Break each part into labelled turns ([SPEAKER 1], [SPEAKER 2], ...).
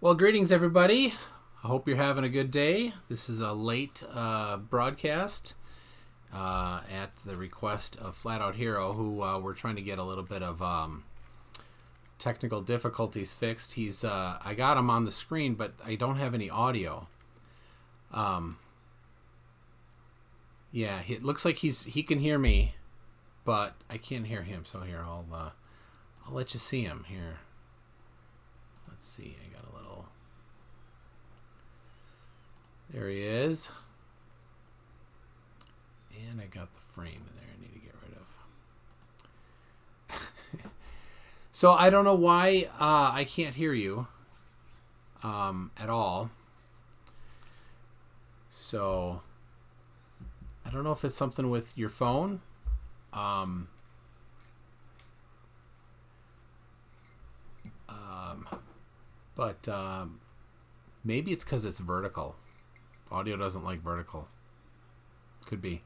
[SPEAKER 1] Well, greetings, everybody. I hope you're having a good day. This is a late broadcast at the request of Flat Out Hero, who we're trying to get a little bit of technical difficulties fixed. I got him on the screen, but I don't have any audio. Yeah, it looks like he can hear me, but I can't hear him. So here, I'll let you see him here. Let's see. I got a little. There he is. And I got the frame in there I need to get rid of. So I don't know why I can't hear you at all. So I don't know if it's something with your phone. But maybe it's because it's vertical. Audio doesn't like vertical. Could be.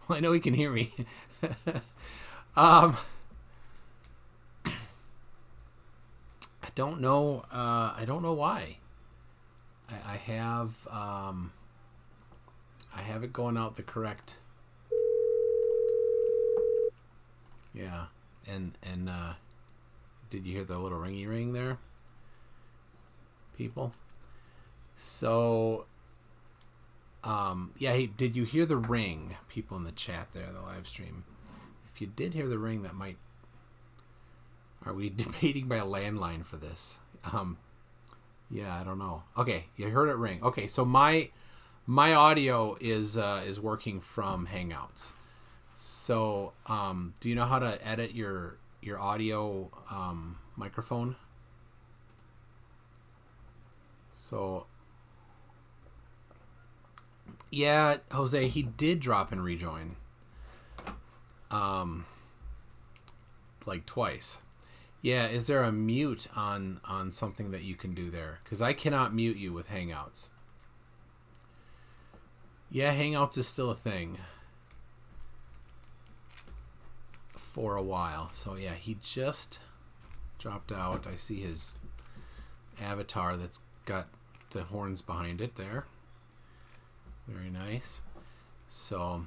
[SPEAKER 1] Well, I know he can hear me. I don't know. I don't know why. I have it going out the correct. Yeah, and did you hear the little ringy ring there, people? So, yeah. Hey, did you hear the ring, people in the chat there, the live stream? If you did hear the ring, that might. Are we debating by a landline for this? Yeah, I don't know. Okay, you heard it ring. Okay, so my audio is working from Hangouts. So, do you know how to edit your audio microphone? So, yeah, Jose, he did drop and rejoin. Like twice. Yeah, is there a mute on something that you can do there? Because I cannot mute you with Hangouts. Yeah, Hangouts is still a thing. For a while. So yeah, he just dropped out. I see his avatar that's got the horns behind it there. Very nice. So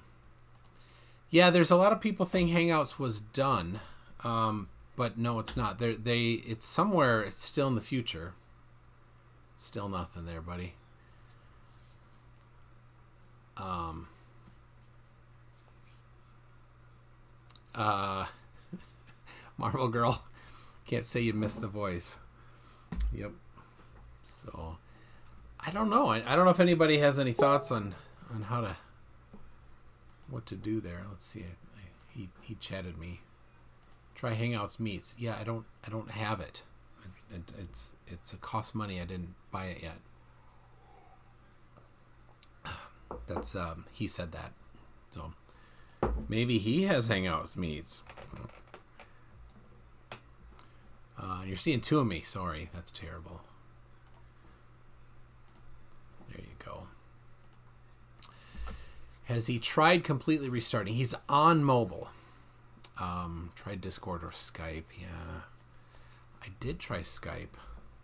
[SPEAKER 1] yeah, there's a lot of people think Hangouts was done. But no, it's not. It's somewhere. It's still in the future. Still nothing there, buddy. Marvel Girl, can't say you missed the voice. Yep. So, I don't know. I don't know if anybody has any thoughts on what to do there. Let's see. He chatted me. Try Hangouts Meets. Yeah, I don't have it. It's a cost money. I didn't buy it yet. That's he said that. So maybe he has Hangouts Meets. You're seeing two of me. Sorry, that's terrible. There you go. Has he tried completely restarting? He's on mobile. Try Discord or Skype. Yeah, I did try Skype.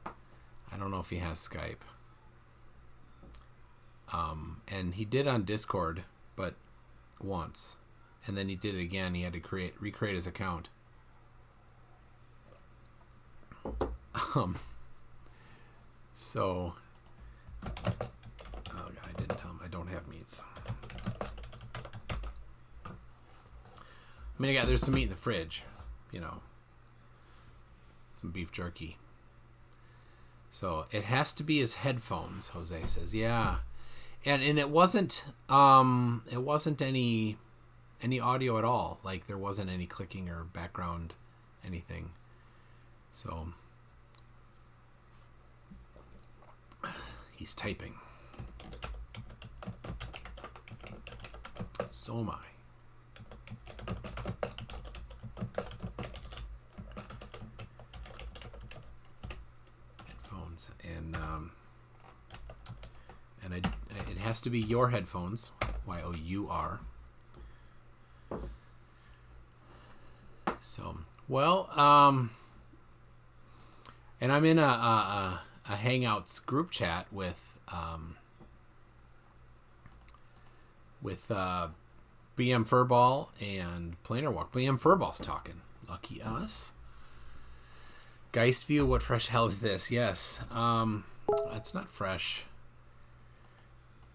[SPEAKER 1] I don't know if he has Skype. And he did on Discord, but once, and then he did it again. He had to recreate his account. So, oh God, I didn't tell him I don't have meats. I mean, there's some meat in the fridge, some beef jerky. So it has to be his headphones, Jose says. Yeah, and it wasn't any audio at all. Like there wasn't any clicking or background anything. So he's typing. So am I. Headphones and it has to be your headphones. YOUR. So well, And I'm in a Hangouts group chat with BM Furball and Planar Walk. BM Furball's talking. Lucky us. Geistview, what fresh hell is this? Yes. It's not fresh.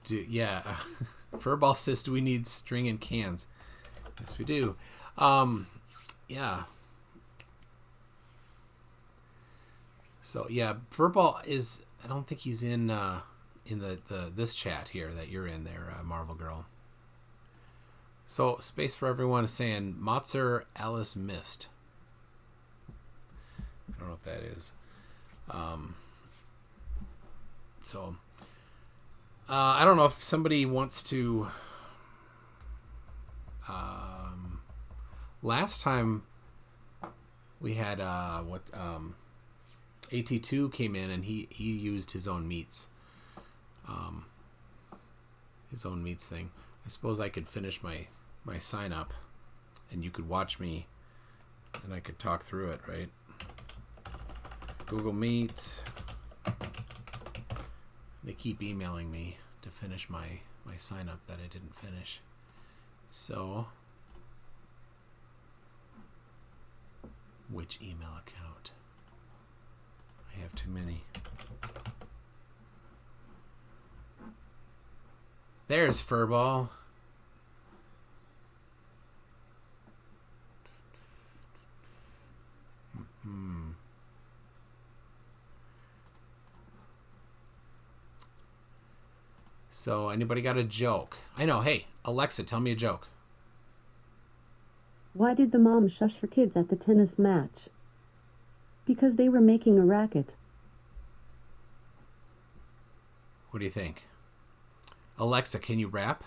[SPEAKER 1] Furball says, do we need string and cans? Yes, we do. Yeah. So yeah, Furball is. I don't think he's in the this chat here that you're in there, Marvel Girl. So Space for Everyone is saying Motzer Alice missed. I don't know what that is. I don't know if somebody wants to. Last time we had AT2 came in and he used his own meats. His own meats thing. I suppose I could finish my sign up and you could watch me and I could talk through it, right? Google Meet. They keep emailing me to finish my sign up that I didn't finish. So, which email account? I have too many. There's Furball. So, anybody got a joke? I know. Hey, Alexa, tell me a joke.
[SPEAKER 2] Why did the mom shush her kids at the tennis match? Because they were making a racket.
[SPEAKER 1] What do you think? Alexa, can you rap?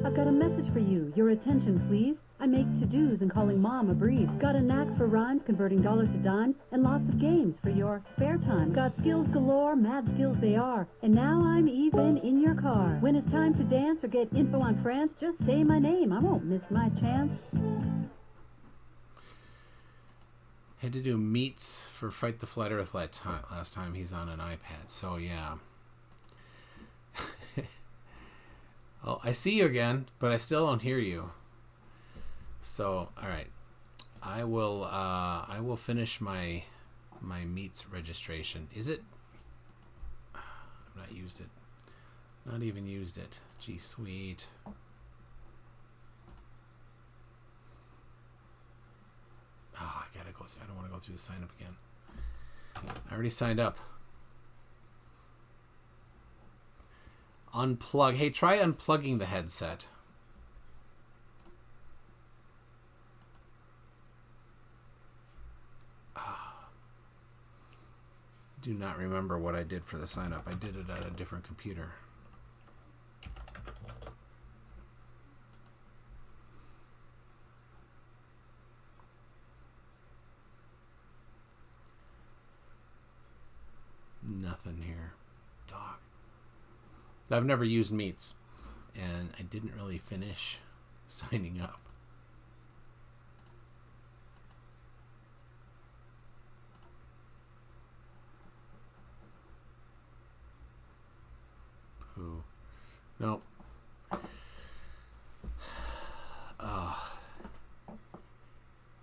[SPEAKER 2] I've got a message for you. Your attention, please. I make to-dos and calling mom a breeze. Got a knack for rhymes, converting dollars to dimes, and lots of games for your spare time. Got skills galore, mad skills they are. And now I'm even in your car. When it's time to dance or get info on France, just say my name. I won't miss my chance.
[SPEAKER 1] Had to do meets for Fight the Flat Earth last time he's on an iPad. So, yeah. Oh, I see you again, but I still don't hear you. So, all right. I will finish my meets registration. Is it? I've not used it. Not even used it. Gee, sweet. Oh, I gotta go through. I don't want to go through the sign up again. I already signed up. Unplug. Hey, try unplugging the headset. Do not remember what I did for the sign up. I did it at a different computer. Nothing here. Dog. I've never used Meets, and I didn't really finish signing up. Who? Nope.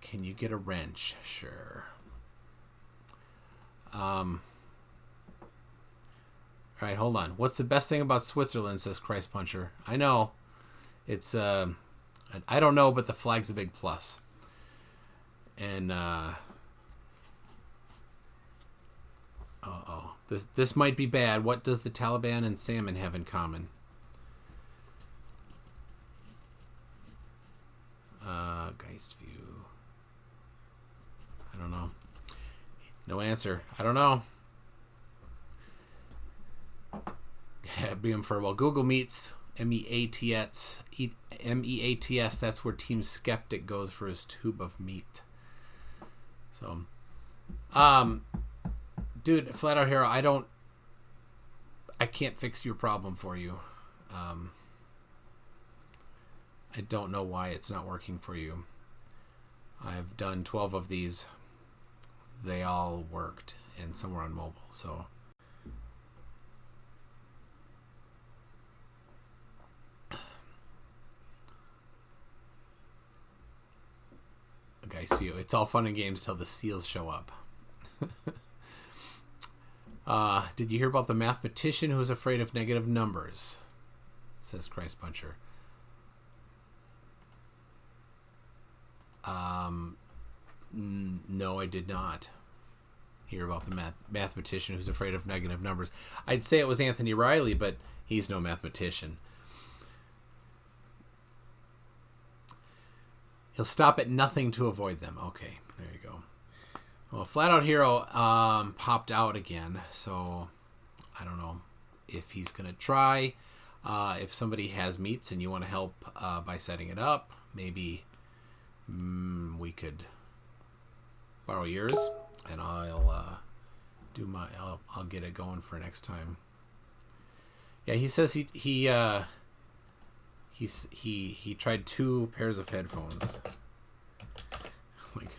[SPEAKER 1] Can you get a wrench? Sure. All right, hold on. What's the best thing about Switzerland, says Christ Puncher. I know. It's, I don't know, but the flag's a big plus. And, This might be bad. What does the Taliban and salmon have in common? Geistview. I don't know. No answer. I don't know. BM Furball. Google Meets, M-E-A-T-S. M-E-A-T-S, that's where Team Skeptic goes for his tube of meat. So, dude, Flat Out Hero, I can't fix your problem for you. I don't know why it's not working for you. I've done 12 of these. They all worked, and some were on mobile, so... Guys, view. It's all fun and games till the seals show up. Did you hear about the mathematician who was afraid of negative numbers? Says Christ Puncher. No, I did not hear about the mathematician who's afraid of negative numbers. I'd say it was Anthony Riley, but he's no mathematician. He'll stop at nothing to avoid them. Okay, there you go. Well, Flat Out Hero popped out again, so I don't know if he's going to try. If somebody has meets and you want to help by setting it up, maybe we could borrow yours, and I'll I'll get it going for next time. Yeah, he says he tried 2 pairs of headphones. Like,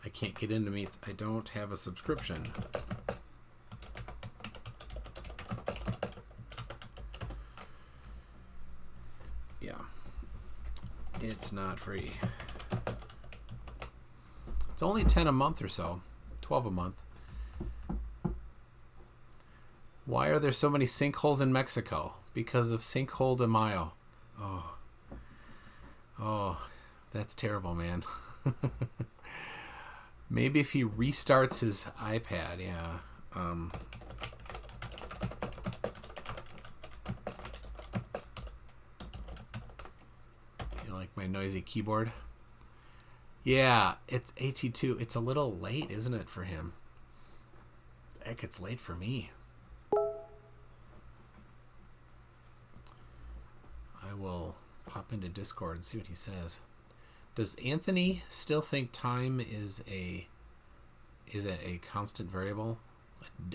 [SPEAKER 1] I can't get into meets. I don't have a subscription. Yeah. It's not free. It's only 10 a month or so. 12 a month. Why are there so many sinkholes in Mexico? Because of Sinkhole de Mayo. Oh, that's terrible, man. Maybe if he restarts his iPad, yeah. You like my noisy keyboard? Yeah, it's AT2. It's a little late, isn't it, for him? Heck, it's late for me. I will pop into Discord and see what he says. Does Anthony still think time is a constant variable,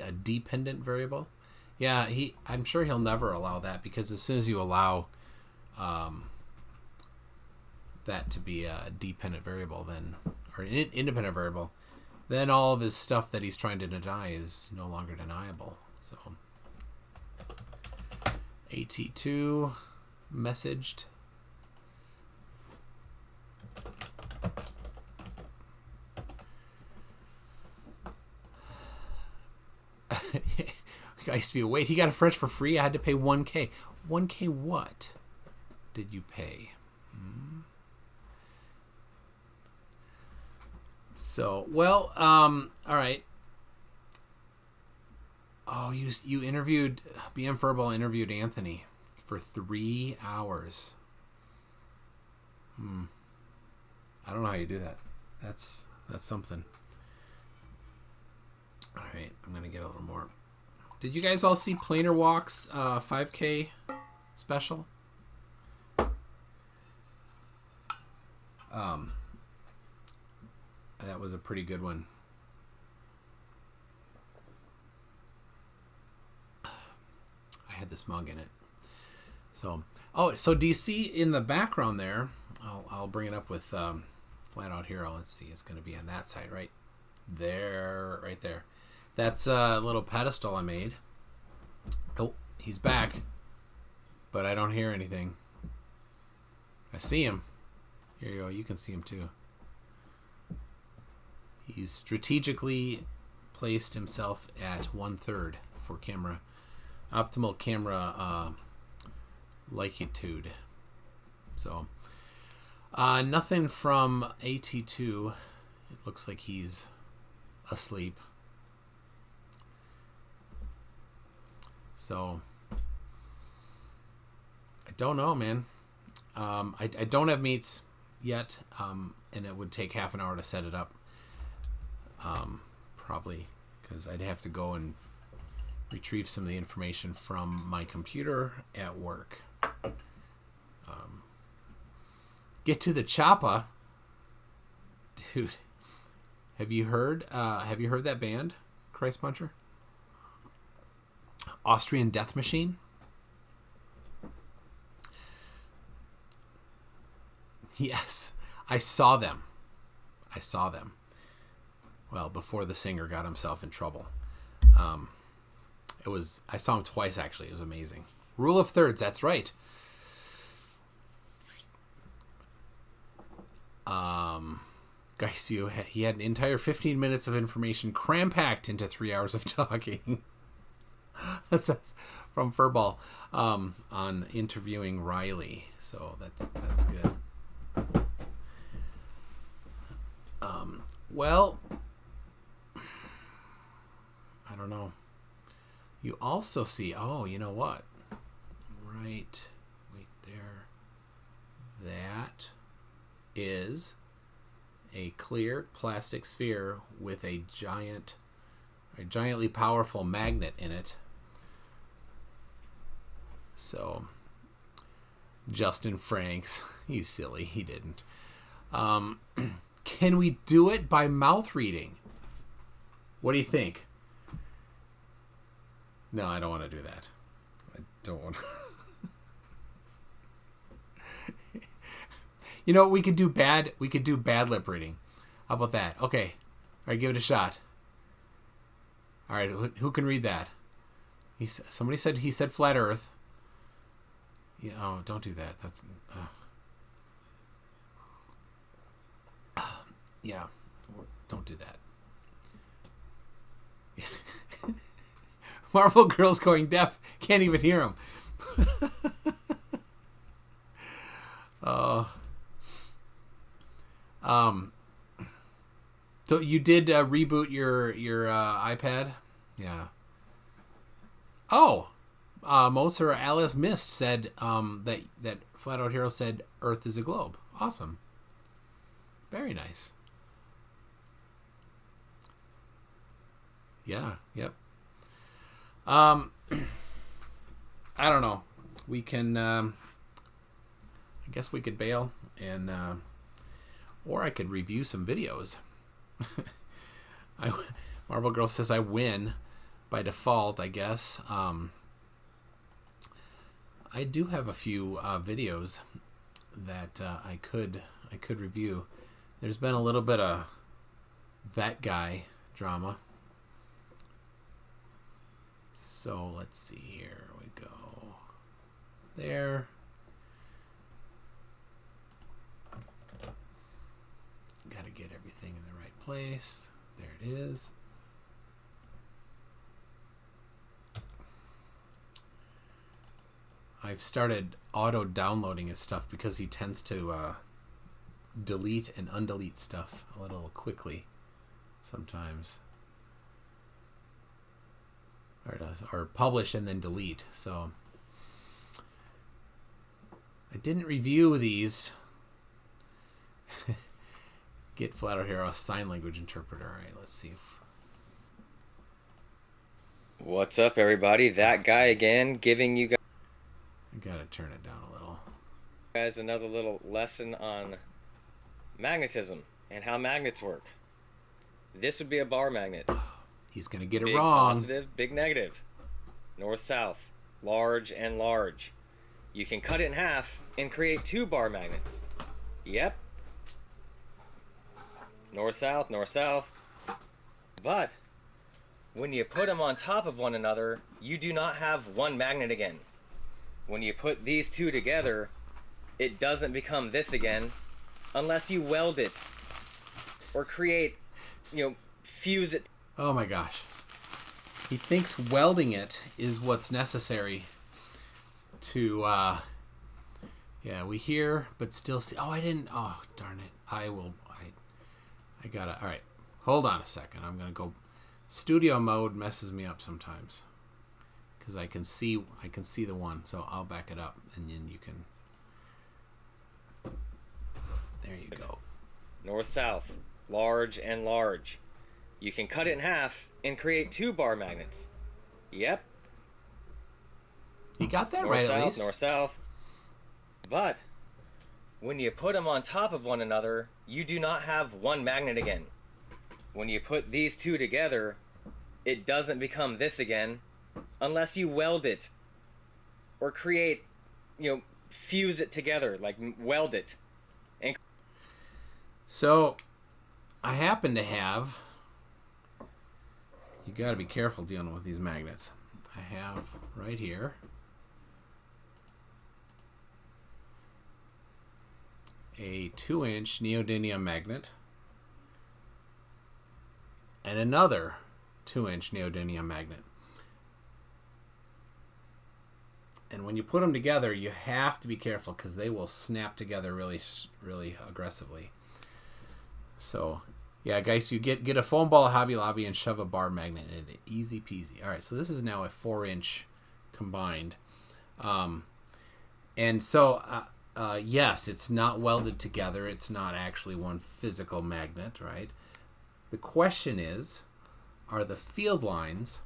[SPEAKER 1] a dependent variable? Yeah, I'm sure he'll never allow that, because as soon as you allow that to be a dependent variable, then, or an independent variable, then all of his stuff that he's trying to deny is no longer deniable. So AT2 messaged. Guys, wait, he got a French for free? I had to pay 1K. 1K what did you pay? So, well, all right. Oh, you interviewed, BM Furball interviewed Anthony for 3 hours. I don't know how you do that. That's something. All right, I'm going to get a little more. Did you guys all see Planer Walk's 5K special? That was a pretty good one. I had this mug in it. So do you see in the background there? I'll bring it up with Flat Out Hero. Let's see. It's going to be on that side, right there, right there. That's a little pedestal I made. Oh, he's back, but I don't hear anything. I see him. Here you go. You can see him too. He's strategically placed himself at 1/3 for camera, optimal camera likitude. So, nothing from AT2. It looks like he's asleep. So, I don't know, man. I don't have meets yet, and it would take half an hour to set it up. Probably because I'd have to go and retrieve some of the information from my computer at work. Get to the choppa, dude. Have you heard that band, Christ Puncher? Austrian Death Machine. Yes, I saw them. Well, before the singer got himself in trouble. I saw him twice, actually. It was amazing. Rule of thirds, that's right. Geist View, he had an entire 15 minutes of information cram-packed into 3 hours of talking. That's from Furball on interviewing Riley. So that's good. Well, I don't know. You also see, you know what? Right there. That is a clear plastic sphere with a giantly powerful magnet in it. So, Justin Franks, you silly, he didn't. Can we do it by mouth reading? What do you think? No, I don't want to do that. I don't want to. You know, we could do bad lip reading. How about that? Okay. All right, give it a shot. All right, who can read that? Somebody said he said flat Earth. Yeah, oh, don't do that. That's yeah. Don't do that. Marvel Girl's going deaf. Can't even hear him. So you did reboot your iPad? Yeah. Oh, Moser Alice Mist said that Flat Out Hero said Earth is a globe. Awesome. Very nice. Yeah. Yep. I don't know. We can. I guess we could bail and. Or I could review some videos. Marvel Girl says I win by default, I guess. I do have a few videos that I could review. There's been a little bit of that guy drama. So let's see here. We go there. Got to get everything in the right place. There it is. I've started auto-downloading his stuff because he tends to delete and undelete stuff a little quickly sometimes. Or publish and then delete. So I didn't review these. Get Flat Out Hero a sign language interpreter. All right, let's see if...
[SPEAKER 3] What's up, everybody? That guy again, giving you guys...
[SPEAKER 1] I gotta turn it down a little.
[SPEAKER 3] Guys, another little lesson on magnetism and how magnets work. This would be a bar magnet.
[SPEAKER 1] He's gonna get it
[SPEAKER 3] big
[SPEAKER 1] wrong.
[SPEAKER 3] Positive, big negative. North, south, large, and large. You can cut it in half and create 2 bar magnets. Yep. North, south, north, south. But when you put them on top of one another, you do not have one magnet again. When you put these 2 together, it doesn't become this again unless you weld it or create, fuse it.
[SPEAKER 1] Oh my gosh. He thinks welding it is what's necessary to, we hear, but still see. Oh, I didn't. Oh, darn it. I gotta. All right. Hold on a second. I'm going to go. Studio mode messes me up sometimes because I can see the one. So I'll back it up and then you can. There you go.
[SPEAKER 3] North, south, large, and large. You can cut it in half and create 2 bar magnets. Yep.
[SPEAKER 1] You got that
[SPEAKER 3] north,
[SPEAKER 1] right
[SPEAKER 3] south,
[SPEAKER 1] at least.
[SPEAKER 3] North, south. But when you put them on top of one another, you do not have one magnet again. When you put these 2 together, it doesn't become this again unless you weld it or create, fuse it together, like weld it and
[SPEAKER 1] So I happen to have, you got to be careful dealing with these magnets. I have right here a 2-inch neodymium magnet and another 2-inch neodymium magnet. And when you put them together, you have to be careful because they will snap together really, really aggressively. So, yeah, guys, you get a foam ball at Hobby Lobby and shove a bar magnet in it. Easy peasy. All right, so this is now a 4-inch combined. And so, yes, it's not welded together. It's not actually one physical magnet, right? The question is, are the field lines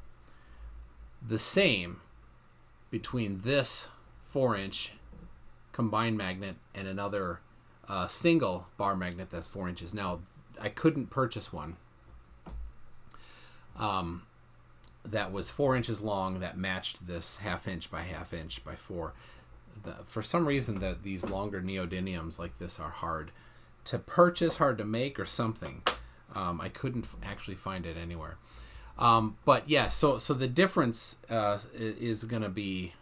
[SPEAKER 1] the same between this 4-inch combined magnet and another single bar magnet that's 4 inches? Now, I couldn't purchase one that was 4 inches long that matched this 1/2 inch by 1/2 inch by 4. For some reason, these longer neodymiums like this are hard to purchase, hard to make, or something. I couldn't actually find it anywhere. But yeah, so the difference is going to be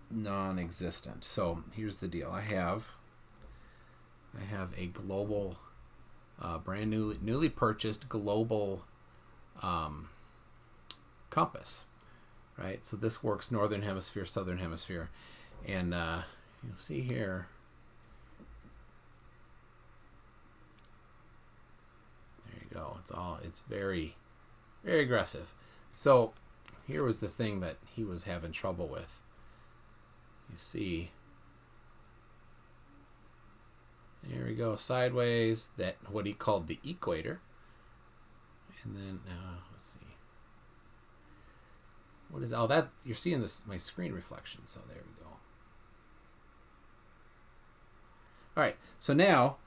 [SPEAKER 1] non-existent. So here's the deal. I have a global, brand newly purchased global compass, right? So this works northern hemisphere, southern hemisphere, and you'll see here. There you go. It's very, very aggressive. So here was the thing that he was having trouble with. You see, there we go, sideways, that what he called the equator. And then, let's see. What is, oh, that, you're seeing this, my screen reflection, so there we go. All right, so now,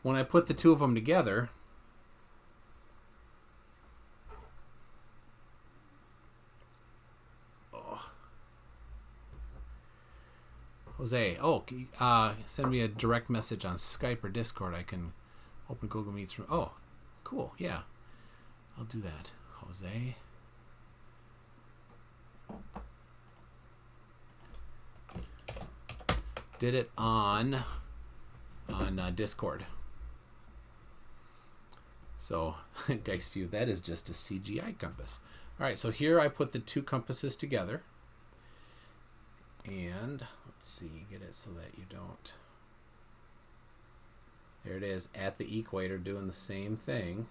[SPEAKER 1] when I put the two of them together, Jose, send me a direct message on Skype or Discord. I can open Google Meets from. Oh, cool. Yeah, I'll do that. Jose. Did it on Discord. So, guys, view that is just a CGI compass. All right, so here I put the two compasses together. And let's see, get it so that you don't. There it is at the equator doing the same thing.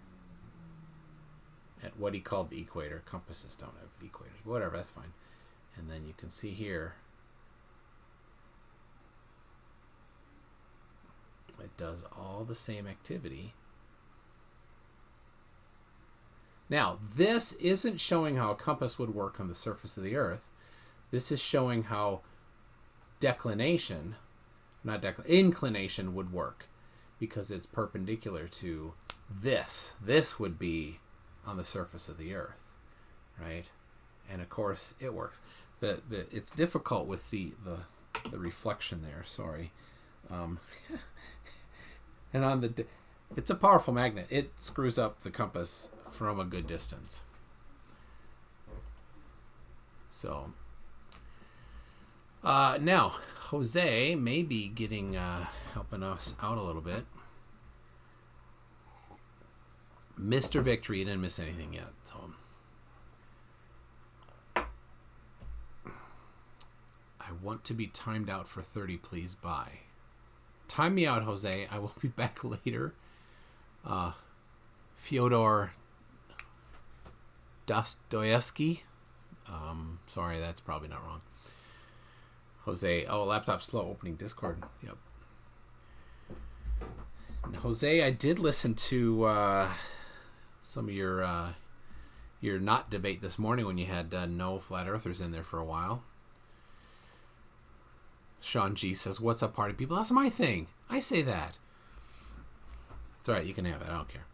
[SPEAKER 1] At what he called the equator. Compasses don't have equators. Whatever, that's fine. And then you can see here. It does all the same activity. Now, this isn't showing how a compass would work on the surface of the Earth. This is showing how inclination would work, because it's perpendicular to this. This would be on the surface of the Earth, right? And of course, it works. It's difficult with the reflection there. Sorry, and on it's a powerful magnet. It screws up the compass from a good distance. So. Now, Jose may be getting helping us out a little bit. Mr. Victory, you didn't miss anything yet. So I want to be timed out for 30, please. Bye. Time me out, Jose. I will be back later. Fyodor Dostoevsky. Sorry, that's probably not wrong. Jose, laptop slow opening Discord. Yep. And Jose, I did listen to some of your not debate this morning when you had no flat earthers in there for a while. Sean G says, "What's up, party people?" That's my thing. I say that. It's all right. You can have it. I don't care.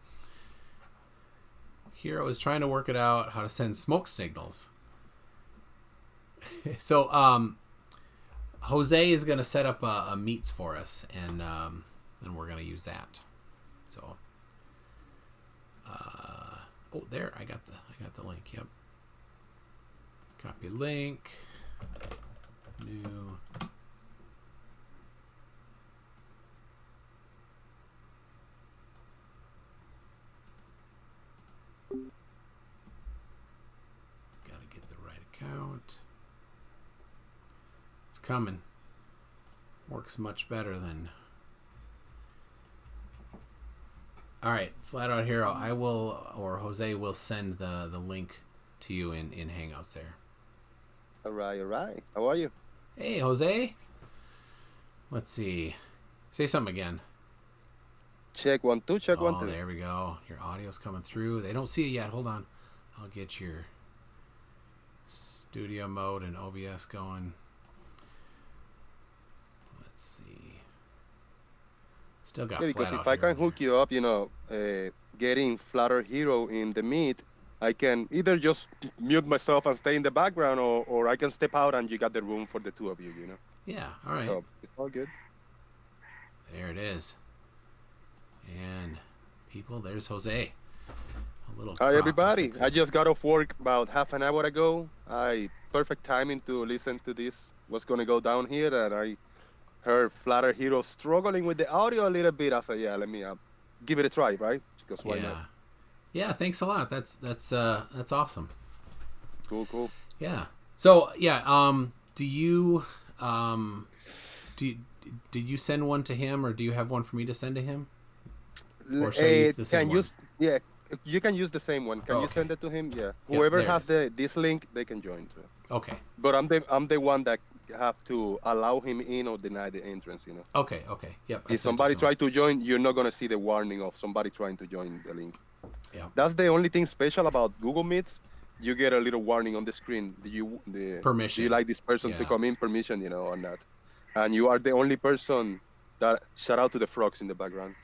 [SPEAKER 1] Here I was trying to work it out how to send smoke signals. So, Jose is going to set up a meets for us, and then we're going to use that. So, oh, there, I got the link. Yep. Copy link. New. Gotta get the right account. It's coming. Works much better than. All right, Flat Out Hero. I will, or Jose will send the link to you in Hangouts there.
[SPEAKER 4] All right. How are you?
[SPEAKER 1] Hey, Jose. Let's see. Say something again.
[SPEAKER 4] Check 1 2. Check 1 2.
[SPEAKER 1] There we go. Your audio's coming through. They don't see it yet. Hold on. I'll get your studio mode and OBS going. Let's see. Still got
[SPEAKER 4] Because
[SPEAKER 1] Flat
[SPEAKER 4] if
[SPEAKER 1] Out
[SPEAKER 4] I can
[SPEAKER 1] Hero
[SPEAKER 4] hook you up, getting Flatter Hero in the meet, I can either just mute myself and stay in the background, or I can step out and you got the room for the two of you,
[SPEAKER 1] there. Yeah, all right.
[SPEAKER 4] So it's all good.
[SPEAKER 1] There it is. And people, there's Jose. A little
[SPEAKER 4] Hi,
[SPEAKER 1] crop
[SPEAKER 4] everybody.
[SPEAKER 1] fix it.
[SPEAKER 4] I just got off work about half an hour ago. Perfect timing to listen to this, what's going to go down here. And I heard Flatter Hero struggling with the audio a little bit. I said, yeah, let me give it a try, right? Because why not?
[SPEAKER 1] Yeah, thanks a lot. That's awesome.
[SPEAKER 4] Cool.
[SPEAKER 1] Yeah. So do you did you send one to him, or do you have one for me to send to him? Or should I use the same one?
[SPEAKER 4] Yeah, you can use the same one. Can you
[SPEAKER 1] Okay.
[SPEAKER 4] send it to him? Yeah.
[SPEAKER 1] Yep,
[SPEAKER 4] Whoever
[SPEAKER 1] there it
[SPEAKER 4] has this link, they can join too.
[SPEAKER 1] Okay.
[SPEAKER 4] But I'm the one that have to allow him in or deny the entrance.
[SPEAKER 1] Okay. Yep. I
[SPEAKER 4] If
[SPEAKER 1] sent
[SPEAKER 4] somebody
[SPEAKER 1] it to him.
[SPEAKER 4] try to join, you're not gonna see the warning of somebody trying to join the link.
[SPEAKER 1] Yeah.
[SPEAKER 4] That's the only thing special about Google Meets. You get a little warning on the screen.
[SPEAKER 1] Permission.
[SPEAKER 4] Do you like this person to
[SPEAKER 1] Yeah.
[SPEAKER 4] come in? Permission, or not. And you are the only person that. Shout out to the frogs in the background.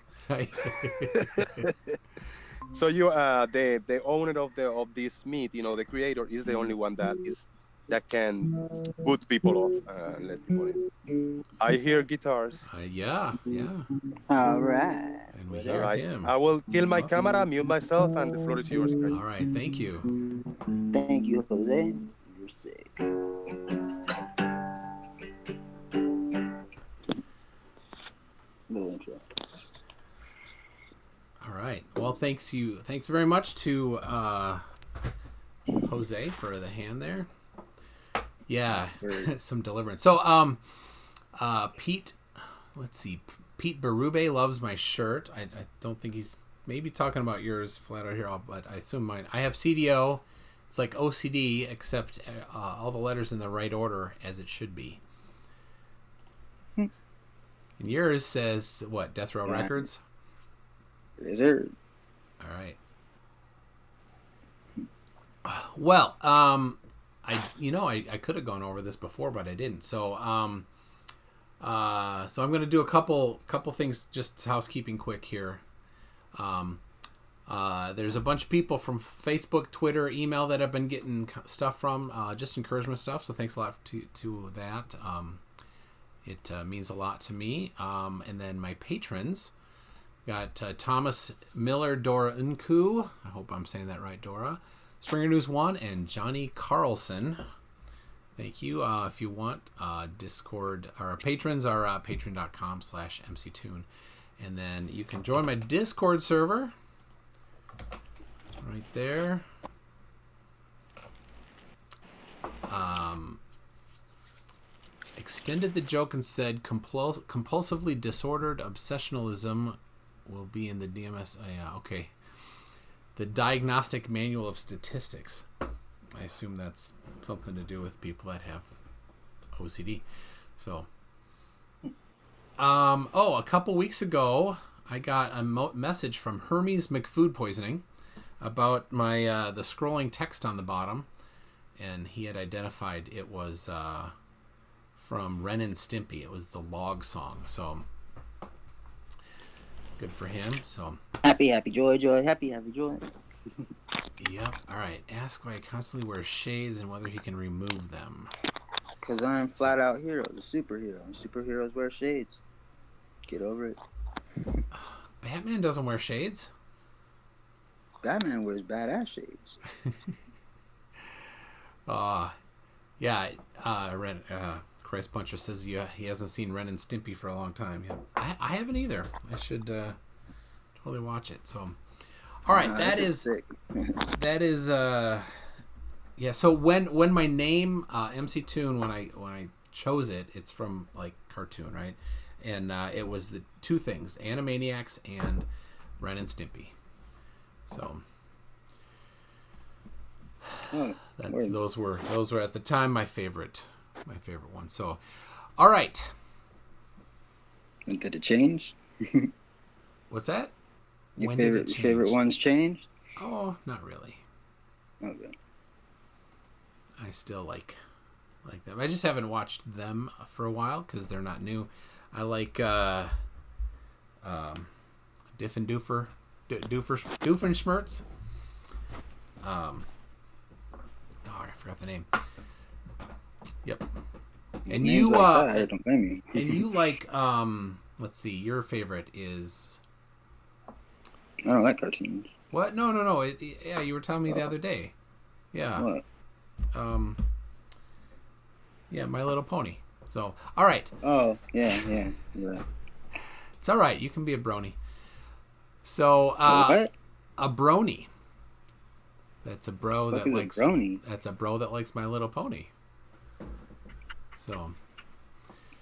[SPEAKER 4] So you, the owner of this meet, the creator is the only one that can put people off and let people in. I hear guitars.
[SPEAKER 1] Yeah.
[SPEAKER 5] All right.
[SPEAKER 1] And we
[SPEAKER 4] All
[SPEAKER 1] hear
[SPEAKER 4] right.
[SPEAKER 1] him.
[SPEAKER 4] I will kill my
[SPEAKER 1] Awesome.
[SPEAKER 4] camera, mute myself, and the floor is yours, guys.
[SPEAKER 1] All right. Thank you.
[SPEAKER 5] Thank you, Jose. You're sick. Little intro.
[SPEAKER 1] All right. Well, thanks very much to Jose for the hand there. Yeah, some deliverance. So, Pete, let's see. Pete Berube loves my shirt. I don't think he's maybe talking about yours, Flat Out Hero, but I assume mine. I have CDO. It's like OCD, except all the letters in the right order as it should be. And yours says what? Death Row Records.
[SPEAKER 5] Reserved.
[SPEAKER 1] All right. Well, I could have gone over this before, but I didn't. So I'm going to do a couple things, just housekeeping quick here. There's a bunch of people from Facebook, Twitter, email that I've been getting stuff from, just encouragement stuff. So thanks a lot to that. It means a lot to me. And then my patrons. Got Thomas Miller, Dora Nku. I hope I'm saying that right, Dora. Stringer News 1 and Johnny Carlson. Thank you. If you want, Discord, our patrons are patreon.com/mctoon. And then you can join my Discord server. Right there. Extended the joke and said compulsively disordered obsessionalism will be in the DMS. Okay. The Diagnostic Manual of Statistics. I assume that's something to do with people that have OCD. So, a couple weeks ago, I got a message from Hermes McFood Poisoning about my the scrolling text on the bottom, and he had identified it was from Ren and Stimpy. It was the log song. So. Good for him. So
[SPEAKER 5] happy, joy, happy, joy.
[SPEAKER 1] Yep. All right. Ask why I constantly wear shades and whether he can remove them.
[SPEAKER 5] Because I'm Flat Out Hero, the superhero. And superheroes wear shades. Get over it.
[SPEAKER 1] Batman doesn't wear shades.
[SPEAKER 5] Batman wears badass shades.
[SPEAKER 1] Yeah. Christ Puncher says he hasn't seen Ren and Stimpy for a long time. Yeah, I haven't either. I should totally watch it. So, all right, that is
[SPEAKER 5] sick.
[SPEAKER 1] Yeah. So when my name MC Toon, when I chose it, it's from like cartoon, right? And it was the two things: Animaniacs and Ren and Stimpy. So those were at the time my favorite one. So, all right.
[SPEAKER 5] And did it change?
[SPEAKER 1] What's that?
[SPEAKER 5] Your favorite ones changed?
[SPEAKER 1] Oh, not really.
[SPEAKER 5] Okay.
[SPEAKER 1] I still like them. I just haven't watched them for a while because they're not new. I like Diff and Doofenshmirtz. I forgot the name. Yep. And you
[SPEAKER 5] I don't blame you.
[SPEAKER 1] and you like let's see, your favorite is
[SPEAKER 5] I don't like cartoons.
[SPEAKER 1] what? No. Yeah, you were telling me the other day. Yeah.
[SPEAKER 5] What?
[SPEAKER 1] Yeah, My Little Pony. So, all right.
[SPEAKER 5] Oh, yeah. Right.
[SPEAKER 1] It's all right. You can be a brony. So,
[SPEAKER 5] What?
[SPEAKER 1] a brony. That's a bro
[SPEAKER 5] What
[SPEAKER 1] that
[SPEAKER 5] is a
[SPEAKER 1] likes.
[SPEAKER 5] brony?
[SPEAKER 1] That's a bro that likes My Little Pony. So,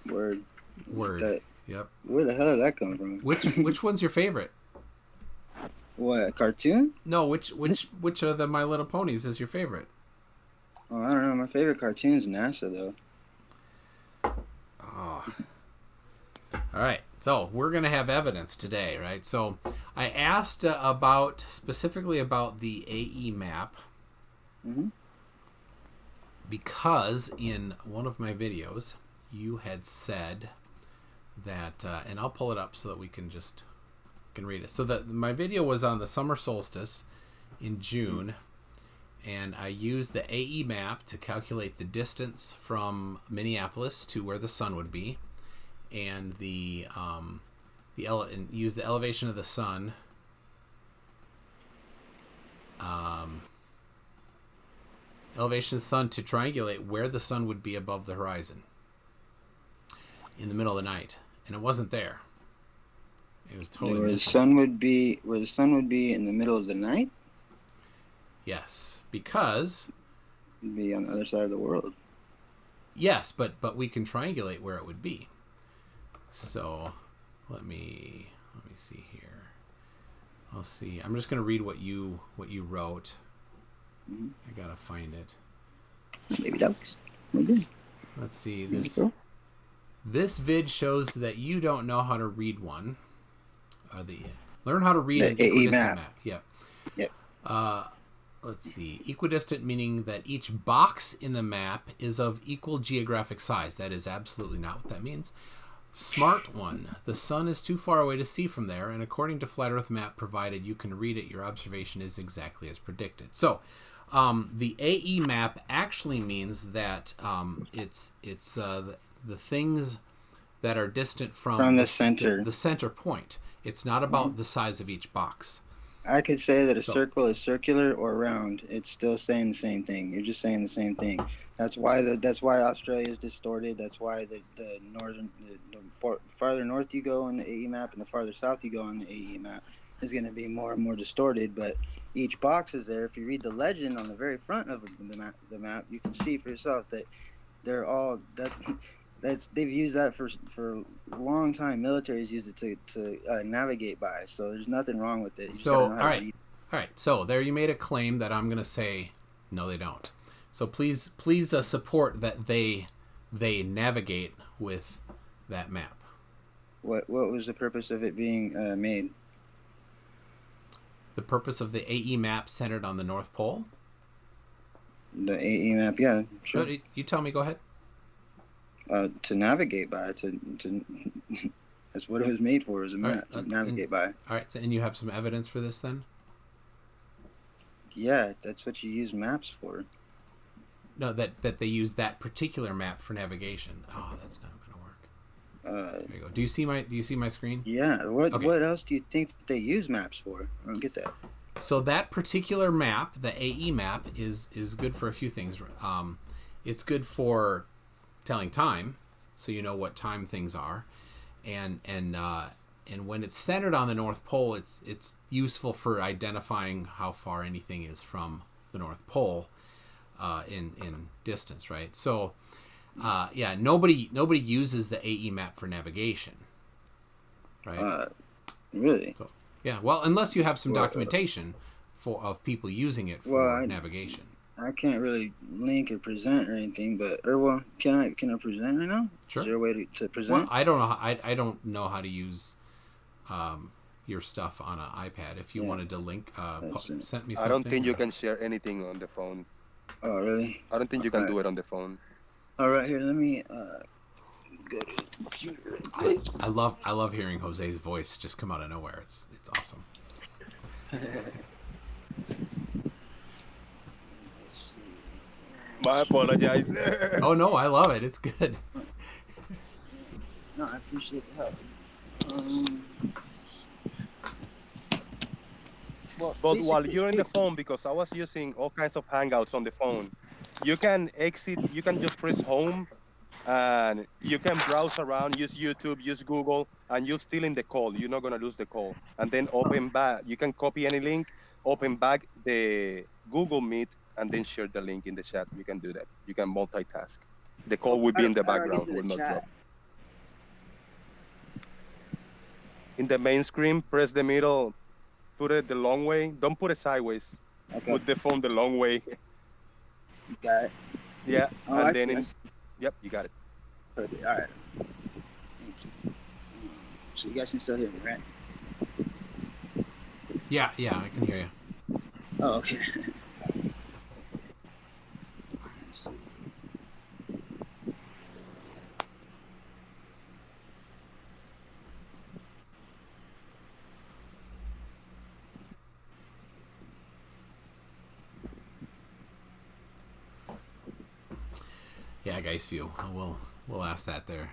[SPEAKER 5] Word.
[SPEAKER 1] Yep.
[SPEAKER 5] Where the hell did that come from?
[SPEAKER 1] Which one's your favorite?
[SPEAKER 5] What, a cartoon?
[SPEAKER 1] No, which of the My Little Ponies is your favorite?
[SPEAKER 5] Oh, I don't know. My favorite cartoon's NASA, though.
[SPEAKER 1] Oh. All right. So we're going to have evidence today, right? So I asked specifically about the AE map
[SPEAKER 5] Mm-hmm.
[SPEAKER 1] because in one of my videos you had said that, and I'll pull it up so that we can read it. So that my video was on the summer solstice in June, and I used the AE map to calculate the distance from Minneapolis to where the sun would be, and and use the elevation of the sun. Elevation of the sun to triangulate where the sun would be above the horizon in the middle of the night, and it wasn't there. It was totally
[SPEAKER 5] Where the
[SPEAKER 1] missing.
[SPEAKER 5] sun would be in the middle of the night?
[SPEAKER 1] Yes, because
[SPEAKER 5] It'd be on the other side of the world.
[SPEAKER 1] yes, but we can triangulate where it would be. So let me see here. I'll see. I'm just going to read what you wrote.
[SPEAKER 5] Mm-hmm.
[SPEAKER 1] I gotta find it.
[SPEAKER 5] Maybe that was maybe.
[SPEAKER 1] Let's see.
[SPEAKER 5] Maybe so.
[SPEAKER 1] This vid shows that you don't know how to read one. Learn how to read
[SPEAKER 5] The
[SPEAKER 1] an equidistant
[SPEAKER 5] map.
[SPEAKER 1] map. Yeah.
[SPEAKER 5] Yep.
[SPEAKER 1] Let's see. Equidistant meaning that each box in the map is of equal geographic size. That is absolutely not what that means. Smart one. The sun is too far away to see from there, and according to Flat Earth map provided you can read it, your observation is exactly as predicted. So, the AE map actually means that it's the things that are distant from
[SPEAKER 5] the center.
[SPEAKER 1] The center point. It's not about the size of each box.
[SPEAKER 5] I could say that a circle is circular or round. It's still saying the same thing. You're just saying the same thing. That's why Australia is distorted. That's why the farther north you go on the AE map and the farther south you go on the AE map is going to be more and more distorted. But each box is there. If you read the legend on the very front of the map, you can see for yourself that they're all they've used that for a long time. Military's used it to navigate by. So there's nothing wrong with it.
[SPEAKER 1] So all right. So there you made a claim that I'm going to say no, they don't. So please support that they navigate with that map.
[SPEAKER 5] What was the purpose of it being made?
[SPEAKER 1] The purpose of the AE map centered on the North Pole?
[SPEAKER 5] The AE map, yeah, sure.
[SPEAKER 1] No, you tell me. Go ahead.
[SPEAKER 5] To navigate by. That's what it was made for, is a map to navigate by.
[SPEAKER 1] All right. So, and you have some evidence for this then?
[SPEAKER 5] Yeah, that's what you use maps for.
[SPEAKER 1] No, that they use that particular map for navigation. Oh, that's not going to work. There you go. Do you see my screen?
[SPEAKER 5] Yeah. What else do you think that they use maps for? I don't get that.
[SPEAKER 1] So that particular map, the AE map, is good for a few things. It's good for telling time, so you know what time things are, and when it's centered on the North Pole, it's useful for identifying how far anything is from the North Pole in distance, right? So nobody uses the AE map for navigation, right?
[SPEAKER 5] Really?
[SPEAKER 1] So, yeah, well, unless you have some documentation of people using it for navigation.
[SPEAKER 5] I can't really link or present or anything, can I present right now?
[SPEAKER 1] Sure.
[SPEAKER 5] Is there a way to present?
[SPEAKER 1] Well, I don't know. I don't know how to use your stuff on an iPad. If you wanted to link, send me something.
[SPEAKER 4] I don't think you can share anything on the phone.
[SPEAKER 5] Oh, really?
[SPEAKER 4] I don't think you can do it on the phone.
[SPEAKER 5] All right, here. Let me go to the computer.
[SPEAKER 1] I love hearing Jose's voice just come out of nowhere. It's awesome.
[SPEAKER 4] I apologize.
[SPEAKER 1] Oh no, I love it. It's good.
[SPEAKER 5] No, I appreciate the help.
[SPEAKER 4] But while you're in the phone, because I was using all kinds of Hangouts on the phone, you can exit. You can just press home, and you can browse around, use YouTube, use Google, and you're still in the call. You're not gonna lose the call. And then open back. You can copy any link, open back the Google Meet, and then share the link in the chat. You can do that. You can multitask. The call will be in the background, will not drop. In the main screen, press the middle, put it the long way. Don't put it sideways.
[SPEAKER 5] Okay.
[SPEAKER 4] Put the phone the long way.
[SPEAKER 5] You got it?
[SPEAKER 4] Yeah,
[SPEAKER 5] Oh,
[SPEAKER 4] and then yep, you got it.
[SPEAKER 5] Perfect. All right. Thank you. So you guys can still hear me, right?
[SPEAKER 1] Yeah, I can hear you.
[SPEAKER 5] Oh, okay.
[SPEAKER 1] Yeah, guys, view. We'll ask that there.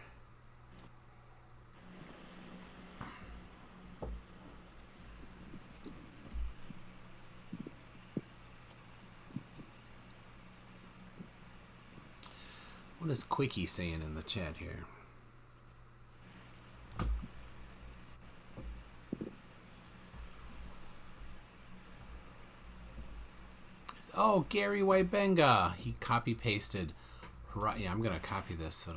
[SPEAKER 1] What is Quickie saying in the chat here? Oh, Gary Wybenga. He copy pasted. Yeah, I'm going to copy this.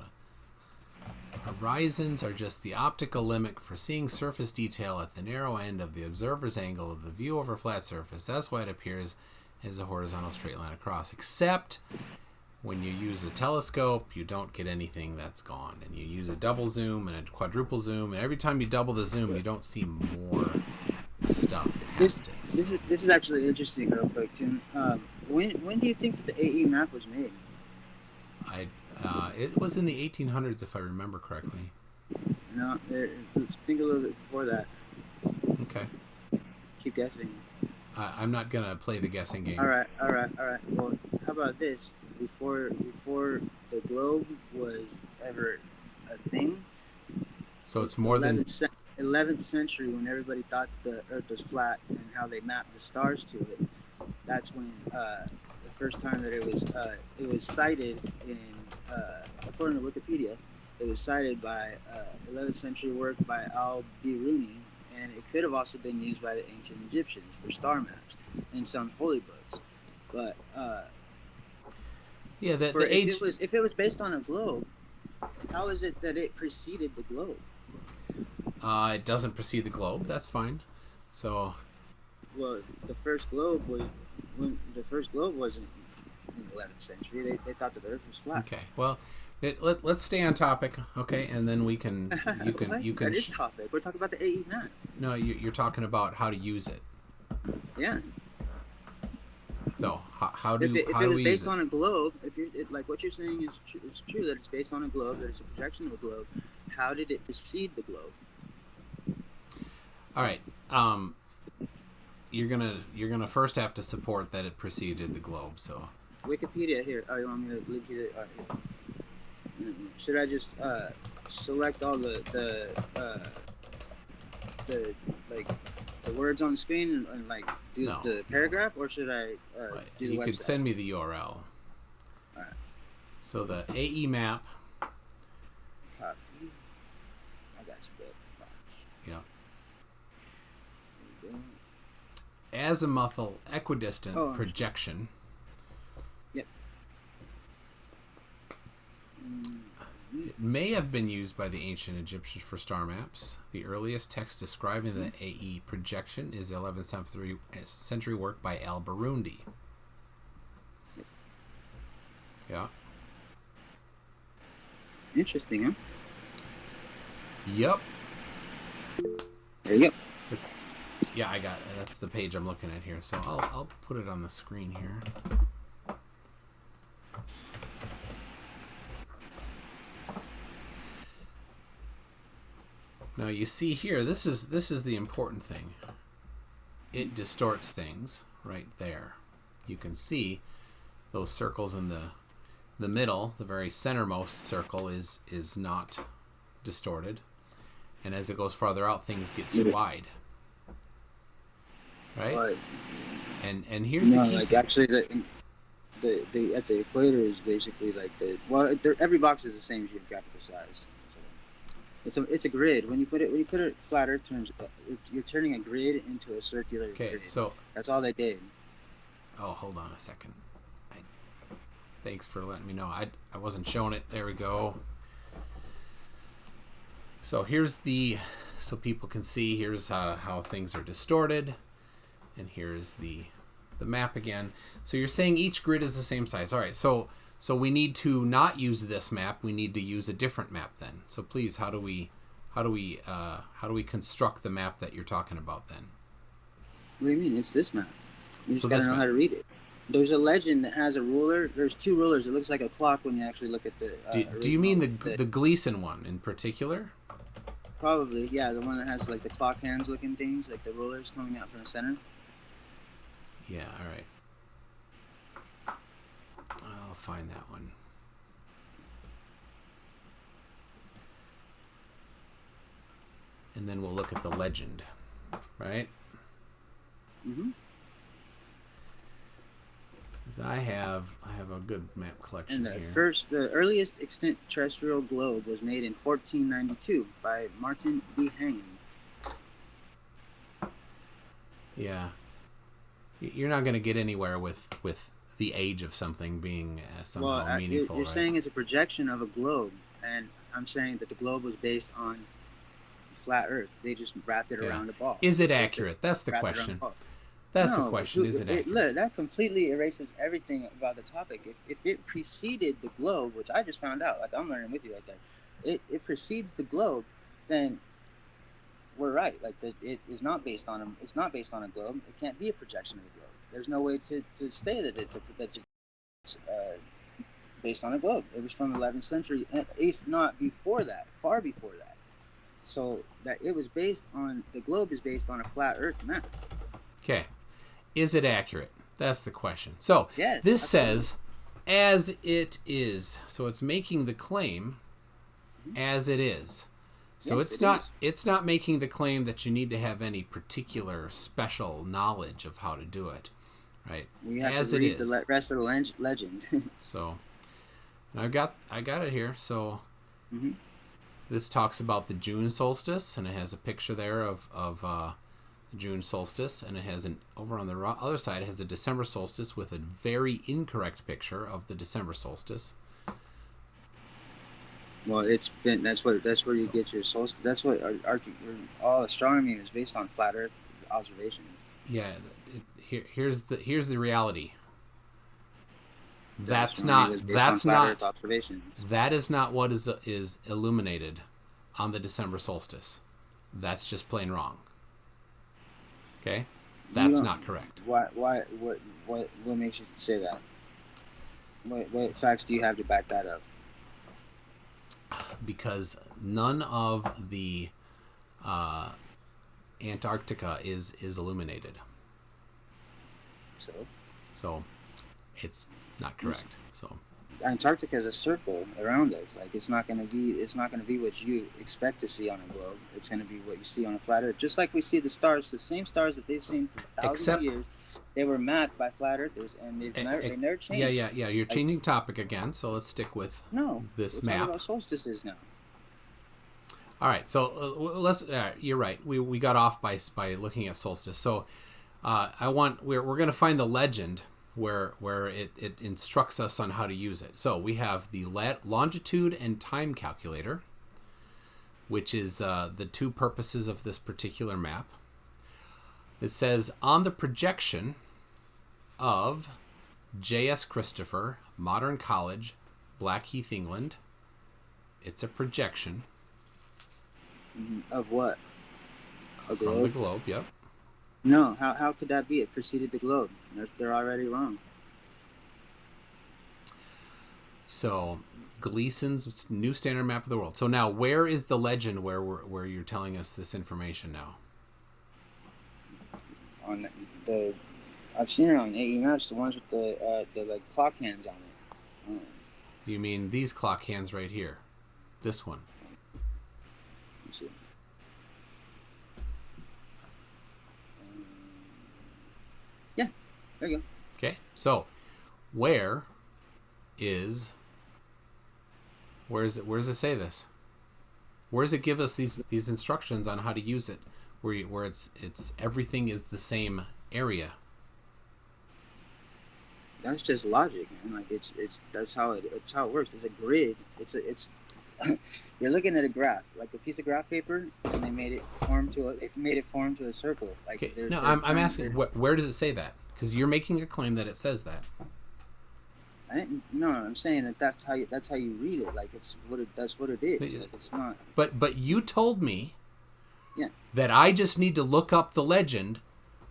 [SPEAKER 1] Horizons are just the optical limit for seeing surface detail at the narrow end of the observer's angle of the view over a flat surface. That's why it appears as a horizontal straight line across. Except when you use a telescope, you don't get anything that's gone. And you use a double zoom and a quadruple zoom. And every time you double the zoom, you don't see more stuff past it.
[SPEAKER 5] This is actually interesting, real quick, Tim. When do you think that the AE map was made?
[SPEAKER 1] It was in the 1800s, if I remember correctly.
[SPEAKER 5] No, let's think a little bit before that.
[SPEAKER 1] Okay.
[SPEAKER 5] Keep guessing.
[SPEAKER 1] I'm not gonna play the guessing game.
[SPEAKER 5] All right. Well, how about this? Before the globe was ever a thing.
[SPEAKER 1] So it's more than
[SPEAKER 5] 11th century, when everybody thought that the Earth was flat and how they mapped the stars to it. That's when the first time that it was cited in according to Wikipedia, it was cited by 11th century work by al-Biruni, and it could have also been used by the ancient Egyptians for star maps in some holy books. But
[SPEAKER 1] yeah,
[SPEAKER 5] if it was based on a globe, how is it that it preceded the globe?
[SPEAKER 1] It doesn't precede the globe. That's fine. So,
[SPEAKER 5] well, the first globe wasn't in the 11th century. They thought that the Earth was flat.
[SPEAKER 1] Okay. Well, let's stay on topic, okay? And then we can you can
[SPEAKER 5] That is topic. We're talking about the AE map.
[SPEAKER 1] No, you're talking about how to use it.
[SPEAKER 5] Yeah.
[SPEAKER 1] So how do
[SPEAKER 5] if it was
[SPEAKER 1] we
[SPEAKER 5] based
[SPEAKER 1] use
[SPEAKER 5] on a globe, like what you're saying is true, it's true that it's based on a globe, that it's a projection of a globe. How did it precede the globe?
[SPEAKER 1] All right. You're gonna first have to support that it preceded the globe. So
[SPEAKER 5] Wikipedia here. Oh, you want me to link you? Should I just select all the like the words on the screen and like do
[SPEAKER 1] No.
[SPEAKER 5] the paragraph, or should I
[SPEAKER 1] Right.
[SPEAKER 5] do the
[SPEAKER 1] You
[SPEAKER 5] website?
[SPEAKER 1] could send me the URL.
[SPEAKER 5] Alright.
[SPEAKER 1] So the AE map.
[SPEAKER 5] Copy. I got you, bud.
[SPEAKER 1] Yeah.
[SPEAKER 5] There you go.
[SPEAKER 1] Azimuthal equidistant
[SPEAKER 5] Oh.
[SPEAKER 1] projection.
[SPEAKER 5] Yep.
[SPEAKER 1] It may have been used by the ancient Egyptians for star maps. The earliest text describing the AE projection is 11th century work by Al-Burundi. Yeah.
[SPEAKER 5] Interesting, huh?
[SPEAKER 1] Yep.
[SPEAKER 5] There you go.
[SPEAKER 1] Yeah, I got it. That's the page I'm looking at here. So I'll put it on the screen here. Now you see here, this is the important thing. It distorts things right there. You can see those circles in the middle, the very centermost circle is not distorted. And as it goes farther out, things get too wide. Right?
[SPEAKER 5] But
[SPEAKER 1] And here's the key
[SPEAKER 5] like
[SPEAKER 1] thing.
[SPEAKER 5] actually the at the equator is basically like every box is the same geographical size. So it's a grid. When you put it flat Earth terms, you're turning a grid into a circular grid.
[SPEAKER 1] So
[SPEAKER 5] that's all they did.
[SPEAKER 1] oh, hold on a second. Thanks for letting me know. I wasn't showing it. There we go. So here's so people can see, here's how things are distorted. And here's the map again. So you're saying each grid is the same size. All right, so we need to not use this map. We need to use a different map then. So please, how do we construct the map that you're talking about then?
[SPEAKER 5] What do you mean? It's this map. You just
[SPEAKER 1] So
[SPEAKER 5] gotta
[SPEAKER 1] this
[SPEAKER 5] know
[SPEAKER 1] map.
[SPEAKER 5] how to read it. There's a legend that has a ruler. There's two rulers. It looks like a clock when you actually look at the.
[SPEAKER 1] Do you mean
[SPEAKER 5] original.
[SPEAKER 1] the Gleason one in particular?
[SPEAKER 5] Probably, yeah, the one that has like the clock hands looking things, like the rulers coming out from the center.
[SPEAKER 1] Yeah, all right. I'll find that one. And then we'll look at the legend, right?
[SPEAKER 5] Mm-hmm.
[SPEAKER 1] 'Cause I have a good map collection
[SPEAKER 5] And
[SPEAKER 1] here.
[SPEAKER 5] the earliest extant terrestrial globe was made in 1492 by Martin B. Hane.
[SPEAKER 1] Yeah. You're not going to get anywhere with the age of something being somehow meaningful,
[SPEAKER 5] you're
[SPEAKER 1] right?
[SPEAKER 5] saying it's a projection of a globe, and I'm saying that the globe was based on flat Earth. They just wrapped it around a ball.
[SPEAKER 1] Is it accurate? That's the
[SPEAKER 5] Wrapped it around
[SPEAKER 1] question.
[SPEAKER 5] a ball.
[SPEAKER 1] That's the
[SPEAKER 5] No,
[SPEAKER 1] question. Is it accurate?
[SPEAKER 5] Look, that completely erases everything about the topic. If it preceded the globe, which I just found out, like I'm learning with you right there, it precedes the globe, then we're right. Like it is not based on it's not based on a globe. It can't be a projection of the globe. There's no way to say that it's based on a globe. It was from the 11th century, if not before that, far before that. So that it was based on the globe is based on a flat Earth map.
[SPEAKER 1] Okay. Is it accurate? That's the question. So
[SPEAKER 5] Yes,
[SPEAKER 1] this
[SPEAKER 5] absolutely.
[SPEAKER 1] says, as it is. So it's making the claim as it is. So
[SPEAKER 5] Yes,
[SPEAKER 1] it's not making the claim that you need to have any particular special knowledge of how to do it, right?
[SPEAKER 5] We have
[SPEAKER 1] as
[SPEAKER 5] to read
[SPEAKER 1] it is.
[SPEAKER 5] the rest of the legend.
[SPEAKER 1] So I got it here. So
[SPEAKER 5] Mhm.
[SPEAKER 1] this talks about the June solstice, and it has a picture there of the June solstice, and it has over on the other side it has a December solstice with a very incorrect picture of the December solstice.
[SPEAKER 5] Well, that's where you get your solstice. That's what all astronomy is based on, flat Earth observations.
[SPEAKER 1] Yeah, here's the reality. That's
[SPEAKER 5] Astronomy was
[SPEAKER 1] not
[SPEAKER 5] based on flat Earth observations.
[SPEAKER 1] that is not what is illuminated on the December solstice. That's just plain wrong. Okay, that's not correct.
[SPEAKER 5] What makes you say that? What facts do you have to back that up?
[SPEAKER 1] Because none of the Antarctica is illuminated,
[SPEAKER 5] So
[SPEAKER 1] so it's not correct. So
[SPEAKER 5] Antarctica is a circle around us. Like it's not gonna be what you expect to see on a globe. It's gonna be what you see on a flat Earth. Just like we see the stars, the same stars that they've seen for thousands of years. They were mapped by flat earthers, and they never changed.
[SPEAKER 1] Yeah. You're changing topic again, so let's stick with this
[SPEAKER 5] we're
[SPEAKER 1] map.
[SPEAKER 5] talking about solstices now.
[SPEAKER 1] All right, so let's. You're right. We got off by looking at solstice. So we're going to find the legend where it instructs us on how to use it. So we have the longitude and time calculator, which is the two purposes of this particular map. It says on the projection of J.S. Christopher, Modern College, Blackheath, England. It's a projection.
[SPEAKER 5] Of what?
[SPEAKER 1] From the globe, yep.
[SPEAKER 5] No, how could that be? It preceded the globe. They're already wrong.
[SPEAKER 1] So, Gleason's New Standard Map of the World. So now, where is the legend where you're telling us this information now?
[SPEAKER 5] On I've seen it on AE Maps, the ones with the like clock hands on it.
[SPEAKER 1] Do you mean these clock hands right here? This one?
[SPEAKER 5] Let's see. Yeah, there you go.
[SPEAKER 1] Okay, so where does it say this? Where does it give us these instructions on how to use it? Where it's everything is the same area.
[SPEAKER 5] That's just logic, man. Like that's how it works. It's a grid. It's you're looking at a graph, like a piece of graph paper, and they made it form to a circle. Like
[SPEAKER 1] okay. No, I'm asking where does it say that? Because you're making a claim that it says that.
[SPEAKER 5] No, I'm saying that's how you read it. Like that's what it is. Like it's not.
[SPEAKER 1] But you told me. Yeah. That I just need to look up the legend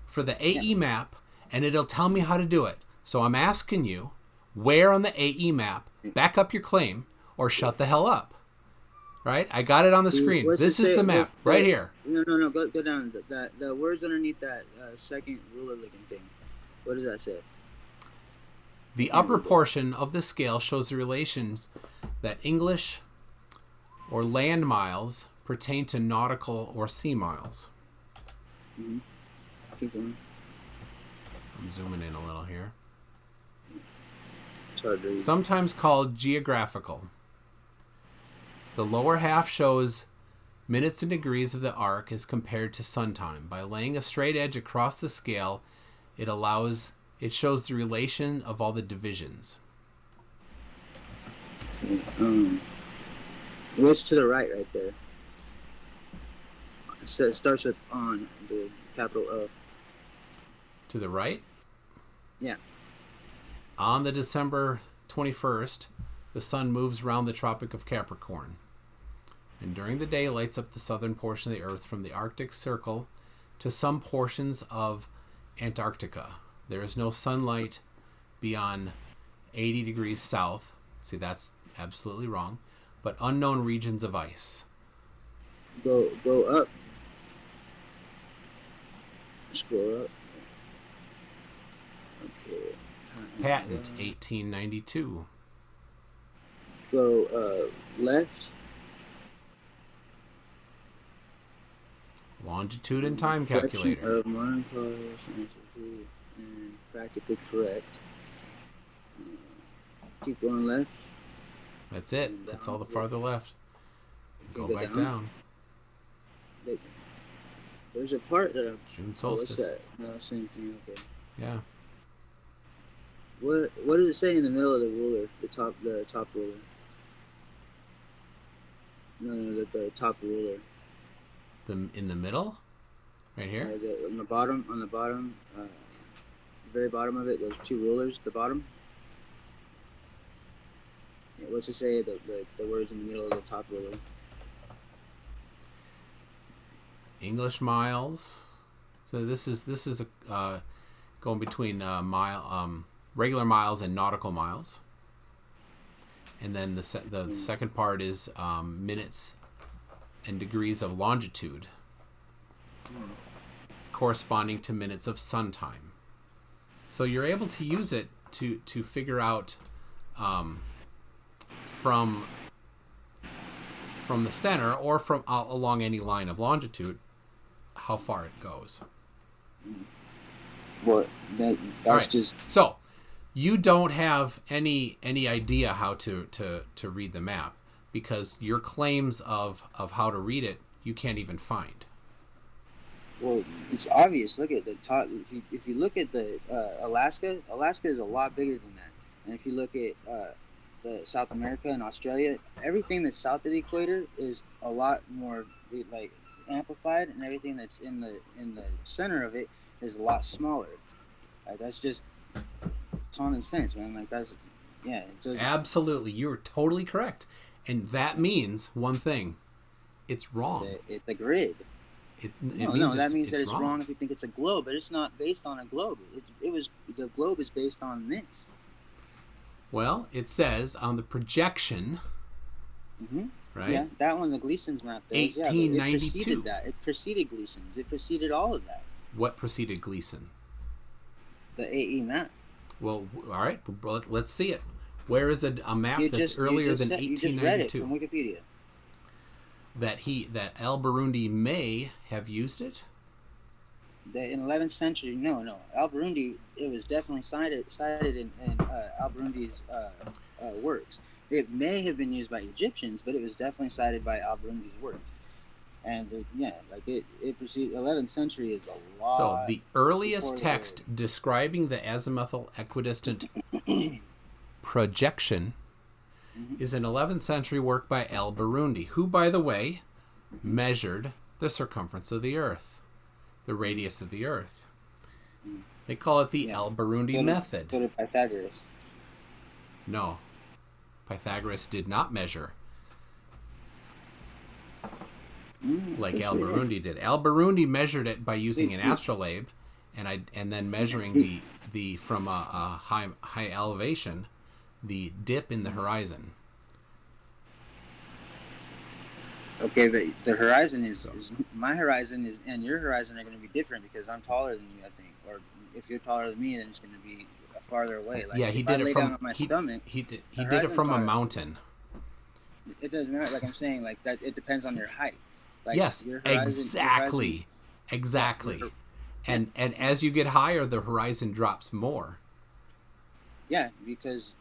[SPEAKER 1] for the AE map, and it'll tell me how to do it. So I'm asking you, where on the AE map, back up your claim, or shut the hell up. Right? I got it on the screen. This is the map, right here.
[SPEAKER 5] No. Go down. The words underneath that second ruler looking thing. What does that say?
[SPEAKER 1] The upper portion of the scale shows the relations that English or land miles pertain to nautical or sea miles.
[SPEAKER 5] Mm-hmm. Keep going.
[SPEAKER 1] I'm zooming in a little here.
[SPEAKER 5] It's hard to read.
[SPEAKER 1] Sometimes called geographical. The lower half shows minutes and degrees of the arc as compared to sun time. By laying a straight edge across the scale, it shows the relation of all the divisions.
[SPEAKER 5] What's to the right there? It starts with on, the capital O.
[SPEAKER 1] To the right?
[SPEAKER 5] Yeah.
[SPEAKER 1] On the December 21st, the sun moves round the Tropic of Capricorn, and during the day lights up the southern portion of the Earth from the Arctic Circle to some portions of Antarctica. There is no sunlight beyond 80 degrees south. See, that's absolutely wrong. But unknown regions of ice.
[SPEAKER 5] Go up. Scroll up. Okay.
[SPEAKER 1] Patent 1892.
[SPEAKER 5] Go left.
[SPEAKER 1] Longitude and time calculator.
[SPEAKER 5] Of modern cars, scientifically and practically correct. Keep going left.
[SPEAKER 1] That's it. That's all the farther left. Go back down.
[SPEAKER 5] There's a part that
[SPEAKER 1] June solstice.
[SPEAKER 5] What's that? No, same thing. Okay.
[SPEAKER 1] Yeah.
[SPEAKER 5] What does it say in the middle of the ruler? The top ruler. No, the top ruler.
[SPEAKER 1] In the middle, right here.
[SPEAKER 5] On the bottom, very bottom of it, those two rulers at the bottom. Yeah, what's it say? The words in the middle of the top ruler.
[SPEAKER 1] English miles. So this is going between regular miles and nautical miles. And then the second part is minutes and degrees of longitude, corresponding to minutes of sun time. So you're able to use it to figure out from the center or from along any line of longitude, how far it goes.
[SPEAKER 5] Well, that's
[SPEAKER 1] right.
[SPEAKER 5] just
[SPEAKER 1] So you don't have any idea how to read the map, because your claims of how to read it you can't even find.
[SPEAKER 5] well, it's obvious. Look at the top. If you look at the Alaska is a lot bigger than that. And if you look at the South America and Australia, everything that's south of the equator is a lot more like amplified, and everything that's in the center of it is a lot smaller. Like, that's just common sense, man. Like, that's
[SPEAKER 1] Absolutely, you're totally correct, and that means one thing: it's wrong.
[SPEAKER 5] It's a grid. That means that it's wrong if you think it's a globe, but it's not based on a globe. The globe is based on this.
[SPEAKER 1] Well, it says on the projection, right?
[SPEAKER 5] Yeah, that one, the Gleason's map.
[SPEAKER 1] 1892.
[SPEAKER 5] It preceded Gleason's. It preceded all of that.
[SPEAKER 1] What preceded Gleason?
[SPEAKER 5] The AE map.
[SPEAKER 1] Well, all right, let's see it. Where is a map that's earlier than 1892?
[SPEAKER 5] You just read it from Wikipedia.
[SPEAKER 1] That El Burundi may have used it?
[SPEAKER 5] In 11th century, no. Al Burundi, it was definitely cited in Al Burundi's works. It may have been used by Egyptians, but it was definitely cited by Al Burundi's works. And it proceeded. 11th century is a lot.
[SPEAKER 1] So the earliest text describing the azimuthal equidistant projection is an 11th century work by El Burundi, who, by the way, measured the circumference of the Earth, the radius of the Earth. They call it the El Burundi method.
[SPEAKER 5] Go to Pythagoras.
[SPEAKER 1] No, Pythagoras did not measure like El Burundi did. El Burundi measured it by using an astrolabe, and then measuring the from a high elevation, the dip in the horizon.
[SPEAKER 5] Okay, but the horizon is my horizon is, and your horizon are going to be different because I'm taller than you, I think. Or if you're taller than me, then it's going to be farther away. Like,
[SPEAKER 1] yeah, he did it from
[SPEAKER 5] my stomach.
[SPEAKER 1] He did it from a mountain.
[SPEAKER 5] It doesn't matter. Like I'm saying, like that. It depends on your height. Like,
[SPEAKER 1] yes,
[SPEAKER 5] your horizon,
[SPEAKER 1] exactly. And as you get higher, the horizon drops more.
[SPEAKER 5] Yeah, because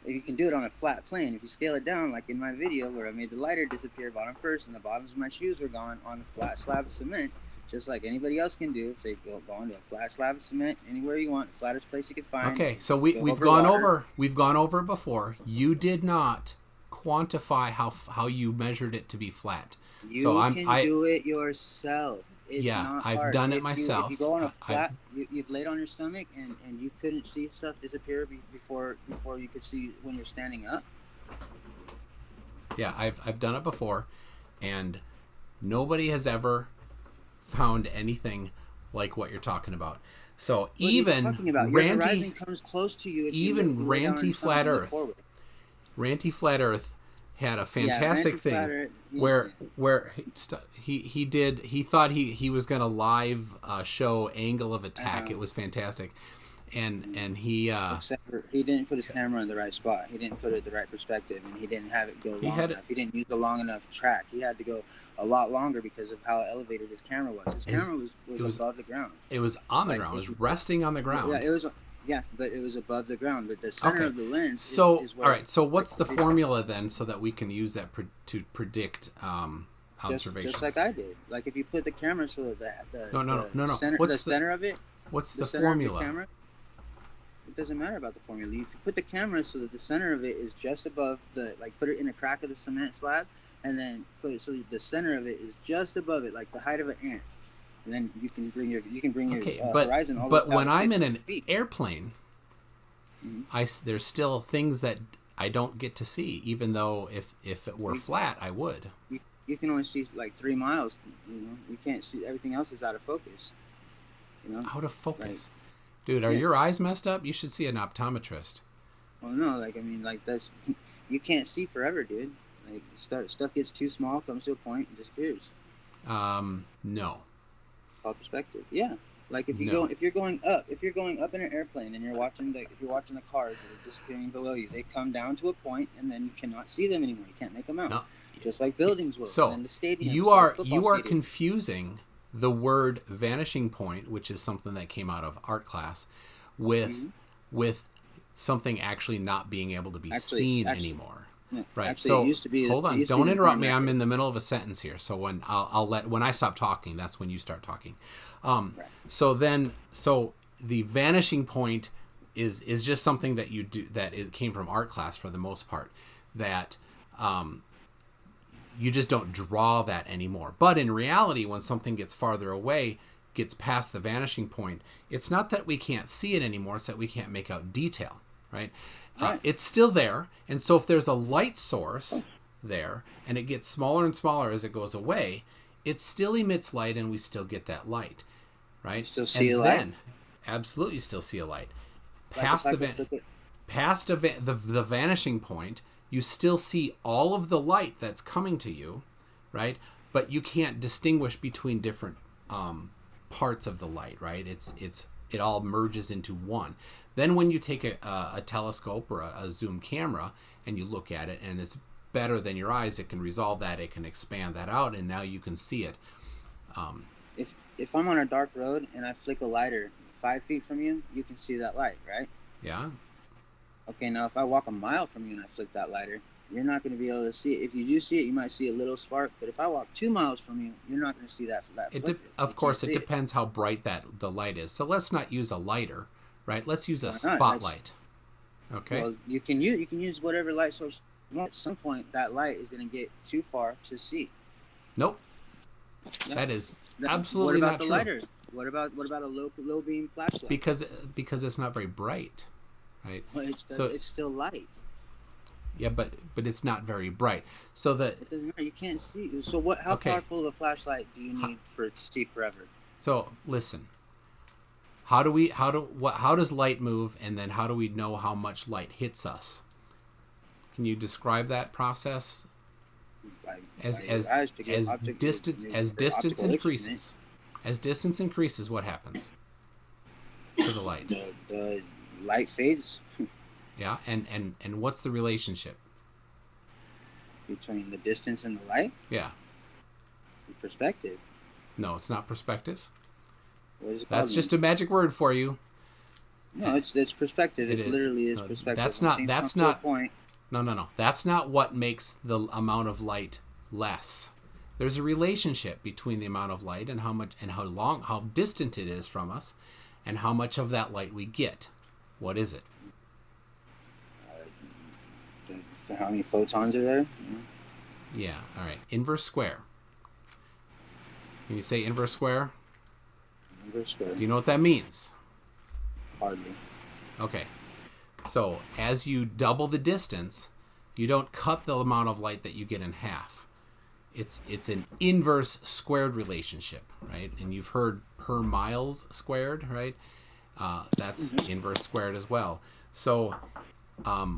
[SPEAKER 5] if you can do it on a flat plane, if you scale it down, like in my video where I made the lighter disappear bottom first and the bottoms of my shoes were gone on a flat slab of cement, just like anybody else can do, if they go onto a flat slab of cement anywhere you want, the flattest place you can find.
[SPEAKER 1] Okay, so we've gone over before. You did not quantify how you measured it to be flat.
[SPEAKER 5] You can do it yourself. It's not
[SPEAKER 1] I've
[SPEAKER 5] hard.
[SPEAKER 1] done it myself.
[SPEAKER 5] If you go on a flat, you've laid on your stomach and you couldn't see stuff disappear before you could see when you're standing up.
[SPEAKER 1] Yeah, I've done it before, and nobody has ever found anything like what you're talking about. So
[SPEAKER 5] what
[SPEAKER 1] even
[SPEAKER 5] are you talking about? Your horizon comes close to you.
[SPEAKER 1] Ranty Flat Earth. Ranty Flat Earth had a fantastic thing where he thought he was going to live show angle of attack. It was fantastic, and he
[SPEAKER 5] except for he didn't put his camera in the right spot. He didn't put it the right perspective, and he didn't have it go long enough. He didn't use the long enough track. He had to go a lot longer because of how elevated his camera was. His camera was above the ground.
[SPEAKER 1] It was on the ground. It was resting on the ground.
[SPEAKER 5] Yeah, it was. Yeah, but it was above the ground. But the center of the lens is where...
[SPEAKER 1] All right, so what's the formula then so that we can use that to predict observations?
[SPEAKER 5] Just like I did. Like if you put the camera so that
[SPEAKER 1] No.
[SPEAKER 5] Center of it...
[SPEAKER 1] What's the formula?
[SPEAKER 5] The camera, it doesn't matter about the formula. If you put the camera so that the center of it is just above put it in a crack of the cement slab, and then put it so that the center of it is just above it, like the height of an ant. And then you can bring your horizon all the way down.
[SPEAKER 1] But when I'm in an
[SPEAKER 5] feet.
[SPEAKER 1] airplane, there's still things that I don't get to see, even though if it were flat, I would.
[SPEAKER 5] You can only see like 3 miles. You can't see, everything else is out of focus.
[SPEAKER 1] Out of focus, dude. Are your eyes messed up? You should see an optometrist.
[SPEAKER 5] Well, no, that's you can't see forever, dude. Like stuff gets too small, comes to a point, and disappears.
[SPEAKER 1] No.
[SPEAKER 5] All perspective, yeah. Like if
[SPEAKER 1] No.
[SPEAKER 5] if you're going up in an airplane and if you're watching the cars that are disappearing below you, they come down to a point and then you cannot see them anymore. You can't make them out.
[SPEAKER 1] No.
[SPEAKER 5] Just like buildings will.
[SPEAKER 1] So
[SPEAKER 5] and the stadiums,
[SPEAKER 1] you
[SPEAKER 5] like
[SPEAKER 1] are
[SPEAKER 5] football stadiums.
[SPEAKER 1] confusing the word vanishing point, which is something that came out of art class, with something actually not being able to be seen anymore.
[SPEAKER 5] Yeah,
[SPEAKER 1] right.
[SPEAKER 5] Actually,
[SPEAKER 1] So
[SPEAKER 5] it used to be,
[SPEAKER 1] hold on.
[SPEAKER 5] it used to
[SPEAKER 1] Don't
[SPEAKER 5] be
[SPEAKER 1] interrupt me.
[SPEAKER 5] record.
[SPEAKER 1] I'm in the middle of a sentence here. So when when I stop talking, that's when you start talking.
[SPEAKER 5] Right.
[SPEAKER 1] So the vanishing point is just something that you do, that it came from art class for the most part, that you just don't draw that anymore. But in reality, when something gets farther away, gets past the vanishing point, it's not that we can't see it anymore, it's that we can't make out detail, right? It's still there, and so if there's a light source there and it gets smaller and smaller as it goes away, it still emits light and we still get that light, right?
[SPEAKER 5] Still see a light?
[SPEAKER 1] Absolutely still see a light.
[SPEAKER 5] Like
[SPEAKER 1] Past
[SPEAKER 5] if I could flip it.
[SPEAKER 1] past the vanishing point, you still see all of the light that's coming to you, right? But you can't distinguish between different parts of the light, right? It all merges into one. Then when you take a telescope or a zoom camera and you look at it and it's better than your eyes, it can resolve that, it can expand that out, and now you can see it.
[SPEAKER 5] If I'm on a dark road and I flick a lighter 5 feet from you, you can see that light, right?
[SPEAKER 1] Yeah.
[SPEAKER 5] Okay, now if I walk a mile from you and I flick that lighter, you're not going to be able to see it. If you do see it, you might see a little spark. But if I walk 2 miles from you, you're not going to see that flicker.
[SPEAKER 1] Of course, it depends how bright the light is. So let's not use a lighter, right? Let's use a spotlight. Okay.
[SPEAKER 5] Well, you can use whatever light source you want. At some point, that light is going to get too far to see.
[SPEAKER 1] Nope.
[SPEAKER 5] Yeah.
[SPEAKER 1] That is absolutely not true.
[SPEAKER 5] What about the lighter? What about a low beam flashlight?
[SPEAKER 1] Because it's not very bright, right?
[SPEAKER 5] Well, it's still light.
[SPEAKER 1] Yeah, but it's not very bright. So that
[SPEAKER 5] it doesn't matter. You can't see. So what? How powerful of a flashlight do you need for it to see forever?
[SPEAKER 1] So listen. How does light move, and then how do we know how much light hits us? Can you describe that process? As distance increases, what happens to the light?
[SPEAKER 5] The light fades.
[SPEAKER 1] Yeah, and what's the relationship
[SPEAKER 5] between the distance and the light?
[SPEAKER 1] Yeah.
[SPEAKER 5] Perspective.
[SPEAKER 1] No, it's not perspective.
[SPEAKER 5] What is it called?
[SPEAKER 1] That's just a magic word for you.
[SPEAKER 5] No, it's perspective. It literally is perspective.
[SPEAKER 1] That's not point. No. That's not what makes the amount of light less. There's a relationship between the amount of light and how distant it is from us, and how much of that light we get. What is it?
[SPEAKER 5] How many photons are there?
[SPEAKER 1] Yeah. All right. Inverse square. Can you say inverse square?
[SPEAKER 5] Inverse square.
[SPEAKER 1] Do you know what that means?
[SPEAKER 5] Hardly.
[SPEAKER 1] Okay. So as you double the distance, you don't cut the amount of light that you get in half. It's an inverse squared relationship, right? And you've heard per miles squared, right? That's inverse squared as well. So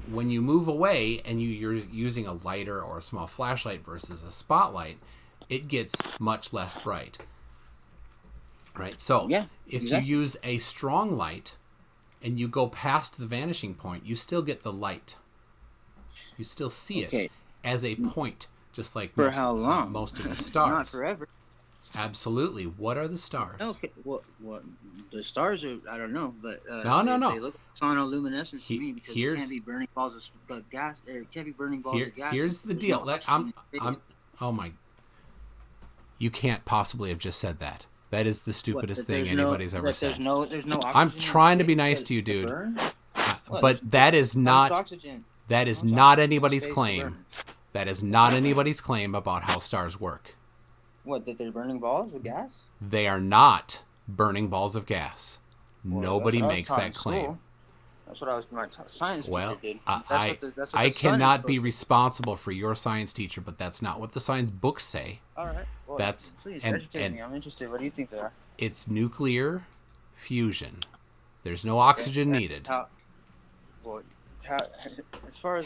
[SPEAKER 1] when you move away and you're using a lighter or a small flashlight versus a spotlight, it gets much less bright, right? So if you use a strong light and you go past the vanishing point, you still get the light. You still see it as a point, just like
[SPEAKER 5] how long?
[SPEAKER 1] Most of the stars.
[SPEAKER 5] Not forever.
[SPEAKER 1] Absolutely. What are the stars?
[SPEAKER 5] Okay. What the stars are? I don't know, but
[SPEAKER 1] no.
[SPEAKER 5] They look sonoluminescence to me because it can't be burning balls of gas. It can't be burning balls of gas.
[SPEAKER 1] Here's the deal. Oh my! You can't possibly have just said that. That is the stupidest thing anybody's ever said.
[SPEAKER 5] There's no oxygen.
[SPEAKER 1] I'm trying to be nice to you, dude. But that is not. That is not anybody's claim. That is not anybody's claim about how stars work.
[SPEAKER 5] What, that they're burning balls of gas?
[SPEAKER 1] They are not burning balls of gas. Nobody makes that claim.
[SPEAKER 5] That's what my science teacher did.
[SPEAKER 1] I cannot be responsible for your science teacher, but that's not what the science books say.
[SPEAKER 5] All right. Well, please educate me. I'm interested. What do you think they are?
[SPEAKER 1] It's nuclear fusion. There's no oxygen needed.
[SPEAKER 5] As far as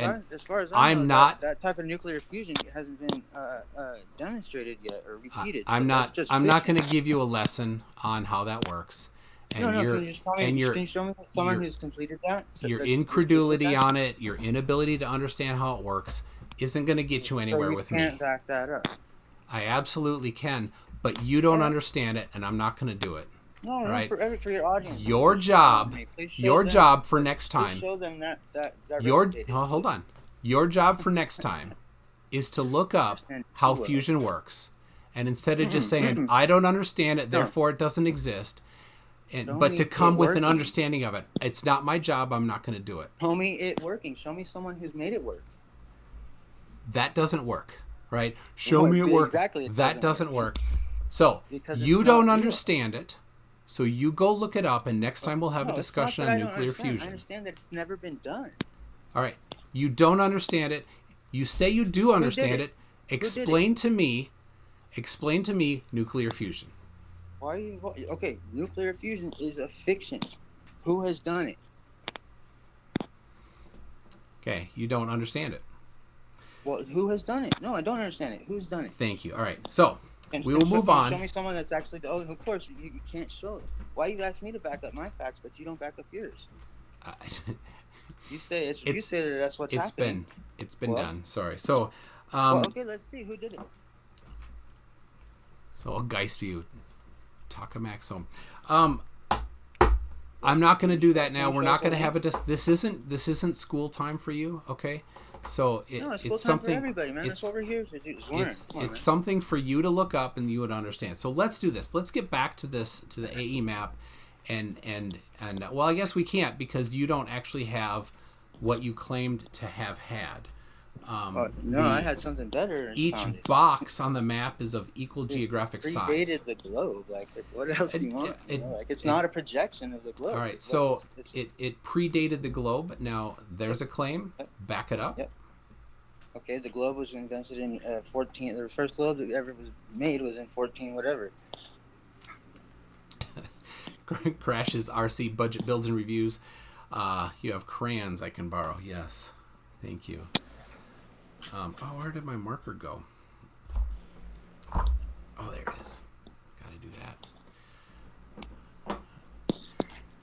[SPEAKER 5] I know,
[SPEAKER 1] not
[SPEAKER 5] that type of nuclear fusion hasn't been demonstrated yet or repeated.
[SPEAKER 1] I'm not going to give you a lesson on how that works.
[SPEAKER 5] No,
[SPEAKER 1] and
[SPEAKER 5] no.
[SPEAKER 1] your
[SPEAKER 5] Can you just tell me?
[SPEAKER 1] and your
[SPEAKER 5] Can you show me someone
[SPEAKER 1] your
[SPEAKER 5] who's completed that?
[SPEAKER 1] your
[SPEAKER 5] That's completed
[SPEAKER 1] incredulity
[SPEAKER 5] that?
[SPEAKER 1] on it, your inability to understand how it works, isn't going to get you
[SPEAKER 5] So
[SPEAKER 1] anywhere
[SPEAKER 5] you
[SPEAKER 1] with
[SPEAKER 5] can't
[SPEAKER 1] me.
[SPEAKER 5] back that up.
[SPEAKER 1] I absolutely can, but you don't
[SPEAKER 5] Alright.
[SPEAKER 1] understand it, and I'm not going to do it.
[SPEAKER 5] No,
[SPEAKER 1] All
[SPEAKER 5] no,
[SPEAKER 1] right.
[SPEAKER 5] for your audience.
[SPEAKER 1] Your
[SPEAKER 5] Please show
[SPEAKER 1] job,
[SPEAKER 5] them, hey, please show
[SPEAKER 1] your
[SPEAKER 5] them,
[SPEAKER 1] job for next
[SPEAKER 5] please
[SPEAKER 1] time.
[SPEAKER 5] show them that
[SPEAKER 1] Your
[SPEAKER 5] replicated.
[SPEAKER 1] hold on. Your job for next time is to look up
[SPEAKER 5] And
[SPEAKER 1] how
[SPEAKER 5] two of
[SPEAKER 1] fusion works, and instead of just saying
[SPEAKER 5] Mm-mm.
[SPEAKER 1] I don't understand it,
[SPEAKER 5] No.
[SPEAKER 1] therefore it doesn't exist,
[SPEAKER 5] Show
[SPEAKER 1] but
[SPEAKER 5] me
[SPEAKER 1] to come
[SPEAKER 5] it
[SPEAKER 1] with an
[SPEAKER 5] working.
[SPEAKER 1] understanding of it, it's not my job. I'm not going to do it.
[SPEAKER 5] Show me it working. Show me someone who's made it work.
[SPEAKER 1] That doesn't work, right? Show
[SPEAKER 5] Well,
[SPEAKER 1] me it work.
[SPEAKER 5] exactly, it
[SPEAKER 1] That
[SPEAKER 5] doesn't
[SPEAKER 1] doesn't work. So
[SPEAKER 5] Because
[SPEAKER 1] you
[SPEAKER 5] it's
[SPEAKER 1] don't
[SPEAKER 5] not real.
[SPEAKER 1] understand it. So you go look it up, and next time we'll have
[SPEAKER 5] No,
[SPEAKER 1] a
[SPEAKER 5] it's not
[SPEAKER 1] discussion
[SPEAKER 5] that
[SPEAKER 1] on
[SPEAKER 5] I don't
[SPEAKER 1] nuclear
[SPEAKER 5] understand. I
[SPEAKER 1] fusion.
[SPEAKER 5] understand that it's never been done.
[SPEAKER 1] All right. You don't understand it. You say you do understand
[SPEAKER 5] it?
[SPEAKER 1] it. Explain to me nuclear fusion.
[SPEAKER 5] Why are you? Okay, nuclear fusion is a fiction. Who has done it?
[SPEAKER 1] Okay, you don't understand it.
[SPEAKER 5] Well, who has done it? No, I don't understand it. Who's done it?
[SPEAKER 1] Thank you. All right. So
[SPEAKER 5] And,
[SPEAKER 1] we will move
[SPEAKER 5] can you
[SPEAKER 1] on.
[SPEAKER 5] show me someone that's actually. Oh, of course, you can't show it. Why you ask me to back up my facts, but you don't back up yours? You say you say that that's what's happening.
[SPEAKER 1] It's been done. Sorry. So,
[SPEAKER 5] Well, okay, let's see who did it.
[SPEAKER 1] so Geistview, Takamaxo. I'm not going to do that now. We're not going to have a this isn't school time for you, okay? So
[SPEAKER 5] No, it's
[SPEAKER 1] it's
[SPEAKER 5] time
[SPEAKER 1] something
[SPEAKER 5] for everybody, man. It's over here.
[SPEAKER 1] It's something for you to look up and you would understand. So let's do this. Let's get back to the AE map, and well, I guess we can't because you don't actually have what you claimed to have had.
[SPEAKER 5] No, I had something better.
[SPEAKER 1] Each box on the map is of equal geographic size.
[SPEAKER 5] Predated the globe. Like, what else do you want? It's not a projection of the globe.
[SPEAKER 1] All right, so it predated the globe. Now there's a claim. Back it up.
[SPEAKER 5] Yep. Okay, the globe was invented in 14. The first globe that ever was made was in 14 whatever.
[SPEAKER 1] Crashes RC budget builds and reviews. You have crayons I can borrow. Yes, thank you. Where did my marker go? Oh, there it is. Got to do that.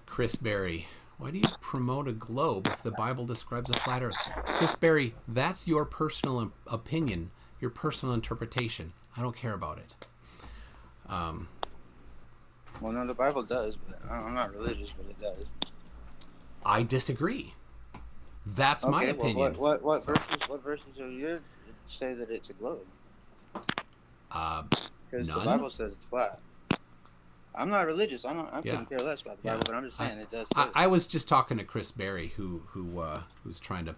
[SPEAKER 1] Chris Berry, why do you promote a globe if the Bible describes a flat earth? Chris Berry, that's your personal opinion, your personal interpretation. I don't care about it.
[SPEAKER 5] Well, no, the Bible does, but I'm not religious, but it does.
[SPEAKER 1] I disagree. That's my opinion.
[SPEAKER 5] What verses are you say that it's a globe? Because the Bible says it's flat. I'm not religious. I couldn't care less about the Bible, but I'm just saying it does.
[SPEAKER 1] I was just talking to Chris Berry, who's trying to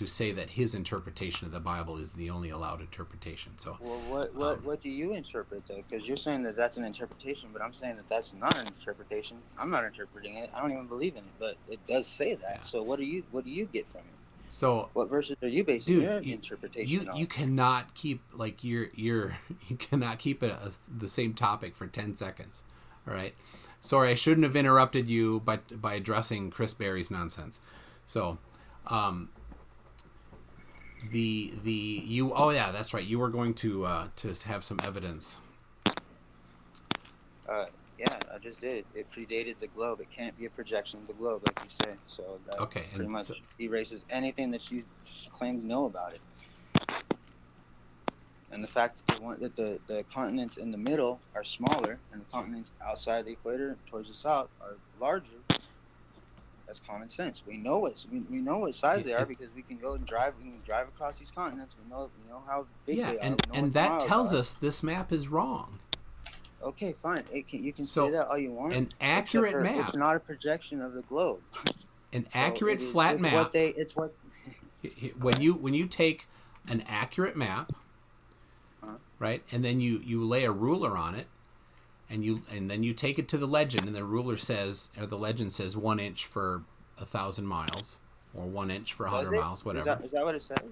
[SPEAKER 1] say that his interpretation of the Bible is the only allowed interpretation. So,
[SPEAKER 5] well, what do you interpret though? Because you're saying that that's an interpretation, but I'm saying that that's not an interpretation. I'm not interpreting it. I don't even believe in it, but it does say that. Yeah. So what do you get from it?
[SPEAKER 1] So
[SPEAKER 5] what verses are you basing your interpretation on?
[SPEAKER 1] You cannot keep you cannot keep the same topic for 10 seconds. All right. Sorry, I shouldn't have interrupted you by addressing Chris Berry's nonsense. So. That's right. You were going to have some evidence.
[SPEAKER 5] Yeah, I just did. It predated the globe. It can't be a projection of the globe, like you say. So that pretty much erases anything that you claim to know about it. And the fact that the continents in the middle are smaller and the continents outside the equator towards the south are larger. That's common sense. We know what size they are because we can go and drive. We can drive across these continents. We know how big they are.
[SPEAKER 1] And that tells us this map is wrong.
[SPEAKER 5] Okay, fine. You can say that all you want.
[SPEAKER 1] An accurate map.
[SPEAKER 5] It's not a projection of the globe.
[SPEAKER 1] An accurate flat map. When you take an accurate map, right, and then you lay a ruler on it. And then you take it to the legend, and the legend says 1 inch for 1,000 miles, or 1 inch for 100 miles, whatever.
[SPEAKER 5] Is that what it says?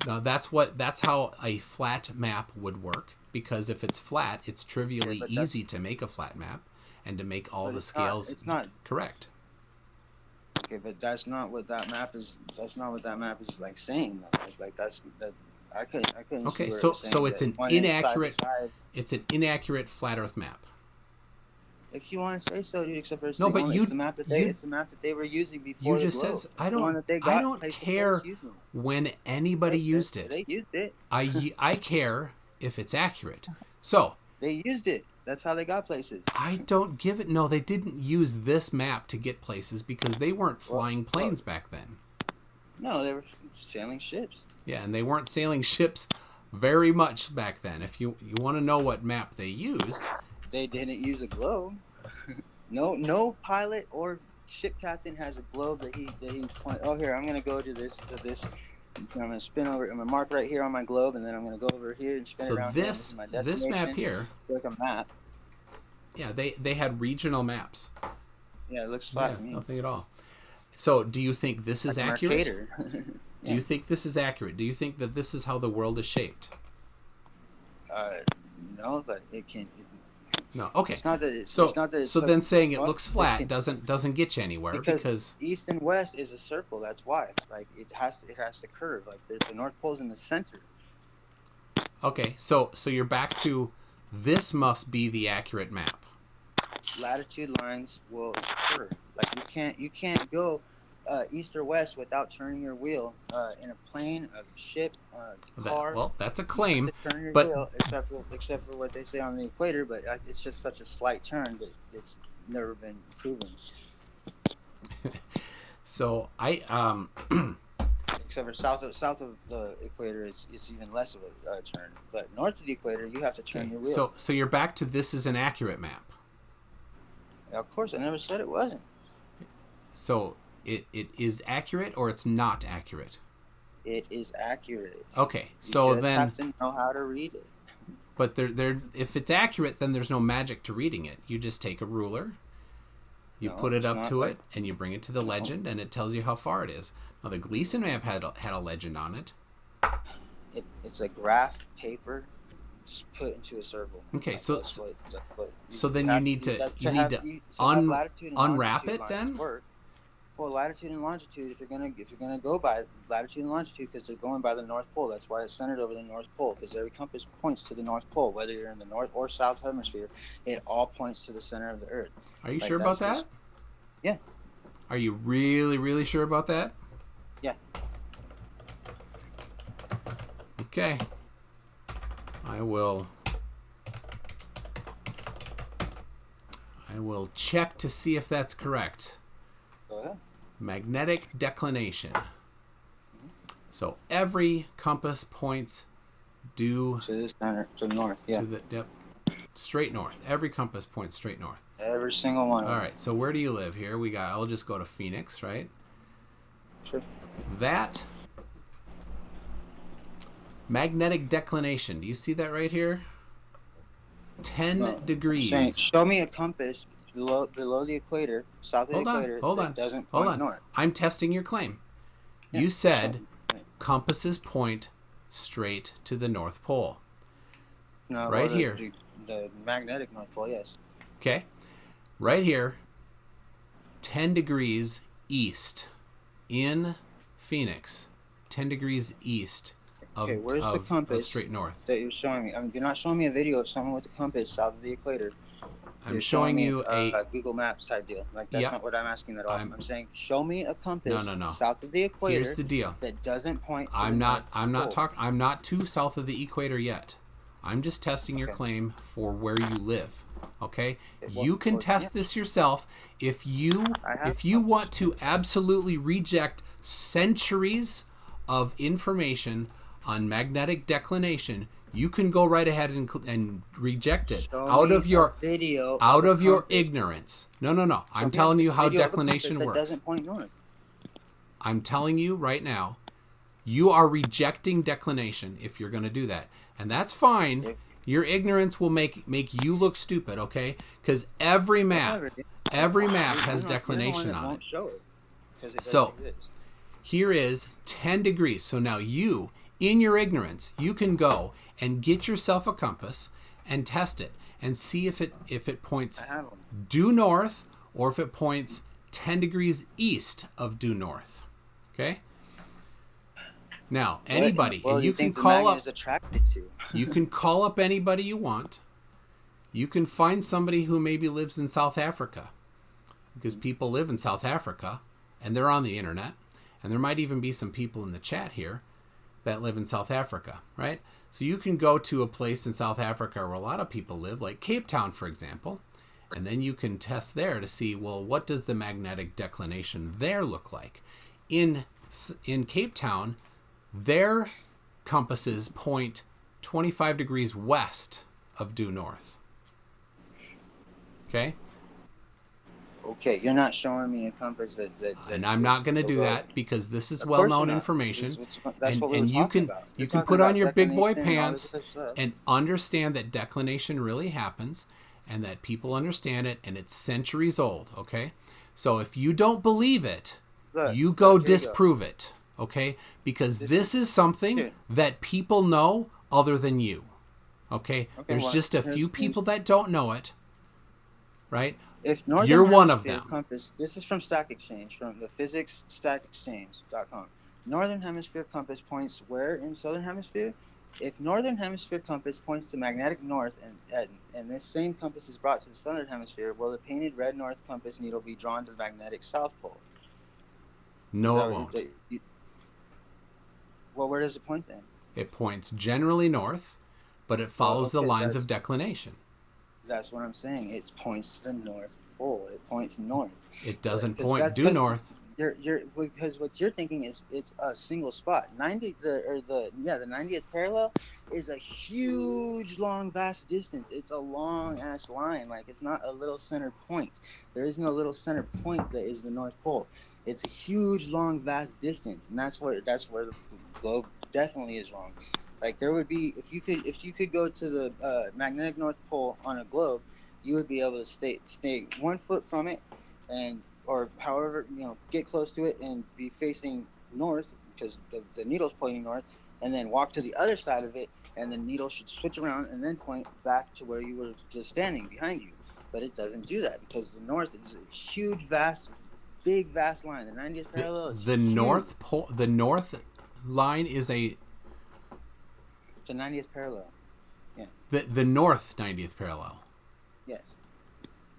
[SPEAKER 1] No, that's how a flat map would work. Because if it's flat, it's trivially easy to make a flat map, and to make all the scales correct.
[SPEAKER 5] Okay, but that's not what that map is. That's not what that map is like saying. Like that's that. I couldn't.
[SPEAKER 1] Okay,
[SPEAKER 5] see
[SPEAKER 1] so it's an inaccurate.
[SPEAKER 5] side.
[SPEAKER 1] It's an inaccurate flat Earth map.
[SPEAKER 5] If you want to say so, dude. Except for it's
[SPEAKER 1] No,
[SPEAKER 5] the
[SPEAKER 1] but
[SPEAKER 5] only,
[SPEAKER 1] you
[SPEAKER 5] it's the map that they were using before
[SPEAKER 1] you
[SPEAKER 5] the
[SPEAKER 1] just
[SPEAKER 5] globe.
[SPEAKER 1] said
[SPEAKER 5] It's the one that they
[SPEAKER 1] I
[SPEAKER 5] got
[SPEAKER 1] don't
[SPEAKER 5] placed to
[SPEAKER 1] care
[SPEAKER 5] place using.
[SPEAKER 1] when anybody used it.
[SPEAKER 5] They used it.
[SPEAKER 1] I care if it's accurate. So
[SPEAKER 5] They used it. That's how they got places.
[SPEAKER 1] I don't give it. No, they didn't use this map to get places because they weren't flying planes back then.
[SPEAKER 5] No, they were sailing ships.
[SPEAKER 1] Yeah, and they weren't sailing ships very much back then. If you want to know what map they used,
[SPEAKER 5] They didn't use a globe. No pilot or ship captain has a globe that he point. Oh, here, I'm gonna go to this. I'm gonna spin over. I'm gonna mark right here on my globe, and then I'm gonna go over here and spin
[SPEAKER 1] so
[SPEAKER 5] around.
[SPEAKER 1] this
[SPEAKER 5] here. This is my
[SPEAKER 1] this map
[SPEAKER 5] destination.
[SPEAKER 1] here,
[SPEAKER 5] There's a map.
[SPEAKER 1] yeah, they had regional maps.
[SPEAKER 5] Yeah, it looks flat
[SPEAKER 1] Yeah,
[SPEAKER 5] to me.
[SPEAKER 1] nothing at all. So, do you think this is
[SPEAKER 5] Like a
[SPEAKER 1] accurate?
[SPEAKER 5] Mercator.
[SPEAKER 1] Do you think this is accurate? Do you think that this is how the world is shaped?
[SPEAKER 5] No, but it can.
[SPEAKER 1] No. Okay.
[SPEAKER 5] It's not that. It's
[SPEAKER 1] So
[SPEAKER 5] not that. It's
[SPEAKER 1] so then saying it
[SPEAKER 5] well,
[SPEAKER 1] looks flat
[SPEAKER 5] can-
[SPEAKER 1] doesn't get you anywhere because
[SPEAKER 5] east and west is a circle. That's why. Like it has to curve. Like there's the North Pole's in the center.
[SPEAKER 1] okay. So you're back to this must be the accurate map.
[SPEAKER 5] Latitude lines will curve. Like you can't go east or west without turning your wheel in a plane, a ship, car.
[SPEAKER 1] Well, that's a
[SPEAKER 5] You
[SPEAKER 1] claim,
[SPEAKER 5] have to turn your
[SPEAKER 1] but
[SPEAKER 5] wheel, except for what they say on the equator. But it's just such a slight turn that it's never been proven.
[SPEAKER 1] so I
[SPEAKER 5] Except for south of the equator, it's even less of a turn. But north of the equator, you have to turn your wheel.
[SPEAKER 1] so you're back to this is an accurate map.
[SPEAKER 5] Of course, I never said it wasn't.
[SPEAKER 1] So it is accurate or it's not accurate.
[SPEAKER 5] It is accurate.
[SPEAKER 1] Okay,
[SPEAKER 5] You
[SPEAKER 1] so
[SPEAKER 5] just
[SPEAKER 1] then
[SPEAKER 5] have to know how to read it.
[SPEAKER 1] but there if it's accurate then there's no magic to reading it. You just take a ruler, you
[SPEAKER 5] No,
[SPEAKER 1] put it
[SPEAKER 5] it's
[SPEAKER 1] up
[SPEAKER 5] not
[SPEAKER 1] to
[SPEAKER 5] like-
[SPEAKER 1] it, and you bring it to the legend, and it tells you how far it is. Now the Gleason map had a legend on it.
[SPEAKER 5] It's a graph paper put into a circle.
[SPEAKER 1] Okay,
[SPEAKER 5] Like,
[SPEAKER 1] so
[SPEAKER 5] that's what
[SPEAKER 1] so then you
[SPEAKER 5] have
[SPEAKER 1] need to
[SPEAKER 5] that-
[SPEAKER 1] you
[SPEAKER 5] have-
[SPEAKER 1] need to
[SPEAKER 5] you- to have
[SPEAKER 1] un-
[SPEAKER 5] latitude and
[SPEAKER 1] unwrap
[SPEAKER 5] longitude
[SPEAKER 1] it
[SPEAKER 5] lines
[SPEAKER 1] then?
[SPEAKER 5] work. Well, latitude and longitude, if you're gonna go by latitude and longitude, because they're going by the North Pole, that's why it's centered over the North Pole, because every compass points to the North Pole, whether you're in the North or South Hemisphere, it all points to the center of the Earth.
[SPEAKER 1] Are you
[SPEAKER 5] Like,
[SPEAKER 1] sure about
[SPEAKER 5] that's
[SPEAKER 1] that?
[SPEAKER 5] just- Yeah.
[SPEAKER 1] Are you really sure about that?
[SPEAKER 5] Yeah.
[SPEAKER 1] Okay. I will check to see if that's correct.
[SPEAKER 5] Go ahead.
[SPEAKER 1] Magnetic declination. So every compass points due
[SPEAKER 5] To the center, to the north. Yeah.
[SPEAKER 1] to the straight north. Every compass points straight north.
[SPEAKER 5] Every single one. Of
[SPEAKER 1] All
[SPEAKER 5] them.
[SPEAKER 1] right. So where do you live here? I'll just go to Phoenix, right?
[SPEAKER 5] Sure.
[SPEAKER 1] That magnetic declination. Do you see that right here? 10
[SPEAKER 5] No,
[SPEAKER 1] degrees.
[SPEAKER 5] Saying, show me a compass below the equator, south of
[SPEAKER 1] Hold
[SPEAKER 5] the
[SPEAKER 1] on,
[SPEAKER 5] equator,
[SPEAKER 1] hold
[SPEAKER 5] that
[SPEAKER 1] on,
[SPEAKER 5] doesn't
[SPEAKER 1] hold
[SPEAKER 5] point
[SPEAKER 1] on.
[SPEAKER 5] north.
[SPEAKER 1] I'm testing your claim.
[SPEAKER 5] Yeah.
[SPEAKER 1] You said
[SPEAKER 5] Right.
[SPEAKER 1] compasses point straight to the North Pole.
[SPEAKER 5] No,
[SPEAKER 1] Right
[SPEAKER 5] well,
[SPEAKER 1] here.
[SPEAKER 5] The magnetic North Pole, yes.
[SPEAKER 1] Okay? Right here, 10 degrees east in Phoenix. 10 degrees east of,
[SPEAKER 5] Okay, where's the
[SPEAKER 1] of
[SPEAKER 5] compass?
[SPEAKER 1] straight north.
[SPEAKER 5] That you're showing me. I mean, you're not showing me a video of someone with a compass south of the equator.
[SPEAKER 1] I'm
[SPEAKER 5] You're
[SPEAKER 1] showing
[SPEAKER 5] me
[SPEAKER 1] you
[SPEAKER 5] a Google Maps type deal. Like that's
[SPEAKER 1] Yeah.
[SPEAKER 5] not what I'm asking at all.
[SPEAKER 1] I'm-
[SPEAKER 5] I'm saying show me a compass
[SPEAKER 1] No.
[SPEAKER 5] south of the equator
[SPEAKER 1] Here's the deal.
[SPEAKER 5] that doesn't point. To
[SPEAKER 1] I'm
[SPEAKER 5] the
[SPEAKER 1] not
[SPEAKER 5] North Pole.
[SPEAKER 1] I'm not too south of the equator yet. I'm just testing your
[SPEAKER 5] Okay.
[SPEAKER 1] claim for where you live. Okay?
[SPEAKER 5] Okay, well-
[SPEAKER 1] You can
[SPEAKER 5] well,
[SPEAKER 1] test
[SPEAKER 5] yeah.
[SPEAKER 1] this yourself if you
[SPEAKER 5] I have
[SPEAKER 1] if you want to absolutely reject centuries of information on magnetic declination. You can go right ahead and reject it
[SPEAKER 5] Show
[SPEAKER 1] out
[SPEAKER 5] me
[SPEAKER 1] of your
[SPEAKER 5] a video
[SPEAKER 1] out
[SPEAKER 5] a
[SPEAKER 1] of your
[SPEAKER 5] compass.
[SPEAKER 1] ignorance. No. I'm
[SPEAKER 5] Show me
[SPEAKER 1] telling
[SPEAKER 5] a
[SPEAKER 1] you how
[SPEAKER 5] video of a
[SPEAKER 1] declination
[SPEAKER 5] compass
[SPEAKER 1] works.
[SPEAKER 5] That doesn't point north.
[SPEAKER 1] I'm telling you right now, you are rejecting declination if you're going to do that. And that's fine.
[SPEAKER 5] Yeah.
[SPEAKER 1] Your ignorance will make you look stupid, okay? Because every map
[SPEAKER 5] Whatever.
[SPEAKER 1] has
[SPEAKER 5] You're the one
[SPEAKER 1] declination
[SPEAKER 5] that
[SPEAKER 1] on
[SPEAKER 5] won't
[SPEAKER 1] it.
[SPEAKER 5] show it, 'cause it
[SPEAKER 1] So-
[SPEAKER 5] doesn't exist.
[SPEAKER 1] Here is 10 degrees. So now you, in your ignorance, you can go and get yourself a compass and test it and see if it points
[SPEAKER 5] I have them.
[SPEAKER 1] due north or if it points 10 degrees east of due north. Okay? Now, anybody,
[SPEAKER 5] Well,
[SPEAKER 1] and
[SPEAKER 5] you
[SPEAKER 1] you can
[SPEAKER 5] think the
[SPEAKER 1] call
[SPEAKER 5] magnet
[SPEAKER 1] up
[SPEAKER 5] is attracted to.
[SPEAKER 1] you can call up anybody you want. You can find somebody who maybe lives in South Africa, because people live in South Africa and they're on the internet. And there might even be some people in the chat here that live in South Africa, right? So you can go to a place in South Africa where a lot of people live, like Cape Town, for example, and then you can test there to see, well, what does the magnetic declination there look like? In Cape Town, their compasses point 25 degrees west of due north. Okay?
[SPEAKER 5] Okay, you're not showing me a compass that
[SPEAKER 1] and I'm not going to do that because this is
[SPEAKER 5] Of course
[SPEAKER 1] well-known
[SPEAKER 5] you're not.
[SPEAKER 1] information.
[SPEAKER 5] That's what we were
[SPEAKER 1] And you
[SPEAKER 5] talking
[SPEAKER 1] can
[SPEAKER 5] about.
[SPEAKER 1] you
[SPEAKER 5] We're
[SPEAKER 1] can
[SPEAKER 5] talking
[SPEAKER 1] put on
[SPEAKER 5] about
[SPEAKER 1] your big boy
[SPEAKER 5] declination and all this
[SPEAKER 1] pants
[SPEAKER 5] other stuff.
[SPEAKER 1] and understand that declination really happens and that people understand it, and it's centuries old, okay? So if you don't believe it, you go
[SPEAKER 5] here we
[SPEAKER 1] disprove it, okay? Because this is something
[SPEAKER 5] Dude.
[SPEAKER 1] that people know other than you, okay? There's
[SPEAKER 5] well,
[SPEAKER 1] just a
[SPEAKER 5] here's-
[SPEAKER 1] few people that don't know it, right?
[SPEAKER 5] If Northern
[SPEAKER 1] You're one of
[SPEAKER 5] Hemisphere
[SPEAKER 1] them.
[SPEAKER 5] Compass, this is from Stack Exchange, from the physicsstackexchange.com. Northern Hemisphere compass points where in Southern Hemisphere? If Northern Hemisphere compass points to magnetic north and this same compass is brought to the Southern Hemisphere, will the painted red north compass needle be drawn to the magnetic south pole?
[SPEAKER 1] No, it won't.
[SPEAKER 5] Well, where does it point then?
[SPEAKER 1] It points generally north, but it follows the
[SPEAKER 5] okay,
[SPEAKER 1] lines
[SPEAKER 5] that's-
[SPEAKER 1] of declination.
[SPEAKER 5] That's what I'm saying. It points to the North Pole. It points north.
[SPEAKER 1] It doesn't
[SPEAKER 5] Because
[SPEAKER 1] point
[SPEAKER 5] that's-
[SPEAKER 1] due
[SPEAKER 5] because
[SPEAKER 1] north.
[SPEAKER 5] You're because what you're thinking is it's a single spot. The 90th parallel is a huge, long, vast distance. It's a long ass line. Like, it's not a little center point. There is no little center point that is the North Pole. It's a huge, long, vast distance, and that's where the globe definitely is wrong. Like, there would be, if you could go to the magnetic North Pole on a globe, you would be able to stay 1 foot from it, or however, get close to it and be facing north because the needle's pointing north, and then walk to the other side of it, and the needle should switch around and then point back to where you were just standing behind you. But it doesn't do that because the north is a huge, vast, big, vast line. The 90th parallel is
[SPEAKER 1] The
[SPEAKER 5] huge.
[SPEAKER 1] north pole, the north line is
[SPEAKER 5] The 90th parallel.
[SPEAKER 1] the north 90th parallel.
[SPEAKER 5] Yes.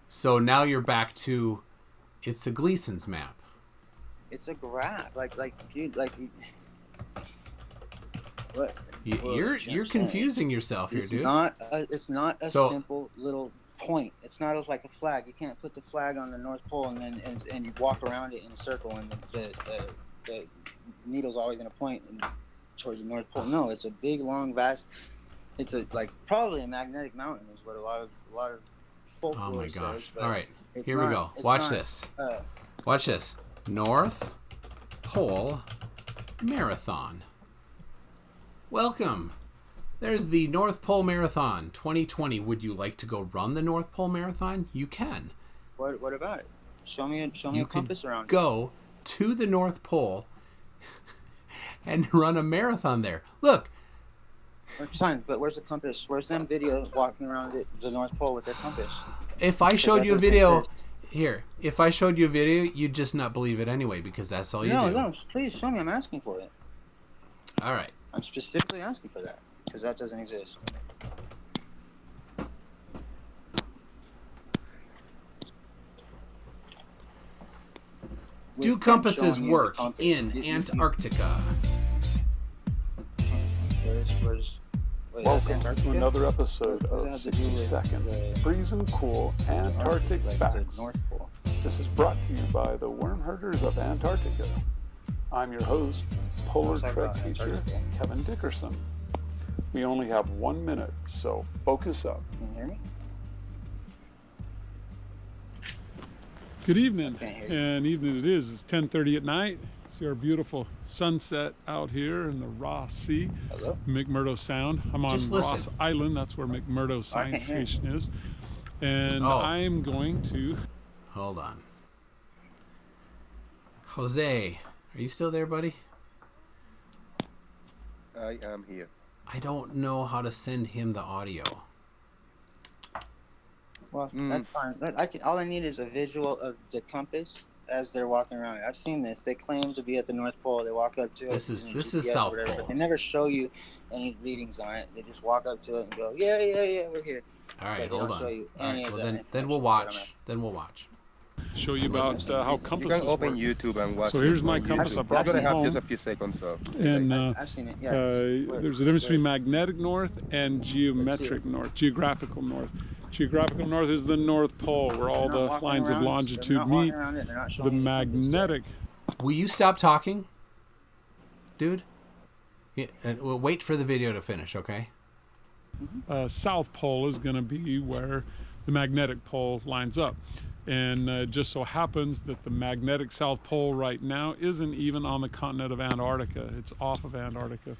[SPEAKER 1] So now you're back to, it's a Gleason's map.
[SPEAKER 5] It's a graph. Dude, what?
[SPEAKER 1] You're confusing yourself here,
[SPEAKER 5] It's
[SPEAKER 1] dude.
[SPEAKER 5] it's not a
[SPEAKER 1] So-
[SPEAKER 5] simple little point. It's not like a flag. You can't put the flag on the North Pole and you walk around it in a circle and the needle's always going to point towards the North Pole. No, it's a big, long, vast. It's probably a magnetic mountain is what a lot of folklore
[SPEAKER 1] Oh my
[SPEAKER 5] says.
[SPEAKER 1] gosh.
[SPEAKER 5] but
[SPEAKER 1] All right.
[SPEAKER 5] it's
[SPEAKER 1] Here we
[SPEAKER 5] not-
[SPEAKER 1] go.
[SPEAKER 5] it's
[SPEAKER 1] Watch
[SPEAKER 5] not,
[SPEAKER 1] this.
[SPEAKER 5] uh,
[SPEAKER 1] Watch this. North Pole Marathon. Welcome. There's the North Pole Marathon 2020. Would you like to go run the North Pole Marathon? You can.
[SPEAKER 5] What about it? Show me
[SPEAKER 1] You
[SPEAKER 5] a compass
[SPEAKER 1] could
[SPEAKER 5] around it.
[SPEAKER 1] go to the North Pole and run a marathon there. Look,
[SPEAKER 5] Fine, but where's the compass? Where's them video walking around the North Pole with their compass?
[SPEAKER 1] if I showed
[SPEAKER 5] that
[SPEAKER 1] you a
[SPEAKER 5] doesn't
[SPEAKER 1] video
[SPEAKER 5] exist.
[SPEAKER 1] here, if I showed you a video, you'd just not believe it anyway because that's all you do.
[SPEAKER 5] No, please show me. I'm asking for it.
[SPEAKER 1] All right.
[SPEAKER 5] I'm specifically asking for that because that doesn't exist.
[SPEAKER 1] Do
[SPEAKER 5] With them
[SPEAKER 1] compasses
[SPEAKER 5] showing you the
[SPEAKER 1] work
[SPEAKER 5] compass.
[SPEAKER 1] in Antarctica?
[SPEAKER 5] Wait, that's
[SPEAKER 6] Welcome to
[SPEAKER 5] Antarctica?
[SPEAKER 6] another episode
[SPEAKER 5] What does it
[SPEAKER 6] of
[SPEAKER 5] have to do
[SPEAKER 6] 60
[SPEAKER 5] with
[SPEAKER 6] Seconds
[SPEAKER 5] the-
[SPEAKER 6] Freezing Cool Antarctic
[SPEAKER 5] like
[SPEAKER 6] Facts.
[SPEAKER 5] the North Pole.
[SPEAKER 6] This is brought to you by the Worm Herders of Antarctica. I'm your host, Polar
[SPEAKER 5] Let's talk
[SPEAKER 6] Trek
[SPEAKER 5] about
[SPEAKER 6] teacher
[SPEAKER 5] Antarctica.
[SPEAKER 6] Kevin Dickerson. We only have 1 minute, so focus up.
[SPEAKER 5] Can you hear me?
[SPEAKER 7] Good evening,
[SPEAKER 5] Can't hear you.
[SPEAKER 7] and evening it is. It's 10:30 at night. See our beautiful sunset out here in the Ross Sea,
[SPEAKER 5] Hello?
[SPEAKER 7] McMurdo Sound. I'm on
[SPEAKER 1] Just
[SPEAKER 7] Ross
[SPEAKER 1] listen.
[SPEAKER 7] Island. That's where McMurdo Science
[SPEAKER 5] hear you.
[SPEAKER 7] Station is. And
[SPEAKER 1] Oh.
[SPEAKER 7] I'm going to...
[SPEAKER 1] Hold on. Jose, are you still there, buddy?
[SPEAKER 4] I am here.
[SPEAKER 1] I don't know how to send him the audio.
[SPEAKER 5] Well, that's fine. All I need is a visual of the compass as they're walking around. I've seen this. They claim to be at the North Pole. They walk up to it.
[SPEAKER 1] This is-
[SPEAKER 5] and
[SPEAKER 1] this
[SPEAKER 5] GPS
[SPEAKER 1] is South
[SPEAKER 5] or whatever,
[SPEAKER 1] Pole.
[SPEAKER 5] but they never show you any readings on it. They just walk up to it and go, yeah, we're here.
[SPEAKER 1] All right,
[SPEAKER 5] But they
[SPEAKER 1] hold
[SPEAKER 5] don't
[SPEAKER 1] on.
[SPEAKER 5] show you
[SPEAKER 1] All
[SPEAKER 5] any
[SPEAKER 1] right,
[SPEAKER 5] of
[SPEAKER 1] well
[SPEAKER 5] the
[SPEAKER 1] then we'll
[SPEAKER 5] information
[SPEAKER 1] watch. Then we'll watch.
[SPEAKER 7] Show you about how
[SPEAKER 4] You
[SPEAKER 7] compasses
[SPEAKER 4] can open
[SPEAKER 7] work.
[SPEAKER 4] YouTube and watch
[SPEAKER 7] So
[SPEAKER 4] it
[SPEAKER 7] here's my
[SPEAKER 4] on
[SPEAKER 7] compass.
[SPEAKER 4] YouTube.
[SPEAKER 7] I brought
[SPEAKER 4] It's gonna
[SPEAKER 7] from
[SPEAKER 4] have
[SPEAKER 7] home.
[SPEAKER 4] just a few seconds of
[SPEAKER 7] And
[SPEAKER 5] I've seen it. Yeah.
[SPEAKER 7] there's a difference between magnetic north and geometric north, geographical north. Geographical north is the North Pole, where all the lines of longitude meet. The magnetic.
[SPEAKER 1] Will you stop talking, dude? Yeah, and we'll wait for the video to finish, okay?
[SPEAKER 7] South Pole is going to be where the magnetic pole lines up. And it just so happens that the magnetic South Pole right now isn't even on the continent of Antarctica. It's off of Antarctica.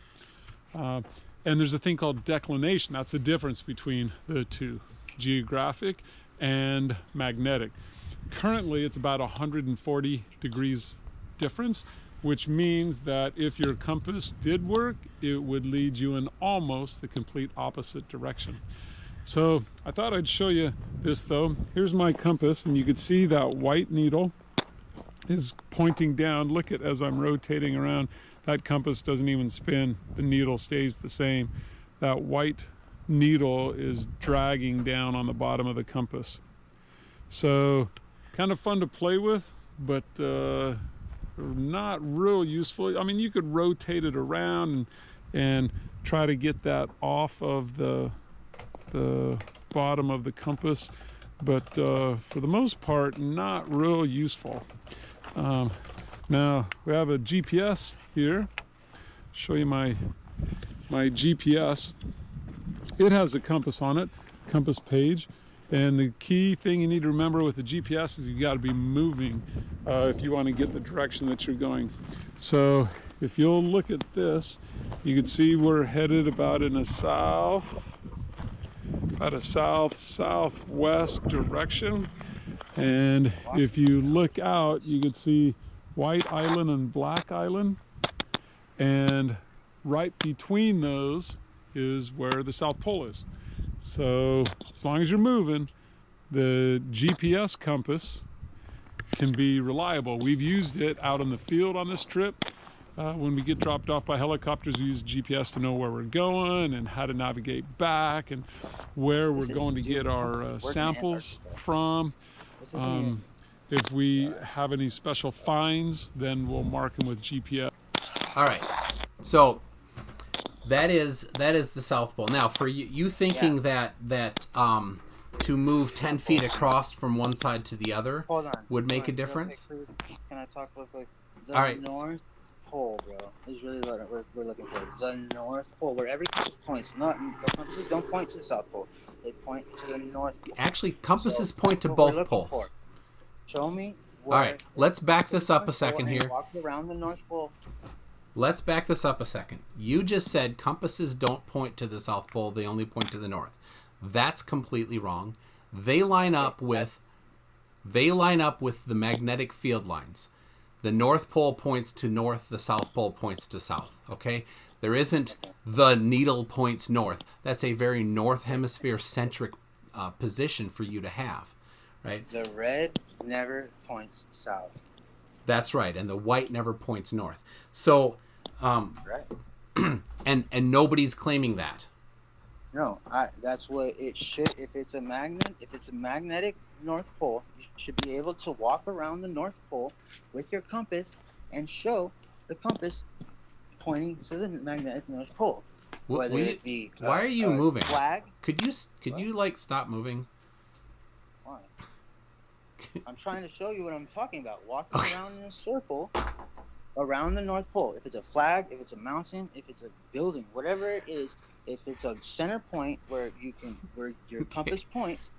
[SPEAKER 7] And there's a thing called declination. That's the difference between the two, geographic and magnetic. Currently, it's about 140 degrees difference, which means that if your compass did work, it would lead you in almost the complete opposite direction. So I thought I'd show you this though. Here's my compass, and you can see that white needle is pointing down. Look at as I'm rotating around, that compass doesn't even spin. The needle stays the same. That white needle is dragging down on the bottom of the compass. So kind of fun to play with, but not real useful. I mean, you could rotate it around and try to get that off of the bottom of the compass, but for the most part, not real useful. Now we have a GPS here. Show you my GPS. It has a compass on it, compass page. And the key thing you need to remember with the GPS is you got to be moving if you want to get the direction that you're going. So if you'll look at this, you can see we're headed about in a southwest direction. And if you look out, you can see White Island and Black Island. And right between those is where the South Pole is. So as long as you're moving, the GPS compass can be reliable. We've used it out in the field on this trip. When we get dropped off by helicopters, we use GPS to know where we're going and how to navigate back and where we're going to get our samples from. If we have any special finds, then we'll mark them with GPS.
[SPEAKER 1] All right. So that is the South Pole. Now, for you thinking that to move 10 feet across from one side to the other would make a difference?
[SPEAKER 5] Can I talk real quick? The
[SPEAKER 1] All right.
[SPEAKER 5] North Pole, bro, is really what we're looking for. The North Pole, where every compass points. The compasses don't point to the South Pole. They point to the North Pole.
[SPEAKER 1] Actually, compasses point to
[SPEAKER 5] what
[SPEAKER 1] both
[SPEAKER 5] we're looking
[SPEAKER 1] poles.
[SPEAKER 5] for. Show me.
[SPEAKER 1] All right. Let's back this up a second here.
[SPEAKER 5] Walk around the North Pole.
[SPEAKER 1] Let's back this up a second. You just said compasses don't point to the South Pole, they only point to the north. That's completely wrong. They line up with the magnetic field lines. The North Pole points to north, the South Pole points to south, okay? There isn't the needle points north. That's a very north hemisphere centric position for you to have, right?
[SPEAKER 5] The red never points south.
[SPEAKER 1] That's right, and the white never points north. So,
[SPEAKER 5] Right.
[SPEAKER 1] and nobody's claiming that.
[SPEAKER 5] No, that's what it should. If it's a magnetic North Pole, you should be able to walk around the North Pole with your compass and show the compass pointing to the magnetic North Pole. Whether it be
[SPEAKER 1] why are you moving?
[SPEAKER 5] Flag.
[SPEAKER 1] Could you like stop moving?
[SPEAKER 5] Why? I'm trying to show you what I'm talking about. Walking around in a circle around the North Pole. If it's a flag, if it's a mountain, if it's a building, whatever it is, if it's a center point where your compass points,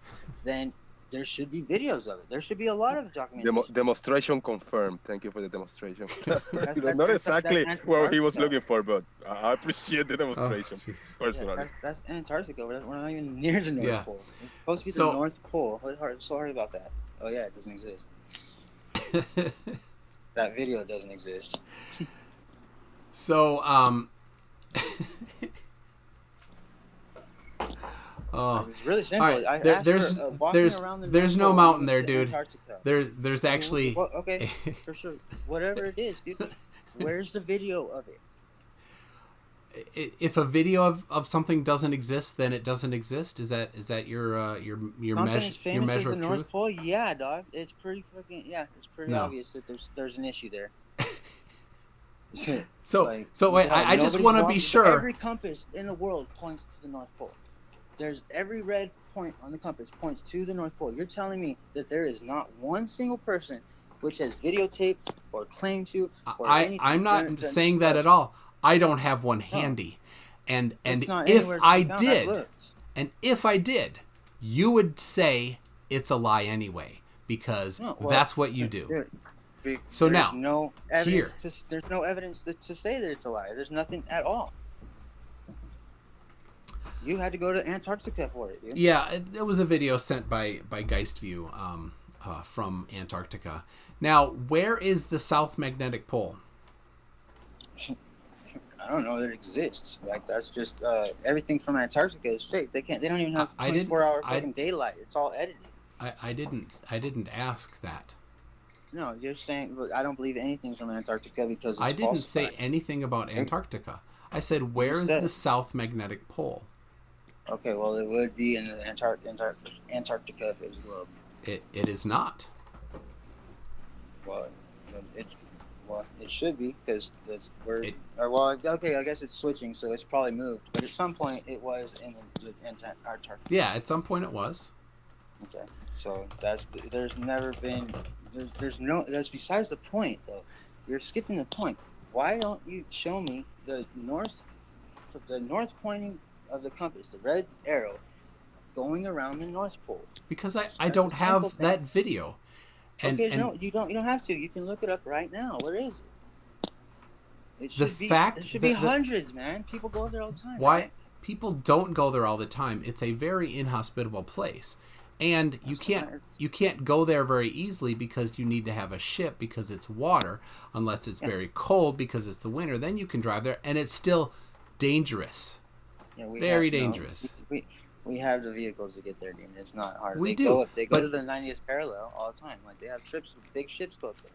[SPEAKER 5] then there should be videos of it. There should be a lot of documentation.
[SPEAKER 4] Demonstration confirmed. Thank you for the demonstration. Not exactly what he was looking for, but I appreciate the demonstration personally.
[SPEAKER 5] Yeah, that's Antarctica. We're not even near the North Pole. It's supposed to be the North Pole. I'm sorry about that. Oh yeah, it doesn't exist. That video doesn't exist.
[SPEAKER 1] So,
[SPEAKER 5] it's really simple.
[SPEAKER 1] Right. There's no mountain there, dude. There's actually
[SPEAKER 5] okay, for sure. Whatever it is, dude. Where's the video of it?
[SPEAKER 1] if a video of something doesn't exist, then it doesn't exist. Is that your
[SPEAKER 5] Something as famous
[SPEAKER 1] measure
[SPEAKER 5] as
[SPEAKER 1] of
[SPEAKER 5] the
[SPEAKER 1] truth?
[SPEAKER 5] North Pole? Yeah, dog. It's pretty fucking It's pretty
[SPEAKER 1] No.
[SPEAKER 5] obvious that there's an issue there.
[SPEAKER 1] So
[SPEAKER 5] Like,
[SPEAKER 1] wait,
[SPEAKER 5] hell,
[SPEAKER 1] I just
[SPEAKER 5] nobody's
[SPEAKER 1] want to be
[SPEAKER 5] walking-
[SPEAKER 1] sure.
[SPEAKER 5] Every compass in the world points to the North Pole. There's every red point on the compass points to the North Pole. You're telling me that there is not one single person which has videotaped or claimed to or anything.
[SPEAKER 1] I'm not saying that at all. I don't have one handy, and
[SPEAKER 5] It's not
[SPEAKER 1] if
[SPEAKER 5] anywhere to
[SPEAKER 1] I
[SPEAKER 5] be found. I've
[SPEAKER 1] did,
[SPEAKER 5] looked.
[SPEAKER 1] and if I did, you would say it's a lie anyway because
[SPEAKER 5] No, well,
[SPEAKER 1] that's what you do. So
[SPEAKER 5] There's
[SPEAKER 1] now,
[SPEAKER 5] no evidence there's no evidence to say that it's a lie. There's nothing at all. You had to go to Antarctica for it, dude.
[SPEAKER 1] Yeah, it was a video sent by Geistview from Antarctica. Now, where is the South Magnetic Pole?
[SPEAKER 5] I don't know that it exists. Like, that's just everything from Antarctica is fake. They don't even have 24-hour fucking daylight. It's all edited.
[SPEAKER 1] I didn't ask that.
[SPEAKER 5] No, you're saying I don't believe anything from Antarctica because it's
[SPEAKER 1] I didn't
[SPEAKER 5] falsified.
[SPEAKER 1] say anything about Antarctica. I said, where is the South Magnetic Pole?
[SPEAKER 5] Okay, well, it would be in the Antarctica if it was a globe.
[SPEAKER 1] It is not.
[SPEAKER 5] Well, it should be because that's where. Okay, I guess it's switching, so it's probably moved. But at some point, it was in the Antarctica.
[SPEAKER 1] Yeah, at some point it was.
[SPEAKER 5] Okay, so there's never been. That's besides the point, though. You're skipping the point. Why don't you show me the north pointing of the compass, the red arrow, going around the North Pole?
[SPEAKER 1] Because I don't have that video.
[SPEAKER 5] No, you don't have to. You can look it up right now. Where is it? It should be hundreds, man. People go there all the time.
[SPEAKER 1] Why?
[SPEAKER 5] Right?
[SPEAKER 1] People don't go there all the time. It's a very inhospitable place. And you can't go there very easily because you need to have a ship because it's water, unless it's very cold because it's the winter. Then you can drive there, and it's still dangerous.
[SPEAKER 5] Yeah,
[SPEAKER 1] very dangerous.
[SPEAKER 5] We have the vehicles to get there, dude. It's not hard.
[SPEAKER 1] They
[SPEAKER 5] go
[SPEAKER 1] but,
[SPEAKER 5] to the 90th parallel all the time. Like, they have trips, big ships go up there.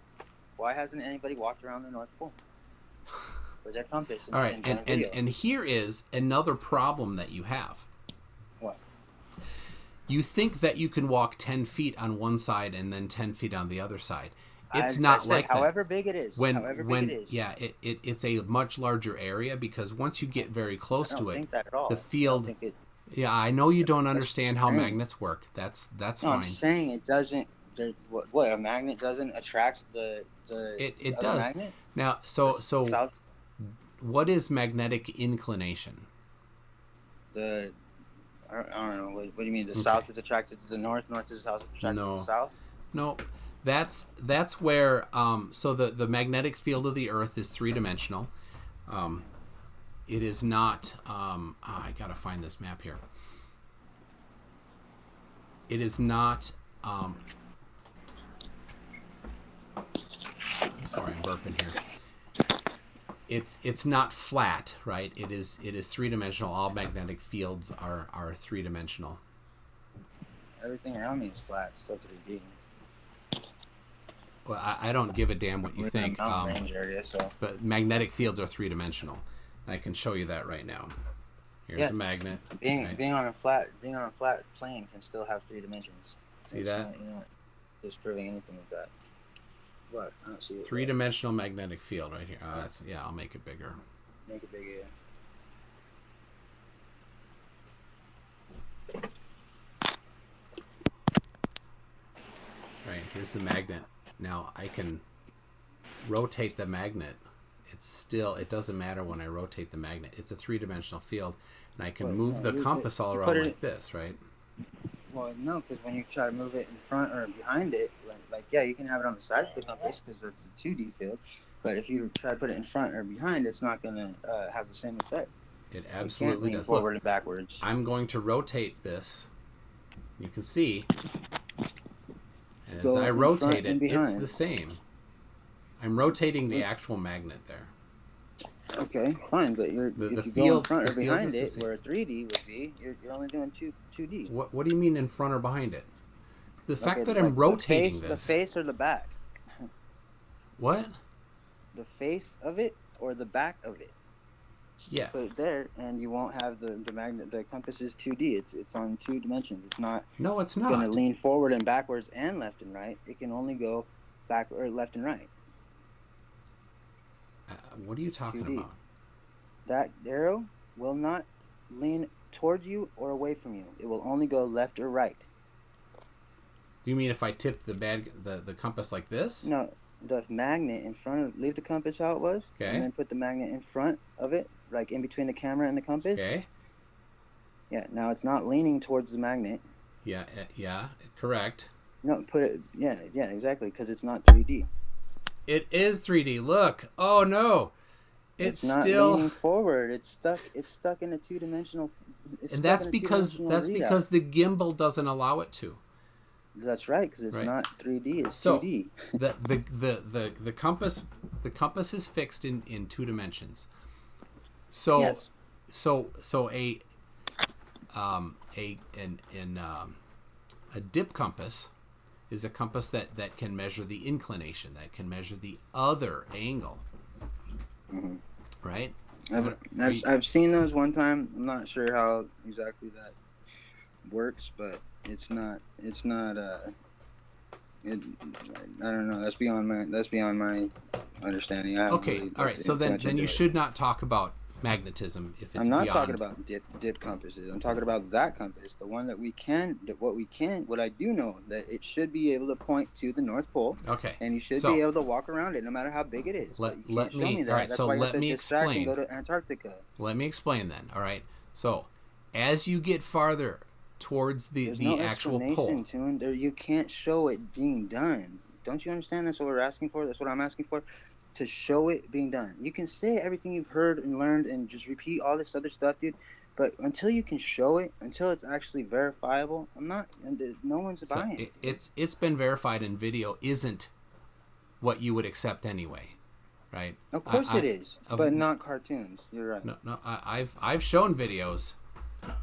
[SPEAKER 5] Why hasn't anybody walked around the North Pole with their compass?
[SPEAKER 1] All right, and here is another problem that you have.
[SPEAKER 5] What?
[SPEAKER 1] You think that you can walk 10 feet on one side and then 10 feet on the other side. It's not like that.
[SPEAKER 5] However big it is.
[SPEAKER 1] Yeah, it's a much larger area because once you get very close to it,
[SPEAKER 5] that at all.
[SPEAKER 1] the field. Yeah, I know you don't understand how magnets work. That's fine.
[SPEAKER 5] I'm saying it doesn't. What a magnet doesn't attract the
[SPEAKER 1] it
[SPEAKER 5] other
[SPEAKER 1] does.
[SPEAKER 5] magnet?
[SPEAKER 1] Now, so what is magnetic inclination?
[SPEAKER 5] I don't know. What do you mean? The south is attracted to the north. North is attracted to the south.
[SPEAKER 1] No, that's where. So the magnetic field of the Earth is three-dimensional. It is not. I gotta find this map here. It is not. Sorry, I'm burping here. It's not flat, right? It is three-dimensional. All magnetic fields are three-dimensional.
[SPEAKER 5] Everything around me is flat. It's still 3D.
[SPEAKER 1] Well, I don't give a damn what you think.
[SPEAKER 5] Range area, so.
[SPEAKER 1] But magnetic fields are three-dimensional. I can show you that right now. Here's a magnet.
[SPEAKER 5] Being on a flat plane can still have 3 dimensions.
[SPEAKER 1] See that?
[SPEAKER 5] You're not disproving anything with that. What? I don't see it.
[SPEAKER 1] Three-dimensional magnetic field right here. I'll make it bigger.
[SPEAKER 5] Make it bigger.
[SPEAKER 1] Right, here's the magnet. Now I can rotate the magnet. It doesn't matter when I rotate the magnet. It's a three-dimensional field, and I can move the compass all around like this, right?
[SPEAKER 5] Well, no, because when you try to move it in front or behind it, you can have it on the side of the compass because that's a 2D field. But if you try to put it in front or behind, it's not going to have the same effect.
[SPEAKER 1] It absolutely does.
[SPEAKER 5] Forward and backwards.
[SPEAKER 1] I'm going to rotate this. You can see. And as I rotate it, it's the same. I'm rotating the actual magnet there.
[SPEAKER 5] Okay, fine, but if you go in front or behind it, where a 3D would be, you're only doing 2D.
[SPEAKER 1] What do you mean in front or behind it? The fact that I'm rotating
[SPEAKER 5] the face or the back?
[SPEAKER 1] What?
[SPEAKER 5] The face of it or the back of it?
[SPEAKER 1] Yeah.
[SPEAKER 5] Put it there, and you won't have the magnet. The compass is 2D. It's on 2 dimensions. It's not
[SPEAKER 1] No, it's
[SPEAKER 5] going to
[SPEAKER 1] not.
[SPEAKER 5] lean forward and backwards and left and right. It can only go back or left and right.
[SPEAKER 1] What are you talking
[SPEAKER 5] 2D.
[SPEAKER 1] about?
[SPEAKER 5] That arrow will not lean towards you or away from you. It will only go left or right.
[SPEAKER 1] Do you mean if I tip the compass like this?
[SPEAKER 5] No, the magnet in front of, leave the compass how it was,
[SPEAKER 1] Okay.
[SPEAKER 5] and then put the magnet in front of it, like in between the camera and the compass.
[SPEAKER 1] Okay.
[SPEAKER 5] Yeah, now it's not leaning towards the magnet.
[SPEAKER 1] Yeah, correct.
[SPEAKER 5] No, put it, yeah, exactly, because it's not 3D.
[SPEAKER 1] It is 3D. Look. Oh no. It's
[SPEAKER 5] not
[SPEAKER 1] still
[SPEAKER 5] leaning forward. It's stuck in a two-dimensional.
[SPEAKER 1] and that's because the gimbal doesn't allow it to.
[SPEAKER 5] That's right, because it's
[SPEAKER 1] Right.
[SPEAKER 5] not 3D. It's
[SPEAKER 1] So
[SPEAKER 5] 2D.
[SPEAKER 1] the compass is fixed in 2 dimensions. So
[SPEAKER 5] Yes.
[SPEAKER 1] so a dip compass is a compass that can measure the inclination, that can measure the other angle.
[SPEAKER 5] Mhm.
[SPEAKER 1] Right?
[SPEAKER 5] I've seen those one time. I'm not sure how exactly that works, but it's not I don't know. That's beyond my understanding. I haven't
[SPEAKER 1] Okay.
[SPEAKER 5] really
[SPEAKER 1] All right.
[SPEAKER 5] looked
[SPEAKER 1] So
[SPEAKER 5] too
[SPEAKER 1] then
[SPEAKER 5] much into
[SPEAKER 1] you
[SPEAKER 5] it.
[SPEAKER 1] should not talk about magnetism if it's
[SPEAKER 5] I'm not
[SPEAKER 1] beyond.
[SPEAKER 5] talking about dip compasses. I'm talking about that compass, the one that what I do know that it should be able to point to the North Pole.
[SPEAKER 1] Okay.
[SPEAKER 5] And you should
[SPEAKER 1] So-
[SPEAKER 5] be able to walk around it no matter how big it is.
[SPEAKER 1] Let-
[SPEAKER 5] But you
[SPEAKER 1] let
[SPEAKER 5] can't show
[SPEAKER 1] me-
[SPEAKER 5] me that.
[SPEAKER 1] all right,
[SPEAKER 5] That's
[SPEAKER 1] so
[SPEAKER 5] why you
[SPEAKER 1] let
[SPEAKER 5] have to
[SPEAKER 1] me
[SPEAKER 5] distract and
[SPEAKER 1] explain.
[SPEAKER 5] go to Antarctica.
[SPEAKER 1] Let me explain then. All right. So as you get farther towards
[SPEAKER 5] There's
[SPEAKER 1] the
[SPEAKER 5] no
[SPEAKER 1] actual
[SPEAKER 5] explanation
[SPEAKER 1] pole,
[SPEAKER 5] to it. There, you can't show it being done. Don't you understand? That's what we're asking for. That's what I'm asking for. To show it being done. You can say everything you've heard and learned and just repeat all this other stuff, dude. But until you can show it, until it's actually verifiable, no one's
[SPEAKER 1] so
[SPEAKER 5] buying it.
[SPEAKER 1] it's been verified in video isn't what you would accept anyway, right?
[SPEAKER 5] Of course it is,
[SPEAKER 1] of-
[SPEAKER 5] but not cartoons. You're right.
[SPEAKER 1] No. I've shown videos,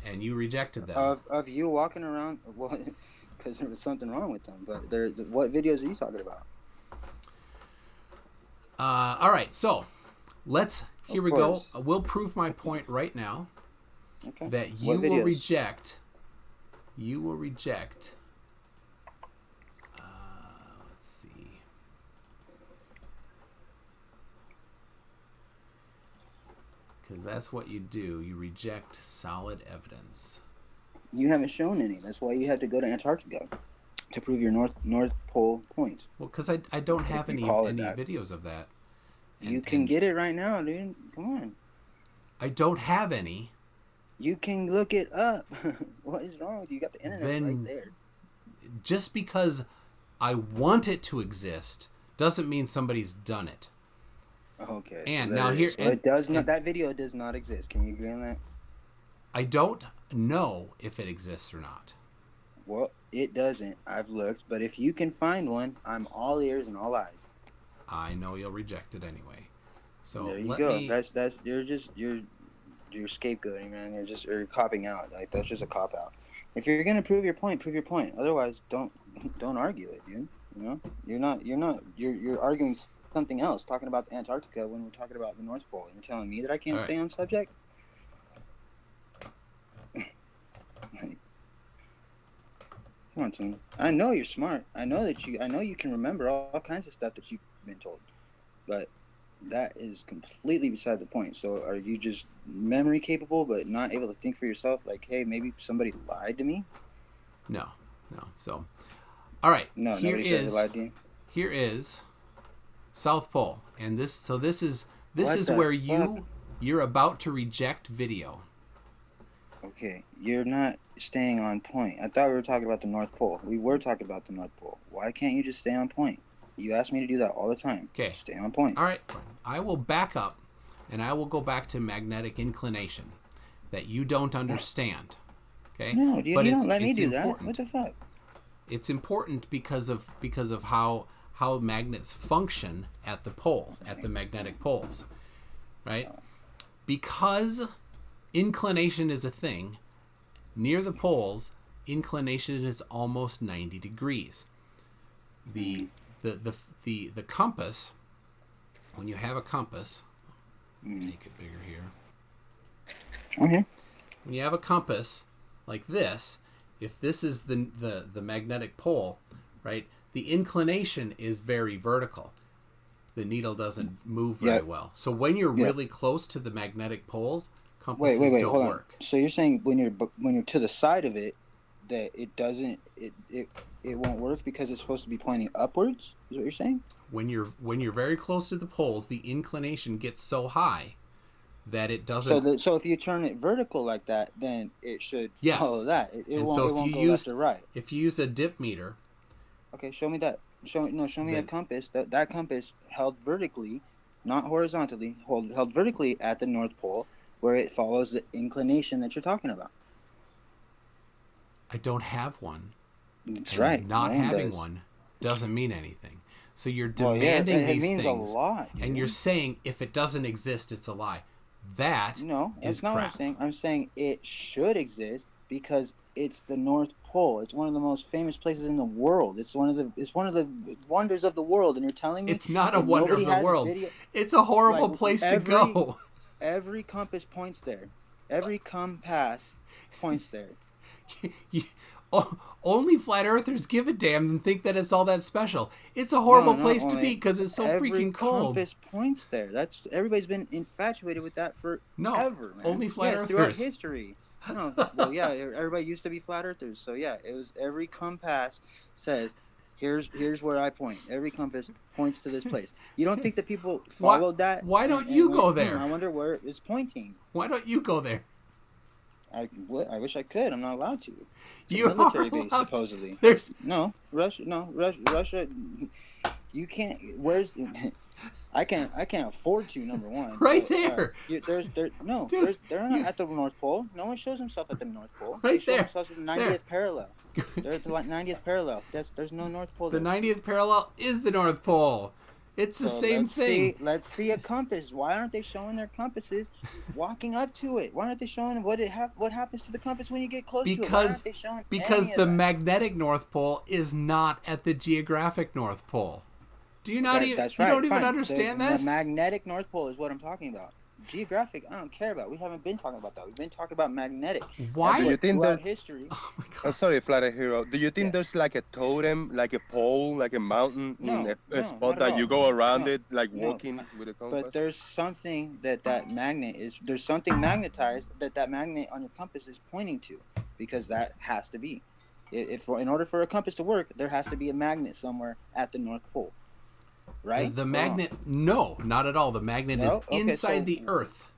[SPEAKER 1] and you rejected them.
[SPEAKER 5] Of you walking around, well, because there was something wrong with them. But what videos are you talking about?
[SPEAKER 1] All right. So here we go.
[SPEAKER 5] course.
[SPEAKER 1] We'll prove my point right now
[SPEAKER 5] Okay.
[SPEAKER 1] that you
[SPEAKER 5] What
[SPEAKER 1] will
[SPEAKER 5] videos?
[SPEAKER 1] reject. You will reject. Let's see. Because that's what you do. You reject solid evidence.
[SPEAKER 5] You haven't shown any. That's why you had to go to Antarctica to prove your North Pole point.
[SPEAKER 1] Well, because I don't have
[SPEAKER 5] you
[SPEAKER 1] any
[SPEAKER 5] call it that.
[SPEAKER 1] videos of that.
[SPEAKER 5] You
[SPEAKER 1] And-
[SPEAKER 5] can
[SPEAKER 1] and
[SPEAKER 5] get it right now, dude. Come on.
[SPEAKER 1] I don't have any.
[SPEAKER 5] You can look it up. What is wrong with you? You got the internet
[SPEAKER 1] Then-
[SPEAKER 5] right there.
[SPEAKER 1] Just because I want it to exist doesn't mean somebody's done it.
[SPEAKER 5] Okay.
[SPEAKER 1] And
[SPEAKER 5] so
[SPEAKER 1] now
[SPEAKER 5] there it
[SPEAKER 1] here-
[SPEAKER 5] is. So
[SPEAKER 1] and-
[SPEAKER 5] it does not.
[SPEAKER 1] and-
[SPEAKER 5] That video does not exist. Can you agree on that?
[SPEAKER 1] I don't know if it exists or not.
[SPEAKER 5] Well, it doesn't. I've looked, but if you can find one, I'm all ears and all eyes.
[SPEAKER 1] I know you'll reject it anyway. So
[SPEAKER 5] There you
[SPEAKER 1] let
[SPEAKER 5] go.
[SPEAKER 1] me.
[SPEAKER 5] That's you're scapegoating, man. You're copping out. Like that's just a cop out. If you're gonna prove your point, prove your point. Otherwise, don't argue it, dude. You know, you're arguing something else, talking about Antarctica when we're talking about the North Pole. You're telling me that I can't
[SPEAKER 1] All right.
[SPEAKER 5] stay on subject. Like, come on, Tim. I know you're smart. I know you can remember all kinds of stuff that you've been told, but that is completely beside the point. So are you just memory capable but not able to think for yourself? Like, hey, maybe somebody lied to me?
[SPEAKER 1] No. So, all right.
[SPEAKER 5] No,
[SPEAKER 1] here
[SPEAKER 5] nobody says
[SPEAKER 1] is
[SPEAKER 5] they lied to you.
[SPEAKER 1] here is South Pole, and this is
[SPEAKER 5] What the
[SPEAKER 1] where
[SPEAKER 5] fuck?
[SPEAKER 1] you're about to reject video.
[SPEAKER 5] Okay, you're not staying on point. I thought we were talking about the North Pole. We were talking about the North Pole. Why can't you just stay on point? You ask me to do that all the time.
[SPEAKER 1] Okay.
[SPEAKER 5] Stay on point.
[SPEAKER 1] All right. I will back up, and I will go back to magnetic inclination that you don't understand. Okay.
[SPEAKER 5] No, you don't let me do that.
[SPEAKER 1] important.
[SPEAKER 5] What the fuck?
[SPEAKER 1] It's important because of how magnets function at the poles, at the magnetic poles, right? Because inclination is a thing, near the poles, inclination is almost 90 degrees. The compass, when you have a compass, make it bigger here.
[SPEAKER 5] Okay.
[SPEAKER 1] When you have a compass like this, if this is the magnetic pole, right, the inclination is very vertical. The needle doesn't move very well. So when you're really close to the magnetic poles, compasses don't
[SPEAKER 5] hold
[SPEAKER 1] work.
[SPEAKER 5] on. So you're saying when you're to the side of it, that it doesn't it won't work because it's supposed to be pointing upwards? Is what you're saying?
[SPEAKER 1] When you're very close to the poles, the inclination gets so high that it doesn't.
[SPEAKER 5] So if you turn it vertical like that, then it should follow that. It won't go left or right.
[SPEAKER 1] If you use a dip meter.
[SPEAKER 5] Okay, show me that. Show me a compass. That compass held vertically, not horizontally, held vertically at the North Pole, where it follows the inclination that you're talking about.
[SPEAKER 1] I don't have one.
[SPEAKER 5] That's right.
[SPEAKER 1] Not having one doesn't mean anything. So you're demanding these things.
[SPEAKER 5] It means a lot.
[SPEAKER 1] And you're saying if it doesn't exist, it's a lie. That
[SPEAKER 5] that's not
[SPEAKER 1] crap.
[SPEAKER 5] what I'm saying. I'm saying it should exist because it's the North Pole. It's one of the most famous places in the world. It's one of the wonders of the world. And you're telling me
[SPEAKER 1] it's not a wonder of the world. It's a horrible place to go.
[SPEAKER 5] Every compass points there. Every compass points there.
[SPEAKER 1] Only flat earthers give a damn and think that it's all that special. It's a horrible place to be because it's so freaking cold.
[SPEAKER 5] Every compass points there. Everybody's been infatuated with that forever. Man.
[SPEAKER 1] Only flat earthers.
[SPEAKER 5] Throughout history. No, well, yeah, everybody used to be flat earthers. So yeah, it was every compass says, here's where I point. Every compass points to this place. You don't think that people followed that?
[SPEAKER 1] Why don't you go there?
[SPEAKER 5] I wonder where it's pointing.
[SPEAKER 1] Why don't you go there?
[SPEAKER 5] I wish I could. I'm not allowed to.
[SPEAKER 1] You
[SPEAKER 5] are military base, supposedly. Russia. You can't. I can't afford to. Number one.
[SPEAKER 1] Right there.
[SPEAKER 5] They're not at the North Pole. No one shows himself at the North Pole.
[SPEAKER 1] Right
[SPEAKER 5] they show themselves at the 90th parallel. They're at the 90th parallel. There's no North Pole there.
[SPEAKER 1] The 90th parallel is the North Pole. It's the same thing.
[SPEAKER 5] Let's see a compass. Why aren't they showing their compasses walking up to it? Why aren't they showing what happens to the compass when you get close to it? Why aren't they showing
[SPEAKER 1] because the magnetic North Pole is not at the geographic North Pole. Do you not even?
[SPEAKER 5] That's right.
[SPEAKER 1] You don't even understand that?
[SPEAKER 5] The magnetic North Pole is what I'm talking about. Geographic, I don't care about. We haven't been talking about that. We've been talking about magnetic.
[SPEAKER 1] Why?
[SPEAKER 4] Do you think that
[SPEAKER 5] history?
[SPEAKER 1] Oh my God.
[SPEAKER 4] I'm sorry, Flat Hero. Do you think there's like a totem, like a pole, like a mountain, a spot that you go around it, like walking with a compass?
[SPEAKER 5] But there's something that magnet is. There's something magnetized that magnet on your compass is pointing to, because that has to be. In order for a compass to work, there has to be a magnet somewhere at the North Pole. Right?
[SPEAKER 1] The magnet, no, not at all. The magnet is inside the Earth.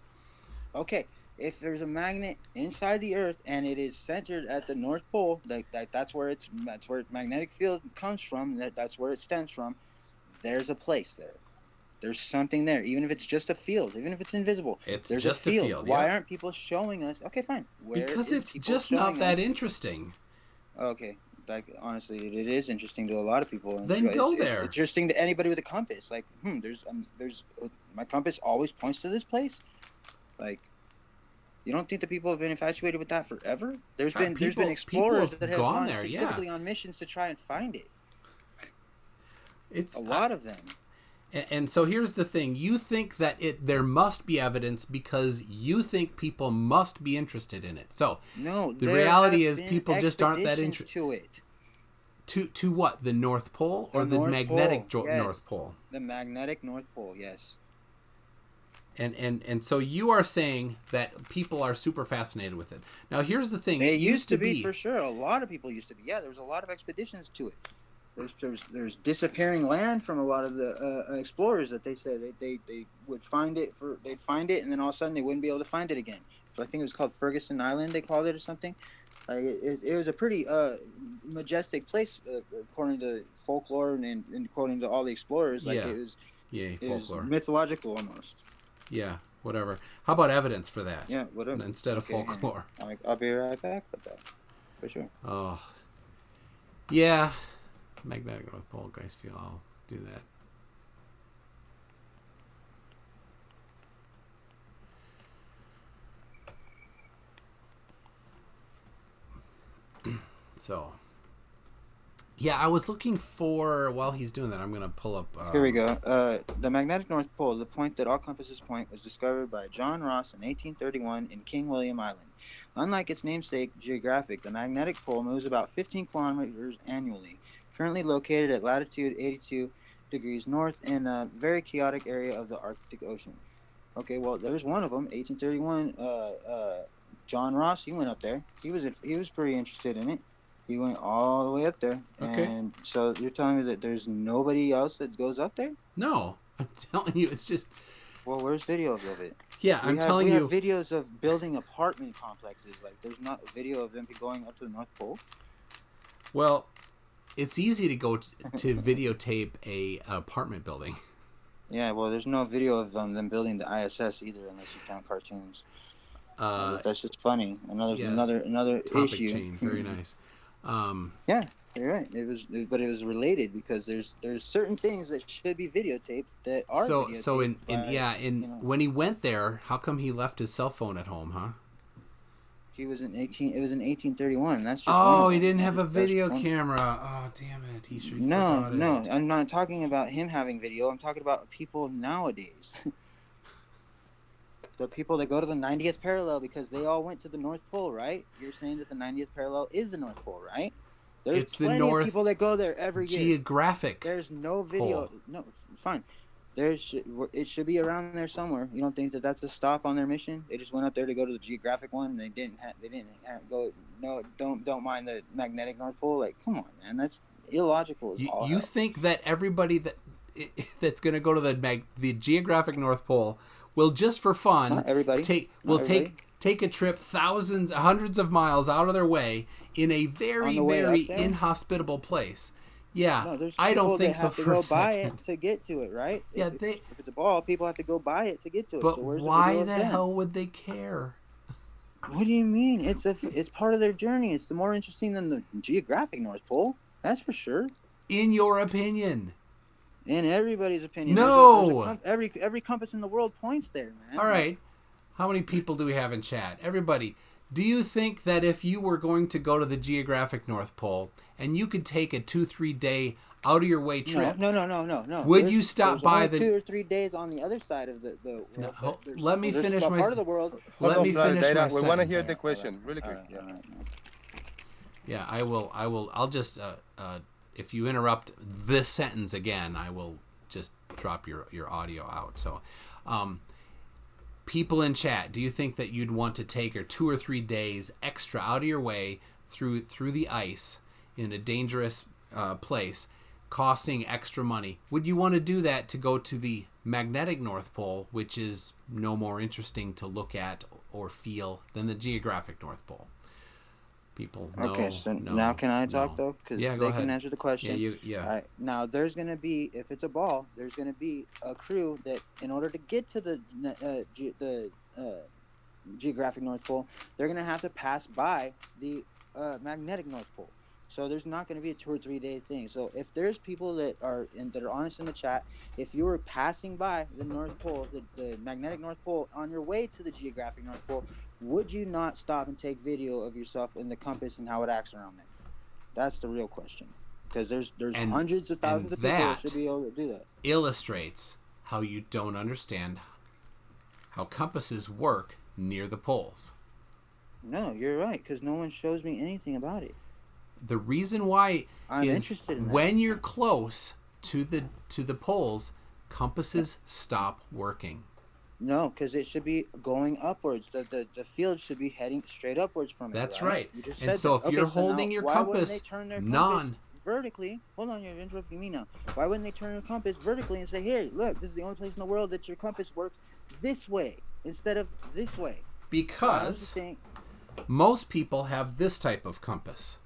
[SPEAKER 5] Okay, if there's a magnet inside the Earth and it is centered at the North Pole, that's where magnetic field comes from. That's where it stems from. There's a place there. There's something there, even if it's just a field, even if it's invisible. There's just a field. Why aren't people showing us? Okay, fine.
[SPEAKER 1] Because it's just not that interesting.
[SPEAKER 5] Okay. Like, honestly, it is interesting to a lot of people.
[SPEAKER 1] Then go there.
[SPEAKER 5] It's interesting to anybody with a compass. Like, there's my compass always points to this place. Like, you don't think that people have been infatuated with that forever? There's been explorers that have gone there, specifically on missions to try and find it.
[SPEAKER 1] It's
[SPEAKER 5] a lot of them.
[SPEAKER 1] And so here's the thing: you think that there must be evidence because you think people must be interested in it. So
[SPEAKER 5] no,
[SPEAKER 1] the reality is people just aren't that interested
[SPEAKER 5] to it.
[SPEAKER 1] To what? The North Pole or the magnetic North Pole?
[SPEAKER 5] The magnetic North Pole, yes.
[SPEAKER 1] And so you are saying that people are super fascinated with it. Now here's the thing:
[SPEAKER 5] it used to be for sure. A lot of people used to be. Yeah, there was a lot of expeditions to it. There's disappearing land from a lot of the explorers that they said they would find it they'd find it and then all of a sudden they wouldn't be able to find it again. So I think it was called Ferguson Island, they called it, or something. It was a pretty majestic place according to folklore and according to all the explorers. Like it was
[SPEAKER 1] folklore.
[SPEAKER 5] It was mythological almost.
[SPEAKER 1] Yeah, whatever. How about evidence for that?
[SPEAKER 5] Yeah, whatever.
[SPEAKER 1] Instead of folklore.
[SPEAKER 5] I'll be right back with that for sure.
[SPEAKER 1] Oh, yeah. Magnetic North Pole, guys, feel I'll do that. So Yeah, I was looking for, while he's doing that, I'm going to pull up...
[SPEAKER 5] Here we go. The magnetic North Pole, the point that all compasses point, was discovered by John Ross in 1831 in King William Island. Unlike its namesake, geographic, the magnetic pole moves about 15 kilometers annually, currently located at latitude 82 degrees north in a very chaotic area of the Arctic Ocean. Okay, well, there's one of them, 1831. John Ross, he went up there. He was pretty interested in it. He went all the way up there.
[SPEAKER 1] Okay.
[SPEAKER 5] And so you're telling me that there's nobody else that goes up there?
[SPEAKER 1] No, I'm telling you, it's just...
[SPEAKER 5] Well, where's videos of it?
[SPEAKER 1] Yeah, I'm telling you...
[SPEAKER 5] We have videos of building apartment complexes. Like, there's not a video of them going up to the North Pole.
[SPEAKER 1] Well, it's easy to go to videotape a apartment building.
[SPEAKER 5] Yeah, well, there's no video of them building the ISS either, unless you count cartoons. That's just funny. Another
[SPEAKER 1] topic
[SPEAKER 5] issue.
[SPEAKER 1] change. Very nice.
[SPEAKER 5] Yeah, you're right. But it was related because there's certain things that should be videotaped that are videotaped.
[SPEAKER 1] When he went there, how come he left his cell phone at home, huh?
[SPEAKER 5] It was in 1831. That's just
[SPEAKER 1] he didn't have a video camera. Oh, damn it! He should.
[SPEAKER 5] No. I'm not talking about him having video. I'm talking about people nowadays. The people that go to the 90th parallel because they all went to the North Pole, right? You're saying that the 90th parallel is the North Pole, right? There's plenty of people that go there every year.
[SPEAKER 1] Geographic.
[SPEAKER 5] There's no video.
[SPEAKER 1] Pole.
[SPEAKER 5] No, fine. It should be around there somewhere. You don't think that that's a stop on their mission? They just went up there to go to the geographic one, and they didn't go. No, don't mind the magnetic North Pole. Like, come on, man, that's illogical.
[SPEAKER 1] You think that everybody that's going to go to the geographic North Pole will just for fun
[SPEAKER 5] Not everybody.
[SPEAKER 1] take a trip hundreds of miles out of their way in a very inhospitable place? Yeah,
[SPEAKER 5] no,
[SPEAKER 1] I don't think so.
[SPEAKER 5] Have to go buy it to get to it, right?
[SPEAKER 1] Yeah,
[SPEAKER 5] if it's a ball, people have to go buy it to get to it.
[SPEAKER 1] But
[SPEAKER 5] so where's
[SPEAKER 1] why the hell would they care?
[SPEAKER 5] What do you mean? It's part of their journey. It's more interesting than the geographic North Pole. That's for sure.
[SPEAKER 1] In your opinion.
[SPEAKER 5] In everybody's opinion.
[SPEAKER 1] No.
[SPEAKER 5] Every compass in the world points there, man.
[SPEAKER 1] All right. How many people do we have in chat? Everybody. Do you think that if you were going to go to the geographic North Pole and you could take a 2-3 day out of your way trip?
[SPEAKER 5] No.
[SPEAKER 1] Would you stop by the
[SPEAKER 5] 2 or 3 days on the other side of the world?
[SPEAKER 1] No, let me finish my
[SPEAKER 5] part of the world.
[SPEAKER 1] Let me finish my sentence.
[SPEAKER 4] We want to hear the question really quick.
[SPEAKER 1] Yeah, I will. I'll just if you interrupt this sentence again, I will just drop your audio out. So, people in chat, do you think that you'd want to take 2 or 3 days extra out of your way through the ice in a dangerous place, costing extra money? Would you want to do that to go to the magnetic North Pole, which is no more interesting to look at or feel than the geographic North Pole? People,
[SPEAKER 5] okay, so now can I talk though? Because
[SPEAKER 1] they
[SPEAKER 5] can answer the question.
[SPEAKER 1] Yeah.
[SPEAKER 5] All right. Now there's gonna be, if it's a ball, there's gonna be a crew that, in order to get to the geographic North Pole, they're gonna have to pass by the magnetic North Pole. So there's not going to be a 2 or 3 day thing. So if there's people that are honest in the chat, if you were passing by the North Pole, the magnetic North Pole, on your way to the geographic North Pole, would you not stop and take video of yourself in the compass and how it acts around there? That's the real question. Because there's hundreds of thousands of people that should be able to do that.
[SPEAKER 1] Illustrates how you don't understand how compasses work near the poles.
[SPEAKER 5] No, you're right, because no one shows me anything about it.
[SPEAKER 1] The reason why
[SPEAKER 5] I'm
[SPEAKER 1] is
[SPEAKER 5] interested in that.
[SPEAKER 1] When you're close to the poles, compasses stop working.
[SPEAKER 5] No, because it should be going upwards. The field should be heading straight upwards from it.
[SPEAKER 1] That's
[SPEAKER 5] right.
[SPEAKER 1] right. And so if you're holding your compass
[SPEAKER 5] vertically, hold on, you're interrupting me now. Why wouldn't they turn their compass vertically and say, "Here, look, this is the only place in the world that your compass works this way instead of this way"?
[SPEAKER 1] Because most people have this type of compass.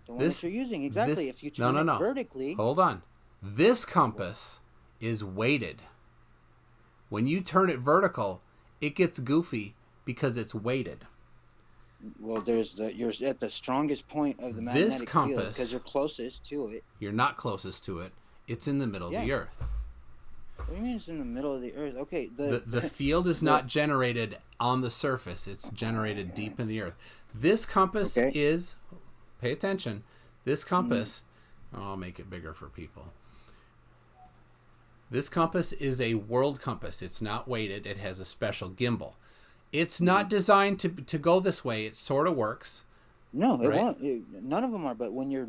[SPEAKER 5] The one that you're using, exactly. If you turn it vertically...
[SPEAKER 1] Hold on. This compass is weighted. When you turn it vertical, it gets goofy because it's weighted.
[SPEAKER 5] Well, you're at the strongest point of the magnetic field because you're closest to it.
[SPEAKER 1] You're not closest to it. It's in the middle of the Earth.
[SPEAKER 5] What do you mean it's in the middle of the Earth? Okay.
[SPEAKER 1] The field is not generated on the surface. It's generated deep in the Earth. This compass is... Pay attention. This compass, I'll make it bigger for people. This compass is a world compass. It's not weighted. It has a special gimbal. It's not designed to go this way. It sort of works.
[SPEAKER 5] No, it
[SPEAKER 1] right?
[SPEAKER 5] won't. None of them are. But when you're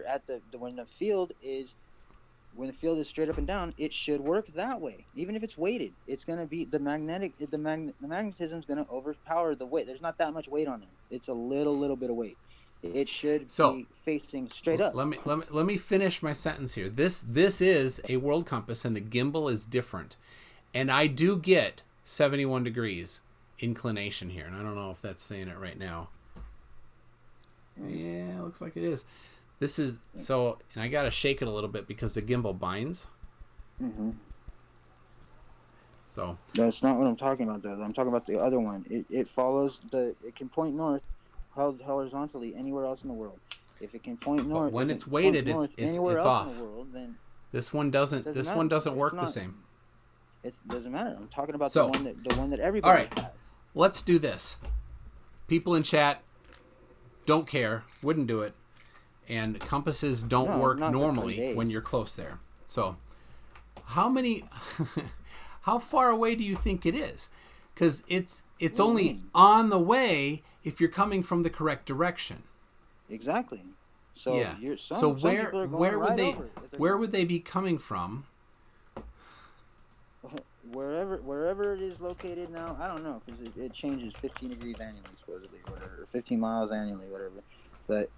[SPEAKER 5] at when the field is straight up and down, it should work that way. Even if it's weighted, it's gonna be the magnetism is gonna overpower the weight. There's not that much weight on it. It's a little bit of weight. It should be facing straight up.
[SPEAKER 1] Let me finish my sentence here. This is a world compass, and the gimbal is different. And I do get 71 degrees inclination here, and I don't know if that's saying it right now. Yeah, it looks like it is. This is so, and I gotta shake it a little bit because the gimbal binds.
[SPEAKER 5] Mm-hmm.
[SPEAKER 1] So
[SPEAKER 5] that's not what I'm talking about, though. I'm talking about the other one. It follows it can point north, held horizontally anywhere else in the world. If it can point north,
[SPEAKER 1] but when it's weighted, it's off.
[SPEAKER 5] In the world, then
[SPEAKER 1] this one doesn't work the same.
[SPEAKER 5] It doesn't matter. I'm talking about
[SPEAKER 1] So,
[SPEAKER 5] the one that everybody has.
[SPEAKER 1] Let's do this. People in chat don't care, wouldn't do it, and compasses don't work normally when you're close there. So, how far away do you think it is? Because it's only on the way if you're coming from the correct direction.
[SPEAKER 5] Exactly. So
[SPEAKER 1] yeah.
[SPEAKER 5] Some
[SPEAKER 1] where would they be coming from?
[SPEAKER 5] Wherever it is located now, I don't know, because it changes 15 degrees annually, supposedly, whatever, 15 miles annually, whatever. But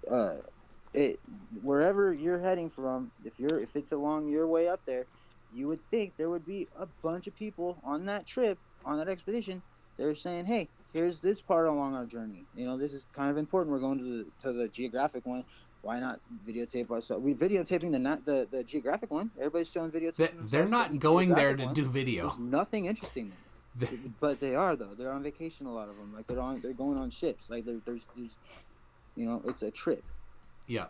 [SPEAKER 5] wherever you're heading from, if it's along your way up there, you would think there would be a bunch of people on that trip, on that expedition. They're saying, hey, here's this part along our journey. This is kind of important. We're going to the geographic one. Why not videotape ourselves? We're videotaping the geographic one. Everybody's showing videotaping.
[SPEAKER 1] They're not going there to do video.
[SPEAKER 5] There's nothing interesting there. But they are, though. They're on vacation, a lot of them. Like they're going on ships. Like there's it's a trip.
[SPEAKER 1] Yeah,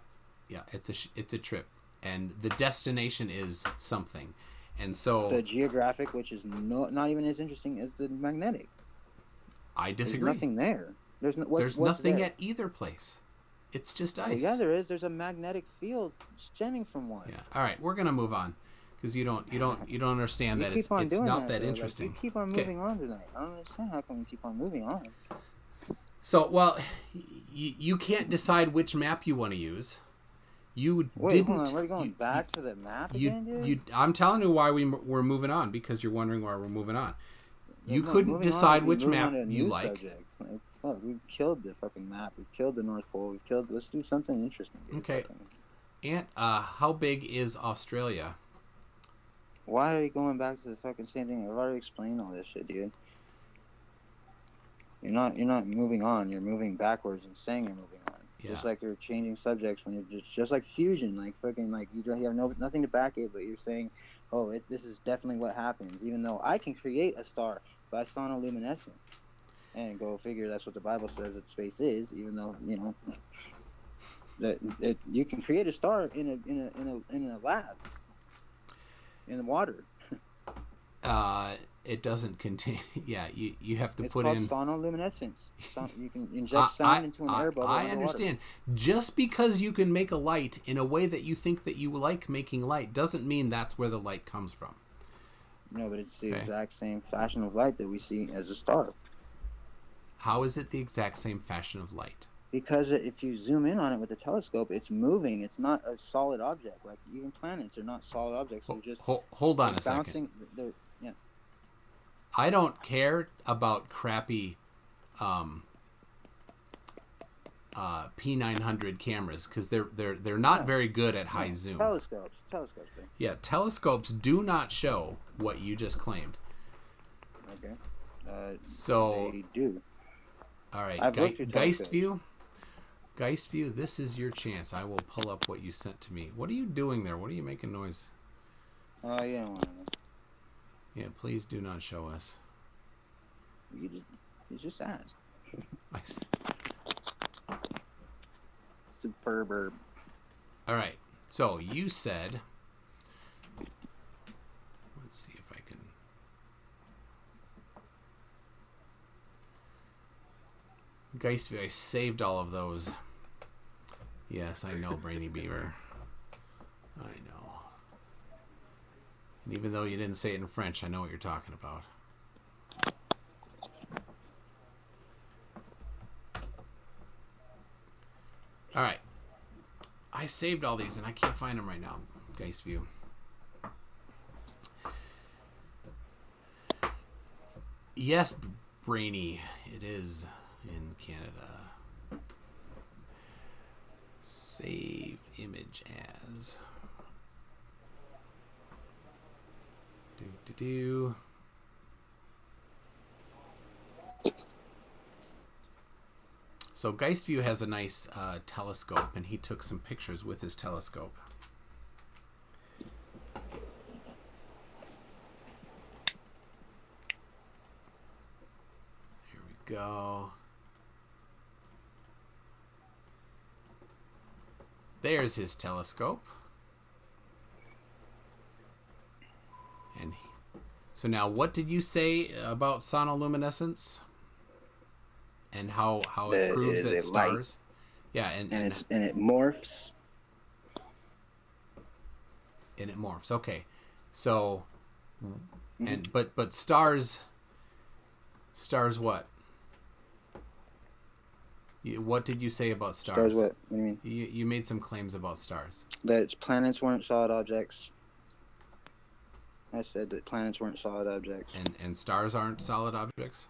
[SPEAKER 1] it's a trip, and the destination is something, and so
[SPEAKER 5] the geographic, which is not even as interesting as the magnetic.
[SPEAKER 1] I disagree.
[SPEAKER 5] There's nothing there. There's
[SPEAKER 1] nothing
[SPEAKER 5] there?
[SPEAKER 1] At either place. It's just ice.
[SPEAKER 5] Well, yeah, there is. There's a magnetic field stemming from one.
[SPEAKER 1] Yeah. All right, we're gonna move on because you don't understand that it's not that interesting.
[SPEAKER 5] Like, you keep on moving on tonight. I don't understand how come you keep on moving on.
[SPEAKER 1] So, well, you can't decide which map you want to use. Hold on.
[SPEAKER 5] We're going back to the map again, dude?
[SPEAKER 1] I'm telling you why we're moving on, because you're wondering why we're moving on. You couldn't decide which map you like.
[SPEAKER 5] Fuck, we've killed the fucking map. We've killed the North Pole. Let's do something interesting, dude.
[SPEAKER 1] Okay. And how big is Australia?
[SPEAKER 5] Why are you going back to the fucking same thing? I've already explained all this shit, dude. You're not moving on. You're moving backwards and saying you're moving on. Yeah. Just like you're changing subjects when you're just like fusion, like fucking like you have nothing to back it, but you're saying, oh, this is definitely what happens. Even though I can create a star by sonoluminescence, and go figure that's what the Bible says that space is. Even though that you can create a star in a lab in the water.
[SPEAKER 1] It doesn't contain. Yeah, you have to put
[SPEAKER 5] in.
[SPEAKER 1] It's
[SPEAKER 5] called sonoluminescence. You can inject sound into an air bubble.
[SPEAKER 1] I understand. Just because you can make a light in a way that you think that you like making light doesn't mean that's where the light comes from.
[SPEAKER 5] No, but it's the exact same fashion of light that we see as a star.
[SPEAKER 1] How is it the exact same fashion of light?
[SPEAKER 5] Because if you zoom in on it with a telescope, it's moving. It's not a solid object. Like even planets are not solid objects. They're just
[SPEAKER 1] hold on a second.
[SPEAKER 5] Yeah.
[SPEAKER 1] I don't care about crappy P900 cameras because they're not very good at high zoom.
[SPEAKER 5] Telescopes.
[SPEAKER 1] Yeah, telescopes do not show what you just claimed.
[SPEAKER 5] Okay.
[SPEAKER 1] So
[SPEAKER 5] they do.
[SPEAKER 1] All right, Geist View, this is your chance. I will pull up what you sent to me. What are you doing there? What are you making noise?
[SPEAKER 5] Yeah.
[SPEAKER 1] Yeah, please do not show us.
[SPEAKER 5] You just asked. Superb.
[SPEAKER 1] All right, so you said. Let's see if I can. Geist View, I saved all of those. Yes, I know, Brainy Beaver. I know. And even though you didn't say it in French, I know what you're talking about. All right. I saved all these and I can't find them right now. Geist View. Yes, Brainy, it is in Canada. Save image as. Do. So Geist View has a nice telescope, and he took some pictures with his telescope. Here we go. There's his telescope. And so now, what did you say about sonoluminescence? And how it proves that stars, yeah, and
[SPEAKER 5] it morphs.
[SPEAKER 1] And it morphs. Okay, so, and but stars what? What did you say about stars?
[SPEAKER 5] Stars what? What do you mean?
[SPEAKER 1] You made some claims about stars.
[SPEAKER 5] That planets weren't solid objects. I said that planets weren't solid objects.
[SPEAKER 1] And stars aren't solid objects?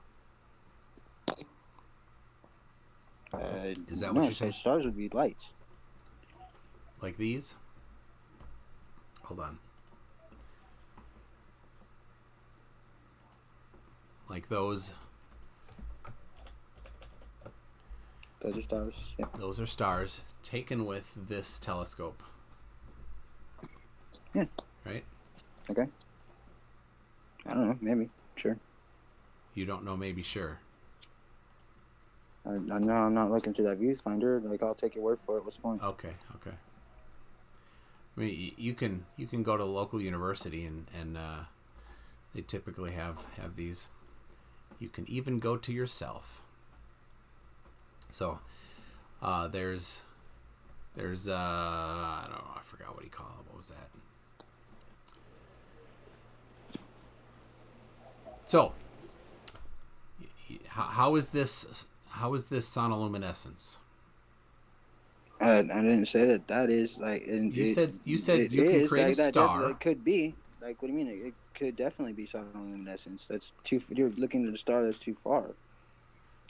[SPEAKER 1] Is that what you said?
[SPEAKER 5] Stars would be lights.
[SPEAKER 1] Like these? Hold on. Like those?
[SPEAKER 5] Those are stars. Yeah.
[SPEAKER 1] Those are stars taken with this telescope.
[SPEAKER 5] Yeah.
[SPEAKER 1] Right?
[SPEAKER 5] Okay. I don't know. Maybe. Sure.
[SPEAKER 1] You don't know, maybe, sure.
[SPEAKER 5] I know I'm not looking through that viewfinder. Like, I'll take your word for it. What's the point?
[SPEAKER 1] Okay. I mean, you can go to a local university and they typically have these. You can even go to yourself. So there's I don't know, I forgot what he called it. What was that? So how is this sonoluminescence?
[SPEAKER 5] I didn't say that is like.
[SPEAKER 1] You said you can create a star.
[SPEAKER 5] It could be. Like, what do you mean? It could definitely be sonoluminescence. That's too. You're looking at a star that's too far.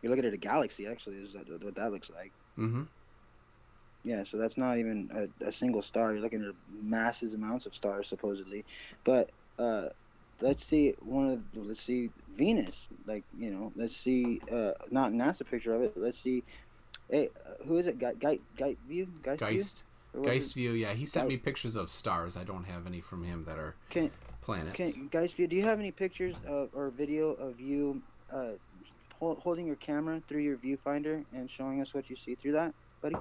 [SPEAKER 5] You're looking at a galaxy. Actually, is what that looks like.
[SPEAKER 1] Mm-hmm.
[SPEAKER 5] Yeah, so that's not even a single star. You're looking at massive amounts of stars supposedly, but let's see Venus. Like, let's see not NASA picture of it. Let's see. Hey, who is it?
[SPEAKER 1] Geist View. Yeah, he sent me pictures of stars. I don't have any from him that are planets.
[SPEAKER 5] Geist View, do you have any pictures or video of you holding your camera through your viewfinder and showing us what you see through that, buddy?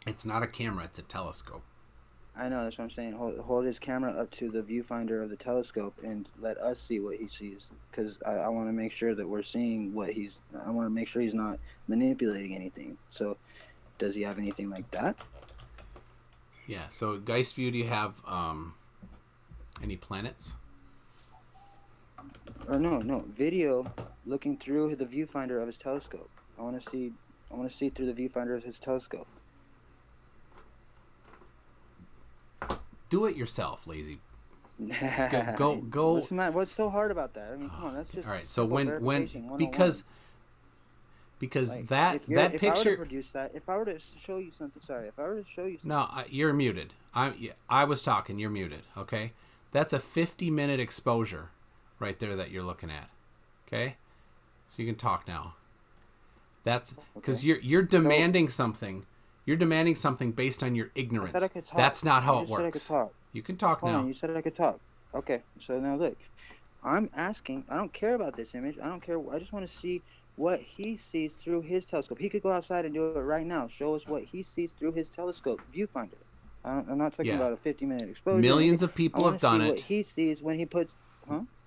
[SPEAKER 1] It's not a camera, it's a telescope.
[SPEAKER 5] I know, that's what I'm saying. Hold his camera up to the viewfinder of the telescope and let us see what he sees. Because I want to make sure that we're seeing I want to make sure he's not manipulating anything. So, does he have anything like that?
[SPEAKER 1] Yeah, so Geist View, do you have any planets?
[SPEAKER 5] Or no. Video looking through the viewfinder of his telescope. I want to see through the viewfinder of his telescope.
[SPEAKER 1] Do it yourself, lazy. Go.
[SPEAKER 5] What's so hard about that? I mean, come on, that's just
[SPEAKER 1] all right. So when because like, that picture.
[SPEAKER 5] If I were to produce that, if I were to show you something.
[SPEAKER 1] No, you're muted. I was talking. You're muted. Okay, that's a 50-minute exposure, right there that you're looking at. Okay, so you can talk now. That's because you're demanding something. You're demanding something based on your ignorance.
[SPEAKER 5] I could talk.
[SPEAKER 1] That's not how it works.
[SPEAKER 5] I could talk.
[SPEAKER 1] You can talk now.
[SPEAKER 5] You said I could talk. Okay, so now look. I'm asking. I don't care about this image. I don't care. I just want to see what he sees through his telescope. He could go outside and do it right now. Show us what he sees through his telescope viewfinder. I'm not talking about a 50-minute exposure.
[SPEAKER 1] Millions of people have done it.
[SPEAKER 5] What he sees when he puts.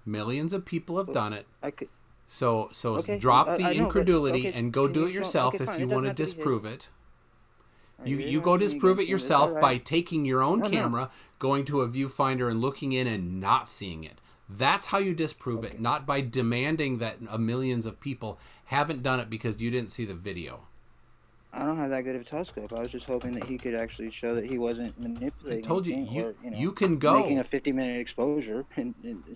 [SPEAKER 1] Millions of people have done it.
[SPEAKER 5] I could.
[SPEAKER 1] So drop the incredulity and go do it yourself if you want to disprove it. You go disprove it yourself
[SPEAKER 5] right.
[SPEAKER 1] by taking your own
[SPEAKER 5] No.
[SPEAKER 1] camera, going to a viewfinder and looking in and not seeing it. That's how you disprove it, not by demanding that millions of people haven't done it because you didn't see the video.
[SPEAKER 5] I don't have that good of a telescope. I was just hoping that he could actually show that he wasn't manipulating.
[SPEAKER 1] I told you,
[SPEAKER 5] anything, or,
[SPEAKER 1] you can go.
[SPEAKER 5] making a 50-minute exposure.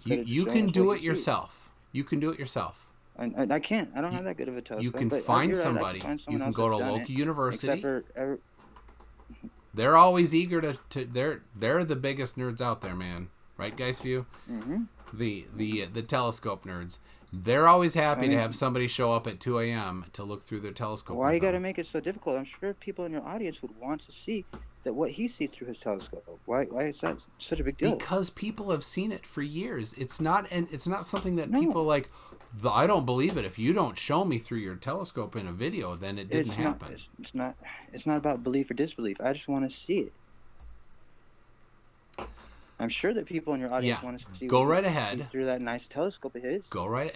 [SPEAKER 1] You can do it yourself. You can do it yourself.
[SPEAKER 5] I can't. I don't have that good of a telescope.
[SPEAKER 1] You can
[SPEAKER 5] but
[SPEAKER 1] find
[SPEAKER 5] you're right,
[SPEAKER 1] somebody. You can go to a local university. They're always eager to they're the biggest nerds out there, man. Right, Guys View?
[SPEAKER 5] Mm-hmm.
[SPEAKER 1] The telescope nerds. They're always happy to have somebody show up at 2 a.m. to look through their telescope.
[SPEAKER 5] Why you got to make it so difficult? I'm sure people in your audience would want to see that what he sees through his telescope. Why is that such a big deal?
[SPEAKER 1] Because people have seen it for years. It's not something that people like. I don't believe it. If you don't show me through your telescope in a video, then it didn't happen.
[SPEAKER 5] It's not about belief or disbelief. I just want to see it. I'm sure that people in your audience want to see.
[SPEAKER 1] Go right ahead
[SPEAKER 5] through that nice telescope of his.
[SPEAKER 1] Go right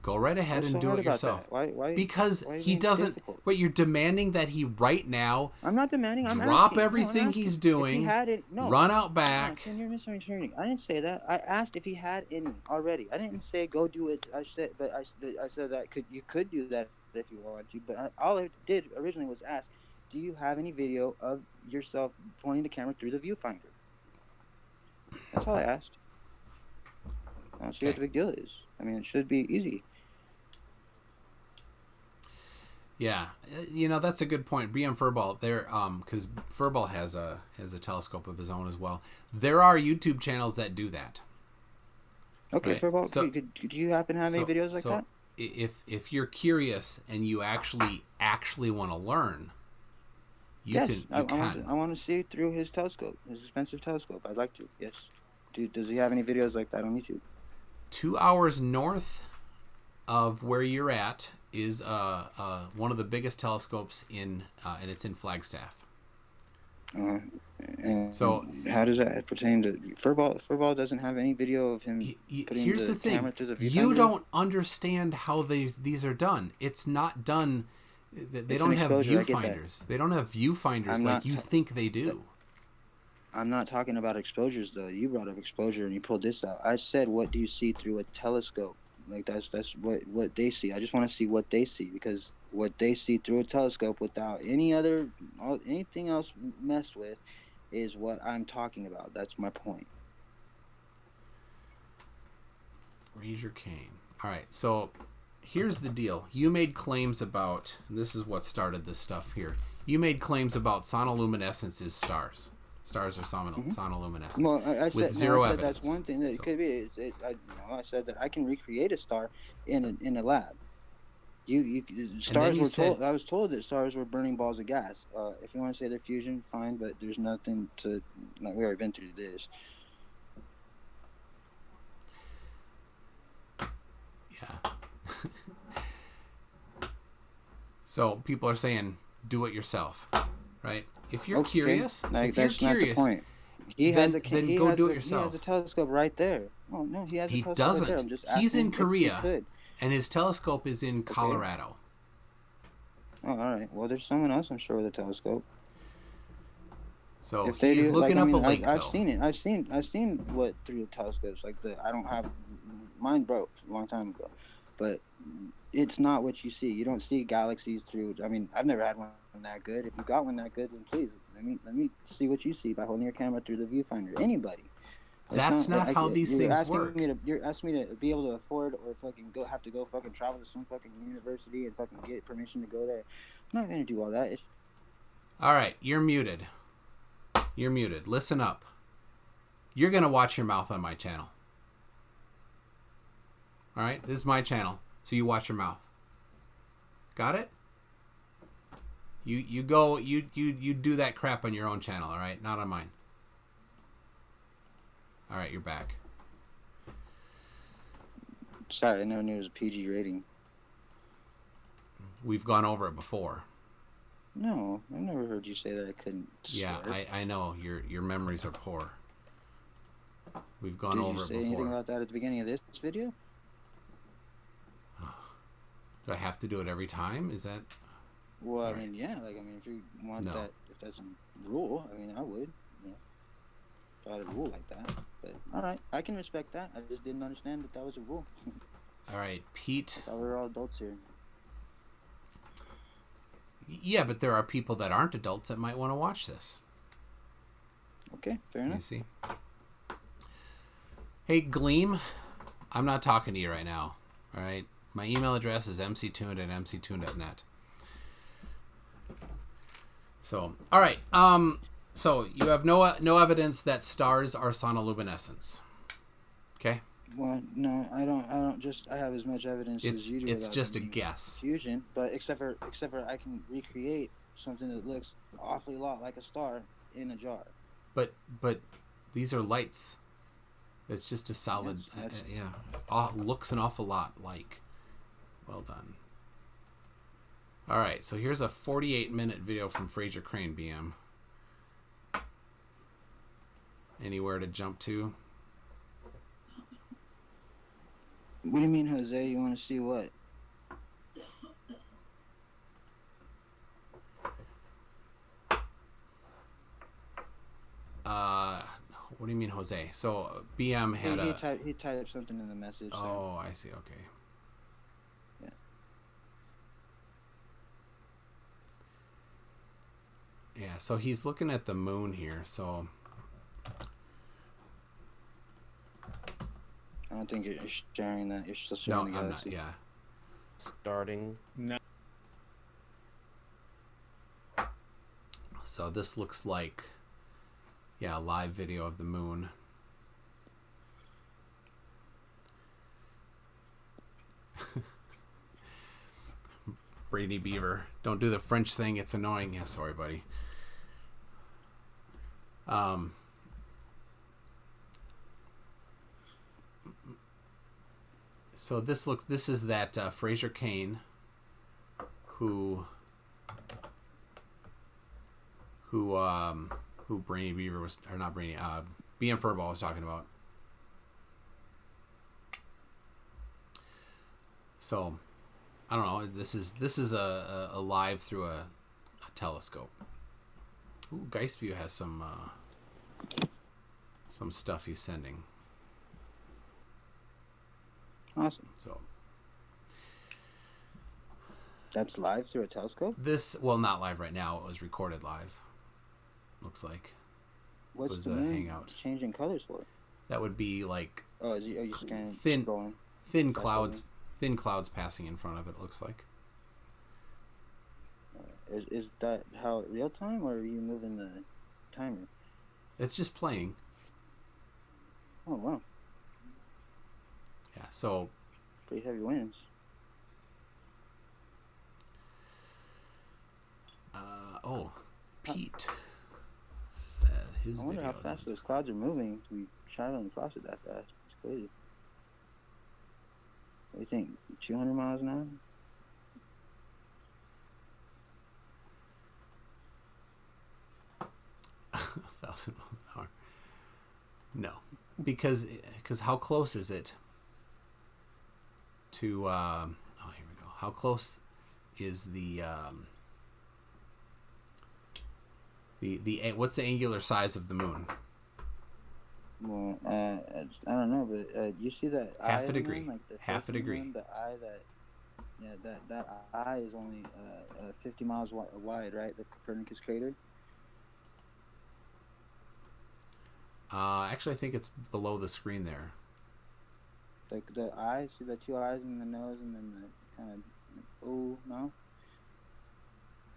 [SPEAKER 1] ahead and do it yourself.
[SPEAKER 5] Why?
[SPEAKER 1] Because he doesn't. Wait, you're demanding that he right now.
[SPEAKER 5] I'm not demanding. I'm
[SPEAKER 1] drop
[SPEAKER 5] asking.
[SPEAKER 1] everything he's doing. Run out back.
[SPEAKER 5] You're misunderstanding. I didn't say that. I asked if he had any already. I didn't say go do it. I said that you could do that if you wanted to. But all I did originally was ask, do you have any video of yourself pointing the camera through the viewfinder? That's all I asked. I don't see what the big deal is. I mean, it should be easy.
[SPEAKER 1] Yeah, that's a good point. BM Furball there, because Furball has a telescope of his own as well. There are YouTube channels that do that.
[SPEAKER 5] Okay,
[SPEAKER 1] right?
[SPEAKER 5] Furball,
[SPEAKER 1] so,
[SPEAKER 5] do you happen to have any videos like that?
[SPEAKER 1] If you're curious and you actually want to learn, you can.
[SPEAKER 5] I want to see through his telescope, his expensive telescope. I'd like to. Yes. Does he have any videos like that on YouTube?
[SPEAKER 1] 2 hours north of where you're at is one of the biggest telescopes and it's in Flagstaff.
[SPEAKER 5] And
[SPEAKER 1] so
[SPEAKER 5] how does that pertain to Furball? Furball doesn't have any video of him putting
[SPEAKER 1] here's the thing.
[SPEAKER 5] camera through the viewfinder?
[SPEAKER 1] You don't understand how these are done. It's not done. They don't have viewfinders. They don't have viewfinders like you think they do.
[SPEAKER 5] I'm not talking about exposures though. You brought up exposure and you pulled this out. I said, what do you see through a telescope? Like that's what they see. I just want to see what they see, because what they see through a telescope without anything else messed with is what I'm talking about. That's my point.
[SPEAKER 1] Fraser Kane. All right, so here's the deal. You made claims about, this is what started this stuff here. You made claims about sonoluminescence is stars. Stars are sonoluminescence.
[SPEAKER 5] Well, I said,
[SPEAKER 1] with zero
[SPEAKER 5] evidence.
[SPEAKER 1] That's
[SPEAKER 5] one thing that it could be. I said that I can recreate a star in a lab. Stars were told. I was told that stars were burning balls of gas. If you want to say they're fusion, fine, but there's nothing to. We already been through this.
[SPEAKER 1] Yeah. So people are saying, do it yourself, right? If you're curious,
[SPEAKER 5] that's not the point.
[SPEAKER 1] Then go do it yourself.
[SPEAKER 5] He has a telescope right there. Oh no, he has a telescope
[SPEAKER 1] doesn't.
[SPEAKER 5] right there. I'm just asking.
[SPEAKER 1] He's in Korea, and his telescope is in Colorado.
[SPEAKER 5] Oh, all right. Well, there's someone else, I'm sure, with a telescope.
[SPEAKER 1] So if he's looking up a link.
[SPEAKER 5] I've seen it. I've seen what through telescopes like I don't have. Mine broke a long time ago, but it's not what you see. You don't see galaxies through. I mean, I've never had one that good. If you got one that good, then please let me see what you see by holding your camera through the viewfinder. Anybody.
[SPEAKER 1] That's not how these things work.
[SPEAKER 5] You're asking me to be able to afford or fucking have to go fucking travel to some fucking university and fucking get permission to go there. I'm not gonna do all that.
[SPEAKER 1] All right, you're muted. You're muted. Listen up. You're gonna watch your mouth on my channel. All right, this is my channel, so you watch your mouth. Got it? You go you do that crap on your own channel, all right? Not on mine. All right, you're back.
[SPEAKER 5] Sorry, I never knew it was a PG rating.
[SPEAKER 1] We've gone over it before.
[SPEAKER 5] No, I've never heard you say that I couldn't swear.
[SPEAKER 1] Yeah, I know. Your memories are poor. We've gone over it before.
[SPEAKER 5] Did you say anything about that at the beginning of this video?
[SPEAKER 1] Do I have to do it every time? Is that...
[SPEAKER 5] Well, I
[SPEAKER 1] Right.
[SPEAKER 5] mean, yeah, like I mean, if you want
[SPEAKER 1] No.
[SPEAKER 5] that, if that's a rule, I mean, I would, you know, if I had a rule like that. But all right, I can respect that. I just didn't understand that that was a rule.
[SPEAKER 1] All right, Pete.
[SPEAKER 5] I thought we were all adults here.
[SPEAKER 1] Yeah, but there are people that aren't adults that might want to watch this.
[SPEAKER 5] Okay, fair
[SPEAKER 1] You
[SPEAKER 5] enough.
[SPEAKER 1] see? Hey, Gleam, I'm not talking to you right now. All right? My email address is mctuned@mctuned.net. So, all right. So you have no evidence that stars are sonoluminescents. Okay?
[SPEAKER 5] Well, no, I don't. Just I have as much evidence as you do.
[SPEAKER 1] It's
[SPEAKER 5] about
[SPEAKER 1] just a
[SPEAKER 5] them being
[SPEAKER 1] guess.
[SPEAKER 5] fusion, but except for I can recreate something that looks awfully lot like a star in a jar.
[SPEAKER 1] But these are lights. It's just a solid,
[SPEAKER 5] Yes,
[SPEAKER 1] looks an awful lot like. Well done. All right, so here's a 48-minute video from Fraser Crane, BM. Anywhere to jump to?
[SPEAKER 5] What do you mean, Jose? You want to see what?
[SPEAKER 1] What do you mean, Jose? So BM had
[SPEAKER 5] He typed something in the message. So.
[SPEAKER 1] Oh, I see. Okay.
[SPEAKER 5] Yeah.
[SPEAKER 1] Yeah. So he's looking at the moon here. So
[SPEAKER 5] I don't think you're sharing that. You're still
[SPEAKER 1] no,
[SPEAKER 5] sharing the
[SPEAKER 1] I'm
[SPEAKER 5] galaxy.
[SPEAKER 1] not. Yeah.
[SPEAKER 3] Starting.
[SPEAKER 1] So this looks like, a live video of the moon. Brady Beaver, don't do the French thing. It's annoying. Yeah, sorry, buddy. So this is that Fraser Crane who Brainy Beaver was, or not Brainy, BM Furball was talking about. So, I don't know. This is a live through a telescope. Ooh, Geistview has some stuff he's sending.
[SPEAKER 5] Awesome.
[SPEAKER 1] So
[SPEAKER 5] that's live through a telescope?
[SPEAKER 1] Not live right now. It was recorded live. Looks like.
[SPEAKER 5] What's
[SPEAKER 1] was
[SPEAKER 5] the
[SPEAKER 1] a
[SPEAKER 5] moon
[SPEAKER 1] hangout.
[SPEAKER 5] changing colors for?
[SPEAKER 1] That would be like
[SPEAKER 5] Oh, are you scanning?
[SPEAKER 1] thin clouds passing in front of it. Looks like.
[SPEAKER 5] Is that how real time, or are you moving the timer?
[SPEAKER 1] It's just playing.
[SPEAKER 5] Oh wow,
[SPEAKER 1] Yeah. So.
[SPEAKER 5] pretty heavy winds.
[SPEAKER 1] Pete. His
[SPEAKER 5] I wonder how
[SPEAKER 1] videos.
[SPEAKER 5] fast those clouds are moving to be traveling across it that fast. It's crazy. What do you think? 200 miles an hour?
[SPEAKER 1] $1,000 miles an hour. No, because how close is it to? Here we go. How close is the what's the angular size of the moon?
[SPEAKER 5] Well, I don't know, but you see that eye
[SPEAKER 1] Half a
[SPEAKER 5] on the
[SPEAKER 1] degree.
[SPEAKER 5] moon? Like the
[SPEAKER 1] Half a
[SPEAKER 5] face of the
[SPEAKER 1] degree.
[SPEAKER 5] moon, the eye that eye is only 50 miles wide, right? The Copernicus crater.
[SPEAKER 1] Actually, I think it's below the screen there.
[SPEAKER 5] Like the eye, see the two eyes and the nose, and then the kind of no.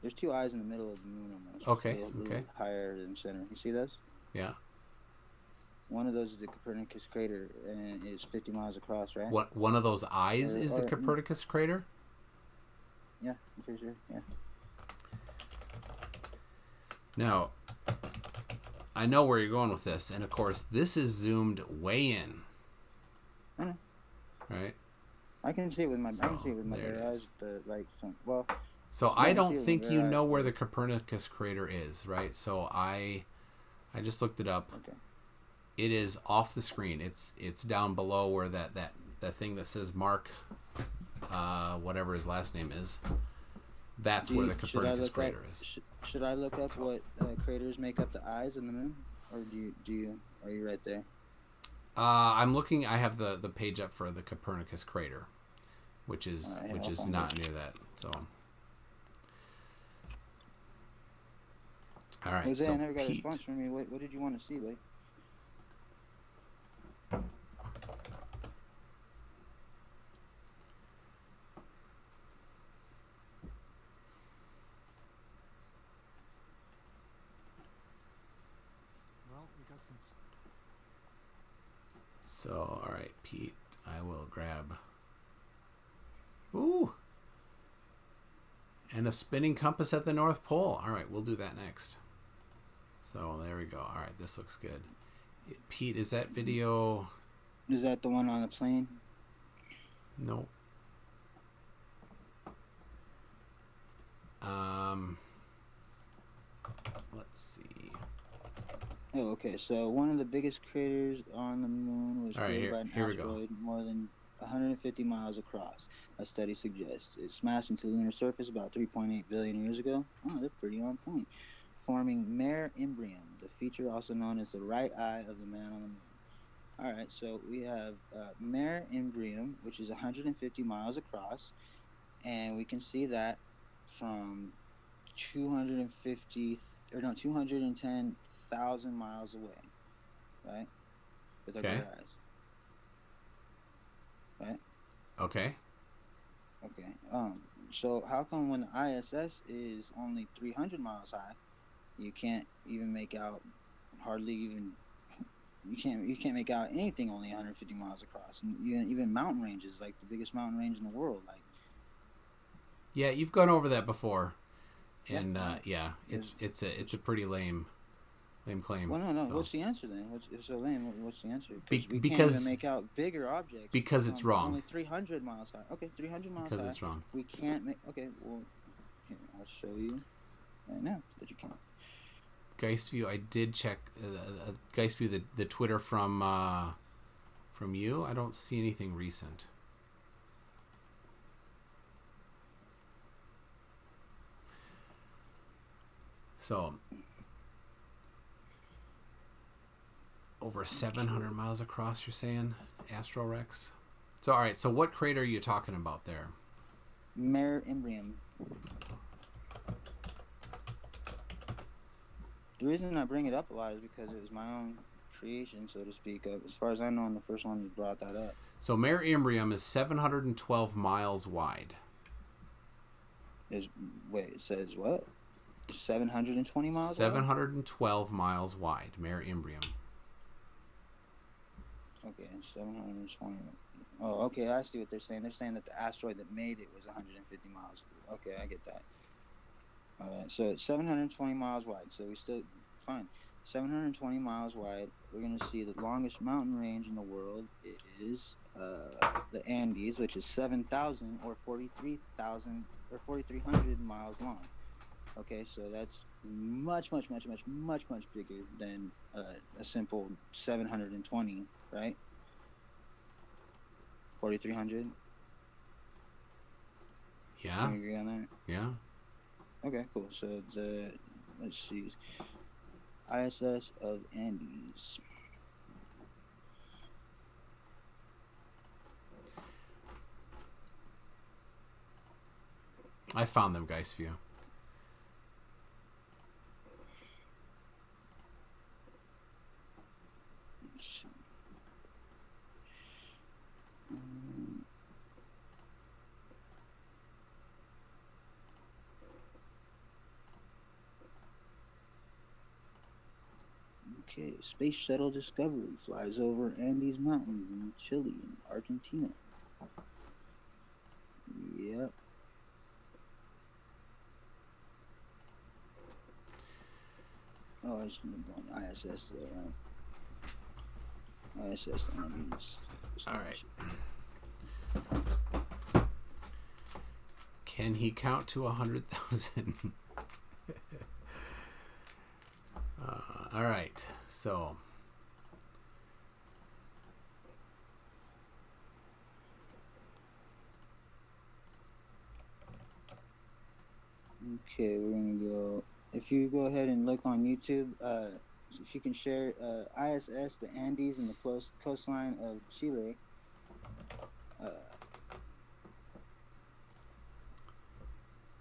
[SPEAKER 5] There's two eyes in the middle of the moon almost.
[SPEAKER 1] Okay.
[SPEAKER 5] A little higher than center. You see those?
[SPEAKER 1] Yeah.
[SPEAKER 5] One of those is the Copernicus crater, and is 50 miles across, right?
[SPEAKER 1] What? One of those eyes is the Copernicus crater?
[SPEAKER 5] Yeah, I'm pretty sure. Yeah.
[SPEAKER 1] Now, I know where you're going with this, and of course, this is zoomed way in.
[SPEAKER 5] I know.
[SPEAKER 1] Right.
[SPEAKER 5] I can see it with my
[SPEAKER 1] So, there it
[SPEAKER 5] bare
[SPEAKER 1] is.
[SPEAKER 5] eyes.
[SPEAKER 1] So
[SPEAKER 5] Yeah,
[SPEAKER 1] I
[SPEAKER 5] I
[SPEAKER 1] don't
[SPEAKER 5] see it
[SPEAKER 1] think
[SPEAKER 5] with
[SPEAKER 1] you
[SPEAKER 5] your
[SPEAKER 1] know
[SPEAKER 5] eyes.
[SPEAKER 1] where the Copernicus crater is, right? So I just looked it up.
[SPEAKER 5] Okay.
[SPEAKER 1] It is off the screen. It's down below where that thing that says Mark, whatever his last name is. That's where the Copernicus crater is.
[SPEAKER 5] Should I look up what craters make up the eyes in the moon, or are you right there?
[SPEAKER 1] I'm looking. I have the page up for the Copernicus crater, which is not near that. So, all right.
[SPEAKER 5] Jose,
[SPEAKER 1] so
[SPEAKER 5] I never got a
[SPEAKER 1] Pete.
[SPEAKER 5] response from you. What did you want to see, buddy?
[SPEAKER 1] So, all right, Pete. I will grab. Ooh. And a spinning compass at the North Pole. All right, we'll do that next. So there we go. All right, this looks good. Pete, is that video?
[SPEAKER 5] Is that the one on the plane?
[SPEAKER 1] No. Let's see.
[SPEAKER 5] Oh, okay. So one of the biggest craters on the moon was created by an asteroid more than 150 miles across. A study suggests it smashed into the lunar surface about 3.8 billion years ago. Oh, they're pretty on point. Forming Mare Imbrium, the feature also known as the right eye of the man on the moon. All right, so we have Mare Imbrium, which is 150 miles across, and we can see that from 210,000 miles away, right? With our good eyes, right?
[SPEAKER 1] Okay.
[SPEAKER 5] Okay. So how come when the ISS is only 300 miles high, you can't even make out you can't make out anything only 150 miles across, and even mountain ranges, like the biggest mountain range in the world, like.
[SPEAKER 1] Yeah, you've gone over that before, and it's a pretty lame claim.
[SPEAKER 5] Well, no.
[SPEAKER 1] So.
[SPEAKER 5] What's the answer then? It's so lame. What's the answer? We
[SPEAKER 1] because
[SPEAKER 5] can't even make out bigger objects.
[SPEAKER 1] Because it's wrong.
[SPEAKER 5] Only 300 miles high. Okay, 300 miles high.
[SPEAKER 1] Because it's wrong.
[SPEAKER 5] We can't make. Okay, well, here, I'll show you right now that you can't.
[SPEAKER 1] Geistview, I did check. Geistview, the Twitter from you. I don't see anything recent. So, over 700 miles across, you're saying, Astrorex? So, all right. So, what crater are you talking about there?
[SPEAKER 5] Mare Imbrium. The reason I bring it up a lot is because it was my own creation, so to speak. As far as I know, I'm the first one who brought that up.
[SPEAKER 1] So Mare Imbrium is 712 miles wide.
[SPEAKER 5] It says what? 720 miles
[SPEAKER 1] 712 miles wide, Mare Imbrium.
[SPEAKER 5] Okay, 720. Oh, okay, I see what they're saying. They're saying that the asteroid that made it was 150 miles. Okay, I get that. All right, so it's 720 miles wide, so we still fine. 720 miles wide. We're gonna see the longest mountain range in the world is the Andes, which is 7,000 or 43,000 or 4,300 miles long. Okay, so that's much bigger than a simple 720, right? 4,300.
[SPEAKER 1] Yeah.
[SPEAKER 5] Can we agree on that?
[SPEAKER 1] Yeah.
[SPEAKER 5] Okay, cool. So let's see, ISS of Andes.
[SPEAKER 1] I found them, Geistview.
[SPEAKER 5] Okay, Space Shuttle Discovery flies over Andes Mountains in Chile and Argentina. Yep. Oh, I shouldn't have gone ISS there, right? ISS Andes.
[SPEAKER 1] All right. Can he count to 100,000? All right, so
[SPEAKER 5] Okay, we're gonna go. If you go ahead and look on YouTube, if you can share ISS, the Andes, and the coastline of Chile.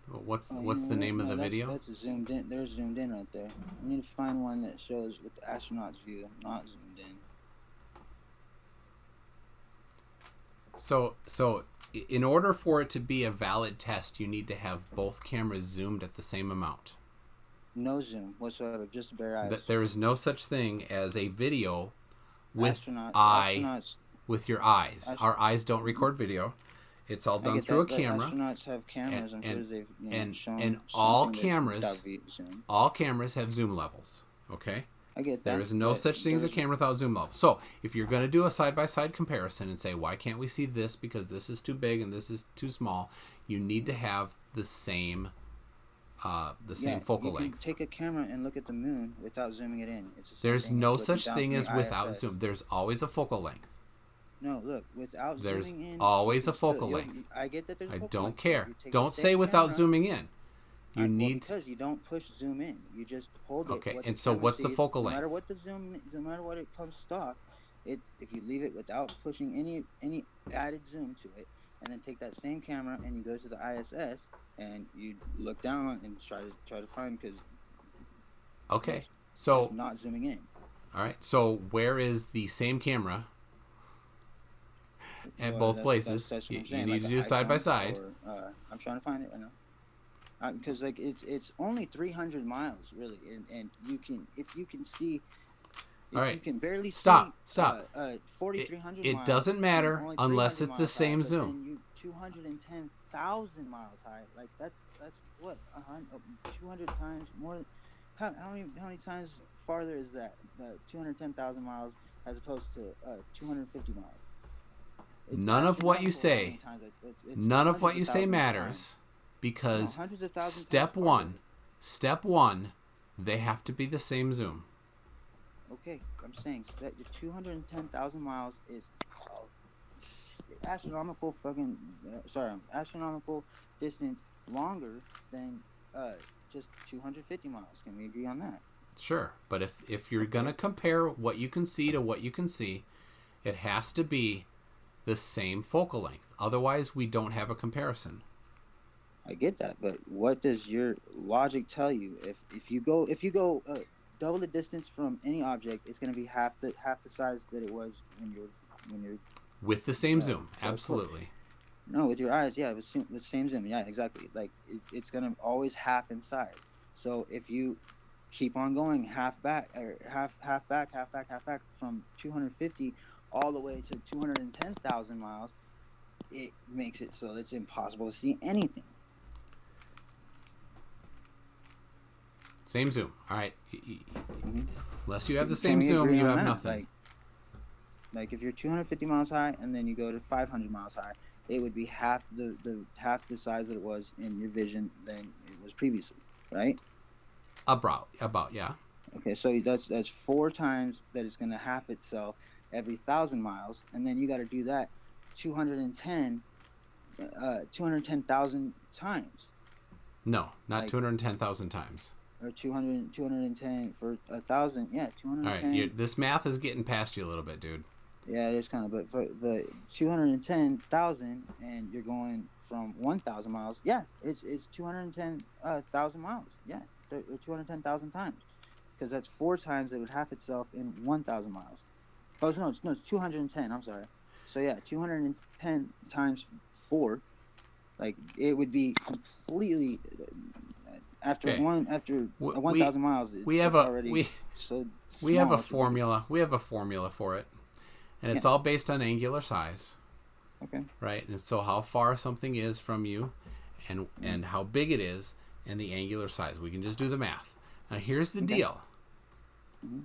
[SPEAKER 1] What's the name of the video?
[SPEAKER 5] That's zoomed in. They're zoomed in right there. I need to find one that shows with the astronaut's view, not zoomed in.
[SPEAKER 1] So in order for it to be a valid test, you need to have both cameras zoomed at the same amount.
[SPEAKER 5] No zoom whatsoever, just bare eyes.
[SPEAKER 1] There is no such thing as a video with
[SPEAKER 5] astronauts,
[SPEAKER 1] with your eyes. Our eyes don't record video. It's all done through a camera.
[SPEAKER 5] Astronauts have cameras.
[SPEAKER 1] And all cameras have zoom levels. Okay.
[SPEAKER 5] I get that.
[SPEAKER 1] There is no such thing as a camera without zoom level. So if you're going to do a side-by-side comparison and say, why can't we see this because this is too big and this is too small, you need to have the same focal length.
[SPEAKER 5] Take a camera and look at the moon without zooming it in.
[SPEAKER 1] There's no such thing as without zoom. There's always a focal length.
[SPEAKER 5] No, look, without
[SPEAKER 1] there's
[SPEAKER 5] zooming in.
[SPEAKER 1] Always a focal length.
[SPEAKER 5] I get that there's a focal
[SPEAKER 1] don't
[SPEAKER 5] length.
[SPEAKER 1] care. Don't say without zooming in.
[SPEAKER 5] Because you don't push zoom in. You just hold it.
[SPEAKER 1] Okay, and so what's the focal length?
[SPEAKER 5] No matter what the zoom, no matter what it comes stock, if you leave it without pushing any added zoom to it, and then take that same camera and you go to the ISS and you look down and try to find because.
[SPEAKER 1] Okay, so
[SPEAKER 5] not zooming in.
[SPEAKER 1] All right, so where is the same camera? At both places, you need to do side by side.
[SPEAKER 5] I'm trying to find it right now. Because it's only 300 miles really, and you can see.
[SPEAKER 1] All right.
[SPEAKER 5] You can barely
[SPEAKER 1] stop.
[SPEAKER 5] 4,300
[SPEAKER 1] miles. It doesn't matter unless it's the same zoom.
[SPEAKER 5] 210,000 miles high. Like that's what 200 times more. How many times farther is that? 210,000 miles as opposed to 250 miles.
[SPEAKER 1] None of what you say matters. Because step one, they have to be the same zoom.
[SPEAKER 5] Okay, I'm saying that your 210,000 miles is astronomical distance longer than just 250 miles. Can we agree on that?
[SPEAKER 1] Sure, but if you're gonna compare what you can see to what you can see, it has to be the same focal length. Otherwise, we don't have a comparison.
[SPEAKER 5] I get that, but what does your logic tell you? If you go double the distance from any object, it's going to be half the size that it was when you're
[SPEAKER 1] with the same zoom. Absolutely.
[SPEAKER 5] No, with your eyes, yeah, with same zoom, yeah, exactly. Like it's going to always half in size. So if you keep on going half back from 250 all the way to 210,000 miles, it makes it so it's impossible to see anything.
[SPEAKER 1] Same zoom. All right. Unless you have the same zoom, you have nothing.
[SPEAKER 5] Like if you're 250 miles high and then you go to 500 miles high, it would be half the size that it was in your vision than it was previously, right?
[SPEAKER 1] About yeah.
[SPEAKER 5] Okay, so that's 4 times that it's going to half itself every 1,000 miles, and then you got to do that 210,000 times.
[SPEAKER 1] No, not 210,000 times.
[SPEAKER 5] Or 210 for 1,000. Yeah, 210.
[SPEAKER 1] All right, this math is getting past you a little bit, dude.
[SPEAKER 5] Yeah, it is kind of, but 210,000, and you're going from 1,000 miles. Yeah, it's 210,000 miles. Yeah, 210,000 times, because that's 4 times it would half itself in 1,000 miles. Oh no, it's 210. I'm sorry. So yeah, 210 times 4, like it would be completely. After 1,000 miles,
[SPEAKER 1] we have a formula. We have a formula for it, and it's all based on angular size.
[SPEAKER 5] Okay. Right,
[SPEAKER 1] and so how far something is from you, and how big it is, and the angular size. We can just do the math. Now here's the deal. Mm-hmm.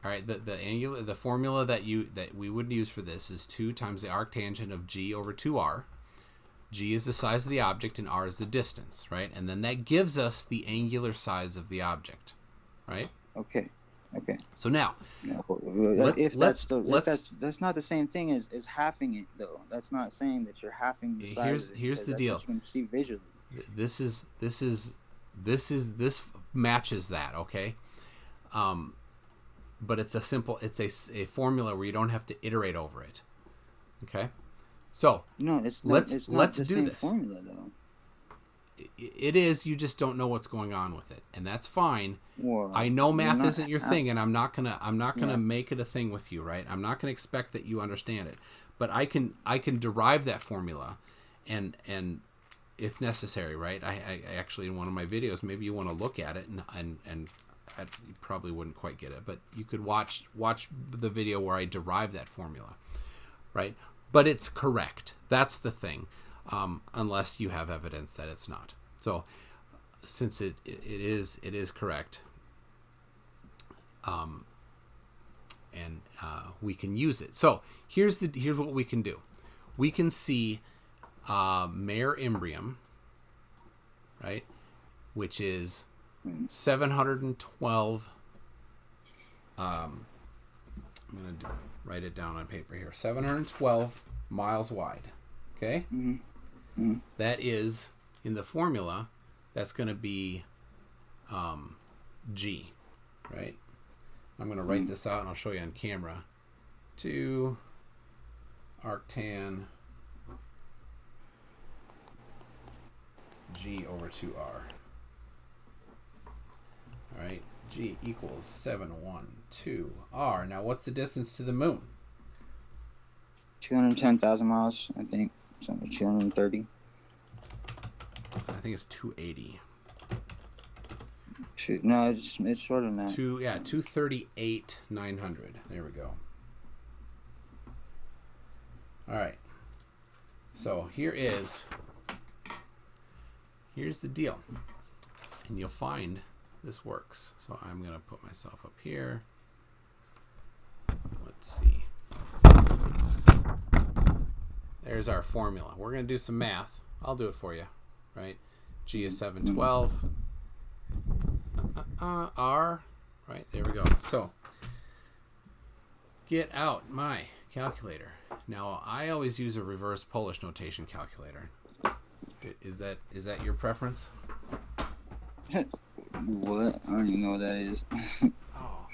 [SPEAKER 1] All right, the formula that we would use for this is 2 times the arctangent of g over 2r. G is the size of the object and r is the distance, right? And then that gives us the angular size of the object, right?
[SPEAKER 5] Okay.
[SPEAKER 1] So now,
[SPEAKER 5] that's not the same thing as halving it, though. That's not saying that you're halving the size.
[SPEAKER 1] Here's the deal.
[SPEAKER 5] That's what you can see visually.
[SPEAKER 1] This matches that, okay? But it's a formula where you don't have to iterate over it. Okay? So
[SPEAKER 5] No, it's not.
[SPEAKER 1] let's
[SPEAKER 5] It's not the
[SPEAKER 1] do
[SPEAKER 5] same
[SPEAKER 1] this.
[SPEAKER 5] formula though.
[SPEAKER 1] It is. You just don't know what's going on with it, and that's fine.
[SPEAKER 5] Well,
[SPEAKER 1] I know math
[SPEAKER 5] not-
[SPEAKER 1] isn't your thing, and I'm not gonna make it a thing with you, right? I'm not gonna expect that you understand it, but I can derive that formula, and if necessary, right? I actually, in one of my videos, maybe you want to look at it, and you probably wouldn't quite get it, but you could watch the video where I derive that formula, right? But it's correct. That's the thing. Unless you have evidence that it's not. So, since it is correct, and we can use it. So here's what we can do. We can see Mare Imbrium, right, which is 712. I'm gonna write it down on paper here. 712 miles wide. Okay.
[SPEAKER 5] Mm-hmm.
[SPEAKER 1] That is, in the formula, that's going to be G, right? I'm going to write this out and I'll show you on camera. 2 arctan G over 2R. All right, G equals 712R. Now, what's the distance to the moon?
[SPEAKER 5] 210,000 miles, I think. Something 230.
[SPEAKER 1] I think it's 280.
[SPEAKER 5] No, it's shorter than that.
[SPEAKER 1] 238,900. There we go. All right. So here's the deal, and you'll find this works. So I'm gonna put myself up here. Let's see. There's our formula. We're going to do some math. I'll do it for you, right? G is 712. R, right? There we go. So, get out my calculator. Now, I always use a reverse Polish notation calculator. Is that your preference?
[SPEAKER 5] What? I don't even know what that is.
[SPEAKER 1] Oh.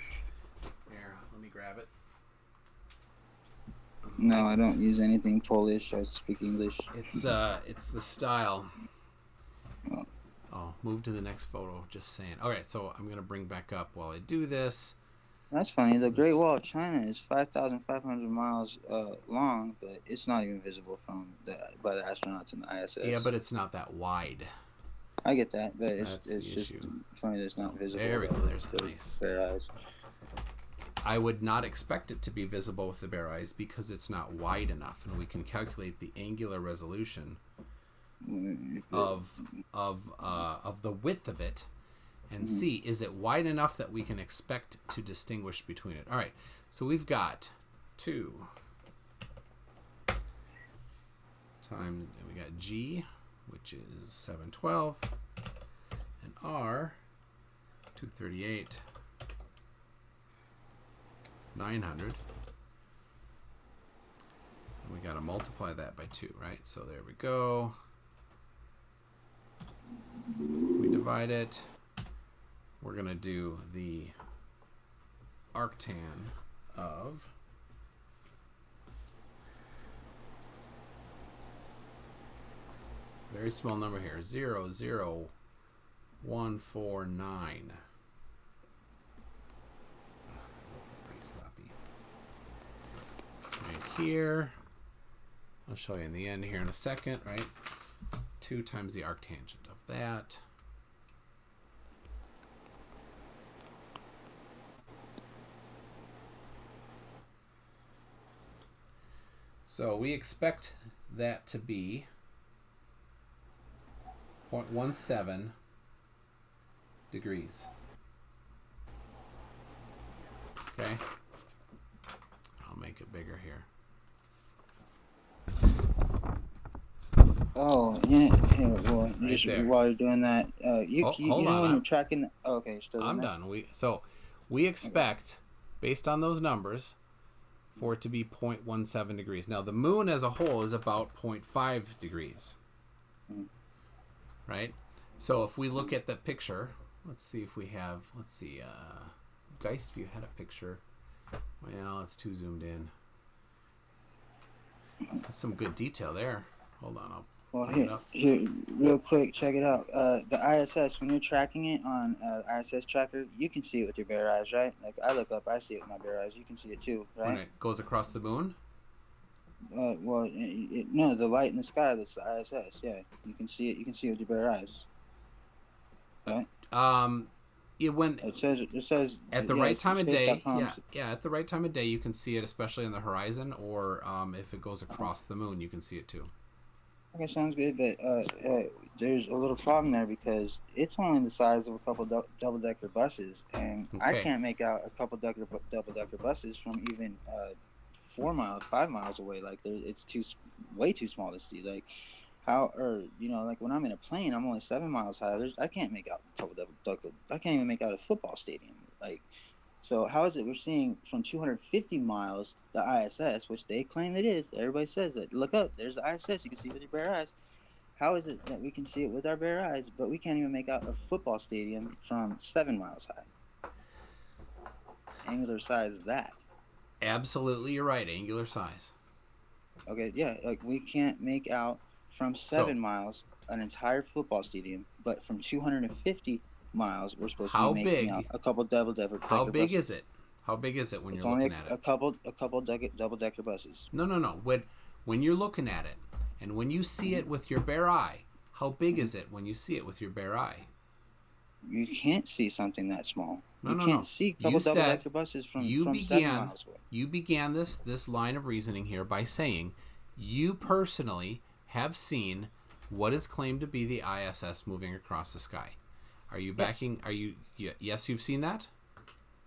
[SPEAKER 1] Here, let me grab it.
[SPEAKER 5] No, I don't use anything Polish. I speak English.
[SPEAKER 1] It's the style. Oh, move to the next photo. Just saying. All right, so I'm gonna bring back up while I do this.
[SPEAKER 5] That's funny. The Great Wall of China is 5,500 miles long, but it's not even visible by the astronauts in the ISS.
[SPEAKER 1] Yeah, but it's not that wide.
[SPEAKER 5] I get that, but it's
[SPEAKER 1] the
[SPEAKER 5] just
[SPEAKER 1] issue.
[SPEAKER 5] funny that it's not visible.
[SPEAKER 1] There we go. There's
[SPEAKER 5] with
[SPEAKER 1] nice.
[SPEAKER 5] bare eyes.
[SPEAKER 1] I would not expect it to be visible with the bare eyes because it's not wide enough, and we can calculate the angular resolution of the width of it, and see, is it wide enough that we can expect to distinguish between it. All right, so we've got 2 times, we got G, which is 712, and R, 238. 900. And we got to multiply that by 2, right? So there we go. We divide it. We're going to do the arctan of very small number here, 0.00149. Right here, I'll show you in the end here in a second, right? 2 times the arctangent of that. So we expect that to be 0.17 degrees. Okay? I'll make it bigger here.
[SPEAKER 5] Oh, yeah. Well,
[SPEAKER 1] Right
[SPEAKER 5] just
[SPEAKER 1] there.
[SPEAKER 5] while you're doing that, you
[SPEAKER 1] Hold
[SPEAKER 5] know
[SPEAKER 1] on,
[SPEAKER 5] when you're tracking. Oh, okay, still.
[SPEAKER 1] I'm done. We expect, based on those numbers, for it to be 0.17 degrees. Now, the moon as a whole is about 0.5 degrees. right? So if we look at the picture, let's see if we have, Geist, if you had a picture. Well, it's too zoomed in. That's some good detail there. Hold on, I'll
[SPEAKER 5] Well,
[SPEAKER 1] bring it up.
[SPEAKER 5] here, real quick, check it out. The ISS, when you're tracking it on ISS tracker, you can see it with your bare eyes, right? Like I look up, I see it with my bare eyes. You can see it too, right?
[SPEAKER 1] When it goes across the moon?
[SPEAKER 5] Well, no, the light in the sky, that's the ISS. Yeah, you can see it. You can see it with your bare eyes. Right?
[SPEAKER 1] It
[SPEAKER 5] says
[SPEAKER 1] at the right time of day.
[SPEAKER 5] space.com.
[SPEAKER 1] Yeah, at the right time of day, you can see it, especially on the horizon, or if it goes across the moon, you can see it too.
[SPEAKER 5] Okay, sounds good, but there's a little problem there because it's only the size of a couple double-decker buses, and I
[SPEAKER 1] Okay.
[SPEAKER 5] can't make out a couple double-decker buses from even 4 miles, 5 miles away. Like it's way too small to see. Like like when I'm in a plane, I'm only 7 miles high. I can't make out a couple double-decker. I can't even make out a football stadium. Like, so how is it we're seeing from 250 miles the ISS, which they claim it is? Everybody says that. Look up, there's the ISS. You can see it with your bare eyes. How is it that we can see it with our bare eyes, but we can't even make out a football stadium from 7 miles high? Angular size that.
[SPEAKER 1] Absolutely, you're right. Angular size.
[SPEAKER 5] Okay, yeah, like we can't make out from 7 miles an entire football stadium, but from 250 miles we're supposed to be making out a couple double-decker buses.
[SPEAKER 1] How big is it? How big is it when you're looking at it?
[SPEAKER 5] A couple double-decker buses.
[SPEAKER 1] No. When you're looking at it, and when you see it with your bare eye, how big is it when you see it with your bare eye?
[SPEAKER 5] You can't see something that small.
[SPEAKER 1] No.
[SPEAKER 5] You can't see a couple double-decker buses from 7 miles away.
[SPEAKER 1] You began this line of reasoning here by saying you personally have seen what is claimed to be the ISS moving across the sky. Are you backing? Yes, you've seen that?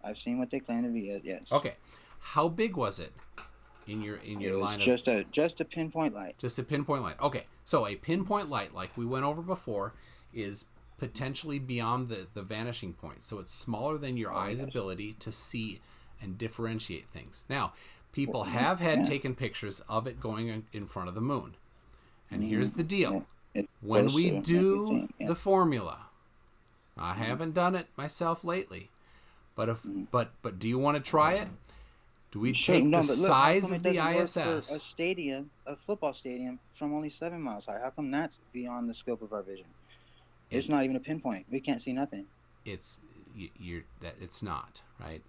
[SPEAKER 5] I've seen what they claim to be. Yes.
[SPEAKER 1] Okay. How big was it in your line
[SPEAKER 5] of? Just a pinpoint light.
[SPEAKER 1] Just a pinpoint light. Okay. So a pinpoint light, like we went over before, is potentially beyond the vanishing point. So it's smaller than your eye's ability to see and differentiate things. Now, people have taken pictures of it going in front of the moon. And here's the deal. When we do the formula, I haven't done it myself lately, but but do you want to try it? Do we take the size of the ISS?
[SPEAKER 5] A football stadium from only 7 miles high. How come that's beyond the scope of our vision? It's not even a pinpoint. We can't see nothing.
[SPEAKER 1] It's not, right?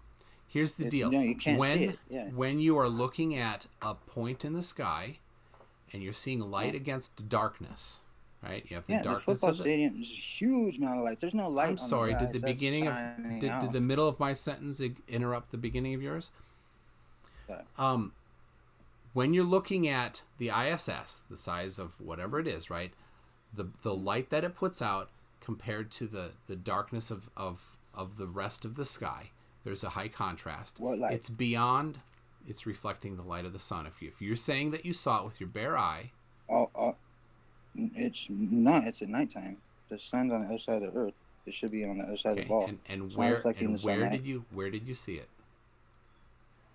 [SPEAKER 1] Here's the deal.
[SPEAKER 5] No, you can't see it. Yeah.
[SPEAKER 1] When you are looking at a point in the sky and you're seeing light against darkness, right? You have the darkness.
[SPEAKER 5] The football stadium is a huge amount of light. There's no light.
[SPEAKER 1] I'm sorry. Did the beginning of did the middle of my sentence interrupt the beginning of yours? When you're looking at the ISS, the size of whatever it is, right? The light that it puts out compared to the darkness of the rest of the sky, there's a high contrast.
[SPEAKER 5] What light?
[SPEAKER 1] It's beyond. It's reflecting the light of the sun. If you're saying that you saw it with your bare eye,
[SPEAKER 5] it's not. It's at nighttime. The sun's on the other side of the earth. It should be on the other side of the ball.
[SPEAKER 1] And where did you see it?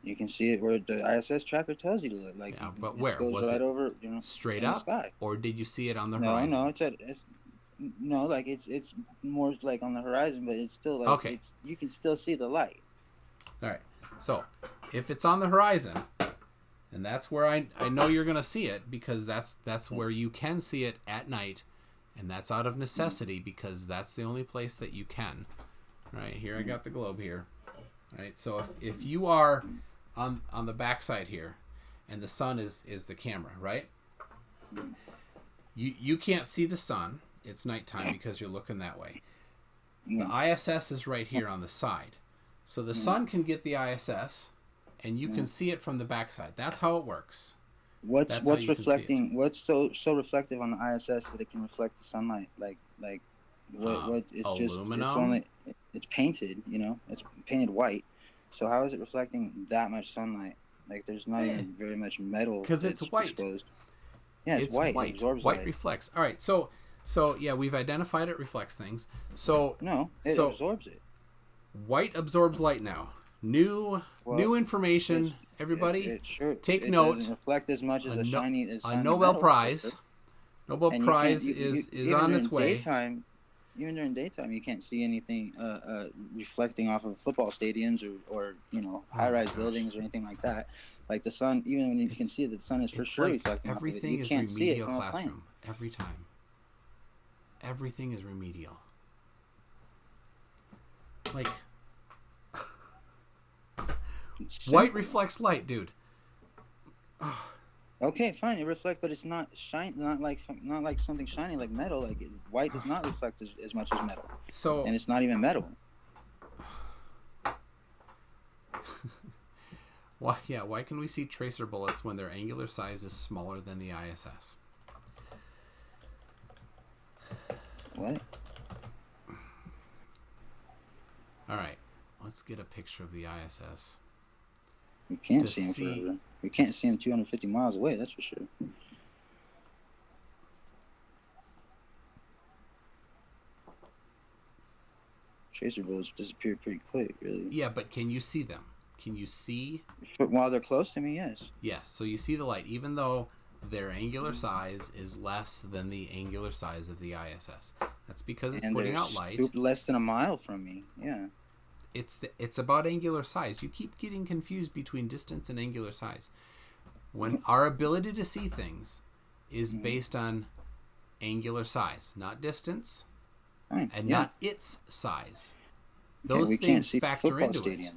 [SPEAKER 5] You can see it where the ISS tracker tells you to look. Like,
[SPEAKER 1] but where
[SPEAKER 5] goes
[SPEAKER 1] was
[SPEAKER 5] right
[SPEAKER 1] it?
[SPEAKER 5] Over,
[SPEAKER 1] straight
[SPEAKER 5] in
[SPEAKER 1] up,
[SPEAKER 5] the sky.
[SPEAKER 1] Or did you see it on the horizon?
[SPEAKER 5] No, it's more like on the horizon, but it's still like you can still see the light.
[SPEAKER 1] All right. So if it's on the horizon, and that's where I know you're going to see it, because that's where you can see it at night, and that's out of necessity because that's the only place that you can. Right here, I got the globe here. Right. So if you are on the backside here, and the sun is the camera, right? You can't see the sun. It's nighttime because you're looking that way. The ISS is right here on the side. So the sun can get the ISS, and you can see it from the backside. That's how it works.
[SPEAKER 5] What's reflecting? What's so reflective on the ISS that it can reflect the sunlight? Like what? It's
[SPEAKER 1] aluminum?
[SPEAKER 5] It's painted. It's painted white. So how is it reflecting that much sunlight? Like there's not even very much metal.
[SPEAKER 1] Because it's white.
[SPEAKER 5] Exposed. Yeah, it's white. It absorbs
[SPEAKER 1] white
[SPEAKER 5] light.
[SPEAKER 1] Reflects. All right. So yeah, we've identified it reflects things. So
[SPEAKER 5] it absorbs it.
[SPEAKER 1] White absorbs light now. New information. Everybody, take note.
[SPEAKER 5] It doesn't reflect as much as a shiny.
[SPEAKER 1] A Nobel Prize. Nobel
[SPEAKER 5] And
[SPEAKER 1] Prize
[SPEAKER 5] you,
[SPEAKER 1] is
[SPEAKER 5] even
[SPEAKER 1] on
[SPEAKER 5] during
[SPEAKER 1] its way.
[SPEAKER 5] Daytime, even during daytime, you can't see anything reflecting off of football stadiums or high-rise
[SPEAKER 1] gosh.
[SPEAKER 5] buildings or anything like that. Like the sun, even when you can see that the sun is for sure
[SPEAKER 1] like
[SPEAKER 5] reflecting off of it,
[SPEAKER 1] everything
[SPEAKER 5] you
[SPEAKER 1] is
[SPEAKER 5] can't see it
[SPEAKER 1] remedial
[SPEAKER 5] from a plane.
[SPEAKER 1] classroom every time. Everything is remedial. Like white reflects light, dude.
[SPEAKER 5] Okay, fine. It reflects, but it's not not like something shiny like metal. Like white does not reflect as much as metal,
[SPEAKER 1] So
[SPEAKER 5] and it's not even metal.
[SPEAKER 1] why can we see tracer bullets when their angular size is smaller than the ISS?
[SPEAKER 5] What?
[SPEAKER 1] All right, let's get a picture of the ISS.
[SPEAKER 5] We can't see him forever. We can't see him 250 miles away, that's for sure. Tracer bullets disappear pretty quick, really.
[SPEAKER 1] Yeah, but can you see them? Can you see?
[SPEAKER 5] But while they're close to me, yes.
[SPEAKER 1] Yes, so you see the light, even though their angular size is less than the angular size of the ISS. That's because it's putting out light.
[SPEAKER 5] Less than a mile from me, yeah.
[SPEAKER 1] It's about angular size. You keep getting confused between distance and angular size. When our ability to see things is based on angular size, not distance, and not its size. Those things factor into it.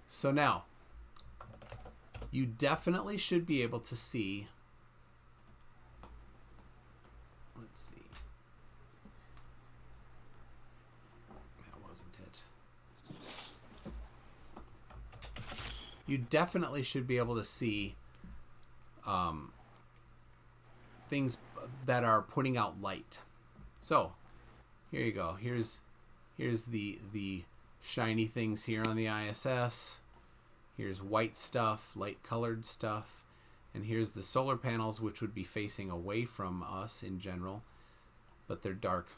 [SPEAKER 1] So now, you definitely should be able to see. Let's see. That wasn't it. You definitely should be able to see things that are putting out light. So, here you go. Here's the shiny things here on the ISS. Here's white stuff, light colored stuff, and here's the solar panels, which would be facing away from us in general, but they're dark,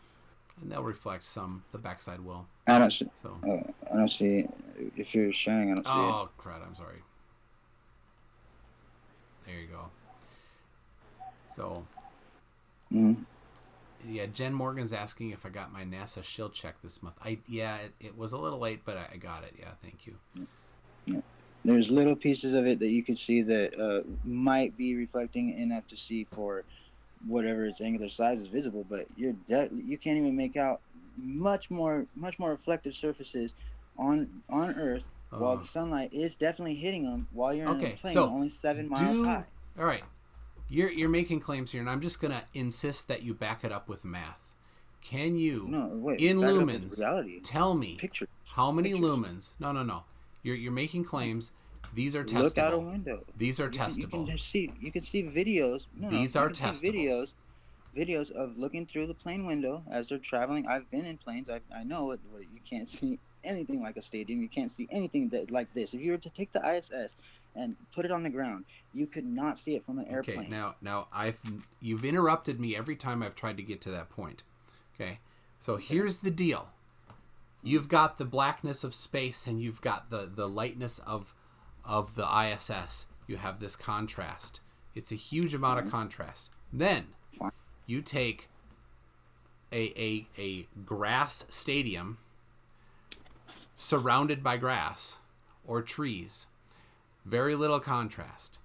[SPEAKER 1] and they'll reflect some. The backside will.
[SPEAKER 5] I don't see.
[SPEAKER 1] So.
[SPEAKER 5] I don't see it. If you're sharing, I don't see it.
[SPEAKER 1] Oh crap! I'm sorry. There you go. So. Yeah, Jen Morgan's asking if I got my NASA shield check this month. It was a little late, but I got it. Yeah, thank you.
[SPEAKER 5] Yeah. There's little pieces of it that you could see that might be reflecting enough to see for whatever its angular size is visible, but you can't even make out much more reflective surfaces on Earth while the sunlight is definitely hitting them while you're in a plane only 7 miles high.
[SPEAKER 1] All right. You're making claims here, and I'm just going to insist that you back it up with math. Can you, in lumens, tell me how many lumens? No. You're making claims. These are testable.
[SPEAKER 5] Look out a window.
[SPEAKER 1] These are testable.
[SPEAKER 5] You can see videos.
[SPEAKER 1] These are testable.
[SPEAKER 5] Videos of looking through the plane window as they're traveling. I've been in planes. I know what you can't see anything like a stadium. You can't see anything like this. If you were to take the ISS and put it on the ground, you could not see it from an airplane.
[SPEAKER 1] Okay, now you've interrupted me every time I've tried to get to that point. Okay, so here's the deal. You've got the blackness of space and you've got the lightness of the ISS. You have this contrast. It's a huge amount of contrast. Then you take a grass stadium surrounded by grass or trees, very little contrast,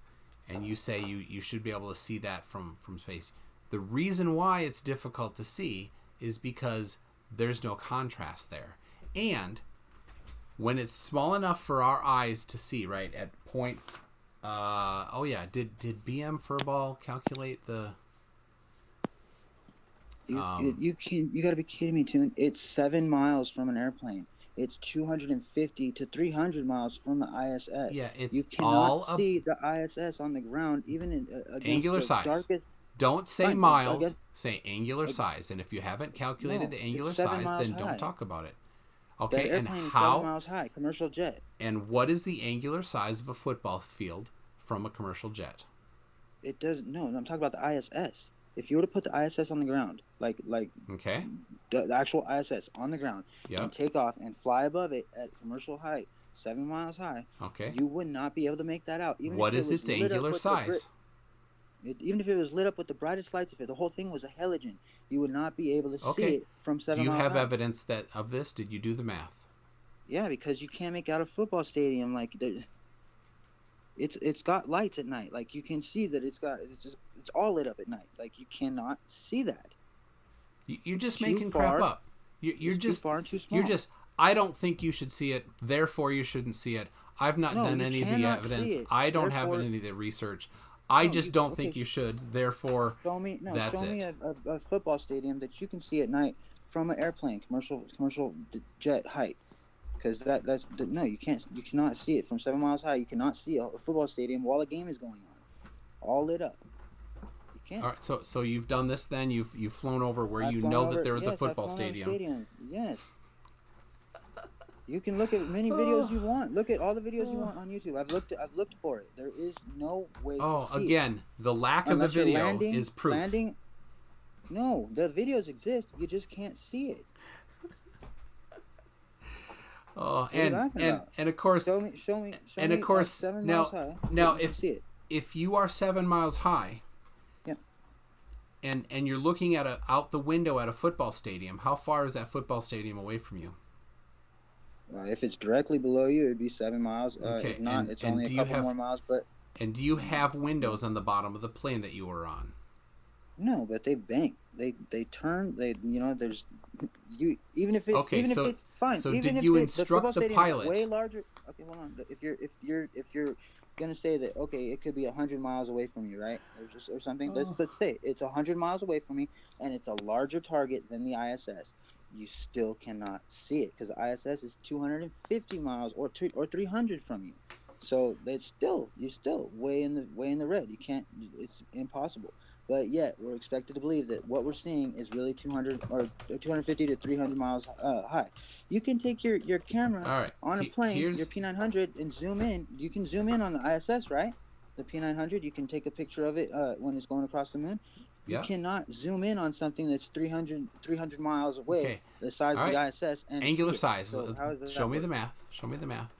[SPEAKER 1] and you say you should be able to see that from space. The reason why it's difficult to see is because there's no contrast there. And when it's small enough for our eyes to see, right, at point did BM Furball calculate the
[SPEAKER 5] you gotta be kidding me, Toon. It's 7 miles from an airplane. It's 250 to 300 miles from the ISS.
[SPEAKER 1] Yeah,
[SPEAKER 5] you cannot see the ISS on the ground, even against
[SPEAKER 1] angular
[SPEAKER 5] the
[SPEAKER 1] size.
[SPEAKER 5] Darkest.
[SPEAKER 1] Don't say miles. Say angular size. And if you haven't calculated the angular size, then don't talk about it. Okay,
[SPEAKER 5] that
[SPEAKER 1] and
[SPEAKER 5] airplane is
[SPEAKER 1] how?
[SPEAKER 5] 7 miles high, commercial jet.
[SPEAKER 1] And what is the angular size of a football field from a commercial jet?
[SPEAKER 5] It doesn't. No, I'm talking about the ISS. If you were to put the ISS on the ground, like
[SPEAKER 1] okay,
[SPEAKER 5] the actual ISS on the ground, and take off and fly above it at commercial height, 7 miles high,
[SPEAKER 1] okay,
[SPEAKER 5] you would not be able to make that out. Even
[SPEAKER 1] what is its angular size?
[SPEAKER 5] Even if it was lit up with the brightest lights, if the whole thing was a halogen, you would not be able to see
[SPEAKER 1] Okay.
[SPEAKER 5] it from
[SPEAKER 1] Do
[SPEAKER 5] 7
[SPEAKER 1] you
[SPEAKER 5] miles
[SPEAKER 1] have
[SPEAKER 5] high.
[SPEAKER 1] evidence of this? Did you do the math?
[SPEAKER 5] Yeah, because you can't make out a football stadium like it's got lights at night. Like you can see that it's all lit up at night. Like you cannot see that.
[SPEAKER 1] You're just
[SPEAKER 5] too
[SPEAKER 1] making
[SPEAKER 5] far.
[SPEAKER 1] crap up. You're
[SPEAKER 5] It's
[SPEAKER 1] just
[SPEAKER 5] too far and too small.
[SPEAKER 1] You're just. I don't think you should see it. Therefore, you shouldn't see it. I've not
[SPEAKER 5] No,
[SPEAKER 1] done
[SPEAKER 5] you
[SPEAKER 1] any of the
[SPEAKER 5] cannot see
[SPEAKER 1] evidence.
[SPEAKER 5] it.
[SPEAKER 1] I don't have
[SPEAKER 5] Therefore-
[SPEAKER 1] any of the research. I
[SPEAKER 5] No,
[SPEAKER 1] just
[SPEAKER 5] you-
[SPEAKER 1] don't
[SPEAKER 5] okay.
[SPEAKER 1] think you should. Therefore,
[SPEAKER 5] Show me
[SPEAKER 1] that's
[SPEAKER 5] me
[SPEAKER 1] it.
[SPEAKER 5] a football stadium that you can see at night from an airplane, commercial jet height. Because no, you cannot see it from 7 miles high. You cannot see a football stadium while a game is going on, all lit up. You can't.
[SPEAKER 1] All right. So you've done this. Then you've flown over where
[SPEAKER 5] I've
[SPEAKER 1] you
[SPEAKER 5] flown
[SPEAKER 1] know
[SPEAKER 5] over-
[SPEAKER 1] that there was a
[SPEAKER 5] yes,
[SPEAKER 1] football
[SPEAKER 5] I've flown over
[SPEAKER 1] stadium.
[SPEAKER 5] stadiums. Yes. You can look at many videos you want. Look at all the videos you want on YouTube. I've looked for it. There is no way
[SPEAKER 1] Oh,
[SPEAKER 5] to see
[SPEAKER 1] again, the lack of a
[SPEAKER 5] Unless you're
[SPEAKER 1] video
[SPEAKER 5] landing,
[SPEAKER 1] is proof.
[SPEAKER 5] Landing, no, the videos exist. You just can't see it.
[SPEAKER 1] Oh,
[SPEAKER 5] What are you laughing about?
[SPEAKER 1] and of course,
[SPEAKER 5] Show me.
[SPEAKER 1] and of
[SPEAKER 5] me
[SPEAKER 1] course,
[SPEAKER 5] 7
[SPEAKER 1] now-
[SPEAKER 5] miles high.
[SPEAKER 1] now
[SPEAKER 5] you can
[SPEAKER 1] if-
[SPEAKER 5] see it.
[SPEAKER 1] if you are 7 miles high,
[SPEAKER 5] Yeah.
[SPEAKER 1] and you're looking at out the window at a football stadium, how far is that football stadium away from you?
[SPEAKER 5] If it's directly below you, it'd be 7 miles.
[SPEAKER 1] Okay,
[SPEAKER 5] If not,
[SPEAKER 1] and-
[SPEAKER 5] it's
[SPEAKER 1] and
[SPEAKER 5] only
[SPEAKER 1] do
[SPEAKER 5] a
[SPEAKER 1] you
[SPEAKER 5] couple
[SPEAKER 1] have-
[SPEAKER 5] more miles. But
[SPEAKER 1] And do you have windows on the bottom of the plane that you were on?
[SPEAKER 5] no, but they bank. They turn. There's you. Even if it's
[SPEAKER 1] Okay,
[SPEAKER 5] even
[SPEAKER 1] so-
[SPEAKER 5] if it's fine.
[SPEAKER 1] so
[SPEAKER 5] even
[SPEAKER 1] did
[SPEAKER 5] if
[SPEAKER 1] you
[SPEAKER 5] the
[SPEAKER 1] instruct
[SPEAKER 5] football
[SPEAKER 1] the
[SPEAKER 5] stadium is
[SPEAKER 1] pilot?
[SPEAKER 5] way larger. Okay, hold on. If you're gonna say that, okay, it could be 100 miles away from you, right, or something.
[SPEAKER 1] Oh.
[SPEAKER 5] Let's say it's 100 miles away from me, and it's a larger target than the ISS. You still cannot see it because the ISS is 250 miles or 300 from you. So you're still way in the red. You can't. It's impossible. But yet we're expected to believe that what we're seeing is really 200 or 250 to 300 miles high. You can take your camera
[SPEAKER 1] All right.
[SPEAKER 5] on a plane,
[SPEAKER 1] Here's-
[SPEAKER 5] your P900, and zoom in. You can zoom in on the ISS, right? The P900. You can take a picture of it when it's going across the moon. You
[SPEAKER 1] Yeah.
[SPEAKER 5] cannot zoom in on something that's 300 miles away,
[SPEAKER 1] Okay.
[SPEAKER 5] the size
[SPEAKER 1] All
[SPEAKER 5] of the
[SPEAKER 1] right.
[SPEAKER 5] ISS, and
[SPEAKER 1] Angular
[SPEAKER 5] see it.
[SPEAKER 1] size.
[SPEAKER 5] So how does that
[SPEAKER 1] Show me
[SPEAKER 5] work?
[SPEAKER 1] the math. Show me the math.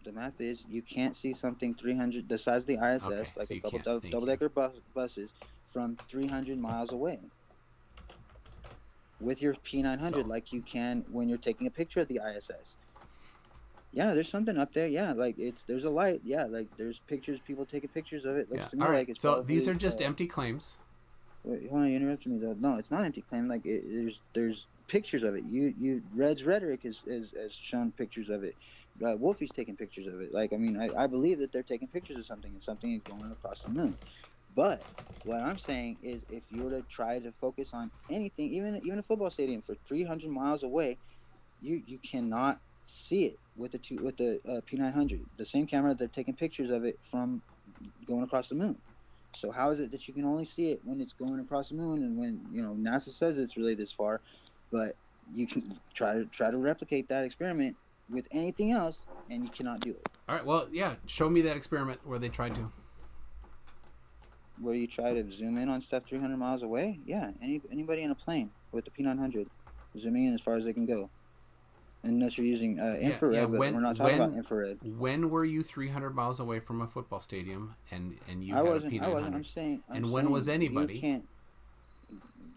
[SPEAKER 5] The math is you can't see something 300 the size of the ISS,
[SPEAKER 1] Okay,
[SPEAKER 5] like
[SPEAKER 1] so
[SPEAKER 5] a
[SPEAKER 1] you can't. Thank you.
[SPEAKER 5] double-decker buses, from 300 miles away with your P900,
[SPEAKER 1] So-
[SPEAKER 5] like you can when you're taking a picture of the ISS. Yeah, there's something up there. Yeah, like there's a light. Yeah, like there's pictures, people taking pictures of it. Looks
[SPEAKER 1] Yeah.
[SPEAKER 5] to me
[SPEAKER 1] All
[SPEAKER 5] like
[SPEAKER 1] right.
[SPEAKER 5] it's
[SPEAKER 1] So these
[SPEAKER 5] probably,
[SPEAKER 1] are just empty claims.
[SPEAKER 5] Wait, hold on, you interrupted me though. No, it's not empty claim. Like there's pictures of it. Red's rhetoric has shown pictures of it. Wolfie's taking pictures of it. Like, I mean, I believe that they're taking pictures of something, and something is going across the moon. But what I'm saying is, if you were to try to focus on anything, even a football stadium for 300 miles away, you cannot see it with the P900. The same camera, they're taking pictures of it from going across the moon. So how is it that you can only see it when it's going across the moon, and when NASA says it's really this far, but you can try to replicate that experiment with anything else, and you cannot do it.
[SPEAKER 1] All right. Well, yeah. Show me that experiment where they tried to.
[SPEAKER 5] Where you try to zoom in on stuff 300 miles away? Yeah, anybody in a plane with the P900 zooming in as far as they can go. Unless you're using infrared,
[SPEAKER 1] yeah,
[SPEAKER 5] but we're not talking about infrared.
[SPEAKER 1] When were you 300 miles away from a football stadium and you
[SPEAKER 5] I
[SPEAKER 1] had
[SPEAKER 5] wasn't.
[SPEAKER 1] a P900?
[SPEAKER 5] I'm saying.
[SPEAKER 1] And when was anybody?
[SPEAKER 5] You can't.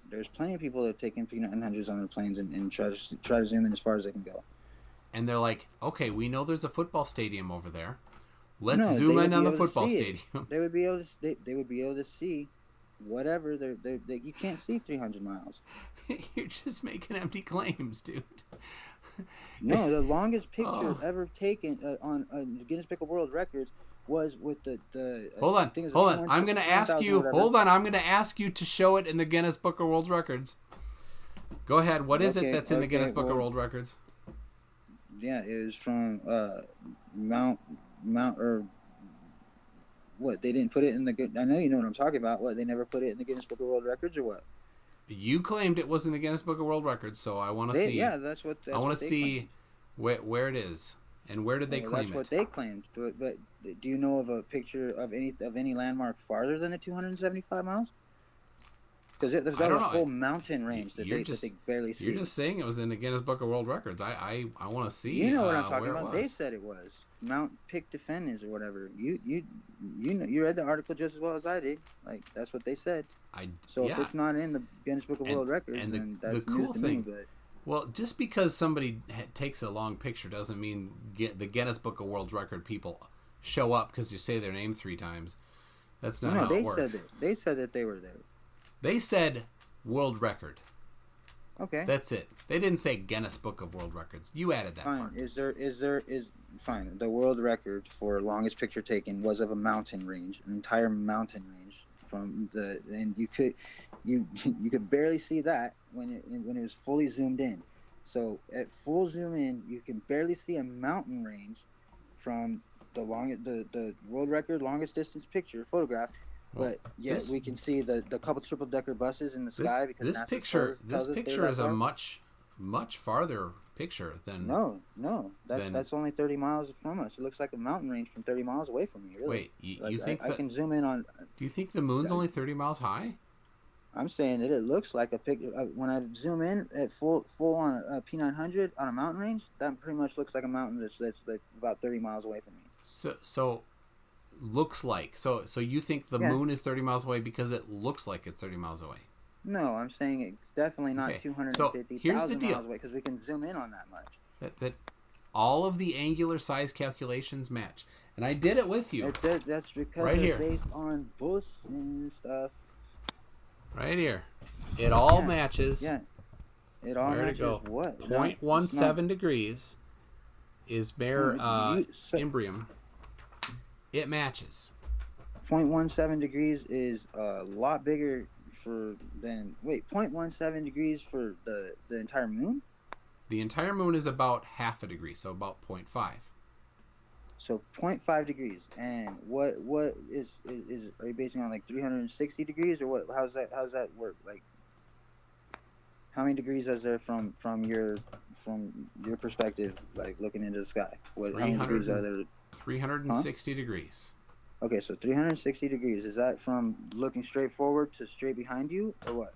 [SPEAKER 5] There's plenty of people that have taken P900s on their planes and try to zoom in as far as they can go.
[SPEAKER 1] And they're like, okay, we know there's a football stadium over there. Let's
[SPEAKER 5] No,
[SPEAKER 1] zoom
[SPEAKER 5] they
[SPEAKER 1] in
[SPEAKER 5] would
[SPEAKER 1] on
[SPEAKER 5] be
[SPEAKER 1] the
[SPEAKER 5] able to
[SPEAKER 1] football
[SPEAKER 5] see it.
[SPEAKER 1] stadium.
[SPEAKER 5] They would be able to. They would be able to see whatever. You can't see 300 miles.
[SPEAKER 1] You're just making empty claims, dude.
[SPEAKER 5] No, the longest picture
[SPEAKER 1] Oh.
[SPEAKER 5] ever taken on Guinness Book of World Records was with the.
[SPEAKER 1] Hold
[SPEAKER 5] I
[SPEAKER 1] on,
[SPEAKER 5] think it was
[SPEAKER 1] hold on.
[SPEAKER 5] 21
[SPEAKER 1] I'm gonna ask
[SPEAKER 5] 1,000
[SPEAKER 1] you.
[SPEAKER 5] whatever.
[SPEAKER 1] Hold on, I'm gonna ask you to show it in the Guinness Book of World Records. Go ahead. What is it
[SPEAKER 5] Okay,
[SPEAKER 1] that's in the
[SPEAKER 5] okay,
[SPEAKER 1] Guinness Book of
[SPEAKER 5] well-
[SPEAKER 1] World Records?
[SPEAKER 5] Yeah, it was from Mount or what? They didn't put it in the good. I know you know what I'm talking about. What? They never put it in the Guinness Book of World Records or what?
[SPEAKER 1] You claimed it was in the Guinness Book of World Records, so I want to see.
[SPEAKER 5] Yeah, that's what.
[SPEAKER 1] I want to
[SPEAKER 5] they
[SPEAKER 1] see where it is and where did they
[SPEAKER 5] claimed.
[SPEAKER 1] claim
[SPEAKER 5] That's what
[SPEAKER 1] it.
[SPEAKER 5] they claimed. But do you know of a picture of any landmark farther than the 275 miles? Because there's
[SPEAKER 1] I
[SPEAKER 5] a
[SPEAKER 1] don't know.
[SPEAKER 5] whole mountain range that they barely see.
[SPEAKER 1] You're just saying it was in the Guinness Book of World Records. I want to see.
[SPEAKER 5] You know what I'm talking
[SPEAKER 1] where
[SPEAKER 5] about.
[SPEAKER 1] It was.
[SPEAKER 5] They said it was Mount Pic Defenders or whatever. You know, you read the article just as well as I did. Like, that's what they said. So if it's not in the Guinness Book of World Records, then that's news to me. But
[SPEAKER 1] well, just because somebody takes a long picture doesn't mean the Guinness Book of World Record people show up because you say their name 3 times. That's not how it works.
[SPEAKER 5] They said that they were there.
[SPEAKER 1] They said world record.
[SPEAKER 5] Okay.
[SPEAKER 1] That's it. They didn't say Guinness Book of World Records. You added that
[SPEAKER 5] part.
[SPEAKER 1] Fine.
[SPEAKER 5] Fine. The world record for longest picture taken was of a mountain range, an entire mountain range and you could barely see that when it was fully zoomed in. So at full zoom in, you can barely see a mountain range from the world record longest distance picture photograph. But yes, we can see the couple triple decker buses in the sky because
[SPEAKER 1] this picture is a much farther picture than
[SPEAKER 5] that's only 30 miles from us. It looks like a mountain range from 30 miles away from me. Really.
[SPEAKER 1] Wait, you think
[SPEAKER 5] I can zoom in on?
[SPEAKER 1] Do you think the moon's only 30 miles high?
[SPEAKER 5] I'm saying that it looks like a picture. When I zoom in at full on a P900 on a mountain range, that pretty much looks like a mountain that's like about 30 miles away from me.
[SPEAKER 1] So looks like. So you think the moon is 30 miles away because it looks like it's 30 miles away?
[SPEAKER 5] No, I'm saying it's definitely not 250,000 miles away because we can zoom in on that much.
[SPEAKER 1] That all of the angular size calculations match. And I did it with you.
[SPEAKER 5] That's because they're based on books and stuff.
[SPEAKER 1] Right here. It all matches.
[SPEAKER 5] Yeah. It all matches what?
[SPEAKER 1] 0.17 degrees is bare Imbrium. It matches.
[SPEAKER 5] 0.17 degrees is a lot bigger than 0.17 degrees for the entire moon?
[SPEAKER 1] The entire moon is about half a degree, so about 0.5.
[SPEAKER 5] So 0.5 degrees. And what is are you basing on like 360 degrees or what? How's that work? Like, how many degrees is there from your perspective, like looking into the sky? How many degrees are there?
[SPEAKER 1] 360 degrees.
[SPEAKER 5] Okay, so 360 degrees. Is that from looking straight forward to straight behind you, or what?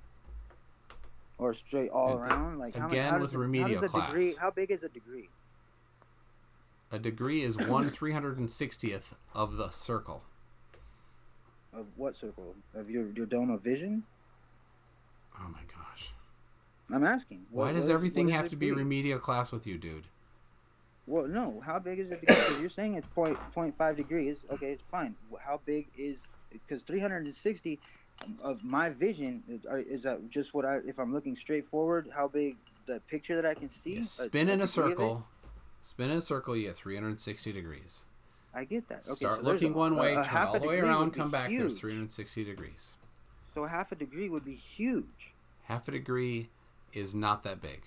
[SPEAKER 5] Or straight all around? Like
[SPEAKER 1] again, with remedial class.
[SPEAKER 5] How big is a degree?
[SPEAKER 1] A degree is 1/360th of the circle.
[SPEAKER 5] Of what circle? Of your dome of vision?
[SPEAKER 1] Oh my gosh.
[SPEAKER 5] I'm asking.
[SPEAKER 1] Why does everything have to be remedial class with you, dude?
[SPEAKER 5] Well, no. How big is it? Because you're saying it's 0.5 degrees. Okay, it's fine. How big is? Because 360 of my vision is that just what if I'm looking straight forward? How big the picture that I can see?
[SPEAKER 1] Spin in a circle. Spin in a circle. You get 360 degrees.
[SPEAKER 5] I get that. Okay,
[SPEAKER 1] Start looking one way, turn all the way around, come back. There's 360 degrees.
[SPEAKER 5] So half a degree would be huge.
[SPEAKER 1] Half a degree is not that big.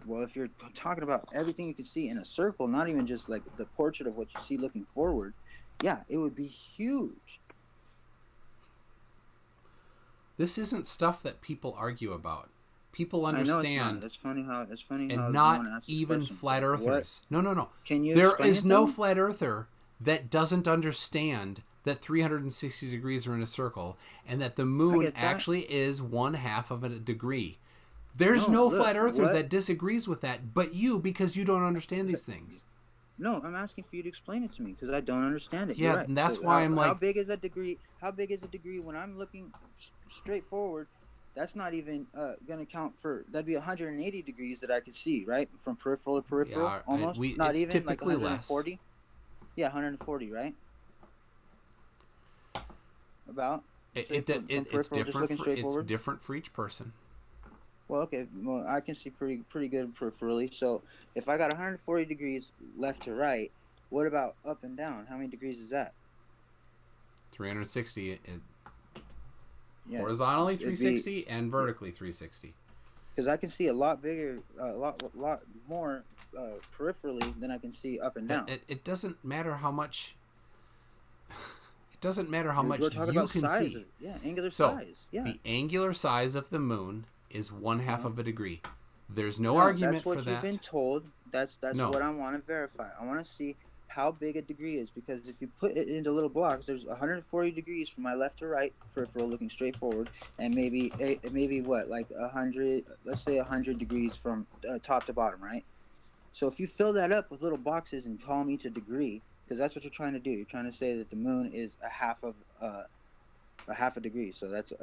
[SPEAKER 5] Well, if you're talking about everything you can see in a circle, not even just like the portrait of what you see looking forward, yeah, it would be huge.
[SPEAKER 1] This isn't stuff that people argue about. People understand.
[SPEAKER 5] It's funny how
[SPEAKER 1] and not even flat earthers.
[SPEAKER 5] What?
[SPEAKER 1] No.
[SPEAKER 5] Can you?
[SPEAKER 1] There is no flat earther that doesn't understand that 360 degrees are in a circle and that the moon actually is 1/2 of a degree. There's no flat earther that disagrees with that, but you, because you don't understand these things.
[SPEAKER 5] No, I'm asking for you to explain it to me because I don't understand it.
[SPEAKER 1] Yeah,
[SPEAKER 5] right.
[SPEAKER 1] And that's why I'm like,
[SPEAKER 5] how big is a degree? How big is a degree when I'm looking straight forward? That's not even going to count for. That'd be 180 degrees that I could see, right, from peripheral to peripheral, almost. Not
[SPEAKER 1] it's
[SPEAKER 5] even
[SPEAKER 1] typically
[SPEAKER 5] like 140. Less. Yeah, 140, right? About.
[SPEAKER 1] It's different. It's different for each person.
[SPEAKER 5] Well, okay. Well, I can see pretty good peripherally. So if I got 140 degrees left to right, what about up and down? How many degrees is that?
[SPEAKER 1] 360. Horizontally 360 and vertically 360.
[SPEAKER 5] Because I can see a lot bigger, a lot more peripherally than I can see up and down.
[SPEAKER 1] It doesn't matter how much. It doesn't matter how much you can
[SPEAKER 5] size
[SPEAKER 1] see.
[SPEAKER 5] Angular size. Yeah.
[SPEAKER 1] The angular size of the moon is 1/2 of a degree. There's no argument for that.
[SPEAKER 5] That's what you've been told. That's what I want to verify. I want to see how big a degree is, because if you put it into little blocks, there's 140 degrees from my left to right, peripheral looking straight forward, and maybe what, like 100, let's say 100 degrees from top to bottom, right? So if you fill that up with little boxes and call them each a degree, because that's what you're trying to do. You're trying to say that the moon is a half a degree. So that's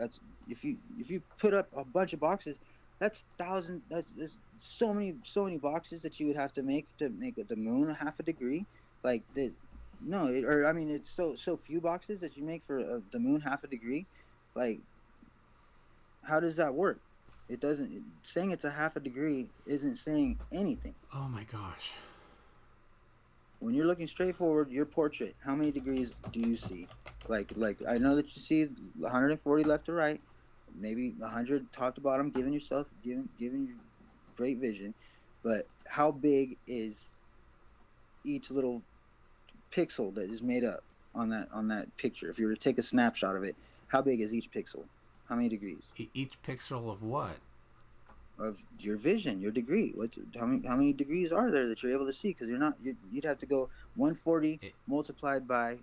[SPEAKER 5] if you put up a bunch of boxes, that's there's so many boxes that you would have to make the moon a half a degree. Like it's so few boxes that you make for the moon half a degree. Like, how does that work? It doesn't. Saying it's a half a degree isn't saying anything.
[SPEAKER 1] Oh my gosh.
[SPEAKER 5] When you're looking straight forward, your portrait, how many degrees do you see? Like I know that you see 140 left to right, maybe 100 top to bottom, giving you great vision. But how big is each little pixel that is made up on that picture? If you were to take a snapshot of it, how big is each pixel? How many degrees?
[SPEAKER 1] Each pixel of what?
[SPEAKER 5] Of your vision, your degree. How many degrees are there that you're able to see? Because you'd have to go 140 multiplied by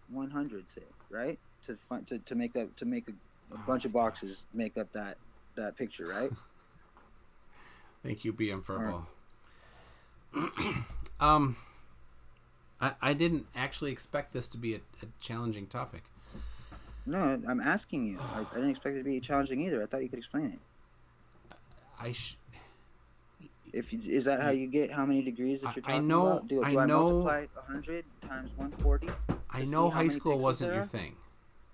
[SPEAKER 5] 100, say, right? To make a bunch of boxes make up that picture, right?
[SPEAKER 1] Thank you, BM Verbal. Right. I didn't actually expect this to be a challenging topic.
[SPEAKER 5] No, I'm asking you. I didn't expect it to be challenging either. I thought you could explain it. Is that how you get how many degrees that you're talking about? Do I multiply 100 times 140?
[SPEAKER 1] I know high school wasn't your thing,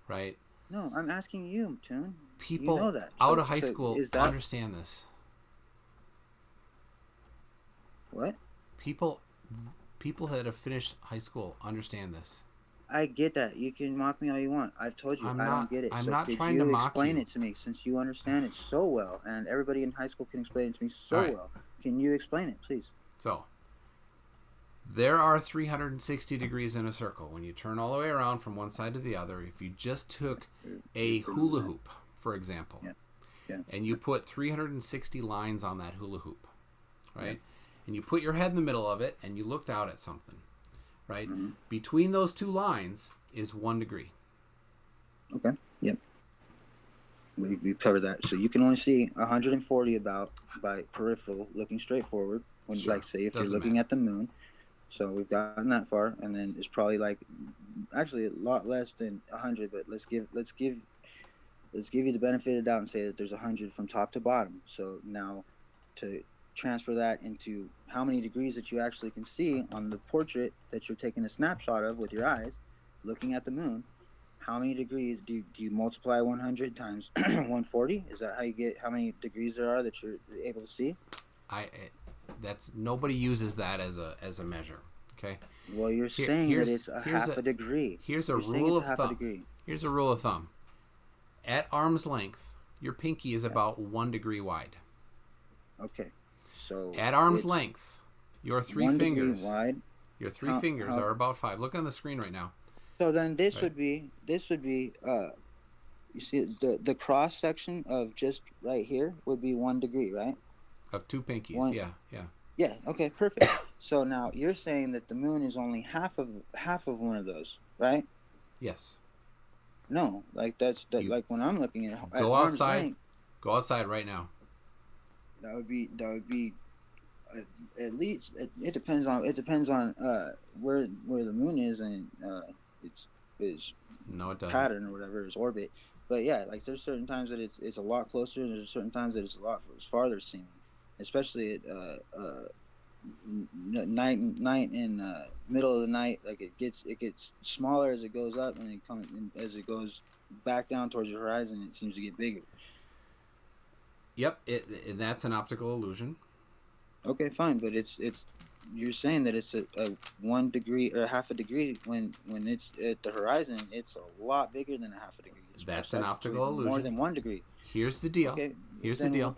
[SPEAKER 1] right?
[SPEAKER 5] No, I'm asking you, Toon.
[SPEAKER 1] People
[SPEAKER 5] you know that.
[SPEAKER 1] out of high school understand this.
[SPEAKER 5] What?
[SPEAKER 1] People that have finished high school understand this.
[SPEAKER 5] I get that. You can mock me all you want. I've told you I don't get it.
[SPEAKER 1] I'm
[SPEAKER 5] so
[SPEAKER 1] not
[SPEAKER 5] could
[SPEAKER 1] trying
[SPEAKER 5] you
[SPEAKER 1] to mock
[SPEAKER 5] explain
[SPEAKER 1] you.
[SPEAKER 5] it to me, since you understand it so well, and everybody in high school can explain it to me so
[SPEAKER 1] All right.
[SPEAKER 5] well. Can you explain it, please?
[SPEAKER 1] So, there are 360 degrees in a circle. When you turn all the way around from one side to the other, if you just took a hula hoop, for example, and you put 360 lines on that hula hoop, right? And you put your head in the middle of it, and you looked out at something, right? Mm-hmm. Between those two lines is 1 degree.
[SPEAKER 5] Okay. Yep. We've covered that. So you can only see 140 about by peripheral, looking straight forward. When, sure. Like, say, if you're looking at the moon. So we've gotten that far, and then it's probably actually a lot less than 100. But let's give you the benefit of the doubt and say that there's 100 from top to bottom. So now, to transfer that into how many degrees that you actually can see on the portrait that you're taking a snapshot of with your eyes, looking at the moon. How many degrees do you multiply 100 times 140? Is that how you get how many degrees there are that you're able to see?
[SPEAKER 1] Nobody uses that as a measure. Okay.
[SPEAKER 5] Well, you're saying that it's half a degree.
[SPEAKER 1] Here's a rule of thumb. Here's a rule of thumb. At arm's length, your pinky is about 1 degree wide.
[SPEAKER 5] Okay. So
[SPEAKER 1] at arm's length, your 3 fingers
[SPEAKER 5] wide.
[SPEAKER 1] Your 3 fingers are about 5. Look on the screen right now.
[SPEAKER 5] So then this would be you see the cross section of just right here would be 1 degree, right?
[SPEAKER 1] Of 2 pinkies, yeah.
[SPEAKER 5] Yeah, okay, perfect. So now you're saying that the moon is only half of one of those, right?
[SPEAKER 1] Yes.
[SPEAKER 5] No, like like when I'm looking at
[SPEAKER 1] go outside. Length, go outside right now.
[SPEAKER 5] That would be at least it depends on where the moon is and its
[SPEAKER 1] no, it doesn't.
[SPEAKER 5] pattern or whatever, its orbit. But yeah, like there's certain times that it's a lot closer, and there's certain times that it's a lot farther seeming, especially at night and middle of the night. Like it gets smaller as it goes up, and as it goes back down towards the horizon, it seems to get bigger.
[SPEAKER 1] Yep, and that's an optical illusion.
[SPEAKER 5] Okay, fine, but it's you're saying that it's a 1 degree or half a degree when it's at the horizon. It's a lot bigger than a half a degree.
[SPEAKER 1] That's an optical illusion.
[SPEAKER 5] More than 1 degree.
[SPEAKER 1] Here's the deal. Okay, here's the deal.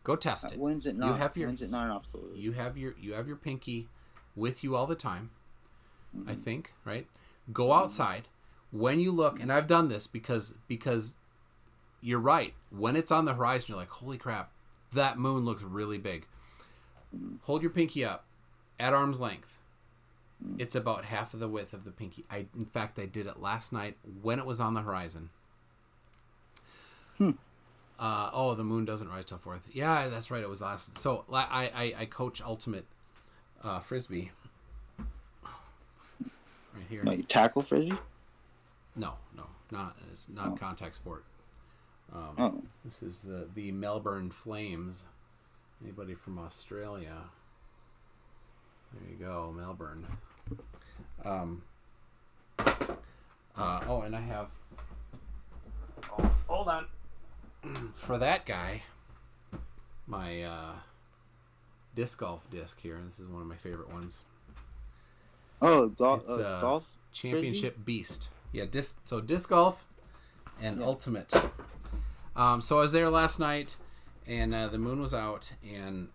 [SPEAKER 1] Go test it.
[SPEAKER 5] When's it not? When's it not an optical illusion?
[SPEAKER 1] You have your pinky with you all the time. Mm-hmm. I think, right? Go outside. When you look, and I've done this because you're right. When it's on the horizon, you're like, holy crap, that moon looks really big. Mm-hmm. Hold your pinky up at arm's length. It's about half of the width of the pinky. In fact, I did it last night when it was on the horizon. The moon doesn't rise till 4th. Yeah, that's right. It was last. So I coach ultimate frisbee. Right here.
[SPEAKER 5] Like tackle frisbee?
[SPEAKER 1] No, not. It's not contact sport.
[SPEAKER 5] Oh.
[SPEAKER 1] This is the Melbourne Flames. Anybody from Australia? There you go, Melbourne. And I have. Oh, hold on. For that guy, my disc golf disc here. This is one of my favorite ones.
[SPEAKER 5] Oh,
[SPEAKER 1] It's
[SPEAKER 5] golf
[SPEAKER 1] Championship
[SPEAKER 5] frisbee?
[SPEAKER 1] Beast. Yeah, disc golf and ultimate. So I was there last night, and the moon was out, and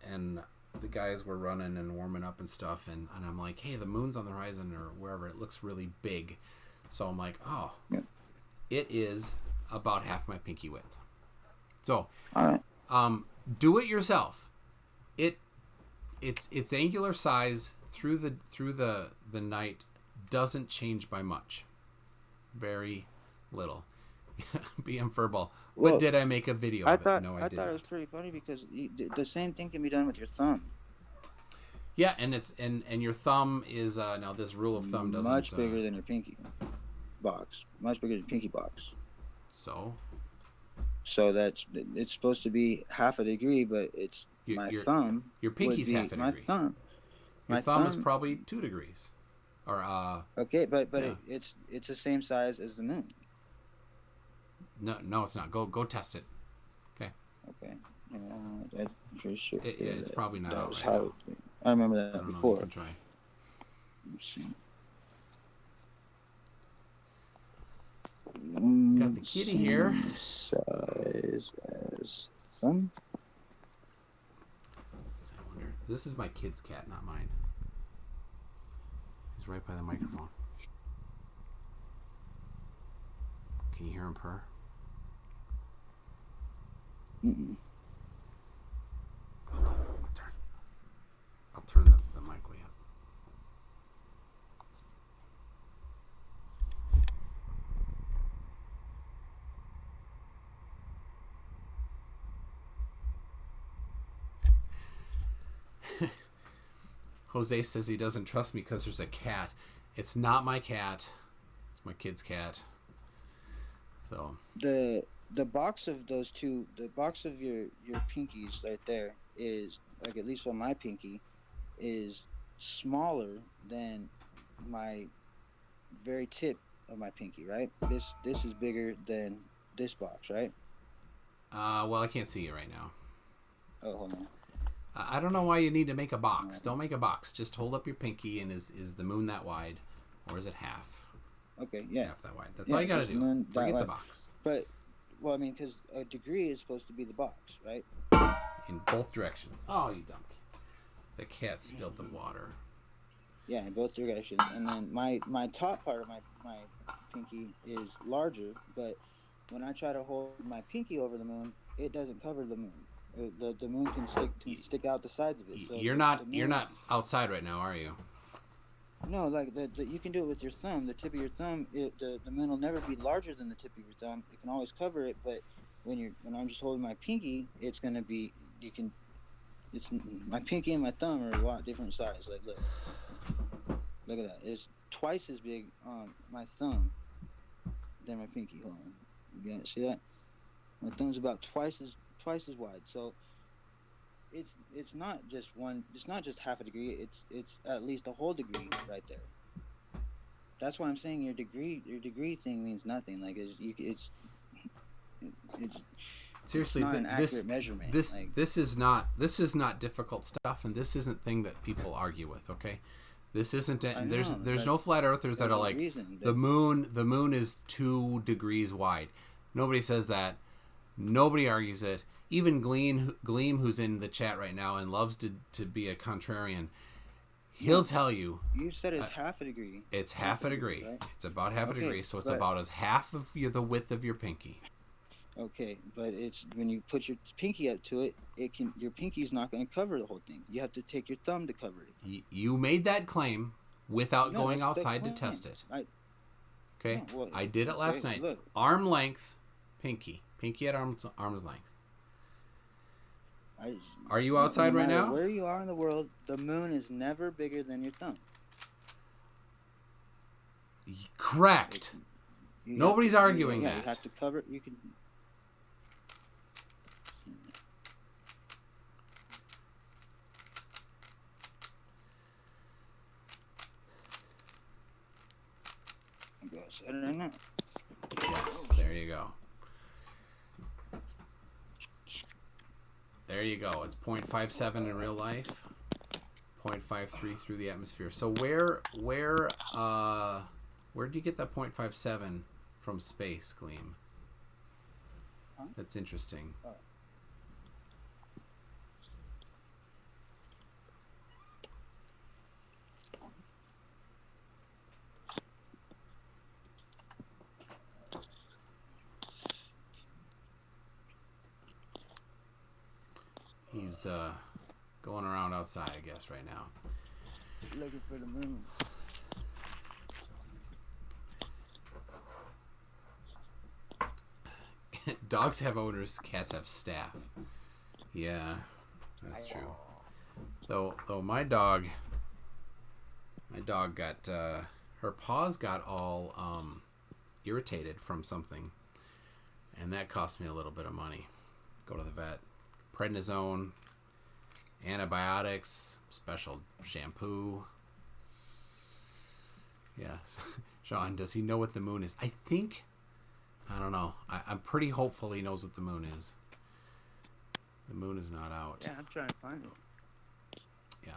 [SPEAKER 1] the guys were running and warming up and stuff, and I'm like, hey, the moon's on the horizon or wherever. It looks really big. So I'm like, it is about half my pinky width. So,
[SPEAKER 5] All right.
[SPEAKER 1] do it yourself. Its angular size through the night doesn't change by much. Very little. BM Furball. But did I make a video of it? No, I didn't.
[SPEAKER 5] I thought it was pretty funny because the same thing can be done with your thumb.
[SPEAKER 1] Yeah, and it's and your thumb is now this rule of thumb doesn't
[SPEAKER 5] much bigger than your pinky box. Much bigger than your pinky box.
[SPEAKER 1] So
[SPEAKER 5] it's supposed to be half a degree, but it's thumb.
[SPEAKER 1] Your pinky's half a degree. Your thumb is probably 2 degrees. Or
[SPEAKER 5] okay, but it's the same size as the moon.
[SPEAKER 1] No, it's not. Go test it. Okay.
[SPEAKER 5] That's for sure.
[SPEAKER 1] It's probably not.
[SPEAKER 5] That was
[SPEAKER 1] right
[SPEAKER 5] how
[SPEAKER 1] now.
[SPEAKER 5] I remember
[SPEAKER 1] I
[SPEAKER 5] that
[SPEAKER 1] don't know,
[SPEAKER 5] before.
[SPEAKER 1] you can try.
[SPEAKER 5] Let's see.
[SPEAKER 1] Got the kitty here.
[SPEAKER 5] Size as thumb.
[SPEAKER 1] I wonder. This is my kid's cat, not mine. He's right by the microphone. Can you hear him purr?
[SPEAKER 5] Mm-mm.
[SPEAKER 1] Hold on. I'll turn the mic way up. Jose says he doesn't trust me because there's a cat. It's not my cat. It's my kid's cat. So
[SPEAKER 5] The box of those two, the box of your pinkies right there is, like, at least on my pinky, is smaller than my very tip of my pinky, right? This is bigger than this box, right?
[SPEAKER 1] well, I can't see it right now.
[SPEAKER 5] Oh, hold on.
[SPEAKER 1] I don't know why you need to make a box. Don't make a box. Just hold up your pinky, and is the moon that wide, or is it half?
[SPEAKER 5] Okay, yeah.
[SPEAKER 1] Half that wide. That's all you got to do. Forget the box.
[SPEAKER 5] But, well, I mean, because a degree is supposed to be the box, right?
[SPEAKER 1] In both directions. Oh, you dumb kid. The cat spilled the water.
[SPEAKER 5] Yeah, in both directions. And then my top part of my pinky is larger, but when I try to hold my pinky over the moon, it doesn't cover the moon. The moon can stick out the sides of it. So
[SPEAKER 1] you're not outside right now, are you?
[SPEAKER 5] No, like you can do it with your thumb. The tip of your thumb, the moon will never be larger than the tip of your thumb. It can always cover it, but when I'm just holding my pinky, it's gonna be my pinky and my thumb are a lot different size. Like look at that. It's twice as big on my thumb than my pinky. Hold on, you guys see that? My thumb's about twice as wide. So it's not just one. It's not just half a degree. It's at least a whole degree right there. That's why I'm saying your degree thing means nothing. Like it's
[SPEAKER 1] seriously,
[SPEAKER 5] not an accurate measurement.
[SPEAKER 1] This is not difficult stuff, and this isn't thing that people argue with. Okay, this isn't. There's no flat earthers that are like the moon is 2 degrees wide. Nobody says that. Nobody argues it. Even Gleam, who's in the chat right now and loves to be a contrarian, he'll tell you.
[SPEAKER 5] You said it's half a degree.
[SPEAKER 1] It's half a degree.
[SPEAKER 5] Right?
[SPEAKER 1] It's about half a degree, so it's about as half of the width of your pinky.
[SPEAKER 5] Okay, but it's when you put your pinky up to it, your pinky's not going to cover the whole thing. You have to take your thumb to cover it.
[SPEAKER 1] You made that claim. without
[SPEAKER 5] No,
[SPEAKER 1] going
[SPEAKER 5] that's
[SPEAKER 1] outside to
[SPEAKER 5] fine.
[SPEAKER 1] test it.
[SPEAKER 5] I,
[SPEAKER 1] Okay?
[SPEAKER 5] no, well,
[SPEAKER 1] I did it last
[SPEAKER 5] okay,
[SPEAKER 1] night.
[SPEAKER 5] look.
[SPEAKER 1] Arm length, pinky. Pinky at arm's length. Are you outside
[SPEAKER 5] no
[SPEAKER 1] right
[SPEAKER 5] matter
[SPEAKER 1] now?
[SPEAKER 5] where you are in the world, the moon is never bigger than your thumb.
[SPEAKER 1] Correct.
[SPEAKER 5] You
[SPEAKER 1] Nobody's
[SPEAKER 5] have to,
[SPEAKER 1] arguing
[SPEAKER 5] yeah,
[SPEAKER 1] that.
[SPEAKER 5] You have to cover. You can. Go Saturday night.
[SPEAKER 1] Yes, there you go. There you go. It's 0.57 in real life. 0.53 through the atmosphere. So where do you get that 0.57 from space, Gleam?
[SPEAKER 5] Huh?
[SPEAKER 1] That's interesting. He's going around outside, I guess, right now.
[SPEAKER 5] Looking for the moon.
[SPEAKER 1] Dogs have owners, cats have staff. Yeah, that's true. Though my dog got her paws got all irritated from something, and that cost me a little bit of money. Go to the vet. Prednisone, antibiotics, special shampoo. Yes. Sean, does he know what the moon is? I don't know. I'm pretty hopeful he knows what the moon is. The moon is not out.
[SPEAKER 5] Yeah, I'm trying to find it.
[SPEAKER 1] Yeah.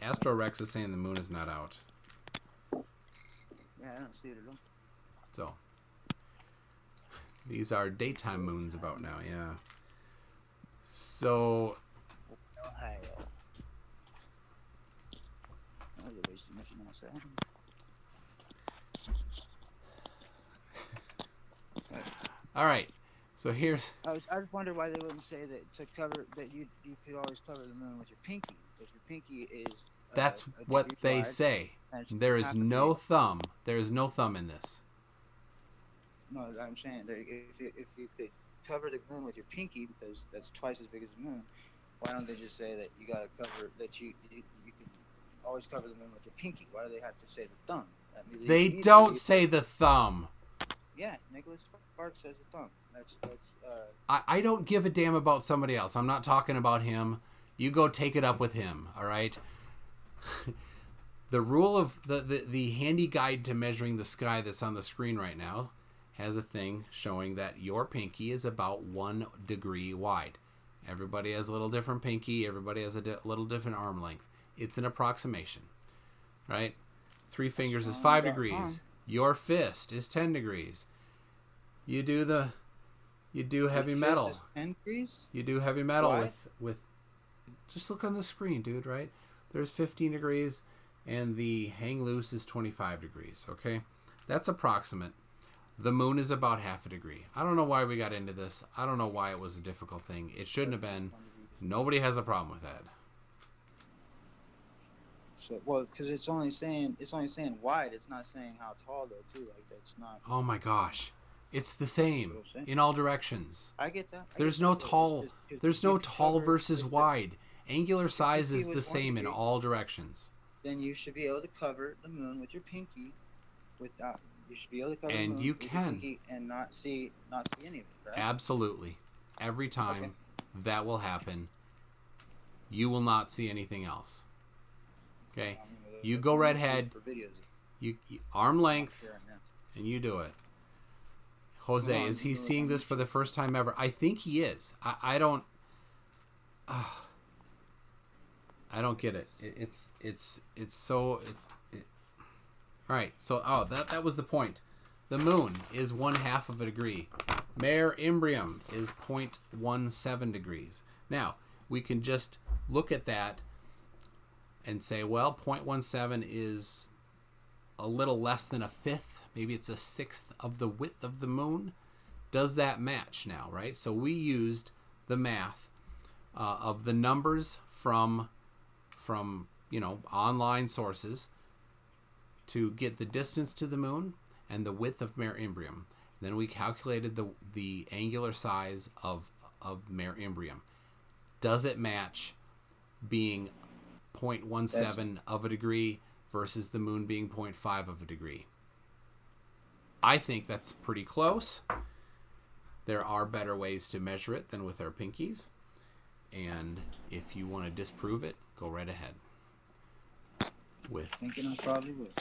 [SPEAKER 1] Astro Rex is saying the moon is not out.
[SPEAKER 5] Yeah, I don't see it at all.
[SPEAKER 1] So, these are daytime moons about now, yeah. So,
[SPEAKER 5] Ohio. That was a waste of mission outside.
[SPEAKER 1] all right. So here's
[SPEAKER 5] I just wonder why they wouldn't say that to cover that you could always cover the moon with your pinky. If your pinky is
[SPEAKER 1] that's
[SPEAKER 5] a
[SPEAKER 1] what
[SPEAKER 5] degree
[SPEAKER 1] they
[SPEAKER 5] wide,
[SPEAKER 1] say.
[SPEAKER 5] and it's
[SPEAKER 1] There is
[SPEAKER 5] half a
[SPEAKER 1] no
[SPEAKER 5] degree-
[SPEAKER 1] thumb. There is no thumb in this.
[SPEAKER 5] No, I'm saying that if you could cover the moon with your pinky because that's twice as big as the moon, why don't they just say that you gotta cover that you can always cover the moon with your pinky? Why do they have to say the thumb? That means
[SPEAKER 1] They
[SPEAKER 5] immediately-
[SPEAKER 1] don't say the thumb.
[SPEAKER 5] Yeah, Nicholas Sparks says the thumb. That's
[SPEAKER 1] I don't give a damn about somebody else. I'm not talking about him. You go take it up with him, all right? The rule of the handy guide to measuring the sky that's on the screen right now has a thing showing that your pinky is about 1 degree wide. Everybody has a little different pinky. Everybody has a little different arm length. It's an approximation, right? 3 fingers is 5 degrees. Your fist is 10 degrees. You do heavy metal.
[SPEAKER 5] Is 10 degrees?
[SPEAKER 1] You do heavy metal
[SPEAKER 5] Why?
[SPEAKER 1] with just look on the screen, dude, right? There's 15 degrees and the hang loose is 25 degrees, okay? That's approximate. The moon is about half a degree. I don't know why we got into this. I don't know why it was a difficult thing. It shouldn't have been. Nobody has a problem with that.
[SPEAKER 5] So, well, because it's only saying wide. It's not saying how tall though, too. Like that's not.
[SPEAKER 1] Oh my gosh. It's the same in all directions.
[SPEAKER 5] I get that.
[SPEAKER 1] There's no tall versus wide. Angular size is the same in all directions.
[SPEAKER 5] Then you should be able to cover the moon with your pinky without. You should be able to cover the
[SPEAKER 1] And
[SPEAKER 5] moon
[SPEAKER 1] you
[SPEAKER 5] with your
[SPEAKER 1] can.
[SPEAKER 5] pinky and not see any of it, right?
[SPEAKER 1] Absolutely. Every time that will happen, you will not see anything else. Okay? You go redhead,
[SPEAKER 5] For videos.
[SPEAKER 1] you arm length,
[SPEAKER 5] Here and there.
[SPEAKER 1] and you do it. Jose,
[SPEAKER 5] Hold on,
[SPEAKER 1] is he
[SPEAKER 5] hold on.
[SPEAKER 1] seeing this for the first time ever? I think he is. I don't get it. It's so all right. So that was the point. The moon is 1/2 of a degree. Mare Imbrium is 0.17 degrees. Now we can just look at that and say, well, 0.17 is a little less than a fifth. Maybe it's a sixth of the width of the moon. Does that match now, right? So we used the math of the numbers from online sources to get the distance to the moon and the width of Mare Imbrium. Then we calculated the angular size of Mare Imbrium. Does it match being 0.17 of a degree versus the moon being 0.5 of a degree? I think that's pretty close. There are better ways to measure it than with our pinkies. And if you want to disprove it, go right ahead.
[SPEAKER 5] Thinking I probably would.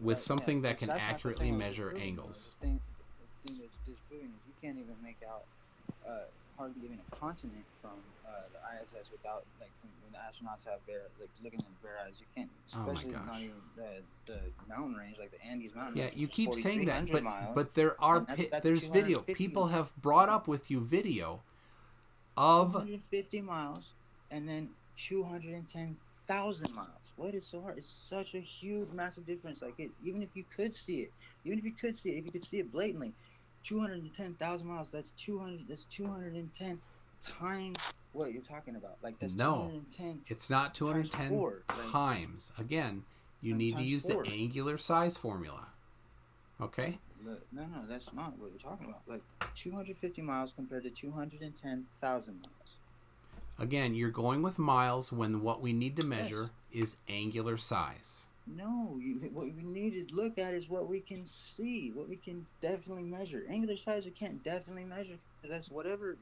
[SPEAKER 1] With something that can accurately measure angles.
[SPEAKER 5] The thing that's disproving is you can't even make out hardly even a continent from the ISS without, like, from when the astronauts have looking at bare eyes. You can't, especially not even the mountain range, like the Andes mountain range.
[SPEAKER 1] Yeah, you keep saying that,
[SPEAKER 5] miles,
[SPEAKER 1] but there are there's video. People have brought up with you video of
[SPEAKER 5] 250 miles and then 210,000 miles. What is so hard? It's such a huge, massive difference. Like, even if you could see it, if you could see it blatantly, 210,000 miles. That's 210 times what you're talking about. Like, that's 210.
[SPEAKER 1] It's not 210 times. Again, you need to use the angular size formula. Okay.
[SPEAKER 5] No, that's not what you're talking about. Like, 250 miles compared to 210,000 miles.
[SPEAKER 1] Again, you're going with miles when what we need to measure is angular size.
[SPEAKER 5] No, what we need to look at is what we can see, what we can definitely measure. Angular size we can't definitely measure. That's whatever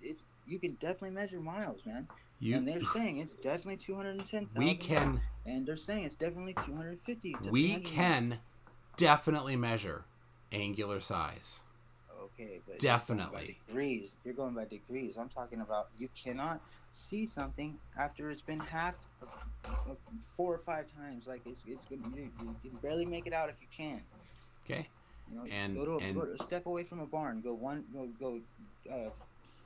[SPEAKER 5] it's. You can definitely measure miles, man. And they're saying it's definitely 210,000.
[SPEAKER 1] We can.
[SPEAKER 5] And they're saying it's definitely 250.
[SPEAKER 1] We can definitely measure angular size.
[SPEAKER 5] Okay, but
[SPEAKER 1] definitely.
[SPEAKER 5] You're going by degrees. I'm talking about you cannot see something after it's been halved 4 or 5 times. Like, it's you can barely make it out if you can.
[SPEAKER 1] Okay.
[SPEAKER 5] You know,
[SPEAKER 1] and
[SPEAKER 5] go to a step away from a barn. Go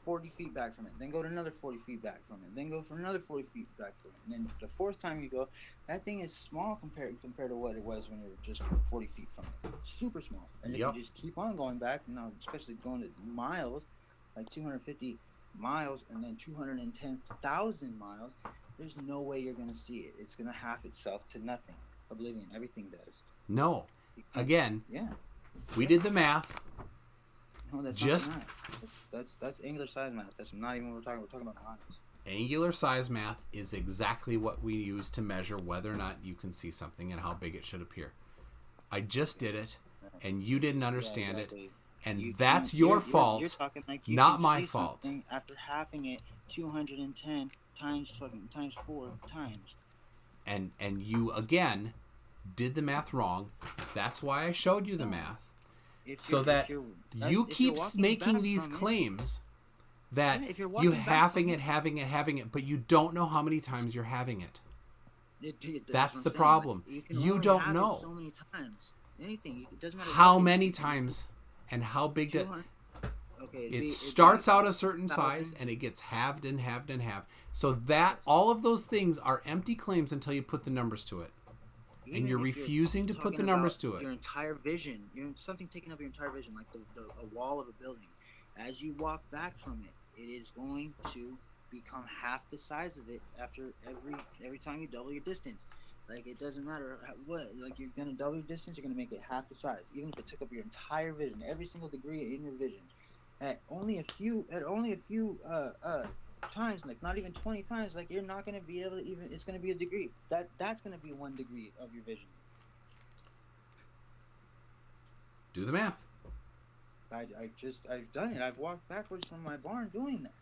[SPEAKER 5] 40 feet back from it. Then go to another 40 feet back from it. Then go for another 40 feet back from it. And then the 4th time you go, that thing is small compared to what it was when you were just 40 feet from it. Super small. And if you just keep on going back, especially going to miles, like 250 miles and then 210,000 miles, there's no way you're going to see it. It's going to half itself to nothing. Oblivion. Everything does.
[SPEAKER 1] No. Again.
[SPEAKER 5] Yeah.
[SPEAKER 1] We did the math.
[SPEAKER 5] No, that's
[SPEAKER 1] just
[SPEAKER 5] not math. That's angular size math. That's not even what we're talking. We're talking about miles.
[SPEAKER 1] Angular size math is exactly what we use to measure whether or not you can see something and how big it should appear. I just did it, and you didn't understand it, and that's your fault,
[SPEAKER 5] you're talking like you
[SPEAKER 1] not
[SPEAKER 5] can
[SPEAKER 1] my
[SPEAKER 5] see
[SPEAKER 1] fault.
[SPEAKER 5] After halving it 210 times 4 times.
[SPEAKER 1] And you again did the math wrong. That's why I showed you the math. So that you keep making these claims that you having it, but you don't know how many times you're having it. That's the problem. You don't know.
[SPEAKER 5] So many times. Anything. It doesn't matter
[SPEAKER 1] how many times and how big that. It starts out a certain size and it gets halved and halved and halved. So that all of those things are empty claims until you put the numbers to it. And you're refusing to put the numbers to it.
[SPEAKER 5] Your entire vision, something taking up your entire vision, like a wall of a building. As you walk back from it, it is going to become half the size of it after every time you double your distance. Like, it doesn't matter what. Like, you're gonna double your distance, you're gonna make it half the size, even if it took up your entire vision, every single degree in your vision. At only a few times, like not even 20 times, like you're not going to be able to even, it's going to be a degree. That's going to be 1 degree of your vision.
[SPEAKER 1] Do the math.
[SPEAKER 5] I've done it. I've walked backwards from my barn doing that.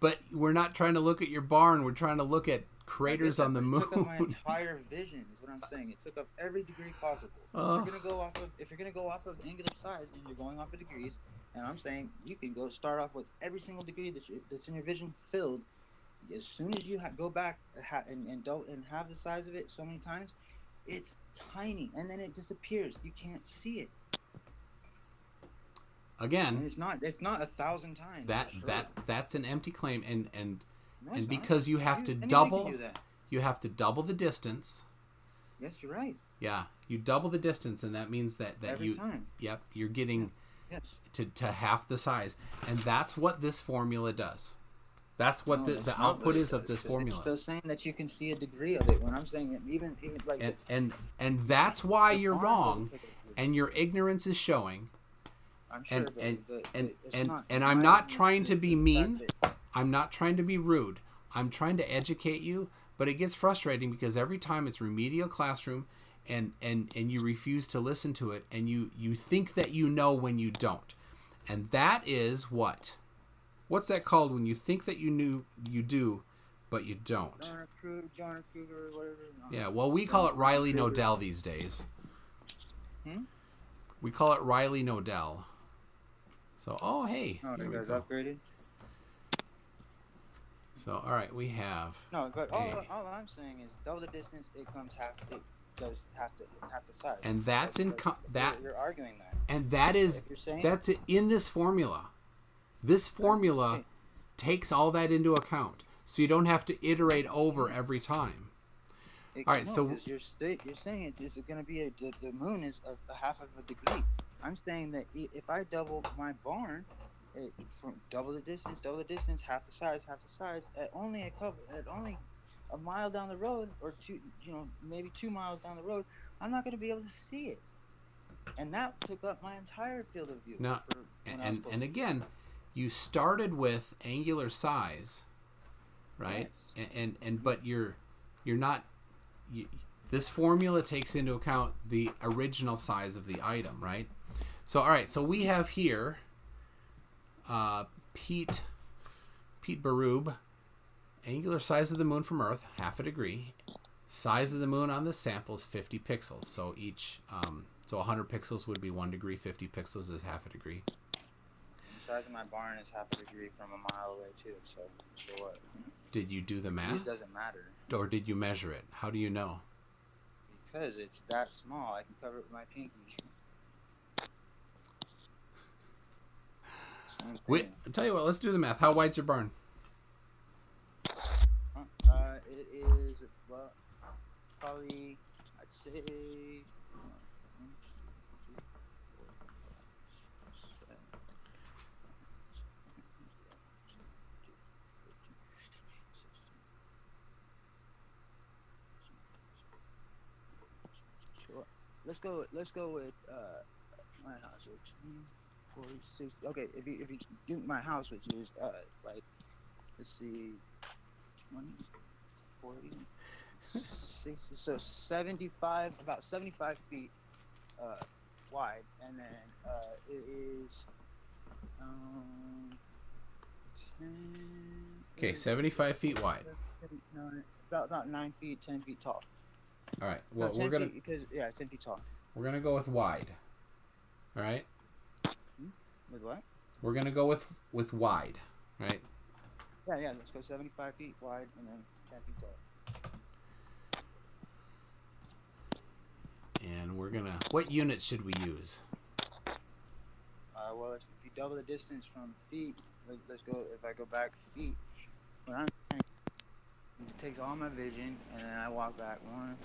[SPEAKER 1] But we're not trying to look at your barn. We're trying to look at craters on the moon.
[SPEAKER 5] It took up my entire vision, is what I'm saying. It took up every degree possible. If you're gonna go off of angular size and you're going off of degrees, and I'm saying you can start off with every single degree that's in your vision filled. As soon as you go back and have the size of it so many times, it's tiny, and then it disappears. You can't see it.
[SPEAKER 1] Again,
[SPEAKER 5] and it's not 1,000 times.
[SPEAKER 1] That's an empty claim, and because you have to double the distance.
[SPEAKER 5] Yes, you're right.
[SPEAKER 1] Yeah, you double the distance, and that means that
[SPEAKER 5] every time.
[SPEAKER 1] Yep, you're getting to half the size, and that's what this formula does. That's what
[SPEAKER 5] No,
[SPEAKER 1] the
[SPEAKER 5] that's not
[SPEAKER 1] output
[SPEAKER 5] what it
[SPEAKER 1] is of
[SPEAKER 5] does,
[SPEAKER 1] this
[SPEAKER 5] 'cause
[SPEAKER 1] formula.
[SPEAKER 5] It's still saying that you can see a degree of it. When I'm saying it, even like
[SPEAKER 1] And that's why
[SPEAKER 5] the
[SPEAKER 1] you're
[SPEAKER 5] barn
[SPEAKER 1] wrong,
[SPEAKER 5] doesn't take a degree.
[SPEAKER 1] and your ignorance is showing.
[SPEAKER 5] I'm sure, but it's not.
[SPEAKER 1] And
[SPEAKER 5] My
[SPEAKER 1] I'm not
[SPEAKER 5] ignorance
[SPEAKER 1] trying to
[SPEAKER 5] is
[SPEAKER 1] be
[SPEAKER 5] the fact
[SPEAKER 1] mean.
[SPEAKER 5] that
[SPEAKER 1] I'm not trying to be rude. I'm trying to educate you, but it gets frustrating because every time it's remedial classroom and you refuse to listen to it, and you think that you know when you don't. And that is what? What's that called when you think that you do, but you don't?
[SPEAKER 5] John Kruger, whatever. No.
[SPEAKER 1] Yeah, well, we call it Riley Nodell these days. We call it Riley Nodell. So, oh, hey.
[SPEAKER 5] No,
[SPEAKER 1] here
[SPEAKER 5] you
[SPEAKER 1] we
[SPEAKER 5] guys
[SPEAKER 1] go.
[SPEAKER 5] upgraded.
[SPEAKER 1] So, all right, we have.
[SPEAKER 5] No, but all I'm saying is double the distance. It does half the size.
[SPEAKER 1] And that's
[SPEAKER 5] you're arguing that.
[SPEAKER 1] And that is
[SPEAKER 5] If you're saying,
[SPEAKER 1] that's in this formula. This formula takes all that into account, so you don't have to iterate over every time. All right, so
[SPEAKER 5] you're saying it's going to be the moon is a half of a degree. I'm saying that if I double my barn, from double the distance, half the size, at only a mile down the road, or maybe 2 miles down the road, I'm not going to be able to see it. And that took up my entire field of view.
[SPEAKER 1] Now, and again, you started with angular size, right?
[SPEAKER 5] Yes.
[SPEAKER 1] But you're not. This formula takes into account the original size of the item, right? So all right, so we have here Pete Barub, angular size of the moon from Earth, half a degree. Size of the moon on the sample is 50 pixels. So each so 100 pixels would be 1 degree, 50 pixels is half a degree.
[SPEAKER 5] The size of my barn is half a degree from a mile away too. So what?
[SPEAKER 1] Did you do the math?
[SPEAKER 5] It doesn't matter.
[SPEAKER 1] Or did you measure it? How do you know?
[SPEAKER 5] Because it's that small, I can cover it with my pinky.
[SPEAKER 1] Wait, I'll tell you what, let's do the math. How wide's your barn?
[SPEAKER 5] It is, well, probably, I'd say, 7, 8, 9, 10, 11, 12, 13, 14, 15, 16, 17, 18, 19, 20. Let's go with my house. 40, 60. Okay, if you do my house, which is like, let's see, 20, 40, 60, so 75, about 75 feet wide, and then it is 10.
[SPEAKER 1] Okay, 75 feet wide.
[SPEAKER 5] About 9 feet, 10 feet tall.
[SPEAKER 1] All right. Well,
[SPEAKER 5] no,
[SPEAKER 1] we're gonna
[SPEAKER 5] 10 feet tall.
[SPEAKER 1] We're gonna go with wide. All right.
[SPEAKER 5] With what?
[SPEAKER 1] We're gonna go with wide, right?
[SPEAKER 5] Yeah. Let's go 75 feet wide and then 10 feet tall.
[SPEAKER 1] And we're gonna. What unit should we use?
[SPEAKER 5] Well, if you double the distance from feet, let's go. If I go back feet, it takes all my vision, and then I walk back 1,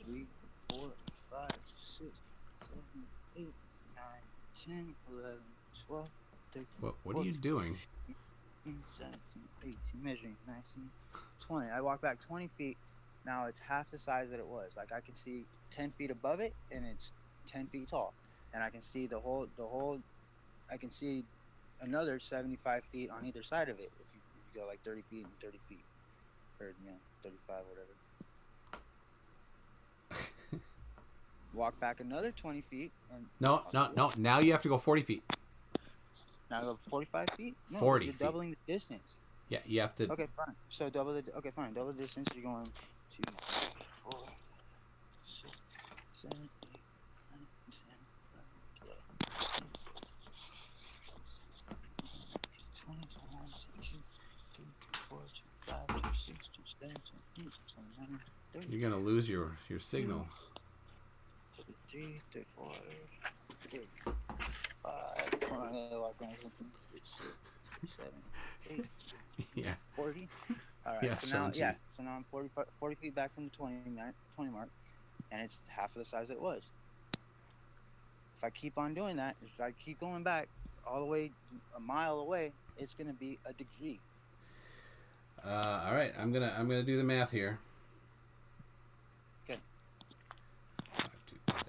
[SPEAKER 5] 2, 3, 4, 5, 6, 7, 8, 9, 10, 11, 12, 13.
[SPEAKER 1] What are you doing?
[SPEAKER 5] 17, 18, measuring 19, 20. I walk back 20 feet. Now it's half the size that it was. Like I can see 10 feet above it, and it's 10 feet tall, and I can see the whole. I can see another 75 feet on either side of it. If you go like 30 feet and 30 feet, or 35, whatever. Walk back another 20 feet and.
[SPEAKER 1] No. Now you have to go 40 feet.
[SPEAKER 5] Now go 45 feet. No,
[SPEAKER 1] 40
[SPEAKER 5] you're
[SPEAKER 1] feet.
[SPEAKER 5] doubling the distance.
[SPEAKER 1] Yeah, you have to.
[SPEAKER 5] Okay, fine. So double the distance. You're going 2, 3, 4, 6, 7, 8, 9, 10, 11, 12, 13, 20, 21, 22, 23, 24, 25, 26, 27, 28, 29, 30.
[SPEAKER 1] You're gonna lose your signal.
[SPEAKER 5] 33, 34, 35. Hold on, I gotta walk around something. 7, 8.
[SPEAKER 1] Yeah.
[SPEAKER 5] 40. All right.
[SPEAKER 1] Yeah,
[SPEAKER 5] So now I'm 40 feet back from the 20 mark, and it's half of the size it was. If I keep on doing that, if I keep going back all the way a mile away, it's gonna be a degree.
[SPEAKER 1] All right, I'm gonna do the math here.
[SPEAKER 5] Okay.
[SPEAKER 1] 5280.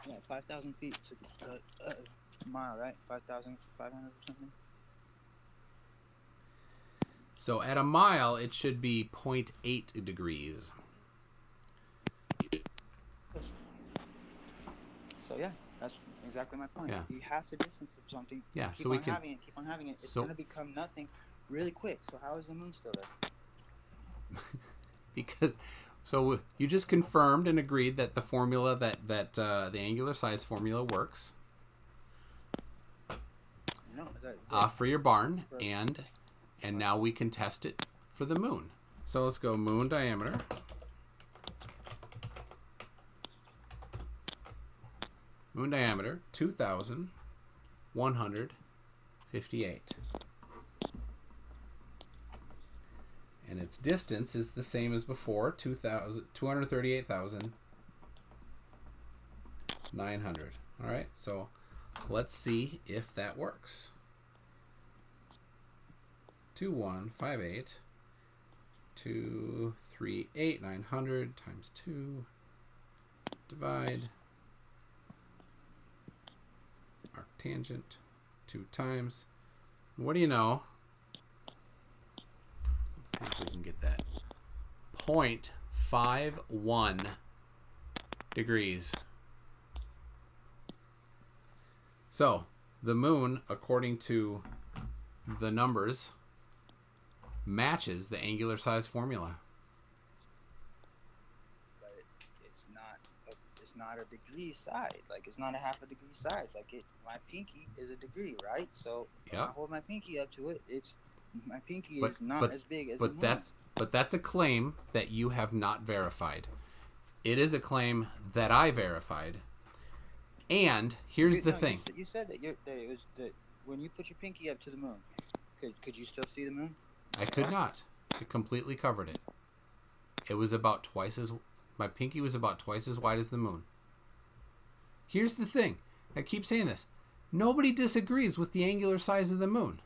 [SPEAKER 5] Yeah, 5,000 feet to a mile, right? 5,500 or something.
[SPEAKER 1] So at a mile, it should be 0.8 degrees.
[SPEAKER 5] So yeah, that's exactly my point.
[SPEAKER 1] Yeah.
[SPEAKER 5] You have the distance of something.
[SPEAKER 1] Yeah,
[SPEAKER 5] Keep
[SPEAKER 1] so we
[SPEAKER 5] on
[SPEAKER 1] can-
[SPEAKER 5] having it. Keep on having it. It's
[SPEAKER 1] so-
[SPEAKER 5] gonna become nothing really quick. So how is the moon still there?
[SPEAKER 1] Because so you just confirmed and agreed that the formula that the angular size formula works
[SPEAKER 5] No, that,
[SPEAKER 1] for your barn, and now we can test it for the moon. So let's go moon diameter. Moon diameter 2,158. And its distance is the same as before, 238,900. All right, so let's see if that works. 2158 238,900 times 2 divide arctangent 2 times. What do you know? Let's see if we can get that. 0.51 degrees. So the moon, according to the numbers, matches the angular size formula.
[SPEAKER 5] but it's not a degree size. Like it's not a half a degree size. Like it's my pinky is a degree, right? So when I
[SPEAKER 1] Yep.
[SPEAKER 5] hold my pinky up to it, it's my pinky
[SPEAKER 1] But-
[SPEAKER 5] is not
[SPEAKER 1] but-
[SPEAKER 5] as big as the
[SPEAKER 1] But
[SPEAKER 5] moon.
[SPEAKER 1] that's a claim that you have not verified. It is a claim that I verified. And here's the thing.
[SPEAKER 5] You said that it was that when you put your pinky up to the moon, could you still see the moon?
[SPEAKER 1] I could not. It completely covered it. It was about twice as my pinky was about twice as wide as the moon. Here's the thing. I keep saying this. Nobody disagrees with the angular size of the moon.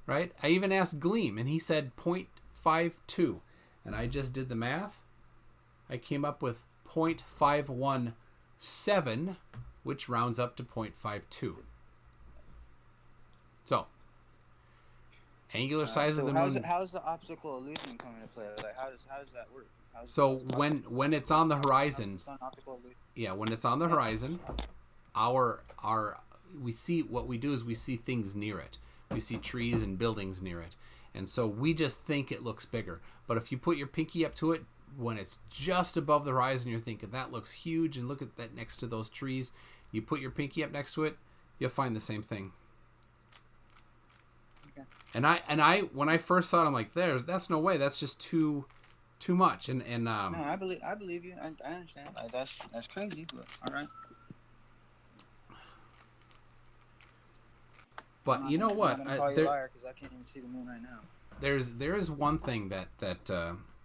[SPEAKER 1] Right? I even asked Gleam and he said 0.52. And I just did the math. I came up with 0.517, which rounds up to 0.52. So, angular size of the moon.
[SPEAKER 5] How's the optical illusion coming into play? Like how does that work?
[SPEAKER 1] So when it's on the horizon,
[SPEAKER 5] optical illusion?
[SPEAKER 1] yeah, when it's on the horizon, our we see what we do is we see things near it. We see trees and buildings near it, and so we just think it looks bigger. But if you put your pinky up to it when it's just above the horizon, you're thinking that looks huge, and look at that next to those trees. You put your pinky up next to it, you'll find the same thing.
[SPEAKER 5] Okay.
[SPEAKER 1] And I when I first saw it, I'm like, that's no way. That's just too much. And
[SPEAKER 5] No, I believe you. I understand. Like that's crazy, but all right.
[SPEAKER 1] But you know what?
[SPEAKER 5] I'm gonna call you a liar because I can't even see the moon right now.
[SPEAKER 1] There is one thing that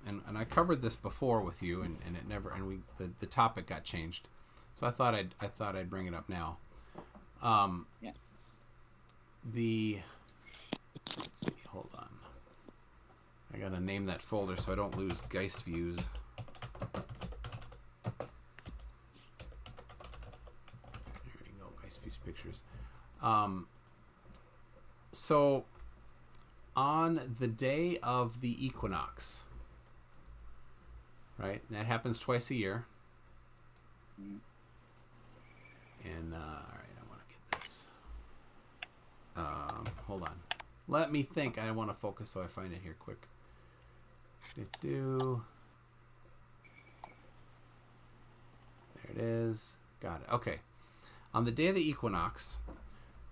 [SPEAKER 1] and I covered this before with you, and it never, and the topic got changed, so I thought I'd bring it up now.
[SPEAKER 5] Yeah.
[SPEAKER 1] Let's see, hold on. I gotta name that folder so I don't lose Geist views. There we go, Geist views pictures. So on the day of the equinox, right? That happens twice a year.
[SPEAKER 5] Mm.
[SPEAKER 1] And all right, I want to get this. Hold on. Let me think. I want to focus so I find it here quick. There it is. Got it. Okay. On the day of the equinox,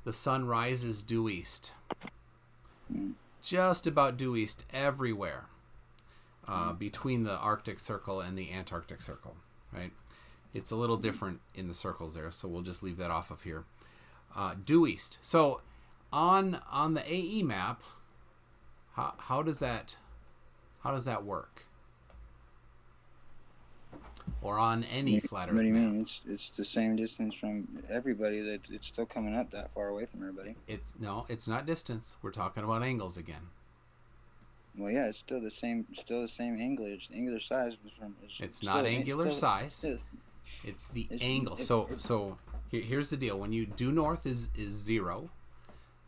[SPEAKER 1] the sun rises due east. Just about due east everywhere. Between the Arctic Circle and the Antarctic Circle, right? It's a little different in the circles there, so we'll just leave that off of here. Due east. So on the AE map, how does that work? or on any flat Earth
[SPEAKER 5] What do you
[SPEAKER 1] map.
[SPEAKER 5] mean? It's the same distance from everybody. That it's still coming up that far away from everybody.
[SPEAKER 1] It's not distance. We're talking about angles again.
[SPEAKER 5] Well, yeah, it's still the same. Still the same angular size.
[SPEAKER 1] It's not angular size. It's the angle. So here's the deal. When you due north is 0,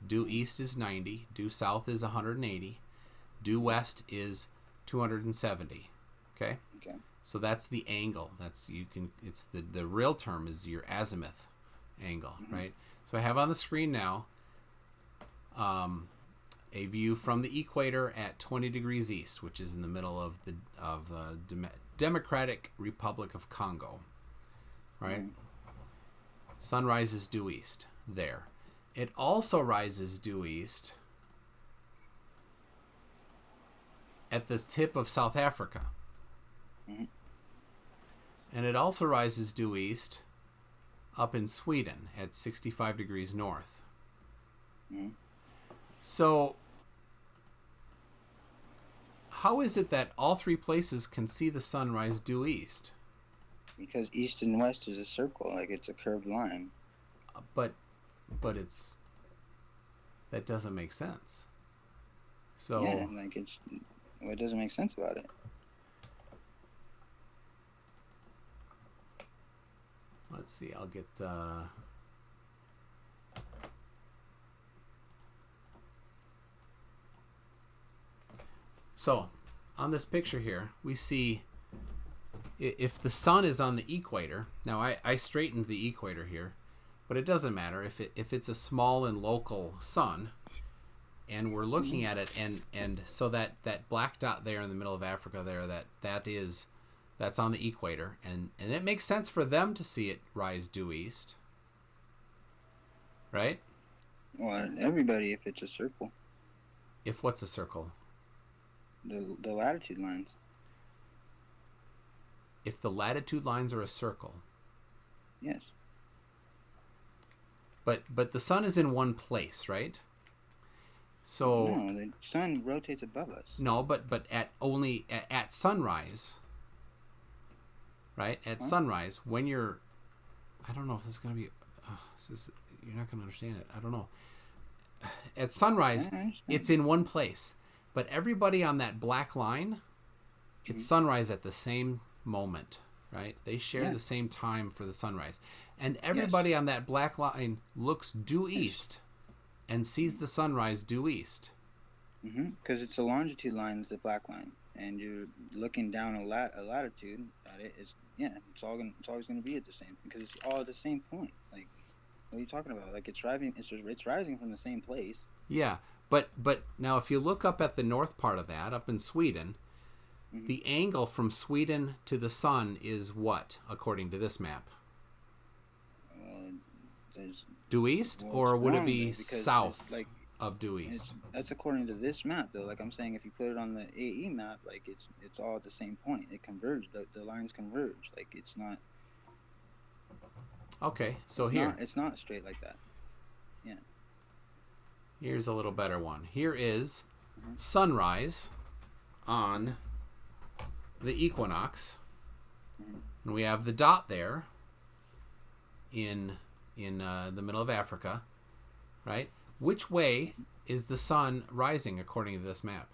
[SPEAKER 1] due east is 90, due south is 180, due west is 270. Okay.
[SPEAKER 5] Okay.
[SPEAKER 1] So that's the angle. It's the real term is your azimuth angle, right? So I have on the screen now a view from the equator at 20 degrees east, which is in the middle of the Democratic Republic of Congo, right? Sun rises due east there. It also rises due east at the tip of South Africa. And it also rises due east up in Sweden at 65 degrees north. So how is it that all three places can see the sun rise due east?
[SPEAKER 5] Because east and west is a circle, like it's a curved line.
[SPEAKER 1] But that doesn't make sense. So
[SPEAKER 5] yeah, like what doesn't make sense about it?
[SPEAKER 1] Let's see. I'll get. So, on this picture here, we see if the sun is on the equator. Now, I straightened the equator here, but it doesn't matter if it's a small and local sun, and we're looking at it, and so that black dot there in the middle of Africa there, that's on the equator, and it makes sense for them to see it rise due east, right?
[SPEAKER 5] Well, everybody, if it's a circle.
[SPEAKER 1] If what's a circle?
[SPEAKER 5] The latitude lines.
[SPEAKER 1] If the latitude lines are a circle.
[SPEAKER 5] Yes.
[SPEAKER 1] But the sun is in one place, right? So
[SPEAKER 5] no, the sun rotates above us.
[SPEAKER 1] No, but at sunrise. Right? At sunrise, when you're, I don't know if this is going to be, you're not going to understand it. I don't know. At sunrise, it's in one place. But everybody on that black line, it's sunrise at the same moment, right? They share the same time for the sunrise. And everybody on that black line looks due east and sees the sunrise due east.
[SPEAKER 5] Because it's a longitude line, is the black line. And you're looking down a latitude at it. It's always going to be at the same, because it's all at the same point. Like, what are you talking about? Like, it's rising from the same place.
[SPEAKER 1] Yeah, but now if you look up at the north part of that, up in Sweden, the angle from Sweden to the sun is what, according to this map? Due east, or would it be south of due east?
[SPEAKER 5] That's according to this map, though. Like I'm saying, if you put it on the AE map, like it's all at the same point. It converges. The lines converge. Like it's not.
[SPEAKER 1] Okay, so
[SPEAKER 5] it's not straight like that. Yeah.
[SPEAKER 1] Here's a little better one. Here is sunrise on the equinox, and we have the dot there in the middle of Africa, right? Which way is the sun rising according to this map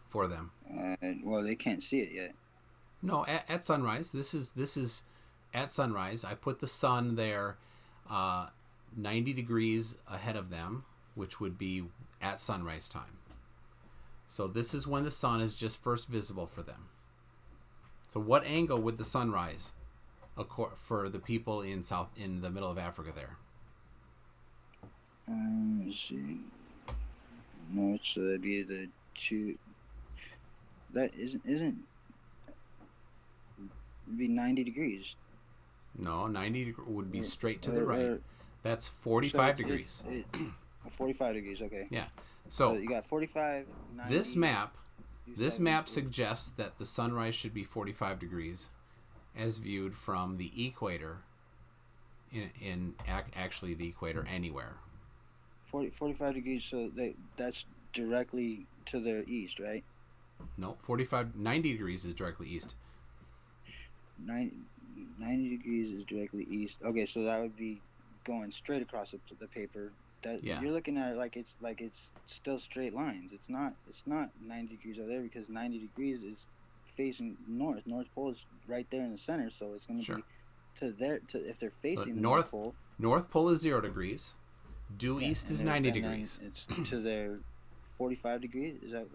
[SPEAKER 1] for them?
[SPEAKER 5] Well, they can't see it yet.
[SPEAKER 1] No, at sunrise. This is at sunrise. I put the sun there 90 degrees ahead of them, which would be at sunrise time. So this is when the sun is just first visible for them. So what angle would the sun rise for the people in the middle of Africa there?
[SPEAKER 5] Let's see. No, that'd be the two. That isn't. It'd be 90 degrees.
[SPEAKER 1] No, 90 would be straight to the right. That's 45 degrees.
[SPEAKER 5] 45 degrees. Okay.
[SPEAKER 1] Yeah. So
[SPEAKER 5] you got 45. 90,
[SPEAKER 1] this map suggests that the sunrise should be 45 degrees, as viewed from the equator. In actually the equator anywhere.
[SPEAKER 5] 45 degrees. So that's directly to the east, right?
[SPEAKER 1] No, 90 degrees is directly east.
[SPEAKER 5] 90 degrees is directly east. Okay, so that would be going straight across the paper. That
[SPEAKER 1] Yeah.
[SPEAKER 5] you're looking at it like it's still straight lines. It's not 90 degrees over there because 90 degrees is facing north. North Pole is right there in the center, so it's going to be to if they're facing the North Pole.
[SPEAKER 1] North Pole is 0 degrees. Due east is 90 degrees.
[SPEAKER 5] It's to their 45 degrees. Is that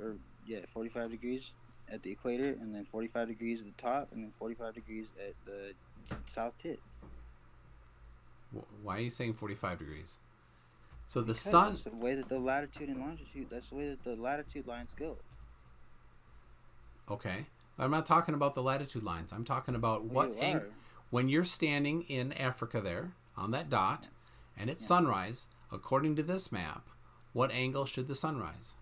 [SPEAKER 5] 45 degrees at the equator, and then 45 degrees at the top, and then 45 degrees at the south tip.
[SPEAKER 1] Why are you saying 45 degrees? So the
[SPEAKER 5] because
[SPEAKER 1] sun.
[SPEAKER 5] That's the way that the latitude and longitude. That's the way that the latitude lines go.
[SPEAKER 1] Okay, I'm not talking about the latitude lines. I'm talking about what angle. When you're standing in Africa there on that dot, and it's sunrise. According to this map, what angle should the sun rise?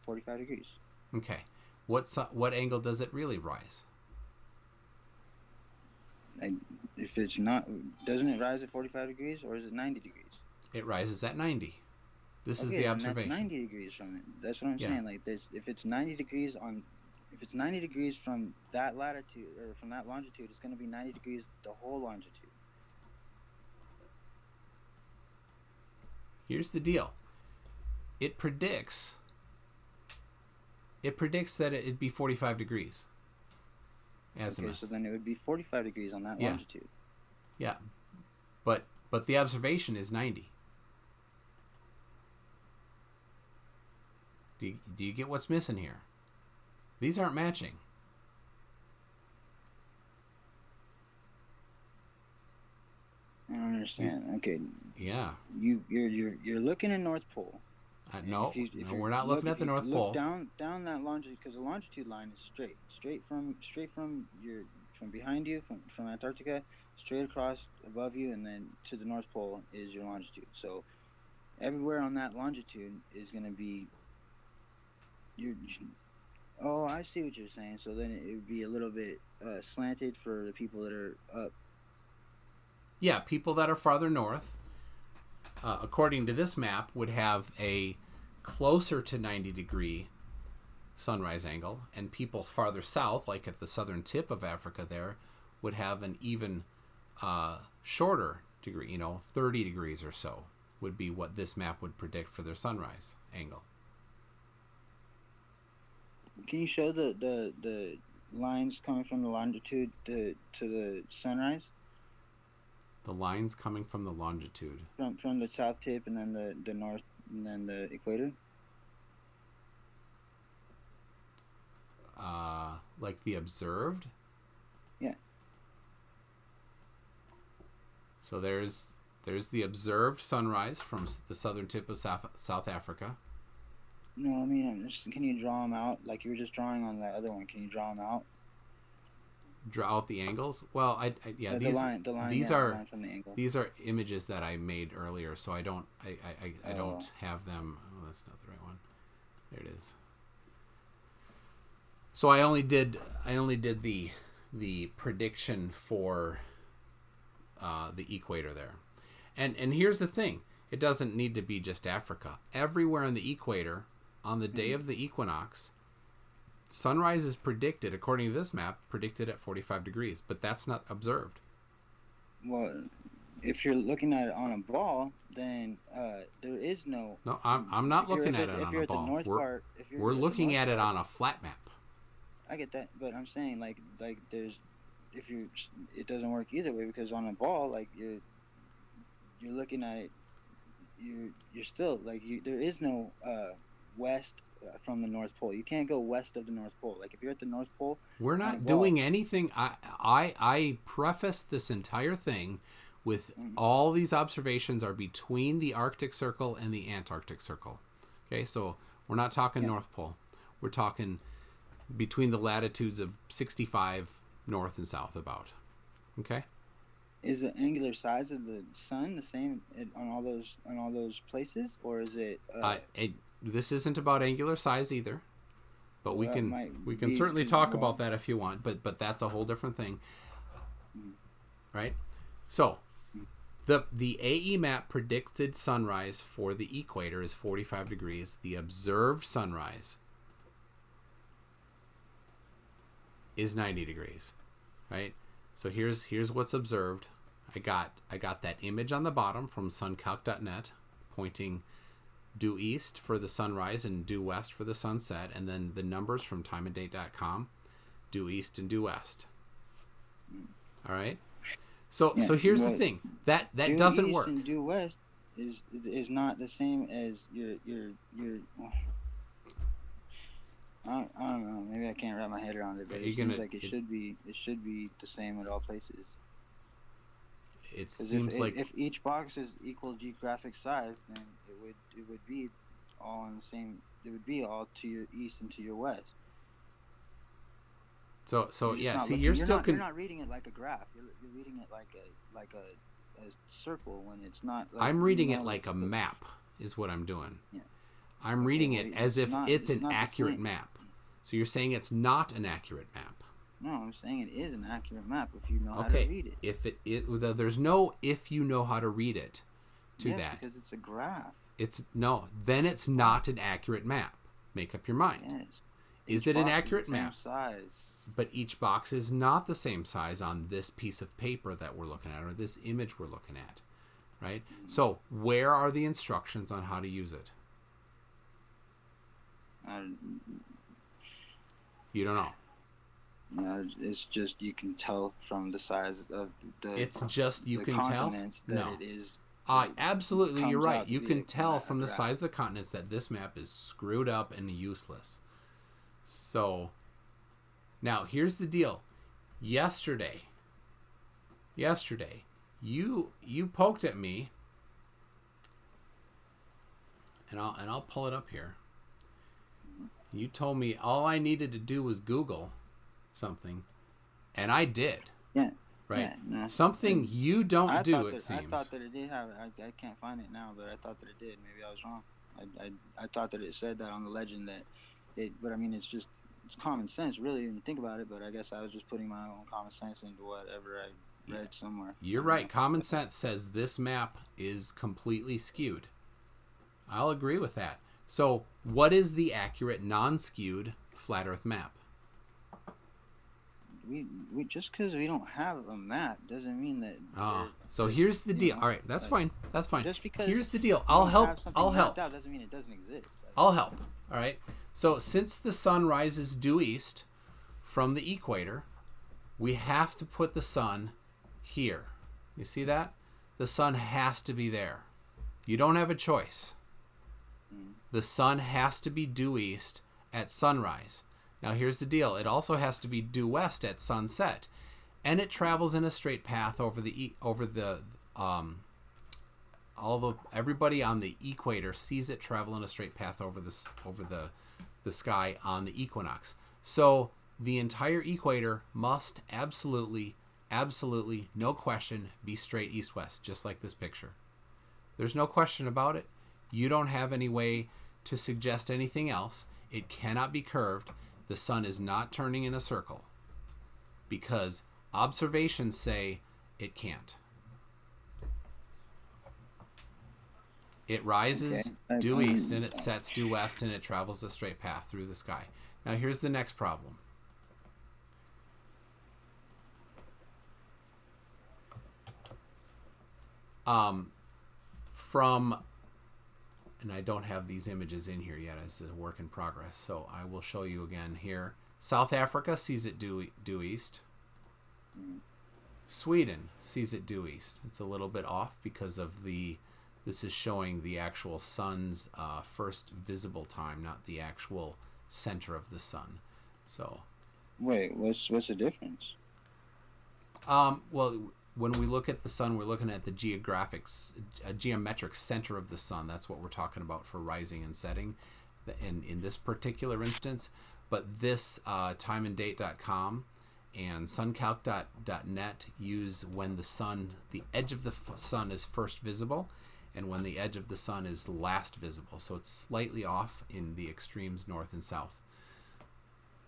[SPEAKER 5] 45 degrees.
[SPEAKER 1] Okay. What angle does it really rise?
[SPEAKER 5] If it's not, doesn't it rise at 45 degrees or is it 90 degrees?
[SPEAKER 1] It rises at 90. This is the observation.
[SPEAKER 5] That's 90 degrees from it. That's what I'm saying. Like if it's 90 degrees from that latitude or from that longitude, it's going to be 90 degrees the whole longitude.
[SPEAKER 1] Here's the deal. It predicts that it'd be 45 degrees. Azimuth.
[SPEAKER 5] Okay, so then it would be 45 degrees on that longitude.
[SPEAKER 1] Yeah. But the observation is 90. Do you get what's missing here? These aren't matching.
[SPEAKER 5] I don't understand. Okay.
[SPEAKER 1] Yeah.
[SPEAKER 5] You're looking at North Pole.
[SPEAKER 1] No, we're not looking at the North Pole.
[SPEAKER 5] Down that longitude, because the longitude line is straight from behind you from Antarctica, straight across above you, and then to the North Pole is your longitude. So everywhere on that longitude is going to be Oh, I see what you're saying. So then it would be a little bit slanted for the people that are up.
[SPEAKER 1] Yeah, people that are farther north, according to this map, would have a closer to 90 degree sunrise angle, and people farther south, like at the southern tip of Africa there, would have an even shorter degree, 30 degrees or so would be what this map would predict for their sunrise angle.
[SPEAKER 5] Can you show the lines coming from the longitude to the sunrise?
[SPEAKER 1] The lines coming from the longitude.
[SPEAKER 5] From the south tip and then the north and then the equator?
[SPEAKER 1] Like the observed?
[SPEAKER 5] Yeah.
[SPEAKER 1] So there's the observed sunrise from the southern tip of South Africa.
[SPEAKER 5] No, I mean, can you draw them out? Like you were just drawing on the other one. Can you draw them out?
[SPEAKER 1] Draw out the angles? Well,
[SPEAKER 5] the line from the angle.
[SPEAKER 1] These are images that I made earlier, so I don't have them. Oh, that's not the right one. There it is. So I only did the prediction for the equator there, and here's the thing: it doesn't need to be just Africa. Everywhere on the equator, on the day of the equinox, sunrise is predicted, according to this map, predicted at 45 degrees, but that's not observed.
[SPEAKER 5] Well, if you're looking at it on a ball, then there is no.
[SPEAKER 1] No, I'm not looking at it on a ball. We're looking at it on a flat map.
[SPEAKER 5] I get that, but I'm saying like there's it doesn't work either way, because on a ball, like you're looking at it, you're still like there is no west from the North Pole. You can't go west of the North Pole. Like if you're at the North Pole,
[SPEAKER 1] we're not doing anything. I prefaced this entire thing with all these observations are between the Arctic Circle and the Antarctic Circle. Okay, so we're not talking North Pole. We're talking between the latitudes of 65 north and south about. Okay?
[SPEAKER 5] Is the angular size of the sun the same on all those places, or is it
[SPEAKER 1] this isn't about angular size either, but we can certainly talk about that if you want, but that's a whole different thing. Right? So the AE map predicted sunrise for the equator is 45 degrees. The observed sunrise is 90 degrees. right? So here's what's observed. I got that image on the bottom from suncalc.net pointing due east for the sunrise and due west for the sunset, and then the numbers from timeanddate.com, due east and due west. All right. So here's the thing that doesn't work.
[SPEAKER 5] Due east and due west is not the same as your. I don't know. Maybe I can't wrap my head around it, but it seems like it should be the same at all places.
[SPEAKER 1] It seems like
[SPEAKER 5] if each box is equal geographic size, then it would be all in the same. It would be all to your east and to your west.
[SPEAKER 1] So yeah. See,
[SPEAKER 5] you're
[SPEAKER 1] still
[SPEAKER 5] you're not reading it like a graph. You're reading it like a circle when it's not. Like,
[SPEAKER 1] I'm reading it like a map. Is what I'm doing.
[SPEAKER 5] Yeah.
[SPEAKER 1] I'm reading it as if it's an accurate map. So you're saying it's not an accurate map.
[SPEAKER 5] No, I'm saying it is an accurate map if you know how to read it.
[SPEAKER 1] If there's no if you know how to read it to that.
[SPEAKER 5] Because it's a graph.
[SPEAKER 1] Then it's not an accurate map. Make up your mind.
[SPEAKER 5] Yes.
[SPEAKER 1] Is it an accurate
[SPEAKER 5] same
[SPEAKER 1] map?
[SPEAKER 5] Size.
[SPEAKER 1] But each box is not the same size on this piece of paper that we're looking at or this image we're looking at, right? Mm-hmm. So where are the instructions on how to use it? You don't know.
[SPEAKER 5] No, it's just you can tell from the size of the.
[SPEAKER 1] It's just you can tell.
[SPEAKER 5] That it is.
[SPEAKER 1] Absolutely, you're right. You can tell from the size of the continents that this map is screwed up and useless. So, now here's the deal. Yesterday, you poked at me, and I'll pull it up here. You told me all I needed to do was Google something, and I did.
[SPEAKER 5] Yeah.
[SPEAKER 1] Right.
[SPEAKER 5] Yeah, no.
[SPEAKER 1] Something you don't do. It seems.
[SPEAKER 5] I thought that it did have it. I can't find it now, but I thought that it did. Maybe I was wrong. I thought that it said that on the legend that it. But I mean, it's common sense, really, when you think about it. But I guess I was just putting my own common sense into whatever I read somewhere.
[SPEAKER 1] You're right. Common sense says this map is completely skewed. I'll agree with that. So, what is the accurate, non-skewed flat Earth map?
[SPEAKER 5] We just because we don't have a map doesn't mean that.
[SPEAKER 1] So here's the deal. All right, that's fine. That's fine.
[SPEAKER 5] Just because
[SPEAKER 1] here's the deal. I'll help.
[SPEAKER 5] Doesn't mean it doesn't exist.
[SPEAKER 1] I'll help. All right. So since the sun rises due east from the equator, we have to put the sun here. You see that? The sun has to be there. You don't have a choice. The sun has to be due east at sunrise. Now here's the deal. It also has to be due west at sunset, and it travels in a straight path everybody on the equator sees it travel in a straight path over the sky on the equinox. So the entire equator must absolutely, no question, be straight east-west, just like this picture. There's no question about it. You don't have any way to suggest anything else. It cannot be curved. The sun is not turning in a circle because observations say it can't. It rises due east and it sets due west and it travels a straight path through the sky. Now here's the next problem. And I don't have these images in here yet as a work in progress, so I will show you again here. South Africa sees it due east. Sweden sees it due east. It's a little bit off because of this is showing the actual sun's first visible time, not the actual center of the sun. So,
[SPEAKER 5] wait, what's the difference?
[SPEAKER 1] Well, when we look at the sun, we're looking at the geometric center of the sun. That's what we're talking about for rising and setting in this particular instance. But this timeanddate.com and suncalc.net use when the edge of the sun is first visible and when the edge of the sun is last visible. So it's slightly off in the extremes north and south.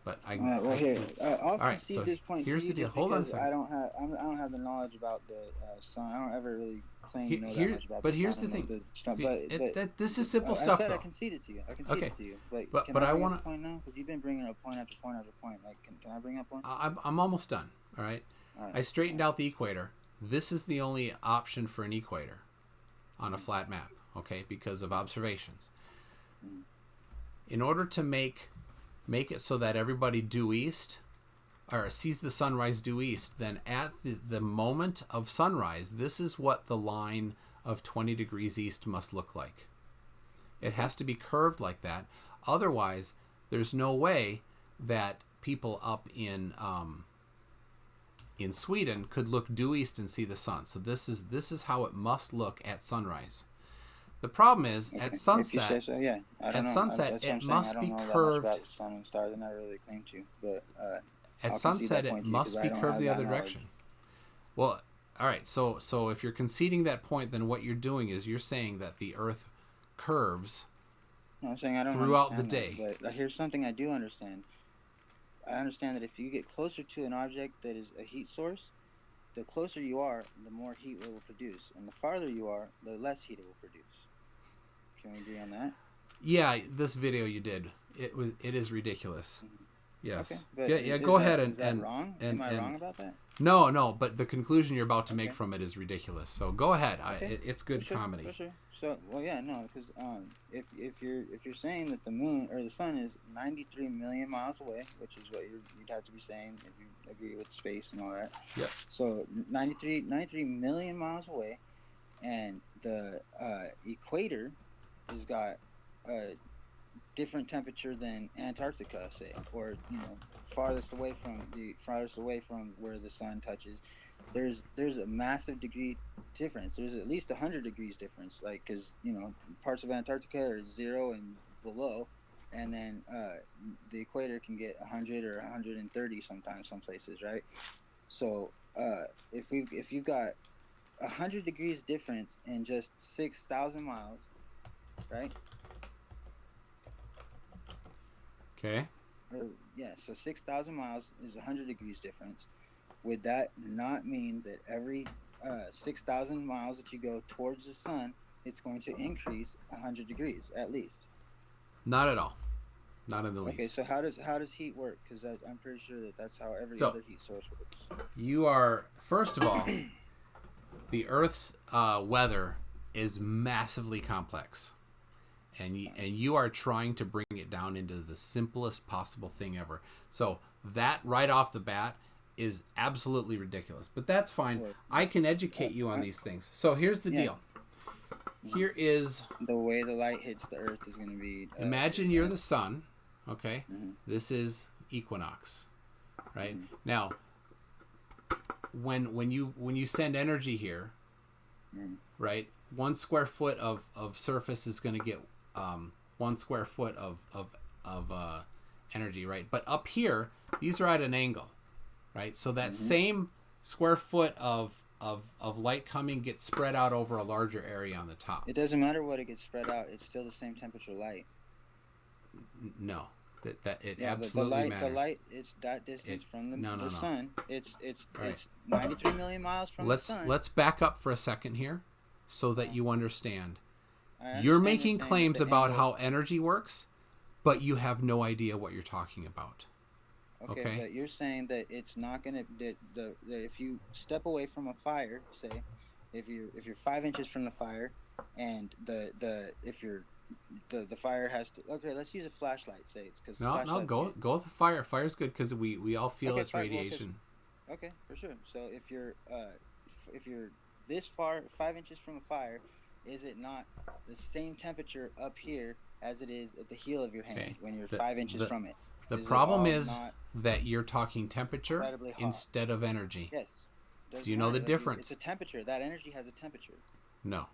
[SPEAKER 1] But
[SPEAKER 5] I'll concede this point.
[SPEAKER 1] Here's the deal. Hold on a second.
[SPEAKER 5] I don't have the knowledge about the sun. I don't ever really claim to know that much about
[SPEAKER 1] but
[SPEAKER 5] the
[SPEAKER 1] here's
[SPEAKER 5] sun.
[SPEAKER 1] The thing.
[SPEAKER 5] But
[SPEAKER 1] this is simple stuff.
[SPEAKER 5] I concede it to you. It to you.
[SPEAKER 1] But I want
[SPEAKER 5] to point now because you've been bringing up point after point after point. Like, can I bring up one?
[SPEAKER 1] I'm almost done. All right.
[SPEAKER 5] All right.
[SPEAKER 1] I straightened out the equator. This is the only option for an equator on a flat map, okay, because of observations. In order to make it so that everybody due east, or sees the sunrise due east, then at the moment of sunrise, this is what the line of 20 degrees east must look like. It has to be curved like that. Otherwise, there's no way that people up in Sweden could look due east and see the sun. So this is how it must look at sunrise. The problem is at sunset.
[SPEAKER 5] If you say so, yeah. I don't
[SPEAKER 1] at
[SPEAKER 5] know.
[SPEAKER 1] sunset, it must be
[SPEAKER 5] I don't know
[SPEAKER 1] curved.
[SPEAKER 5] that much about the sun and stars. I never really claim to, but
[SPEAKER 1] At
[SPEAKER 5] I'll concede
[SPEAKER 1] sunset,
[SPEAKER 5] that
[SPEAKER 1] it
[SPEAKER 5] point to you,
[SPEAKER 1] must
[SPEAKER 5] 'cause
[SPEAKER 1] be
[SPEAKER 5] I don't
[SPEAKER 1] curved
[SPEAKER 5] have
[SPEAKER 1] the
[SPEAKER 5] that
[SPEAKER 1] other
[SPEAKER 5] knowledge.
[SPEAKER 1] direction. Well, all right. So if you're conceding that point, then what you're doing is you're saying that the Earth curves.
[SPEAKER 5] No, I'm saying I don't
[SPEAKER 1] throughout the
[SPEAKER 5] understand
[SPEAKER 1] day.
[SPEAKER 5] that, but here's something I do understand. I understand that if you get closer to an object that is a heat source, the closer you are, the more heat it will produce, and the farther you are, the less heat it will produce. Can we agree on that?
[SPEAKER 1] Yeah, this video you did, it is ridiculous. Yes.
[SPEAKER 5] Okay, but
[SPEAKER 1] Yeah. Go ahead
[SPEAKER 5] is that wrong? Am I
[SPEAKER 1] and
[SPEAKER 5] wrong about that?
[SPEAKER 1] No. But the conclusion you're about to make
[SPEAKER 5] Okay.
[SPEAKER 1] from it is ridiculous. So go ahead.
[SPEAKER 5] Okay.
[SPEAKER 1] It's good
[SPEAKER 5] For sure,
[SPEAKER 1] comedy.
[SPEAKER 5] For sure. So, well, yeah, no, because if you're saying that the moon or the sun is 93 million miles away, which is what you'd have to be saying if you agree with space and all that.
[SPEAKER 1] Yep.
[SPEAKER 5] So 93 million miles away, and the equator has got a different temperature than Antarctica, say, or farthest away from where the sun touches. There's a massive degree difference. There's at least 100 degrees difference, like, because parts of Antarctica are 0 and below, and then the equator can get 100 or 130 sometimes, some places, right? So if you got 100 degrees difference in just 6,000 miles, right?
[SPEAKER 1] Okay.
[SPEAKER 5] Yeah, so 6,000 miles is 100 degrees difference. Would that not mean that every 6,000 miles that you go towards the sun, it's going to increase 100 degrees at least?
[SPEAKER 1] Not at all. Not in the least.
[SPEAKER 5] Okay, so how does heat work? Because I'm pretty sure that's how every other heat source works.
[SPEAKER 1] You are, first of all, the Earth's weather is massively complex. And you are trying to bring it down into the simplest possible thing ever. So that right off the bat is absolutely ridiculous. But that's fine. I can educate you on these things. So here's the deal. Here is...
[SPEAKER 5] The way the light hits the Earth is going to be...
[SPEAKER 1] imagine you're the sun, okay? Mm-hmm. This is equinox, right? Mm-hmm. Now, when you send energy here, right, 1 square foot of surface is going to get 1 square foot of energy, right? But up here, these are at an angle, right? So that same square foot of light coming gets spread out over a larger area on the top.
[SPEAKER 5] It doesn't matter what it gets spread out; it's still the same temperature light.
[SPEAKER 1] No, that it absolutely matters.
[SPEAKER 5] The light, it's that distance from the sun. It's 93 million miles from the sun.
[SPEAKER 1] Let's back up for a second here, so that you understand. You're making claims about how energy works, but you have no idea what you're talking about.
[SPEAKER 5] Okay, but you're saying that it's not gonna that if you step away from a fire, say, if you're 5 inches from the fire, and the fire has to, okay, let's use a flashlight, say, because
[SPEAKER 1] go with the fire. Fire's good because we all feel its radiation.
[SPEAKER 5] Okay, for sure. So if you're this far, 5 inches from a fire, is it not the same temperature up here as it is at the heel of your hand when you're 5 inches from it?
[SPEAKER 1] The problem is that you're talking temperature instead of energy.
[SPEAKER 5] Yes.
[SPEAKER 1] Do you know the difference?
[SPEAKER 5] It's a temperature. That energy has a temperature.
[SPEAKER 1] No.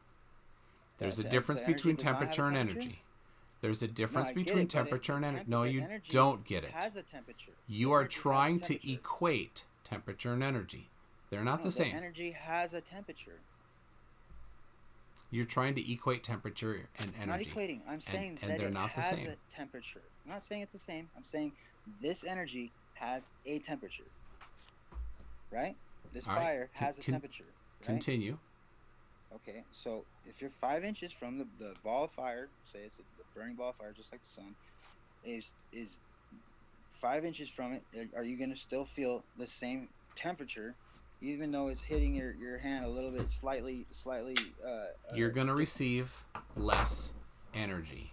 [SPEAKER 1] There's a difference between temperature and energy. There's a difference between temperature and energy. No, you don't get it.
[SPEAKER 5] It has a temperature.
[SPEAKER 1] You are trying to equate temperature and energy. They're not the same.
[SPEAKER 5] Energy has a temperature.
[SPEAKER 1] You're trying to equate temperature and energy.
[SPEAKER 5] Not equating. I'm saying that it has a temperature. I'm not saying it's the same. I'm saying this energy has a temperature. Right? This fire has a temperature. Right?
[SPEAKER 1] Continue.
[SPEAKER 5] Okay, so if you're 5 inches from the ball of fire, say it's a burning ball of fire, just like the sun, is 5 inches from it, are you going to still feel the same temperature even though it's hitting your hand a little bit slightly.
[SPEAKER 1] You're going to receive less energy.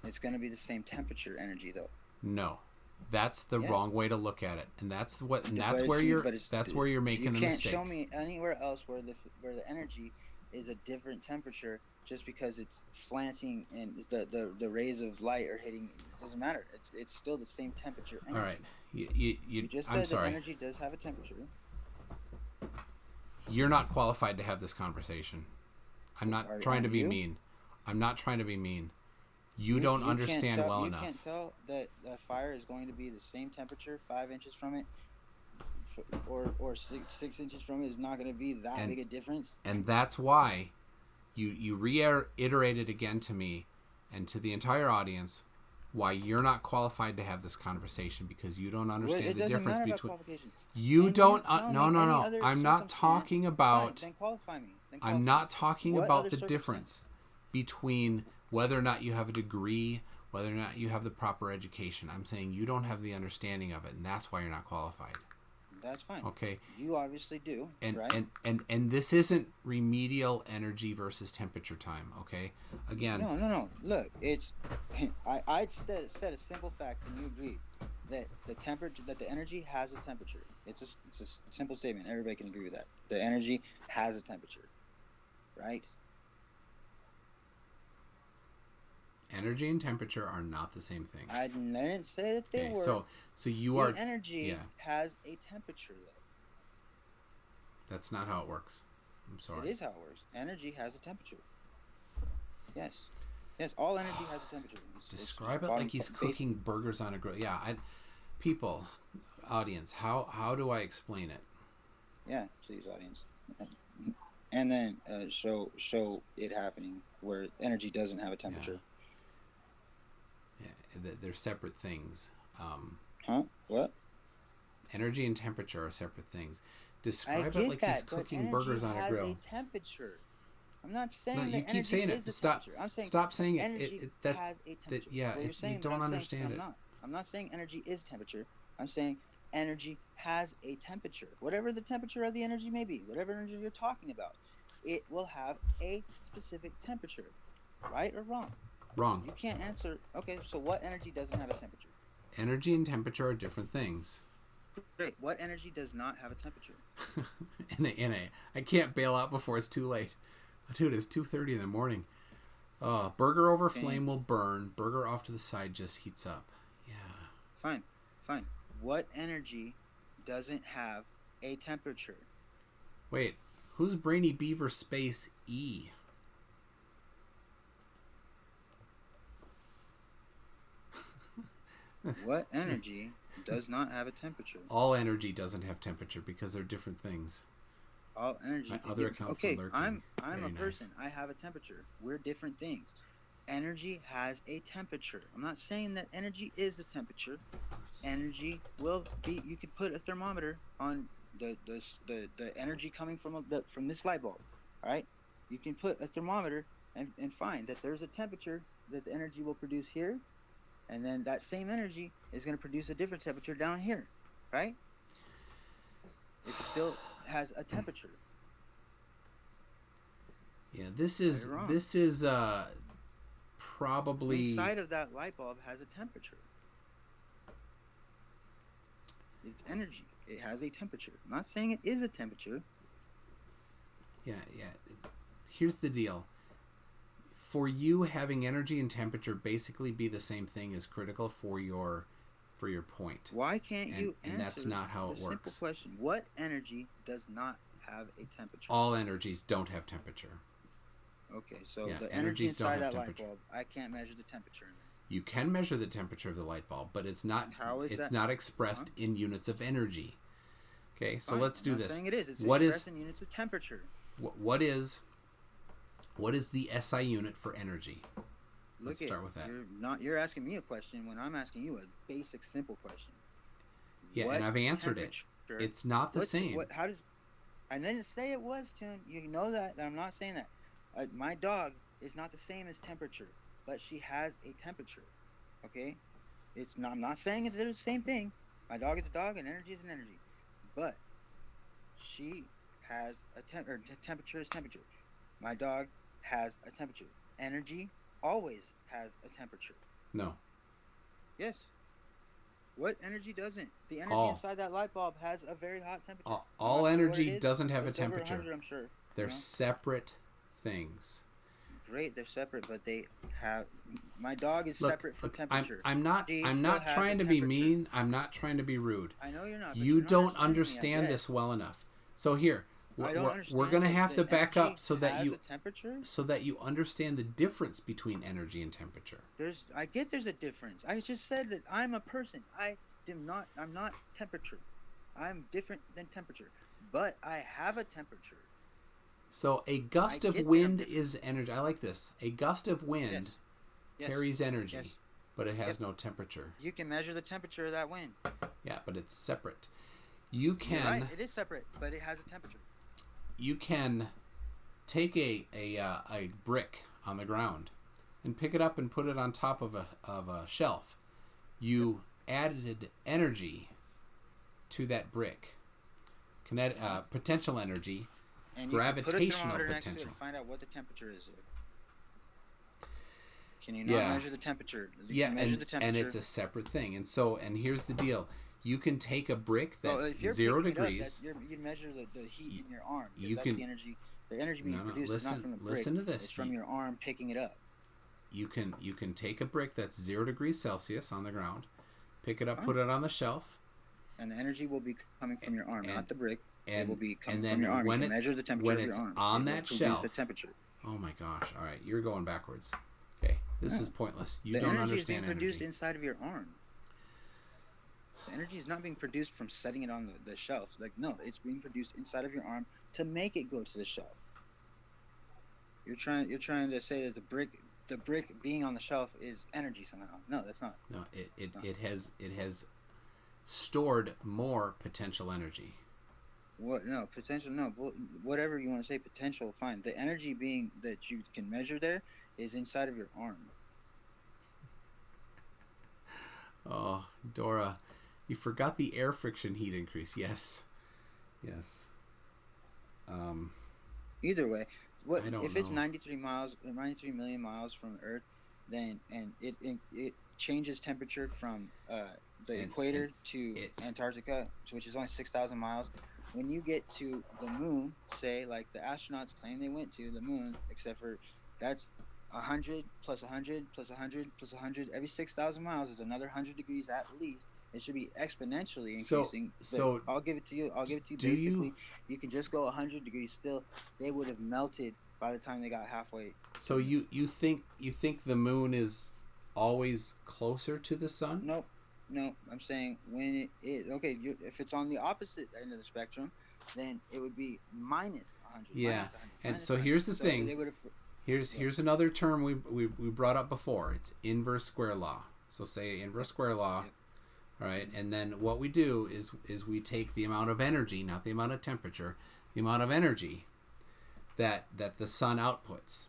[SPEAKER 5] It's going to be the same temperature energy though.
[SPEAKER 1] No. That's the wrong way to look at it. And that's where you're making the mistake.
[SPEAKER 5] You can't show me anywhere else where the energy is a different temperature just because it's slanting and the rays of light are hitting. It doesn't matter. It's still the same temperature energy.
[SPEAKER 1] All right.
[SPEAKER 5] You just said
[SPEAKER 1] I'm sorry.
[SPEAKER 5] that energy does have a temperature.
[SPEAKER 1] You're not qualified to have this conversation. I'm not trying to be mean. I'm not trying to be mean. You don't understand well enough.
[SPEAKER 5] You can't tell that the fire is going to be the same temperature 5 inches from it, or 6 inches from it is not going to be that big a difference.
[SPEAKER 1] And that's why you reiterated again to me and to the entire audience why you're not qualified to have this conversation, because you don't understand the difference between. You don't. No. I'm not talking about.
[SPEAKER 5] Then qualify me.
[SPEAKER 1] I'm not talking about the difference between whether or not you have a degree, whether or not you have the proper education. I'm saying you don't have the understanding of it, and that's why you're not qualified.
[SPEAKER 5] That's fine.
[SPEAKER 1] Okay.
[SPEAKER 5] You obviously do.
[SPEAKER 1] And and this isn't remedial energy versus temperature time. Okay. Again.
[SPEAKER 5] No. Look, it's. I said a simple fact, and you agreed that the energy has a temperature. It's a simple statement. Everybody can agree with that. The energy has a temperature, right?
[SPEAKER 1] Energy and temperature are not the same thing.
[SPEAKER 5] I didn't say that they were.
[SPEAKER 1] So you are.
[SPEAKER 5] Energy has a temperature, though.
[SPEAKER 1] That's not how it works. I'm sorry.
[SPEAKER 5] It is how it works. Energy has a temperature. Yes. All energy has a temperature.
[SPEAKER 1] Describe it like he's cooking burgers on a grill. Yeah, people, audience, how do I explain it?
[SPEAKER 5] Yeah, please, audience. And then show it happening where energy doesn't have a temperature.
[SPEAKER 1] Yeah, they're separate things.
[SPEAKER 5] Huh? What?
[SPEAKER 1] Energy and temperature are separate things. Describe it like he's cooking burgers on a grill.
[SPEAKER 5] Energy has a temperature. I'm not saying
[SPEAKER 1] that
[SPEAKER 5] you keep saying
[SPEAKER 1] it.
[SPEAKER 5] Stop
[SPEAKER 1] saying it.
[SPEAKER 5] Energy has a temperature.
[SPEAKER 1] You don't understand it.
[SPEAKER 5] I'm not saying energy is temperature. I'm saying energy has a temperature. Whatever the temperature of the energy may be, whatever energy you're talking about, it will have a specific temperature. Right or wrong?
[SPEAKER 1] Wrong.
[SPEAKER 5] You can't answer. Okay, so what energy doesn't have a temperature?
[SPEAKER 1] Energy and temperature are different things.
[SPEAKER 5] Great. What energy does not have a temperature?
[SPEAKER 1] I can't bail out before it's too late. Dude, it's 2:30 in the morning. Burger over flame will burn. Burger off to the side just heats up. Yeah.
[SPEAKER 5] Fine. What energy doesn't have a temperature?
[SPEAKER 1] Wait, who's Brainy Beaver Space E?
[SPEAKER 5] What energy does not have a temperature?
[SPEAKER 1] All energy doesn't have temperature because they're different things.
[SPEAKER 5] All energy.
[SPEAKER 1] My other account
[SPEAKER 5] okay,
[SPEAKER 1] for
[SPEAKER 5] I'm
[SPEAKER 1] Very
[SPEAKER 5] a person. Nice. I have a temperature. We're different things. Energy has a temperature. I'm not saying that energy is a temperature. Energy will be. You could put a thermometer on the energy coming from this light bulb. All right. You can put a thermometer and find that there's a temperature that the energy will produce here, and then that same energy is going to produce a different temperature down here, right? It still has a temperature.
[SPEAKER 1] Yeah, this is probably
[SPEAKER 5] inside of that light bulb has a temperature. It's energy. It has a temperature. I'm not saying it is a temperature.
[SPEAKER 1] Yeah. Here's the deal. For you, having energy and temperature basically be the same thing is critical for your point.
[SPEAKER 5] Why can't you answer
[SPEAKER 1] and that's not how it works.
[SPEAKER 5] Simple question. What energy does not have a temperature?
[SPEAKER 1] All energies don't have temperature.
[SPEAKER 5] Okay, so the energy inside that light bulb, I can't measure the temperature in there.
[SPEAKER 1] You can measure the temperature of the light bulb, but it's not not expressed in units of energy. Okay, so let's do this.
[SPEAKER 5] I'm not saying it is. It's expressed in units of temperature.
[SPEAKER 1] What is the SI unit for energy? Let's start with that.
[SPEAKER 5] You're asking me a question when I'm asking you a basic, simple question.
[SPEAKER 1] Yeah, and I've answered it. It's not the same.
[SPEAKER 5] I didn't say it was, Toon. You know that I'm not saying that. My dog is not the same as temperature, but she has a temperature. Okay, I'm not saying they're the same thing. My dog is a dog, and energy is an energy, but she has a temperature is temperature. My dog has a temperature. Energy always has a temperature.
[SPEAKER 1] No.
[SPEAKER 5] Yes. What energy doesn't? The energy
[SPEAKER 1] All.
[SPEAKER 5] inside that light bulb has a very hot temperature.
[SPEAKER 1] All energy doesn't have a
[SPEAKER 5] It's over
[SPEAKER 1] temperature.
[SPEAKER 5] 100, I'm sure.
[SPEAKER 1] They're separate things.
[SPEAKER 5] Great, they're separate, but they have. My dog is separate from temperature.
[SPEAKER 1] I'm not trying to be mean. I'm not trying to be rude.
[SPEAKER 5] I know you're not.
[SPEAKER 1] You don't understand this well enough. So here, we're going to have to back up so that you understand the difference between energy and temperature.
[SPEAKER 5] I get there's a difference. I just said that I'm a person. I'm not temperature. I'm different than temperature, but I have a temperature.
[SPEAKER 1] So a gust of wind is energy. I like this. A gust of wind carries energy, but it has no temperature.
[SPEAKER 5] You can measure the temperature of that wind.
[SPEAKER 1] Yeah, but it's separate. You can.
[SPEAKER 5] You're right, it is separate, but it has a temperature.
[SPEAKER 1] You can take a brick on the ground and pick it up and put it on top of a shelf. You added energy to that brick. Potential energy.
[SPEAKER 5] And
[SPEAKER 1] gravitational
[SPEAKER 5] potential.
[SPEAKER 1] Next to it
[SPEAKER 5] to find out what the temperature is. Can you not measure the temperature? You can measure the temperature.
[SPEAKER 1] And it's a separate thing. And here's the deal: you can take a brick that's 0 degrees.
[SPEAKER 5] You measure the heat in your arm.
[SPEAKER 1] You
[SPEAKER 5] that's
[SPEAKER 1] can
[SPEAKER 5] the energy. The energy being produced is not from the brick.
[SPEAKER 1] Listen to this.
[SPEAKER 5] It's from your arm picking it up.
[SPEAKER 1] You can take a brick that's 0 degrees Celsius on the ground, pick it up, put it on the shelf,
[SPEAKER 5] and the energy will be coming from your arm, not the brick.
[SPEAKER 1] And,
[SPEAKER 5] it will be coming
[SPEAKER 1] then
[SPEAKER 5] from your arm.
[SPEAKER 1] when
[SPEAKER 5] you can measure the temperature of your arm.
[SPEAKER 1] On that shelf,
[SPEAKER 5] the temperature.
[SPEAKER 1] Oh my gosh! All right, you're going backwards. Okay, this is pointless. You don't understand
[SPEAKER 5] energy. The energy is being produced
[SPEAKER 1] energy.
[SPEAKER 5] inside of your arm. The energy is not being produced from setting it on the shelf. No, it's being produced inside of your arm to make it go to the shelf. You're trying to say that the brick being on the shelf is energy somehow. No, that's not.
[SPEAKER 1] No, it has stored more potential energy.
[SPEAKER 5] What? No, potential. No, whatever you want to say, potential. Fine. The energy being that you can measure there is inside of your arm.
[SPEAKER 1] Oh, Dora, you forgot the air friction heat increase. Yes.
[SPEAKER 5] Either way, if it's
[SPEAKER 1] know.
[SPEAKER 5] 93 million miles from Earth, then it changes temperature from the equator to Antarctica, which is only 6,000 miles. When you get to the moon, say like the astronauts claim they went to the moon, except for that's 100 plus 100 plus 100 plus 100. Every 6,000 miles is another 100 degrees at least. It should be exponentially increasing.
[SPEAKER 1] So
[SPEAKER 5] I'll give it to you. Basically, you can just go 100 degrees still. They would have melted by the time they got halfway.
[SPEAKER 1] So you think the moon is always closer to the sun?
[SPEAKER 5] Nope. No, I'm saying when it is okay. If it's on the opposite end of the spectrum, then it would be minus 100.
[SPEAKER 1] Yeah,
[SPEAKER 5] minus 100,
[SPEAKER 1] and
[SPEAKER 5] minus
[SPEAKER 1] so
[SPEAKER 5] 100.
[SPEAKER 1] here's the thing.
[SPEAKER 5] They
[SPEAKER 1] Here's another term we brought up before. It's inverse square law. So say inverse square law, all right? And then what we do is we take the amount of energy, not the amount of temperature, the amount of energy that the sun outputs,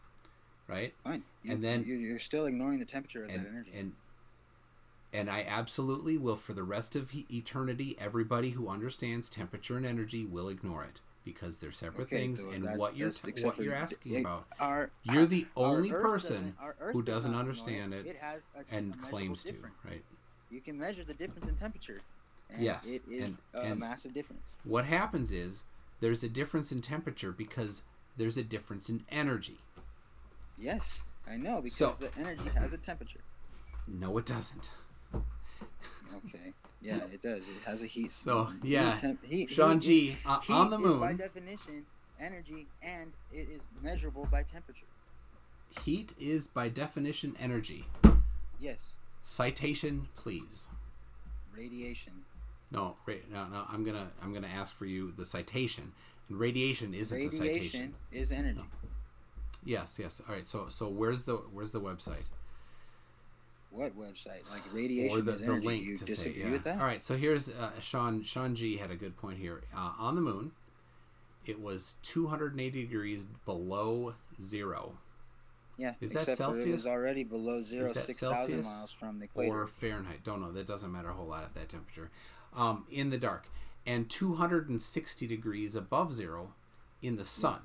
[SPEAKER 1] right?
[SPEAKER 5] Fine.
[SPEAKER 1] And then
[SPEAKER 5] you're still ignoring the temperature of that energy.
[SPEAKER 1] And I absolutely will, for the rest of eternity, everybody who understands temperature and energy will ignore it because they're separate things. So and what you're asking about, you're the only person who doesn't understand it and claims to, right?
[SPEAKER 5] You can measure the difference in temperature. And
[SPEAKER 1] yes,
[SPEAKER 5] it is a massive difference.
[SPEAKER 1] What happens is there's a difference in temperature because there's a difference in energy.
[SPEAKER 5] Yes, I know, because the energy has a temperature.
[SPEAKER 1] No, it doesn't.
[SPEAKER 5] Okay. Yeah, it does. It has a heat.
[SPEAKER 1] So, yeah.
[SPEAKER 5] Heat
[SPEAKER 1] Sean G, on the moon.
[SPEAKER 5] Is by definition energy, and it is measurable by temperature.
[SPEAKER 1] Heat is by definition energy.
[SPEAKER 5] Yes. Citation,
[SPEAKER 1] please.
[SPEAKER 5] Radiation.
[SPEAKER 1] No. I'm gonna ask for you the citation, and radiation isn't a citation.
[SPEAKER 5] Radiation is energy. No.
[SPEAKER 1] Yes. All right. So where's the website?
[SPEAKER 5] What website? Like radiation
[SPEAKER 1] or the
[SPEAKER 5] is energy.
[SPEAKER 1] link
[SPEAKER 5] you
[SPEAKER 1] to
[SPEAKER 5] disagree
[SPEAKER 1] say, yeah.
[SPEAKER 5] with that?
[SPEAKER 1] All right. So here's Sean G had a good point here. On the moon, it was 280 degrees below zero.
[SPEAKER 5] Yeah,
[SPEAKER 1] is that Celsius?
[SPEAKER 5] It was already below zero, 6,000 miles from the equator.
[SPEAKER 1] Or Fahrenheit? Don't know. That doesn't matter a whole lot at that temperature. In the dark, and 260 degrees above zero in the sun.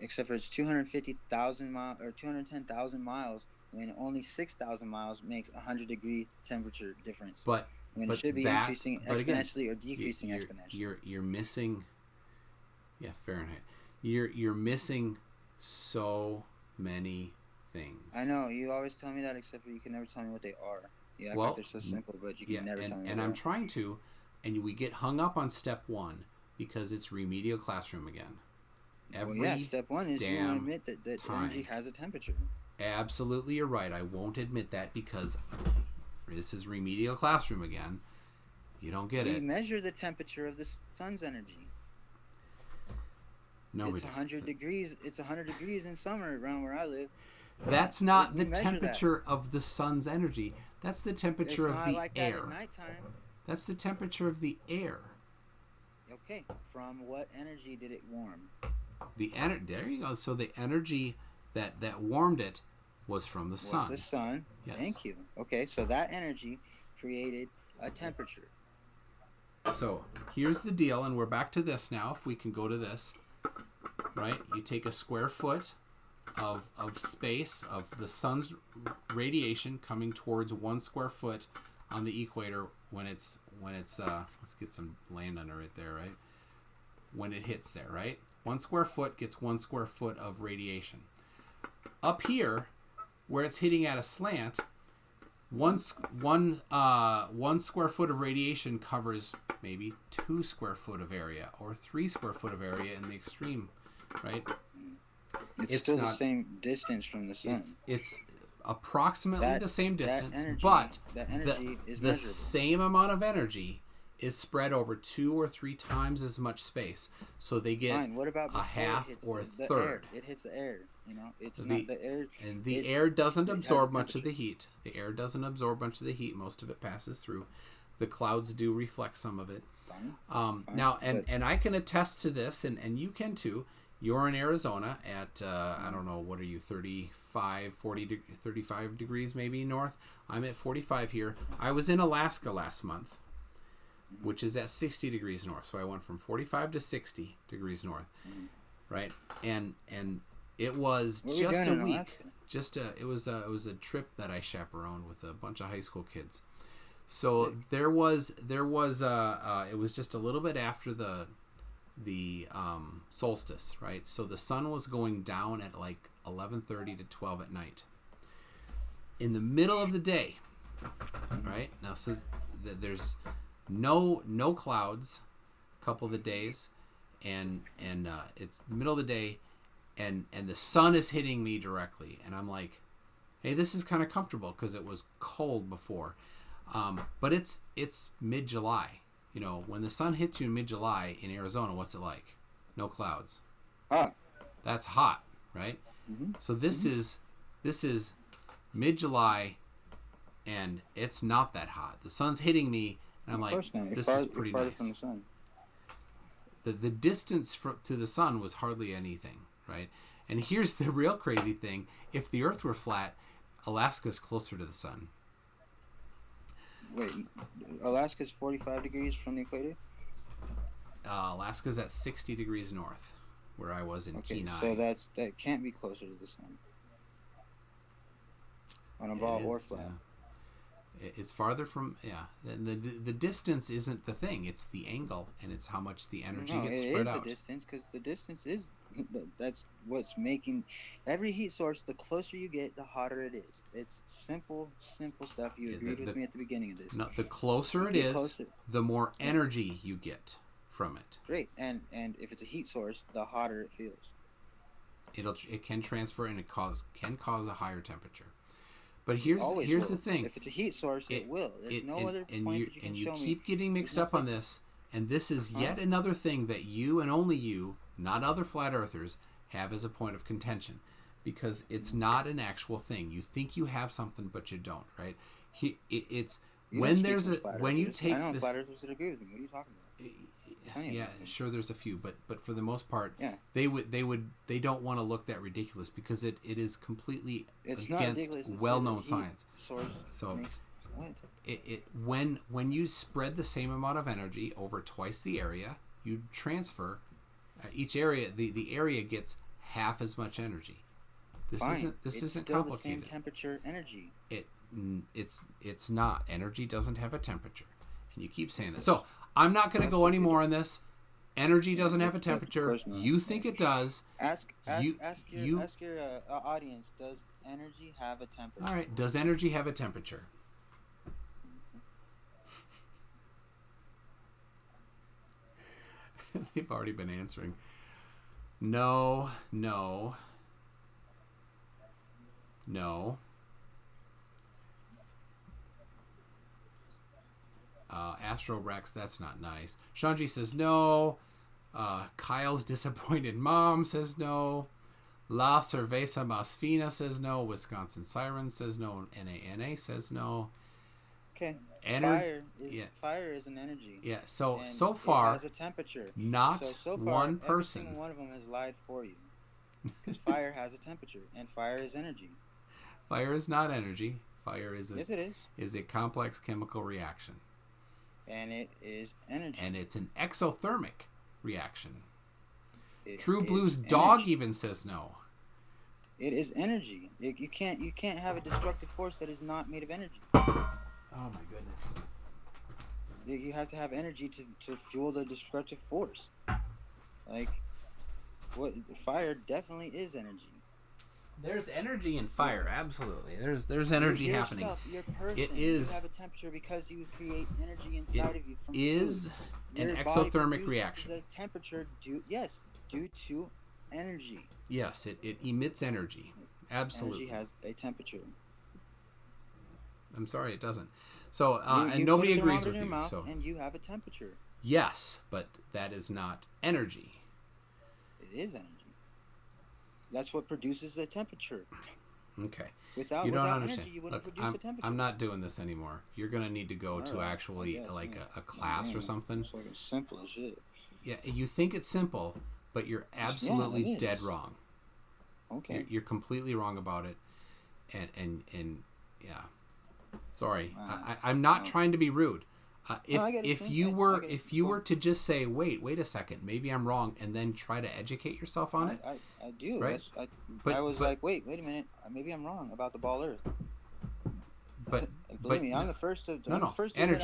[SPEAKER 5] Except for it's 250,000 miles or 210,000 miles, when only 6,000 miles makes a 100-degree temperature difference.
[SPEAKER 1] But
[SPEAKER 5] when it should be increasing exponentially or decreasing
[SPEAKER 1] you're,
[SPEAKER 5] exponentially.
[SPEAKER 1] You're missing, Fahrenheit. You're missing so many things.
[SPEAKER 5] I know you always tell me that, except for you can never tell me what they are. You act like they're so simple, but you can never tell me.
[SPEAKER 1] And I'm trying to, and we get hung up on step one because it's remedial classroom again.
[SPEAKER 5] Step one is you want to admit that energy has a temperature.
[SPEAKER 1] Absolutely, you're right. I won't admit that because this is remedial classroom again. You don't get it.
[SPEAKER 5] We measure the temperature of the sun's energy.
[SPEAKER 1] No,
[SPEAKER 5] it's 100 degrees. It's 100 degrees in summer around where I live.
[SPEAKER 1] That's not the temperature of the sun's energy. That's the temperature of the
[SPEAKER 5] like
[SPEAKER 1] air.
[SPEAKER 5] That at nighttime.
[SPEAKER 1] That's the temperature of the air.
[SPEAKER 5] Okay. From what energy did it warm?
[SPEAKER 1] There you go. So the energy that warmed it was from the sun.
[SPEAKER 5] The sun.
[SPEAKER 1] Yes.
[SPEAKER 5] Thank you. Okay, so that energy created a temperature.
[SPEAKER 1] So here's the deal, and we're back to this now. If we can go to this, right? You take a square foot of space of the sun's radiation coming towards 1 square foot on the equator when it's let's get some land under it there, right? When it hits there, right? 1 square foot gets 1 square foot of radiation. Up here, where it's hitting at a slant, one square foot of radiation covers maybe 2 square foot of area or 3 square foot of area in the extreme, right?
[SPEAKER 5] It's still the same distance from the sun.
[SPEAKER 1] It's approximately the same distance,
[SPEAKER 5] energy,
[SPEAKER 1] but
[SPEAKER 5] the
[SPEAKER 1] same amount of energy is spread over 2 or 3 times as much space. So they get
[SPEAKER 5] What about
[SPEAKER 1] a half or a
[SPEAKER 5] the
[SPEAKER 1] third.
[SPEAKER 5] Air? It hits the air. It's not the air.
[SPEAKER 1] And the air doesn't absorb much of the heat. The air doesn't absorb much of the heat. Most of it passes through. The clouds do reflect some of it.
[SPEAKER 5] Fine.
[SPEAKER 1] Now, and I can attest to this, and you can too. You're in Arizona at, I don't know, what are you, 35 degrees maybe north? I'm at 45 here. I was in Alaska last month, which is at 60 degrees north. So I went from 45 to 60 degrees north, right? And it was just a week. It was a trip that I chaperoned with a bunch of high school kids. So it was just a little bit after the solstice, right? So the sun was going down at like 11:30 to 12 at night. In the middle of the day, right? Now, so there's no clouds a couple of the days, and it's the middle of the day, and the sun is hitting me directly, and I'm like, hey, this is kind of comfortable because it was cold before, but it's mid-July. When the sun hits you in mid-July in Arizona, what's it like? No clouds.
[SPEAKER 5] Hot.
[SPEAKER 1] That's hot, right?
[SPEAKER 5] Mm-hmm.
[SPEAKER 1] So this is mid-July, and it's not that hot. The sun's hitting me, and I'm like, this is pretty nice.
[SPEAKER 5] From the sun.
[SPEAKER 1] The distance to the sun was hardly anything, right? And here's the real crazy thing: if the Earth were flat, Alaska's closer to the sun.
[SPEAKER 5] Wait, Alaska's 45 degrees from the equator?
[SPEAKER 1] Alaska's at 60 degrees north, where I was in Kenai.
[SPEAKER 5] So that can't be closer to the sun. On a ball or flat.
[SPEAKER 1] It's farther from, the distance isn't the thing. It's the angle, and it's how much the energy gets spread out.
[SPEAKER 5] It is the distance, because the distance is, that's what's making every heat source, the closer you get, the hotter it is. It's simple stuff. You agreed with me at the beginning of this.
[SPEAKER 1] No, the closer it is, the more energy you get from it.
[SPEAKER 5] Great, and if it's a heat source, the hotter it feels.
[SPEAKER 1] It can transfer, and can cause a higher temperature. But here's the thing.
[SPEAKER 5] If it's a heat source, it will. There's no other point that you can show me.
[SPEAKER 1] And you keep getting mixed up on this, and this is yet another thing that you and only you, not other flat earthers, have as a point of contention, because it's not an actual thing. You think you have something, but you don't, right? It's when there's when you take
[SPEAKER 5] I know
[SPEAKER 1] this.
[SPEAKER 5] Flat earthers that agree with me. What are you talking about?
[SPEAKER 1] Yeah, sure. There's a few, but for the most part,
[SPEAKER 5] yeah.
[SPEAKER 1] they don't want to look that ridiculous because it is completely against well-known science.
[SPEAKER 5] Source
[SPEAKER 1] so
[SPEAKER 5] makes What?
[SPEAKER 1] When you spread the same amount of energy over twice the area, you transfer each area. The area gets half as much energy. This
[SPEAKER 5] Fine.
[SPEAKER 1] isn't
[SPEAKER 5] still
[SPEAKER 1] complicated.
[SPEAKER 5] The same temperature energy.
[SPEAKER 1] It's not. Energy doesn't have a temperature, and you keep saying that. So I'm not going to go any more on this. Energy doesn't have a temperature. You think it does.
[SPEAKER 5] Ask your audience. Does energy have a temperature?
[SPEAKER 1] All right. Does energy have a temperature? They've already been answering. No. Astro Rex, that's not nice. Shanji says no. Kyle's disappointed mom says no. La Cerveza Más Fina says no. Wisconsin Siren says no. NANA says no.
[SPEAKER 5] Okay. Fire is an energy.
[SPEAKER 1] Yeah. So
[SPEAKER 5] and
[SPEAKER 1] far,
[SPEAKER 5] it has a temperature.
[SPEAKER 1] Not
[SPEAKER 5] so far,
[SPEAKER 1] one person.
[SPEAKER 5] Every single one of them has lied for you. Because fire has a temperature, and fire is energy.
[SPEAKER 1] Fire is not energy. Fire is
[SPEAKER 5] yes, it is.
[SPEAKER 1] Is a complex chemical reaction.
[SPEAKER 5] And it is energy.
[SPEAKER 1] And it's an exothermic reaction.
[SPEAKER 5] True
[SPEAKER 1] Blue's dog even says no.
[SPEAKER 5] It is energy. You can't have a destructive force that is not made of energy.
[SPEAKER 1] Oh my goodness.
[SPEAKER 5] You have to have energy to fuel the destructive force. Like, fire definitely is energy.
[SPEAKER 1] There's energy in fire, absolutely. There's energy happening.
[SPEAKER 5] Your person,
[SPEAKER 1] it is.
[SPEAKER 5] You have a temperature because you create energy inside of you from
[SPEAKER 1] is
[SPEAKER 5] food.
[SPEAKER 1] An exothermic reaction.
[SPEAKER 5] The temperature due to energy.
[SPEAKER 1] Yes, it emits energy. Absolutely.
[SPEAKER 5] Energy has a temperature.
[SPEAKER 1] I'm sorry, it doesn't. So
[SPEAKER 5] and
[SPEAKER 1] nobody agrees with you.
[SPEAKER 5] So and you have a temperature.
[SPEAKER 1] Yes, but that is not energy.
[SPEAKER 5] It is energy. That's what produces the temperature.
[SPEAKER 1] Okay.
[SPEAKER 5] Without energy, you wouldn't produce a temperature.
[SPEAKER 1] I'm not doing this anymore. You're going to need to go to actually a class or something.
[SPEAKER 5] It's like as simple as shit.
[SPEAKER 1] Yeah, you think it's simple, but you're absolutely dead wrong.
[SPEAKER 5] Okay.
[SPEAKER 1] You're completely wrong about it. And yeah. Sorry. I'm not trying to be rude. If you were to just say, wait a second, maybe I'm wrong, and then try to educate yourself on it.
[SPEAKER 5] I do.
[SPEAKER 1] Right?
[SPEAKER 5] I was like, wait a minute, maybe I'm wrong about the ball Earth. Believe me, I'm the first to admit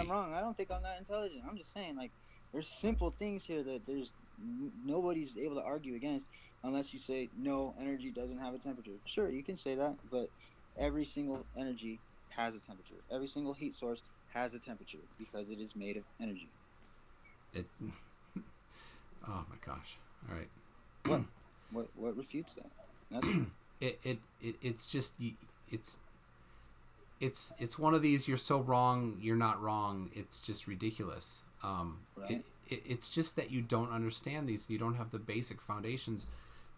[SPEAKER 5] I'm wrong. I don't think I'm that intelligent. I'm just saying, like, there's simple things here that there's nobody's able to argue against unless you say no, energy doesn't have a temperature. Sure, you can say that, but every single energy has a temperature. Every single heat source has a temperature because it is made of energy.
[SPEAKER 1] Oh my gosh! All right.
[SPEAKER 5] What refutes that?
[SPEAKER 1] It's just it's one of these. You're so wrong. You're not wrong. It's just ridiculous.
[SPEAKER 5] Right.
[SPEAKER 1] It's just that you don't understand these. You don't have the basic foundations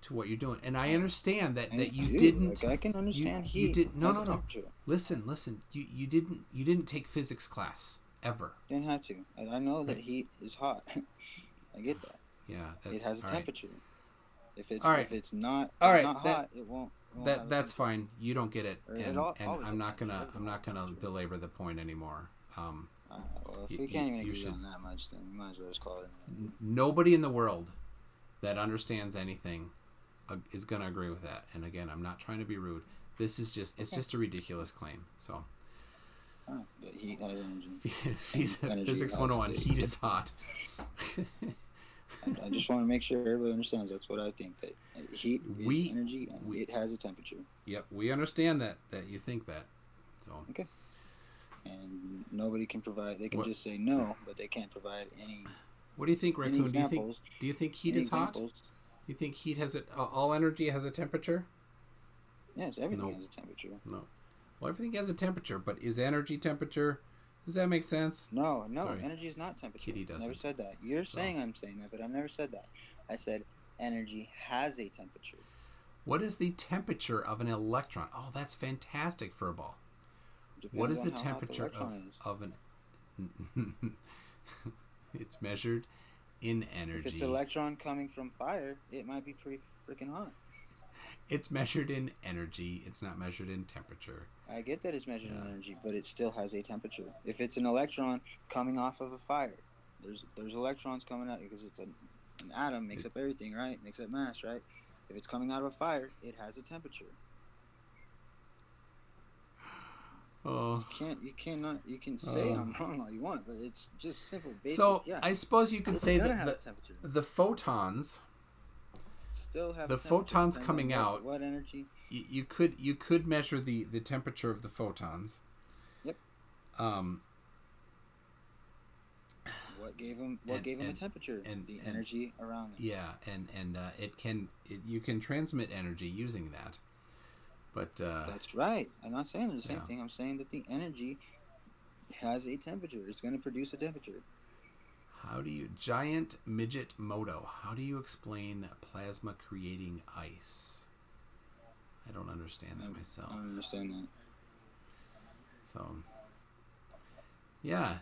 [SPEAKER 1] to what you're doing. And I understand that you didn't.
[SPEAKER 5] Like, I can understand
[SPEAKER 1] you did no. Listen. You didn't take physics class ever.
[SPEAKER 5] Didn't have to. I know that heat is hot. I get that.
[SPEAKER 1] Yeah,
[SPEAKER 5] it has a temperature.
[SPEAKER 1] Right.
[SPEAKER 5] If it's not hot, it won't.
[SPEAKER 1] That's fine. You don't get it, and I'm not gonna belabor the point anymore.
[SPEAKER 5] Well, if we can't even agree on that much, then we might as well just call it.
[SPEAKER 1] Nobody in the world that understands anything is going to agree with that. And again, I'm not trying to be rude. This is it's just a ridiculous claim. So,
[SPEAKER 5] but heat has energy.
[SPEAKER 1] Physics 101, heat is hot.
[SPEAKER 5] I just want to make sure everybody understands that's what I think, that heat is energy and it has a temperature.
[SPEAKER 1] Yep, we understand that you think that. So
[SPEAKER 5] okay. And nobody can provide. They can just say no, but they can't provide any.
[SPEAKER 1] What do you think, Raccoon? Do you think heat is hot? Do you think heat has all energy has a temperature?
[SPEAKER 5] Yes, everything has a temperature.
[SPEAKER 1] No. Well, everything has a temperature, but is energy temperature? Does that make sense?
[SPEAKER 5] No. Sorry. Energy is not temperature.
[SPEAKER 1] Kitty doesn't.
[SPEAKER 5] Never said that. You're saying I'm saying that, but I've never said that. I said energy has a temperature.
[SPEAKER 1] What is the temperature of an electron? Oh, that's fantastic for a ball. What is the temperature of an? It's measured in energy.
[SPEAKER 5] If it's an electron coming from fire, it might be pretty freaking hot.
[SPEAKER 1] It's measured in energy. It's not measured in temperature.
[SPEAKER 5] I get that it's measured in energy, but it still has a temperature. If it's an electron coming off of a fire, there's electrons coming out because it's an atom makes up everything, right? Makes up mass, right? If it's coming out of a fire, it has a temperature.
[SPEAKER 1] Oh.
[SPEAKER 5] You can say I'm wrong all you want, but it's just simple basic.
[SPEAKER 1] So
[SPEAKER 5] yeah.
[SPEAKER 1] I suppose you could say that the photons
[SPEAKER 5] still have
[SPEAKER 1] the photons coming out.
[SPEAKER 5] What energy?
[SPEAKER 1] You could measure the temperature of the photons.
[SPEAKER 5] Yep. What gave them a temperature? And the energy around them.
[SPEAKER 1] Yeah, and you can transmit energy using that. But
[SPEAKER 5] that's right. I'm not saying the same thing. I'm saying that the energy has a temperature. It's going to produce a temperature.
[SPEAKER 1] Giant Midget Moto, how do you explain plasma creating ice? I don't understand that myself.
[SPEAKER 5] I don't understand that.
[SPEAKER 1] So, yeah,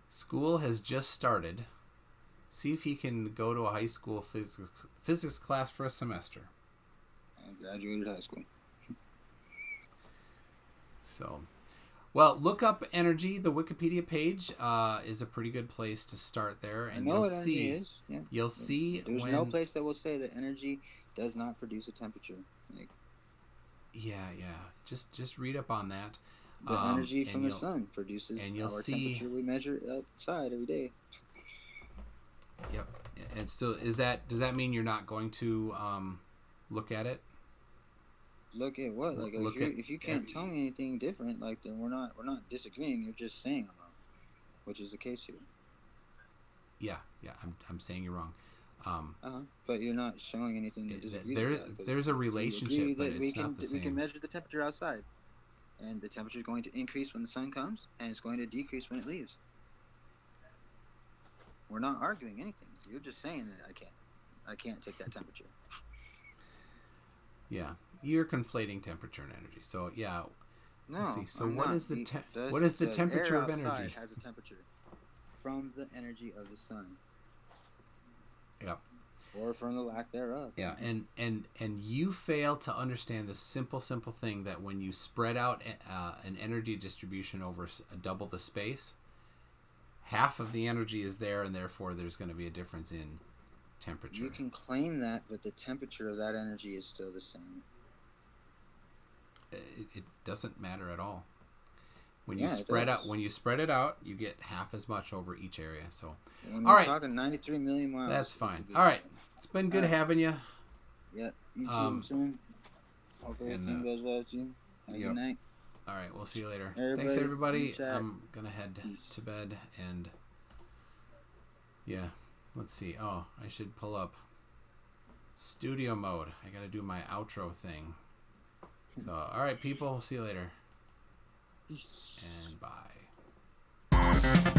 [SPEAKER 1] school has just started. See if he can go to a high school physics class for a semester.
[SPEAKER 5] I graduated high school.
[SPEAKER 1] So, well, look up energy. The Wikipedia page is a pretty good place to start there, and you'll see.
[SPEAKER 5] Is. Yeah.
[SPEAKER 1] You'll see.
[SPEAKER 5] There's no place that will say that energy does not produce a temperature. Like,
[SPEAKER 1] yeah. Just read up on that.
[SPEAKER 5] The energy from the sun produces our temperature we measure outside every day.
[SPEAKER 1] Yep. And still, does that mean you're not going to look at it?
[SPEAKER 5] Look at what? Like if you can't tell me anything different, like then we're not disagreeing. You're just saying I'm wrong, which is the case here.
[SPEAKER 1] Yeah. I'm saying you're wrong.
[SPEAKER 5] But you're not showing anything that disagrees.
[SPEAKER 1] There's a relationship, but it's not the same.
[SPEAKER 5] We can measure the temperature outside, and the temperature is going to increase when the sun comes, and it's going to decrease when it leaves. We're not arguing anything. You're just saying that I can't take that temperature.
[SPEAKER 1] Yeah, you're conflating temperature and energy. So yeah.
[SPEAKER 5] No.
[SPEAKER 1] Let's see. So what is the temperature of energy?
[SPEAKER 5] Air has a temperature from the energy of the sun.
[SPEAKER 1] Yep.
[SPEAKER 5] Or from the lack thereof.
[SPEAKER 1] Yeah, and you fail to understand the simple thing that when you spread out an energy distribution over double the space, half of the energy is there, and therefore there's going to be a difference in temperature.
[SPEAKER 5] You can claim that, but the temperature of that energy is still the same.
[SPEAKER 1] It doesn't matter at all. When you spread it out, you get half as much over each area. So,
[SPEAKER 5] when
[SPEAKER 1] all right,
[SPEAKER 5] talking 93 million miles.
[SPEAKER 1] That's fine. All right, it's been good having you.
[SPEAKER 5] Yeah, you too, soon. Hope everything goes well with you. Have a good night.
[SPEAKER 1] All right, we'll see you later.
[SPEAKER 5] Everybody,
[SPEAKER 1] thanks, everybody. I'm gonna head to bed and let's see. Oh, I should pull up studio mode. I gotta do my outro thing. So, all right, people. See you later. And bye.